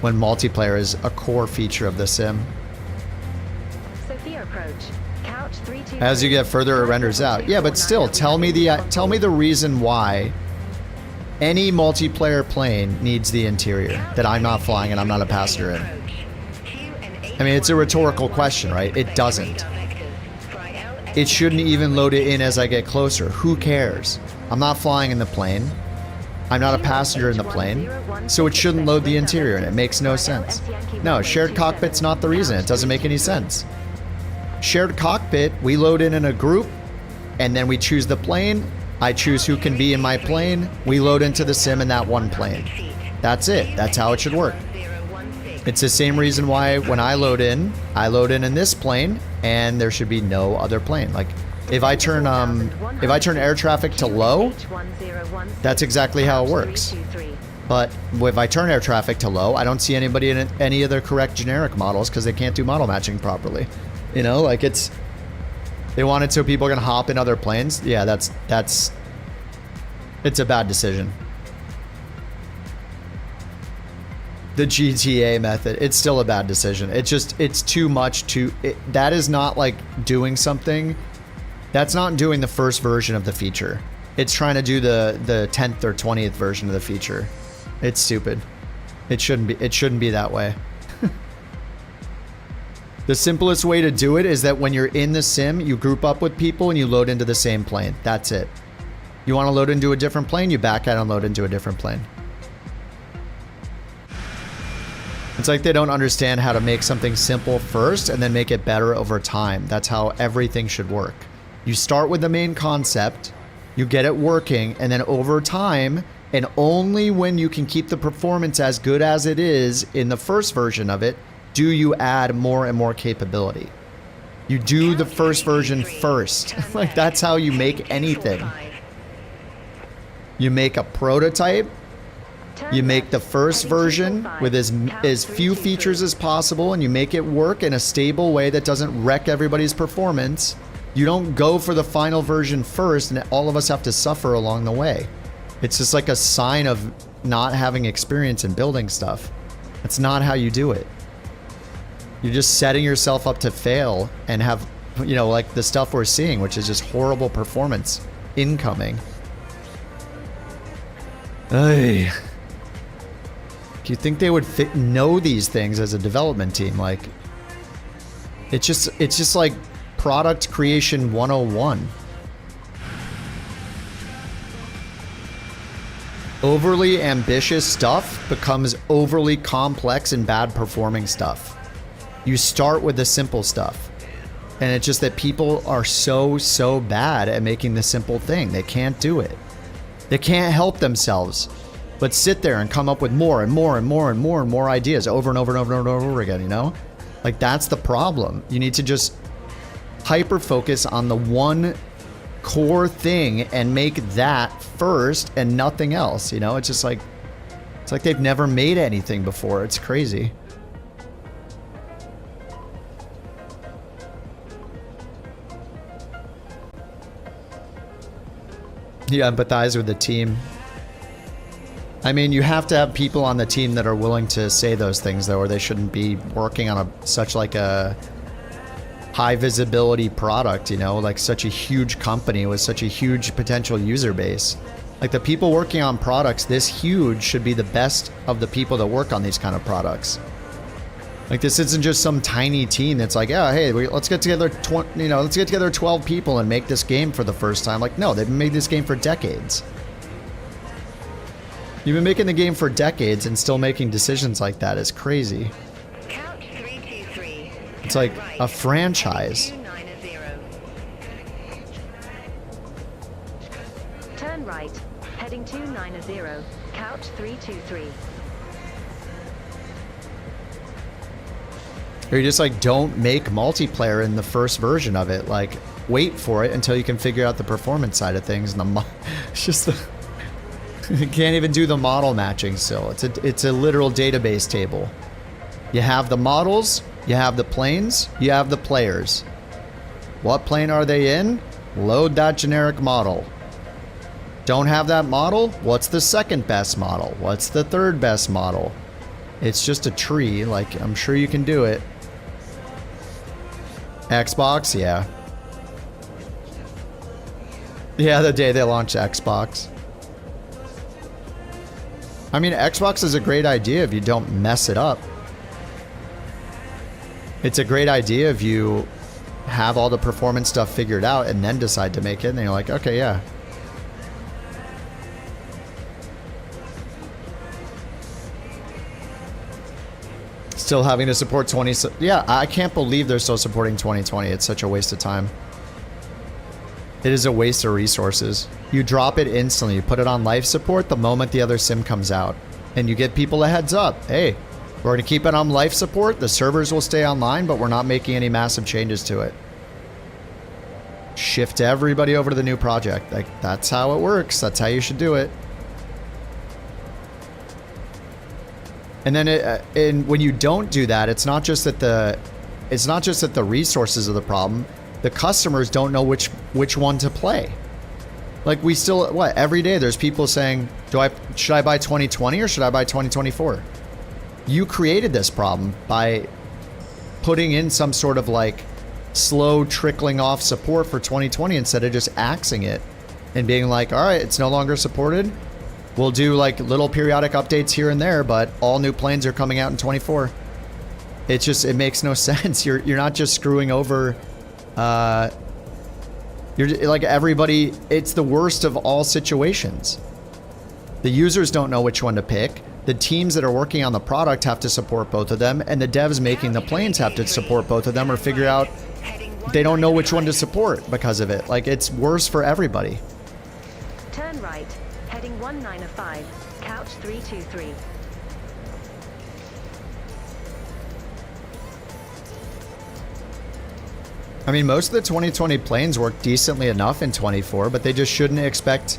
When multiplayer is a core feature of the sim. Sophia approach. Couch 323. As you get further, it renders out. Yeah, but still, tell me the reason why any multiplayer plane needs the interior that I'm not flying and I'm not a passenger in. I mean, it's a rhetorical question, right? It doesn't. It shouldn't even load it in as I get closer. Who cares? I'm not flying in the plane. I'm not a passenger in the plane. So it shouldn't load the interior, and it makes no sense. No, shared cockpit's not the reason. It doesn't make any sense. Shared cockpit, we load in a group, and then we choose the plane. I choose who can be in my plane. We load into the sim in that one plane. That's it. That's how it should work. It's the same reason why when I load in this plane, and there should be no other plane. Like, if I turn air traffic to low, that's exactly how it works. But if I turn air traffic to low, I don't see anybody in any of their correct generic models because they can't do model matching properly. You know, like they want it so people are gonna hop in other planes. Yeah, it's a bad decision. The GTA method, it's still a bad decision. It's too much that is not like doing something. That's not doing the first version of the feature. It's trying to do the 10th or 20th version of the feature. It's stupid. It shouldn't be that way. The simplest way to do it is that when you're in the sim, you group up with people and you load into the same plane. That's it. You want to load into a different plane, you back out and load into a different plane. It's like they don't understand how to make something simple first and then make it better over time. That's how everything should work. You start with the main concept, you get it working, and then over time, and only when you can keep the performance as good as it is in the first version of it, do you add more and more capability. You do the first version first. Like, that's how you make anything. You make a prototype. You make the first version with as few features as possible, and you make it work in a stable way that doesn't wreck everybody's performance. You don't go for the final version first, and all of us have to suffer along the way. It's just like a sign of not having experience in building stuff. That's not how you do it. You're just setting yourself up to fail and have, you know, like the stuff we're seeing, which is just horrible performance incoming. Ay. Do you think they would know these things as a development team? Like, it's just like product creation 101. Overly ambitious stuff becomes overly complex and bad performing stuff. You start with the simple stuff. And it's just that people are so bad at making the simple thing. They can't do it. They can't help themselves but sit there and come up with more and more and more and more and more ideas over and over and over and over again, you know? Like, that's the problem. You need to just hyper focus on the one core thing and make that first and nothing else, you know? It's just like, it's like they've never made anything before. It's crazy. You empathize with the team. I mean, you have to have people on the team that are willing to say those things, though, or they shouldn't be working on such like a high visibility product, you know, like such a huge company with such a huge potential user base. Like, the people working on products this huge should be the best of the people that work on these kind of products. Like, this isn't just some tiny team that's like, oh, hey, let's get together, let's get together 12 people and make this game for the first time. Like, no, they've made this game for decades. You've been making the game for decades and still making decisions like that is crazy. It's like a franchise. Turn right, heading 290, couch 323. Or you just like don't make multiplayer in the first version of it. Like, wait for it until you can figure out the performance side of things. And it's just the you can't even do the model matching still. It's a literal database table. You have the models, you have the planes, you have the players. What plane are they in? Load that generic model. Don't have that model? What's the second best model? What's the third best model? It's just a tree. Like, I'm sure you can do it. Xbox, yeah. Yeah, the day they launched Xbox. I mean, Xbox is a great idea if you don't mess it up. It's a great idea if you have all the performance stuff figured out and then decide to make it, and you're like, okay, yeah. Still having to support 20... Yeah, I can't believe they're still supporting 2020. It's such a waste of time. It is a waste of resources. You drop it instantly. You put it on life support the moment the other sim comes out. And you give people a heads up. Hey, we're going to keep it on life support. The servers will stay online, but we're not making any massive changes to it. Shift everybody over to the new project. Like, that's how it works. That's how you should do it. And then and when you don't do that, it's not just that the resources are the problem. The customers don't know which one to play. Like, we still, what, every day there's people saying, should I buy 2020 or should I buy 2024? You created this problem by putting in some sort of like slow trickling off support for 2020 instead of just axing it and being like, all right, it's no longer supported. We'll do like little periodic updates here and there, but all new planes are coming out in 24. It's just, it makes no sense. You're not just screwing over, you're like everybody. It's the worst of all situations. The users don't know which one to pick. The teams that are working on the product have to support both of them, and the devs making the planes have to support both of them or figure out they don't know which one to support because of it. Like, it's worse for everybody. Turn right, heading 195, couch 323. I mean, most of the 2020 planes work decently enough in 24, but they just shouldn't expect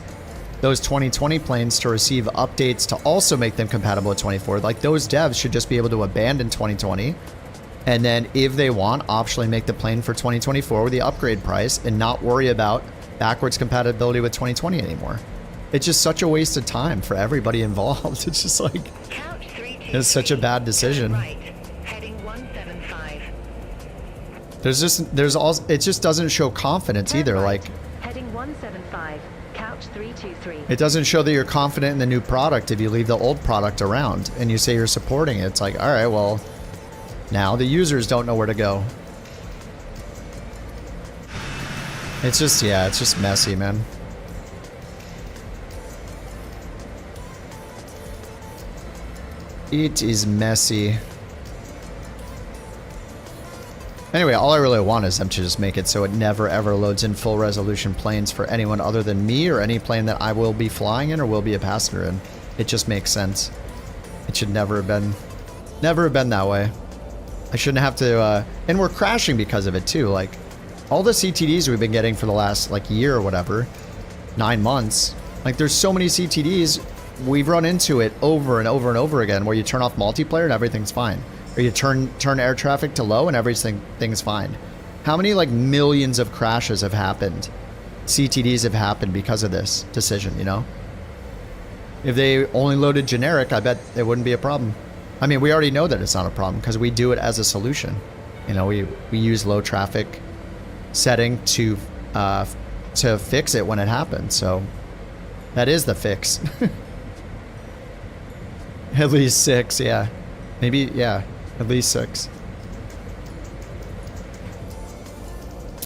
those 2020 planes to receive updates to also make them compatible with 24. Like, those devs should just be able to abandon 2020, and then if they want, optionally make the plane for 2024 with the upgrade price and not worry about backwards compatibility with 2020 anymore. It's just such a waste of time for everybody involved. It's just like, it's such a bad decision. It just doesn't show confidence either. Like, heading 175, couch 323. it doesn't show that you're confident in the new product if you leave the old product around and you say you're supporting it. It's like, all right, well, now the users don't know where to go. It's just, yeah, it's just messy, man. It is messy. Anyway, all I really want is them to just make it so it never ever loads in full resolution planes for anyone other than me or any plane that I will be flying in or will be a passenger in. It just makes sense. It should never have been that way. I shouldn't have to, and we're crashing because of it too. Like, all the CTDs we've been getting for the last like year or whatever, 9 months, like there's so many CTDs, we've run into it over and over and over again where you turn off multiplayer and everything's fine. Or you turn air traffic to low and everything's fine. How many like millions of crashes have happened? CTDs have happened because of this decision, you know? If they only loaded generic, I bet it wouldn't be a problem. I mean, we already know that it's not a problem because we do it as a solution. You know, we use low traffic setting to fix it when it happens. So that is the fix. At least 6, yeah. Maybe, yeah. At least 6.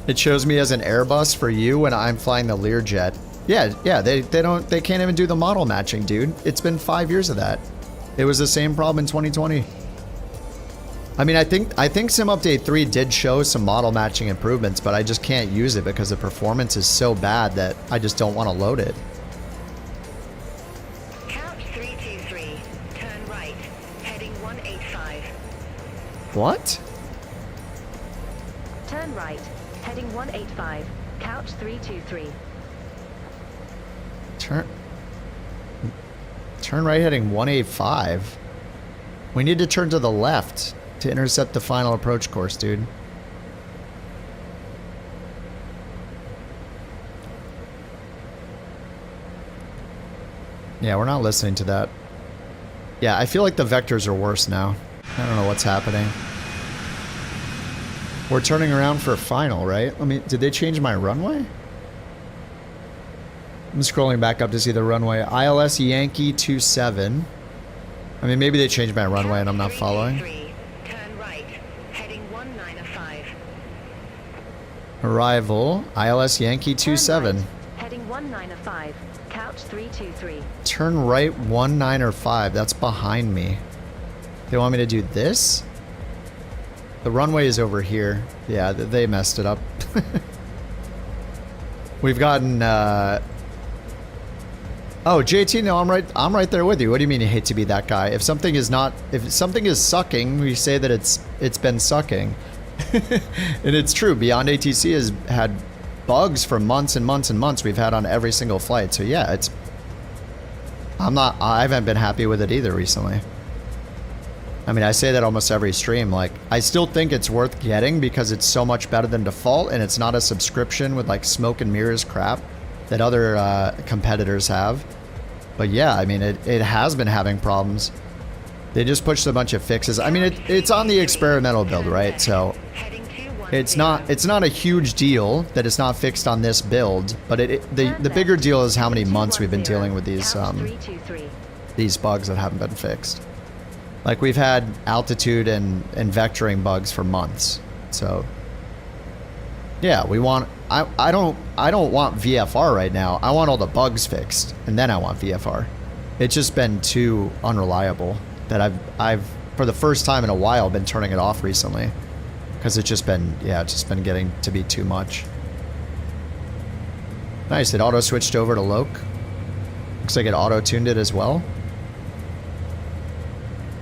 It shows me as an Airbus for you when I'm flying the Learjet. Yeah, they can't even do the model matching, dude. It's been 5 years of that. It was the same problem in 2020. I mean, I think Sim Update 3 did show some model matching improvements, but I just can't use it because the performance is so bad that I just don't want to load it. What? Turn right, heading 185, couch 323. Turn right heading 185. We need to turn to the left to intercept the final approach course, dude. Yeah, we're not listening to that. Yeah, I feel like the vectors are worse now. I don't know what's happening. We're turning around for a final, right? Did they change my runway? I'm scrolling back up to see the runway. ILS Yankee 27. I mean, maybe they changed my runway and I'm not following. Turn right, heading 195. Arrival, ILS Yankee 27. Right, heading 195, couch 323. Turn right 195, that's behind me. They want me to do this? The runway is over here. Yeah, they messed it up. We've gotten, Oh, JT, no, I'm right there with you. What do you mean you hate to be that guy? If something is sucking, we say that it's been sucking. And it's true. Beyond ATC has had bugs for months and months and months we've had on every single flight. So yeah, I haven't been happy with it either recently. I mean, I say that almost every stream. Like, I still think it's worth getting because it's so much better than default and it's not a subscription with like smoke and mirrors crap that other competitors have. But yeah, I mean, it has been having problems. They just pushed a bunch of fixes. I mean, it's on the experimental build, right? So it's not a huge deal that it's not fixed on this build. But the bigger deal is how many months we've been dealing with these bugs that haven't been fixed. Like, we've had altitude and vectoring bugs for months. So yeah, I don't want VFR right now. I want all the bugs fixed, and then I want VFR. It's just been too unreliable that I've for the first time in a while been turning it off recently because it's just been getting to be too much. Nice, it auto switched over to Loc. Looks like it auto tuned it as well.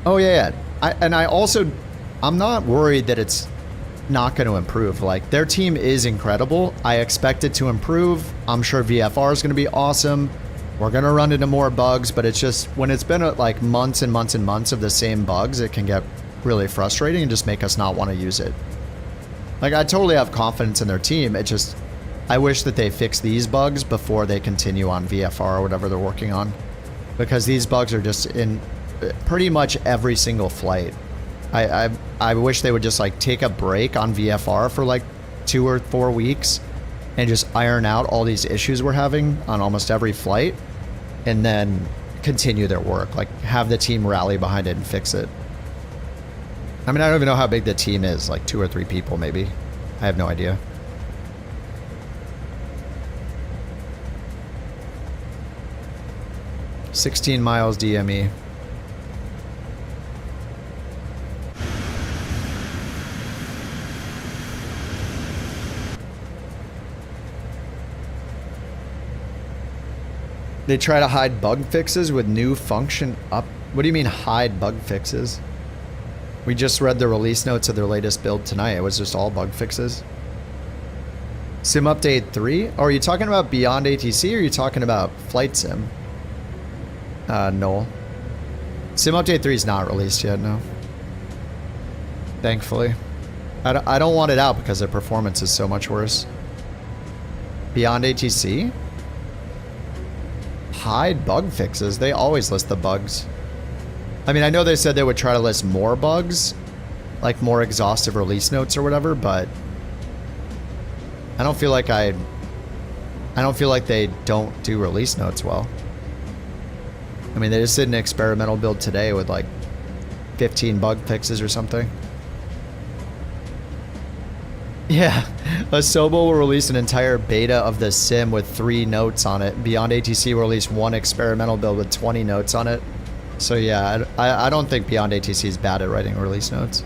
Oh yeah. I'm not worried that it's not going to improve. Like, their team is incredible. I expect it to improve. I'm sure VFR is going to be awesome. We're going to run into more bugs, but it's just when it's been like months and months and months of the same bugs, it can get really frustrating and just make us not want to use it. Like, I totally have confidence in their team. It just, I wish that they fix these bugs before they continue on VFR or whatever they're working on, because these bugs are just in pretty much every single flight. I wish they would just like take a break on VFR for like 2 or 4 weeks and just iron out all these issues we're having on almost every flight and then continue their work. Like, have the team rally behind it and fix it. I mean, I don't even know how big the team is, like 2 or 3 people maybe. I have no idea. $16 miles DME. They try to hide bug fixes with new function up. What do you mean hide bug fixes? We just read the release notes of their latest build tonight. It was just all bug fixes. Sim update 3? Oh, are you talking about Beyond ATC or are you talking about Flight Sim? Noel. Sim update 3 is not released yet, no. Thankfully. I don't want it out because the performance is so much worse. Beyond ATC? Hide bug fixes. They always list the bugs. I mean, I know they said they would try to list more bugs, like more exhaustive release notes or whatever, but I don't feel like they don't do release notes well. I mean, they just did an experimental build today with like 15 bug fixes or something. Yeah, Asobo will release an entire beta of the sim with 3 notes on it. Beyond ATC will release 1 experimental build with 20 notes on it. So yeah, I don't think Beyond ATC is bad at writing release notes.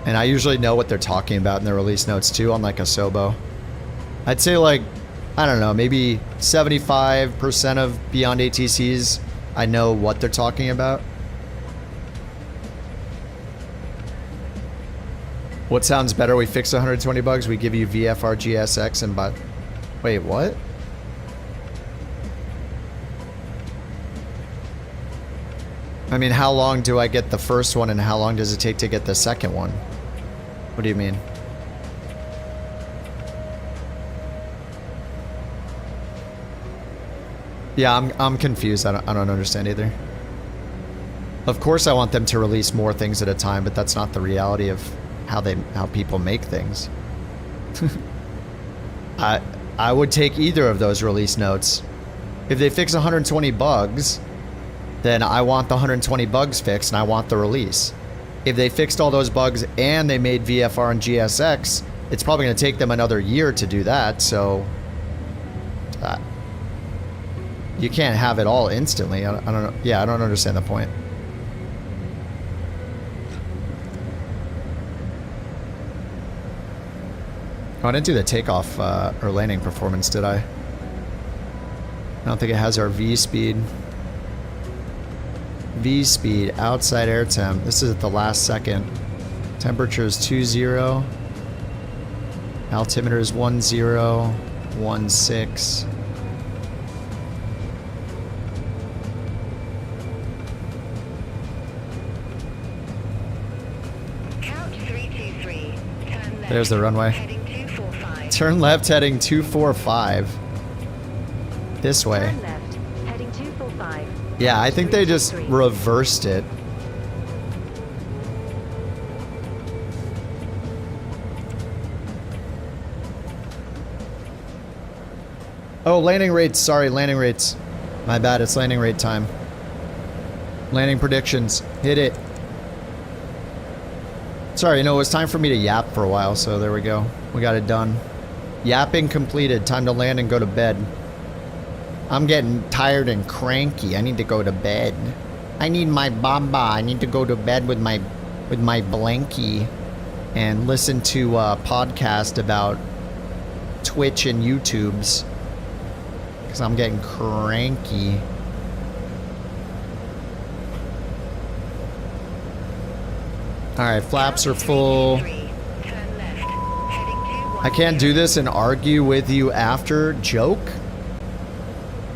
And I usually know what they're talking about in their release notes too, unlike Asobo. I'd say like, I don't know, maybe 75% of Beyond ATCs, I know what they're talking about. What sounds better? We fix 120 bugs, we give you VFR GSX and but wait, what? I mean, how long do I get the first one and how long does it take to get the second one? What do you mean? Yeah, I'm confused. I don't understand either. Of course I want them to release more things at a time, but that's not the reality of how people make things. I would take either of those release notes. If they fix 120 bugs, then I want the 120 bugs fixed and I want the release. If they fixed all those bugs and they made VFR and GSX, it's probably going to take them another year to do that, so you can't have it all instantly. I don't know. Yeah, I don't understand the point. Oh, I didn't do the takeoff or landing performance, did I? I don't think it has our V speed. V speed, outside air temp. This is at the last second. Temperature is 20. Altimeter is 10, 16. Couch 323. Turn left. There's the runway. Heading 245. Turn left heading 245. This way. Turn left, heading 245. Yeah, I think they just reversed it. Oh, landing rates. Sorry, landing rates. My bad, it's landing rate time. Landing predictions. Hit it. Sorry, you know, it was time for me to yap for a while, so there we go. We got it done. Yapping completed. Time to land and go to bed. I'm getting tired and cranky. I need to go to bed. I need my baba. I need to go to bed with my blankie and listen to a podcast about Twitch and YouTubes. Because I'm getting cranky. Alright, flaps are full. I can't do this and argue with you after. Joke?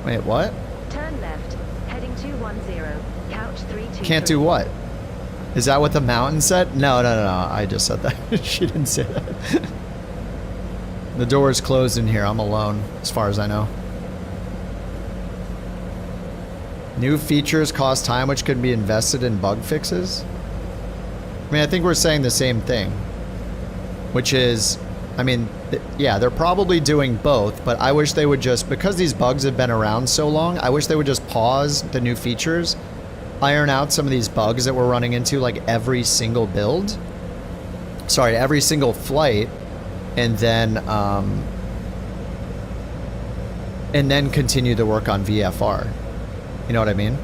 Wait, what? Turn left, heading 210, couch 323. Can't do what? Is that what the mountain said? No. I just said that. She didn't say that. The door is closed in here. I'm alone, as far as I know. New features cost time which could be invested in bug fixes? I mean, I think we're saying the same thing. Which is, I mean, yeah, they're probably doing both, but I wish they would just, because these bugs have been around so long, I wish they would just pause the new features, iron out some of these bugs that we're running into like every single build. Sorry, every single flight, and then continue the work on VFR. You know what I mean?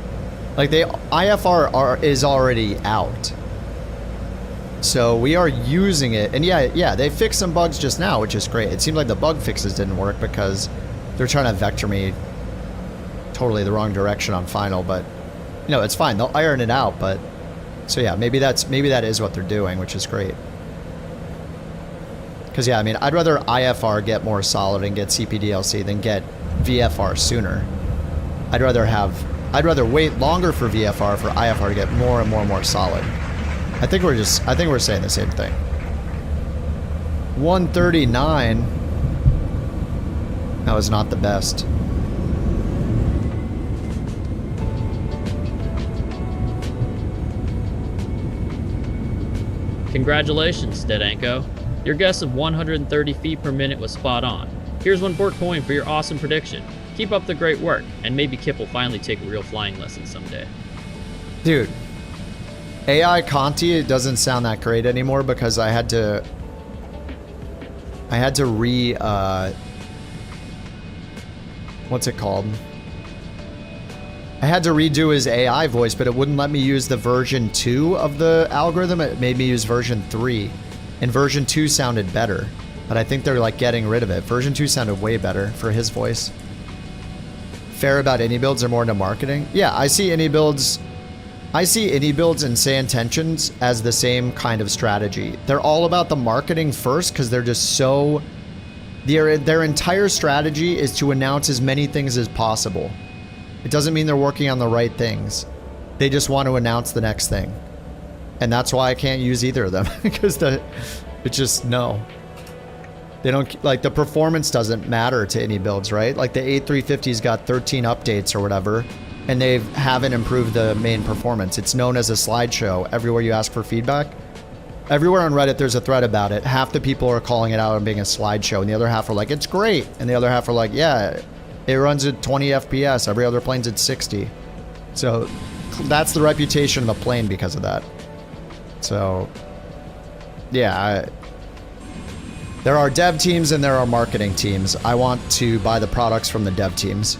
Like IFR is already out. So we are using it, and yeah, they fixed some bugs just now, which is great. It seemed like the bug fixes didn't work because they're trying to vector me totally the wrong direction on final, but you know, it's fine. They'll iron it out, but so yeah, maybe that is what they're doing, which is great. Because yeah, I mean, I'd rather IFR get more solid and get CPDLC than get VFR sooner. I'd rather wait longer for VFR for IFR to get more and more solid. I think we're saying the same thing. 139. That was not the best. Congratulations, Dedanko. Your guess of 130 feet per minute was spot on. Here's one BorkCoin for your awesome prediction. Keep up the great work, and maybe Kip will finally take a real flying lesson someday. Dude. AI Conti, it doesn't sound that great anymore because I had to what's it called? I had to redo his AI voice, but it wouldn't let me use the version 2 of the algorithm. It made me use version 3. And version 2 sounded better. But I think they're like getting rid of it. Version 2 sounded way better for his voice. Fair about any builds are more into marketing. Yeah, I see any builds and say intentions as the same kind of strategy. They're all about the marketing first because they're just so... Their entire strategy is to announce as many things as possible. It doesn't mean they're working on the right things. They just want to announce the next thing. And that's why I can't use either of them. Because it's just no. They don't, like, the performance doesn't matter to any builds, right? Like the A350's got 13 updates or whatever, and they haven't improved the main performance. It's known as a slideshow everywhere you ask for feedback. Everywhere on Reddit, there's a thread about it. Half the people are calling it out on being a slideshow, and the other half are like, it's great. And the other half are like, yeah, it runs at 20 FPS. Every other plane's at 60. So that's the reputation of the plane because of that. So, yeah, there are dev teams and there are marketing teams. I want to buy the products from the dev teams.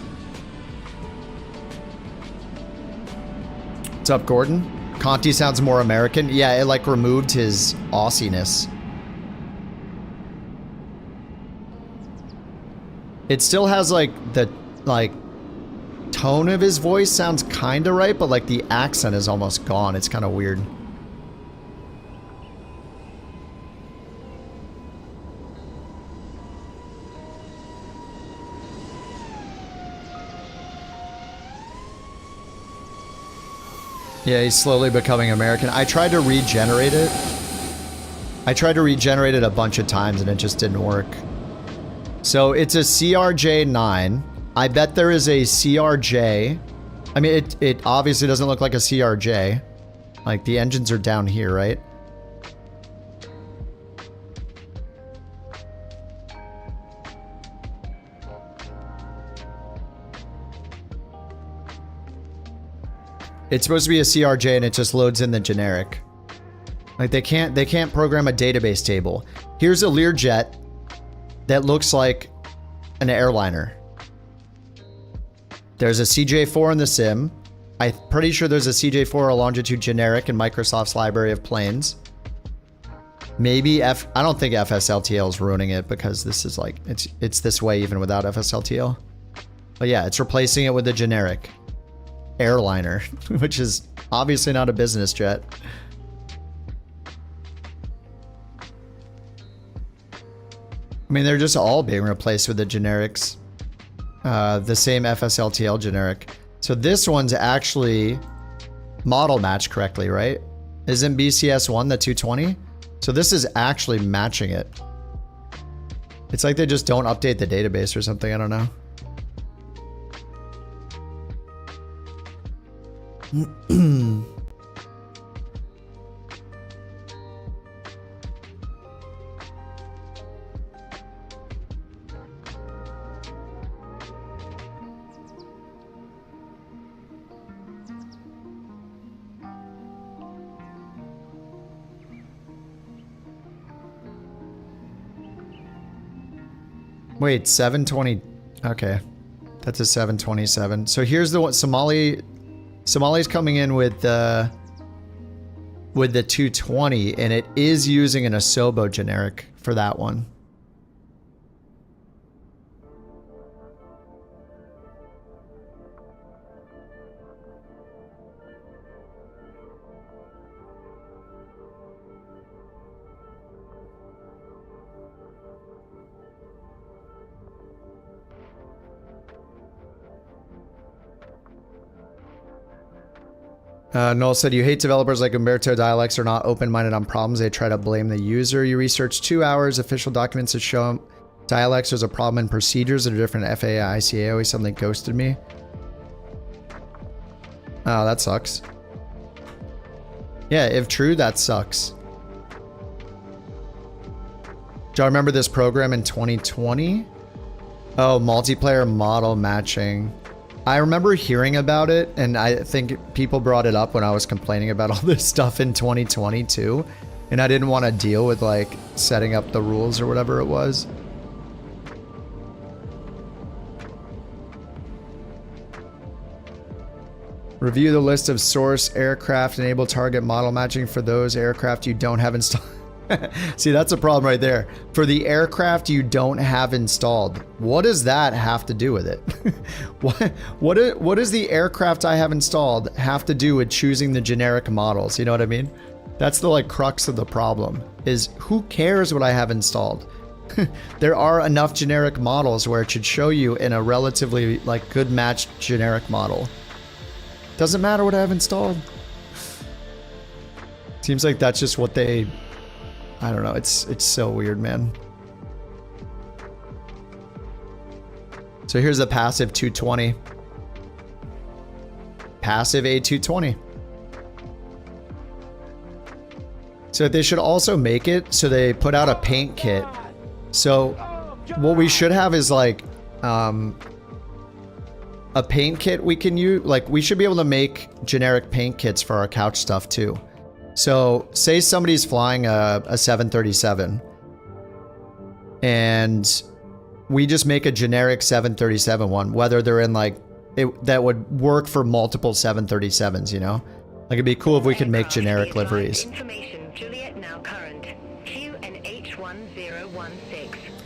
What's up, Gordon? Conti sounds more American. Yeah, it like removed his Aussie-ness. It still has like the tone of his voice sounds kind of right, but like the accent is almost gone. It's kind of weird. Yeah, he's slowly becoming American. I tried to regenerate it. I tried to regenerate it a bunch of times and it just didn't work. So it's a CRJ-9. I bet there is a CRJ. I mean, it obviously doesn't look like a CRJ. Like, the engines are down here, right? It's supposed to be a CRJ and it just loads in the generic. Like, they can't program a database table. Here's a Learjet that looks like an airliner. There's a CJ4 in the sim. I'm pretty sure there's a CJ4 or longitude generic in Microsoft's library of planes. Maybe I don't think FSLTL is ruining it because this is like, it's this way even without FSLTL. But yeah, it's replacing it with a generic airliner, which is obviously not a business jet. I mean, they're just all being replaced with the generics. The same FSLTL generic. So this one's actually model matched correctly, right? Isn't BCS1 the 220? So this is actually matching it. It's like they just don't update the database or something, I don't know. Wait, 720. Okay. That's a 727. So here's the one. Somali's coming in with the 220, and it is using an Asobo generic for that one. Noel said, you hate developers like Umberto. Dialects are not open-minded on problems. They try to blame the user. You researched 2 hours, official documents that show dialects. There's a problem in procedures that are different. FAA, ICA always suddenly ghosted me. Oh, that sucks. Yeah, if true, that sucks. Do I remember this program in 2020? Oh, multiplayer model matching. I remember hearing about it, and I think people brought it up when I was complaining about all this stuff in 2022, and I didn't want to deal with, like, setting up the rules or whatever it was. Review the list of source aircraft, enable target model matching for those aircraft you don't have installed. See, that's a problem right there. For the aircraft you don't have installed. What does that have to do with it? What does the aircraft I have installed have to do with choosing the generic models? You know what I mean? That's the like crux of the problem, is who cares what I have installed? There are enough generic models where it should show you in a relatively like good matched generic model. Doesn't matter what I have installed. Seems like that's just what they... I don't know, it's so weird, man. So here's the passive 220. Passive A220. So they should also make it so they put out a paint kit. So what we should have is like a paint kit we can use. Like we should be able to make generic paint kits for our couch stuff too. So say somebody's flying a 737 and we just make a generic 737 one, whether they're in like, that would work for multiple 737s, you know? Like it'd be cool if we could make generic liveries.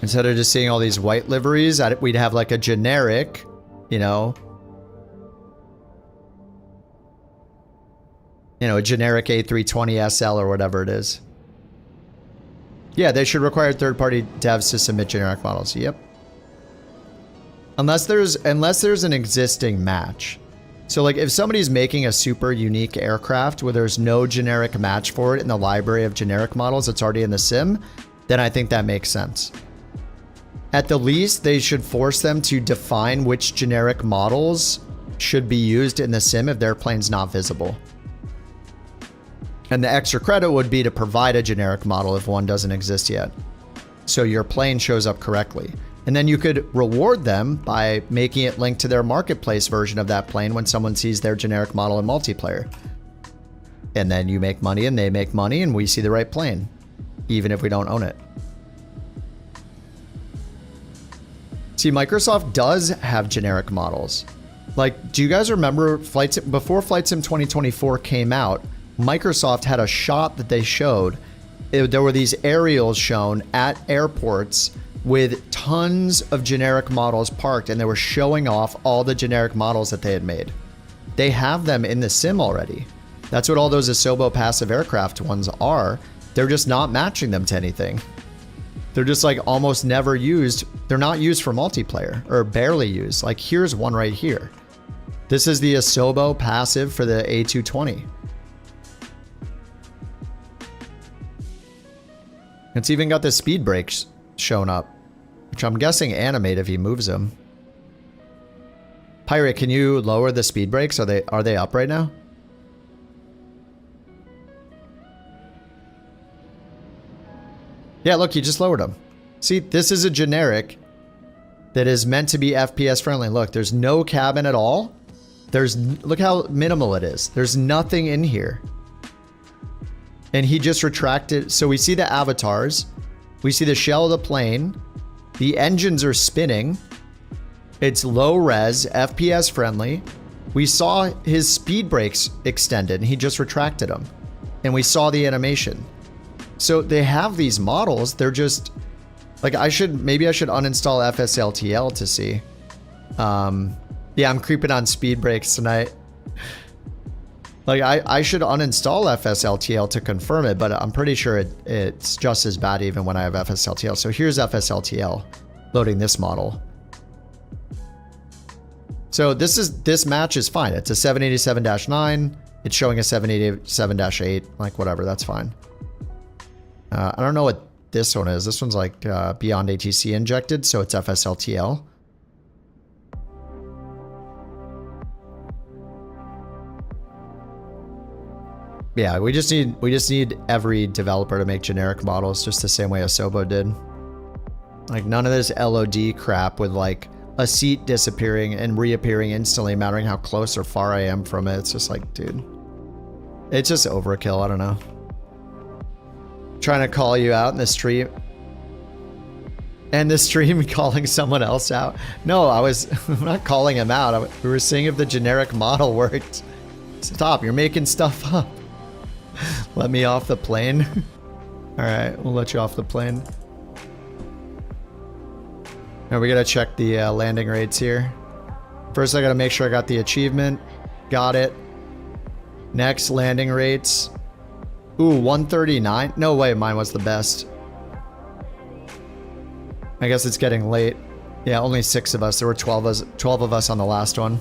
Instead of just seeing all these white liveries, we'd have like a generic, you know, a generic A320 SL or whatever it is. Yeah, they should require third-party devs to submit generic models. Yep. Unless there's an existing match. So like if somebody's making a super unique aircraft where there's no generic match for it in the library of generic models that's already in the sim, then I think that makes sense. At the least, they should force them to define which generic models should be used in the sim if their plane's not visible. And the extra credit would be to provide a generic model if one doesn't exist yet. So your plane shows up correctly. And then you could reward them by making it link to their marketplace version of that plane when someone sees their generic model in multiplayer. And then you make money and they make money and we see the right plane, even if we don't own it. See, Microsoft does have generic models. Like, do you guys remember before Flight Sim 2024 came out, Microsoft had a shot that they showed. There were these aerials shown at airports with tons of generic models parked, and they were showing off all the generic models that they had made. They have them in the sim already. That's what all those Asobo passive aircraft ones are. They're just not matching them to anything. They're just like almost never used. They're not used for multiplayer or barely used. Like here's one right here. This is the Asobo passive for the A220. It's even got the speed brakes shown up, which I'm guessing animate if he moves them. Pirate, can you lower the speed brakes? Are they up right now? Yeah, look, you just lowered them. See, this is a generic that is meant to be FPS friendly. Look, there's no cabin at all. Look how minimal it is. There's nothing in here. And he just retracted. So we see the avatars. We see the shell of the plane. The engines are spinning. It's low res, FPS friendly. We saw his speed brakes extended and he just retracted them. And we saw the animation. So they have these models. They're just like, maybe I should uninstall FSLTL to see. Yeah, I'm creeping on speed brakes tonight. Like I should uninstall FSLTL to confirm it, but I'm pretty sure it's just as bad even when I have FSLTL. So here's FSLTL loading this model. So this match is fine. It's a 787-9. It's showing a 787-8, like whatever, that's fine. I don't know what this one is. This one's like beyond ATC injected, so it's FSLTL. Yeah, we just need every developer to make generic models just the same way Asobo did. Like none of this LOD crap with like a seat disappearing and reappearing instantly, mattering how close or far I am from it. It's just like, dude, it's just overkill. I don't know. Trying to call you out in the stream. And the stream calling someone else out. No, I'm not calling him out. We were seeing if the generic model worked. Stop, you're making stuff up. Let me off the plane. All right, we'll let you off the plane. Now we gotta check the landing rates here. First, I gotta make sure I got the achievement. Got it. Next, landing rates. Ooh, 139. No way, mine was the best. I guess it's getting late. Yeah, only 6 of us. There were 12 of us on the last one.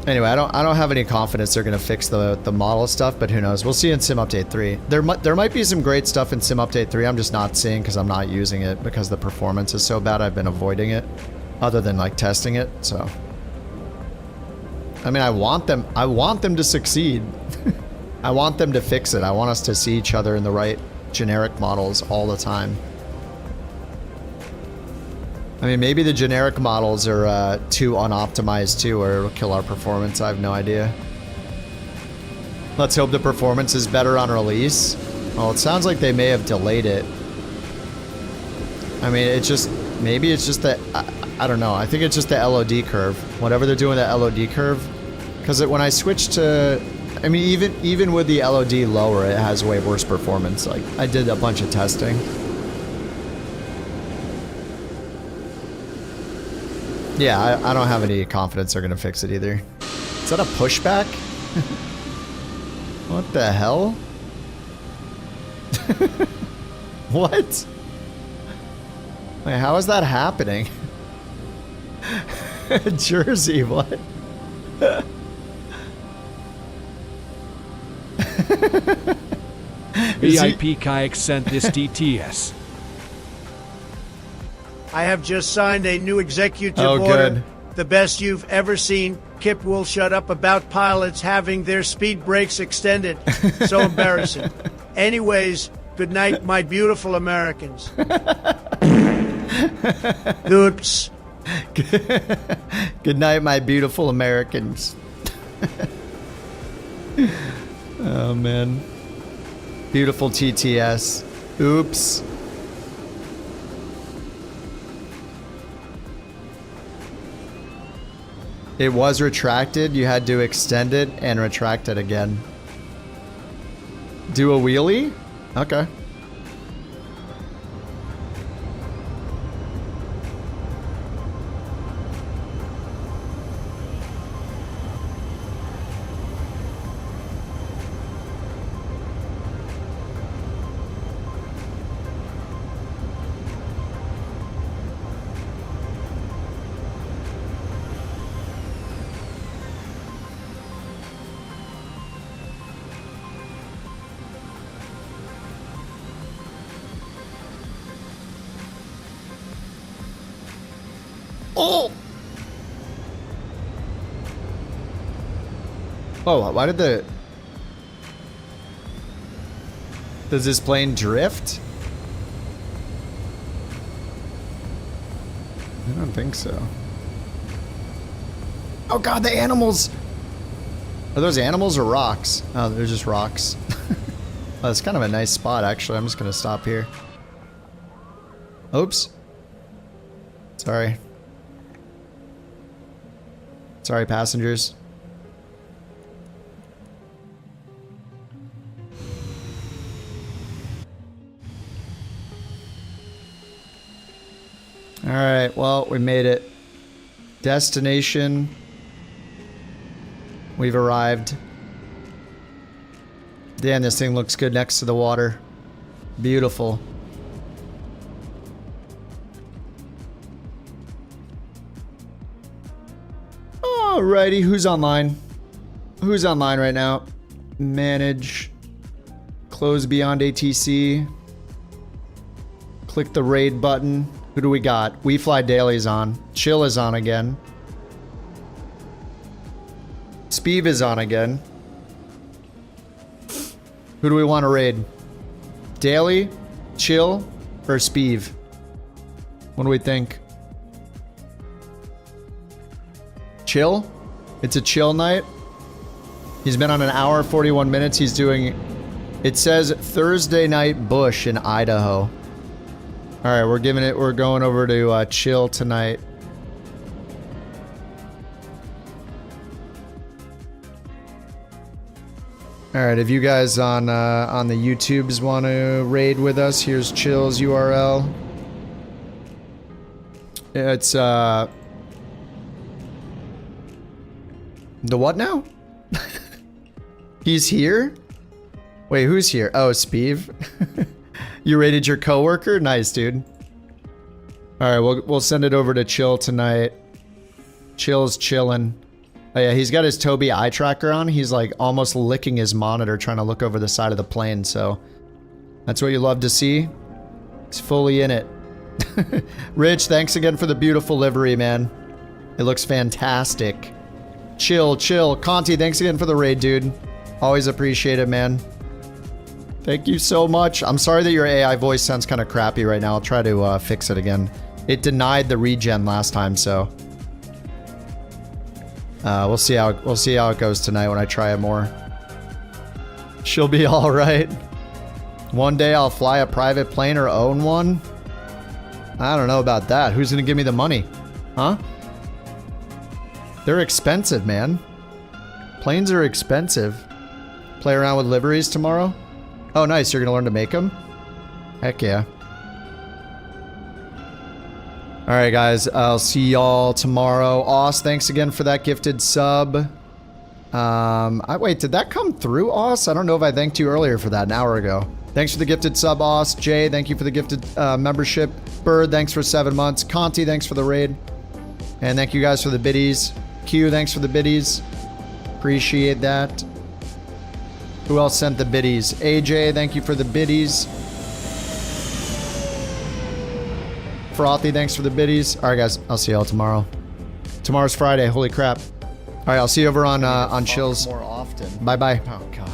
Anyway, I don't have any confidence they're gonna fix the model stuff, but who knows? We'll see in Sim Update 3. There might be some great stuff in Sim Update 3. I'm just not seeing because I'm not using it because the performance is so bad. I've been avoiding it, other than like testing it. So, I mean, I want them to succeed. I want them to fix it. I want us to see each other in the right generic models all the time. I mean, maybe the generic models are too unoptimized too, or it'll kill our performance. I have no idea. Let's hope the performance is better on release. Well, it sounds like they may have delayed it. I mean, it's just, maybe it's just that, I don't know. I think it's just the LOD curve. Whatever they're doing with the LOD curve. Because when I switch to, I mean, even with the LOD lower, it has way worse performance. Like, I did a bunch of testing. Yeah, I don't have any confidence they're gonna fix it either. Is that a pushback? What the hell? What? Wait, how is that happening? Jersey, what? VIP Kayak sent this DTS. I have just signed a new executive Oh, order. good. The best you've ever seen. Kip will shut up about pilots having their speed brakes extended. So embarrassing. Anyways, good night, my beautiful Americans. Oops. Good night, my beautiful Americans. Oh, man. Beautiful TTS. Oops. It was retracted. You had to extend it and retract it again. Do a wheelie? Okay. Oh! Oh, why did the... Does this plane drift? I don't think so. Oh god, the animals! Are those animals or rocks? Oh, they're just rocks. Oh, it's kind of a nice spot, actually. I'm just gonna stop here. Oops. Sorry. Sorry, passengers. Alright, well, we made it. Destination. We've arrived. Damn, this thing looks good next to the water. Beautiful. Alrighty, who's online? Who's online right now? Manage. Close beyond ATC. Click the raid button. Who do we got? We Fly Daily's on. Chill is on again. Speeve is on again. Who do we want to raid? Daily, Chill, or Speeve? What do we think? Chill? It's a chill night. He's been on an hour, 41 minutes. He's doing... It says Thursday night bush in Idaho. Alright, we're giving it... We're going over to Chill tonight. Alright, if you guys on the YouTubes want to raid with us, here's Chill's URL. It's, The what now? He's here? Wait, who's here? Oh, Speeve. You raided your coworker? Nice, dude. Alright, we'll send it over to Chill tonight. Chill's chillin'. Oh yeah, he's got his Toby eye tracker on. He's like almost licking his monitor trying to look over the side of the plane, so that's what you love to see. He's fully in it. Rich, thanks again for the beautiful livery, man. It looks fantastic. Chill, chill. Conti, thanks again for the raid, dude. Always appreciate it, man. Thank you so much. I'm sorry that your AI voice sounds kind of crappy right now. I'll try to fix it again. It denied the regen last time, so we'll see how it goes tonight when I try it more. She'll be all right. One day I'll fly a private plane or own one. I don't know about that. Who's gonna give me the money? Huh? They're expensive, man. Planes are expensive. Play around with liveries tomorrow? Oh, nice. You're gonna learn to make them? Heck yeah. Alright, guys. I'll see y'all tomorrow. Oz, thanks again for that gifted sub. Wait, did that come through, Oz? I don't know if I thanked you earlier for that an hour ago. Thanks for the gifted sub, Oz. Jay, thank you for the gifted membership. Bird, thanks for 7 months. Conti, thanks for the raid. And thank you guys for the biddies. Q, thanks for the biddies. Appreciate that. Who else sent the biddies? AJ, thank you for the biddies. Frothy, thanks for the biddies. Alright guys, I'll see y'all tomorrow. Tomorrow's Friday, holy crap. Alright, I'll see you over on Chills. More often. Bye bye. Oh god.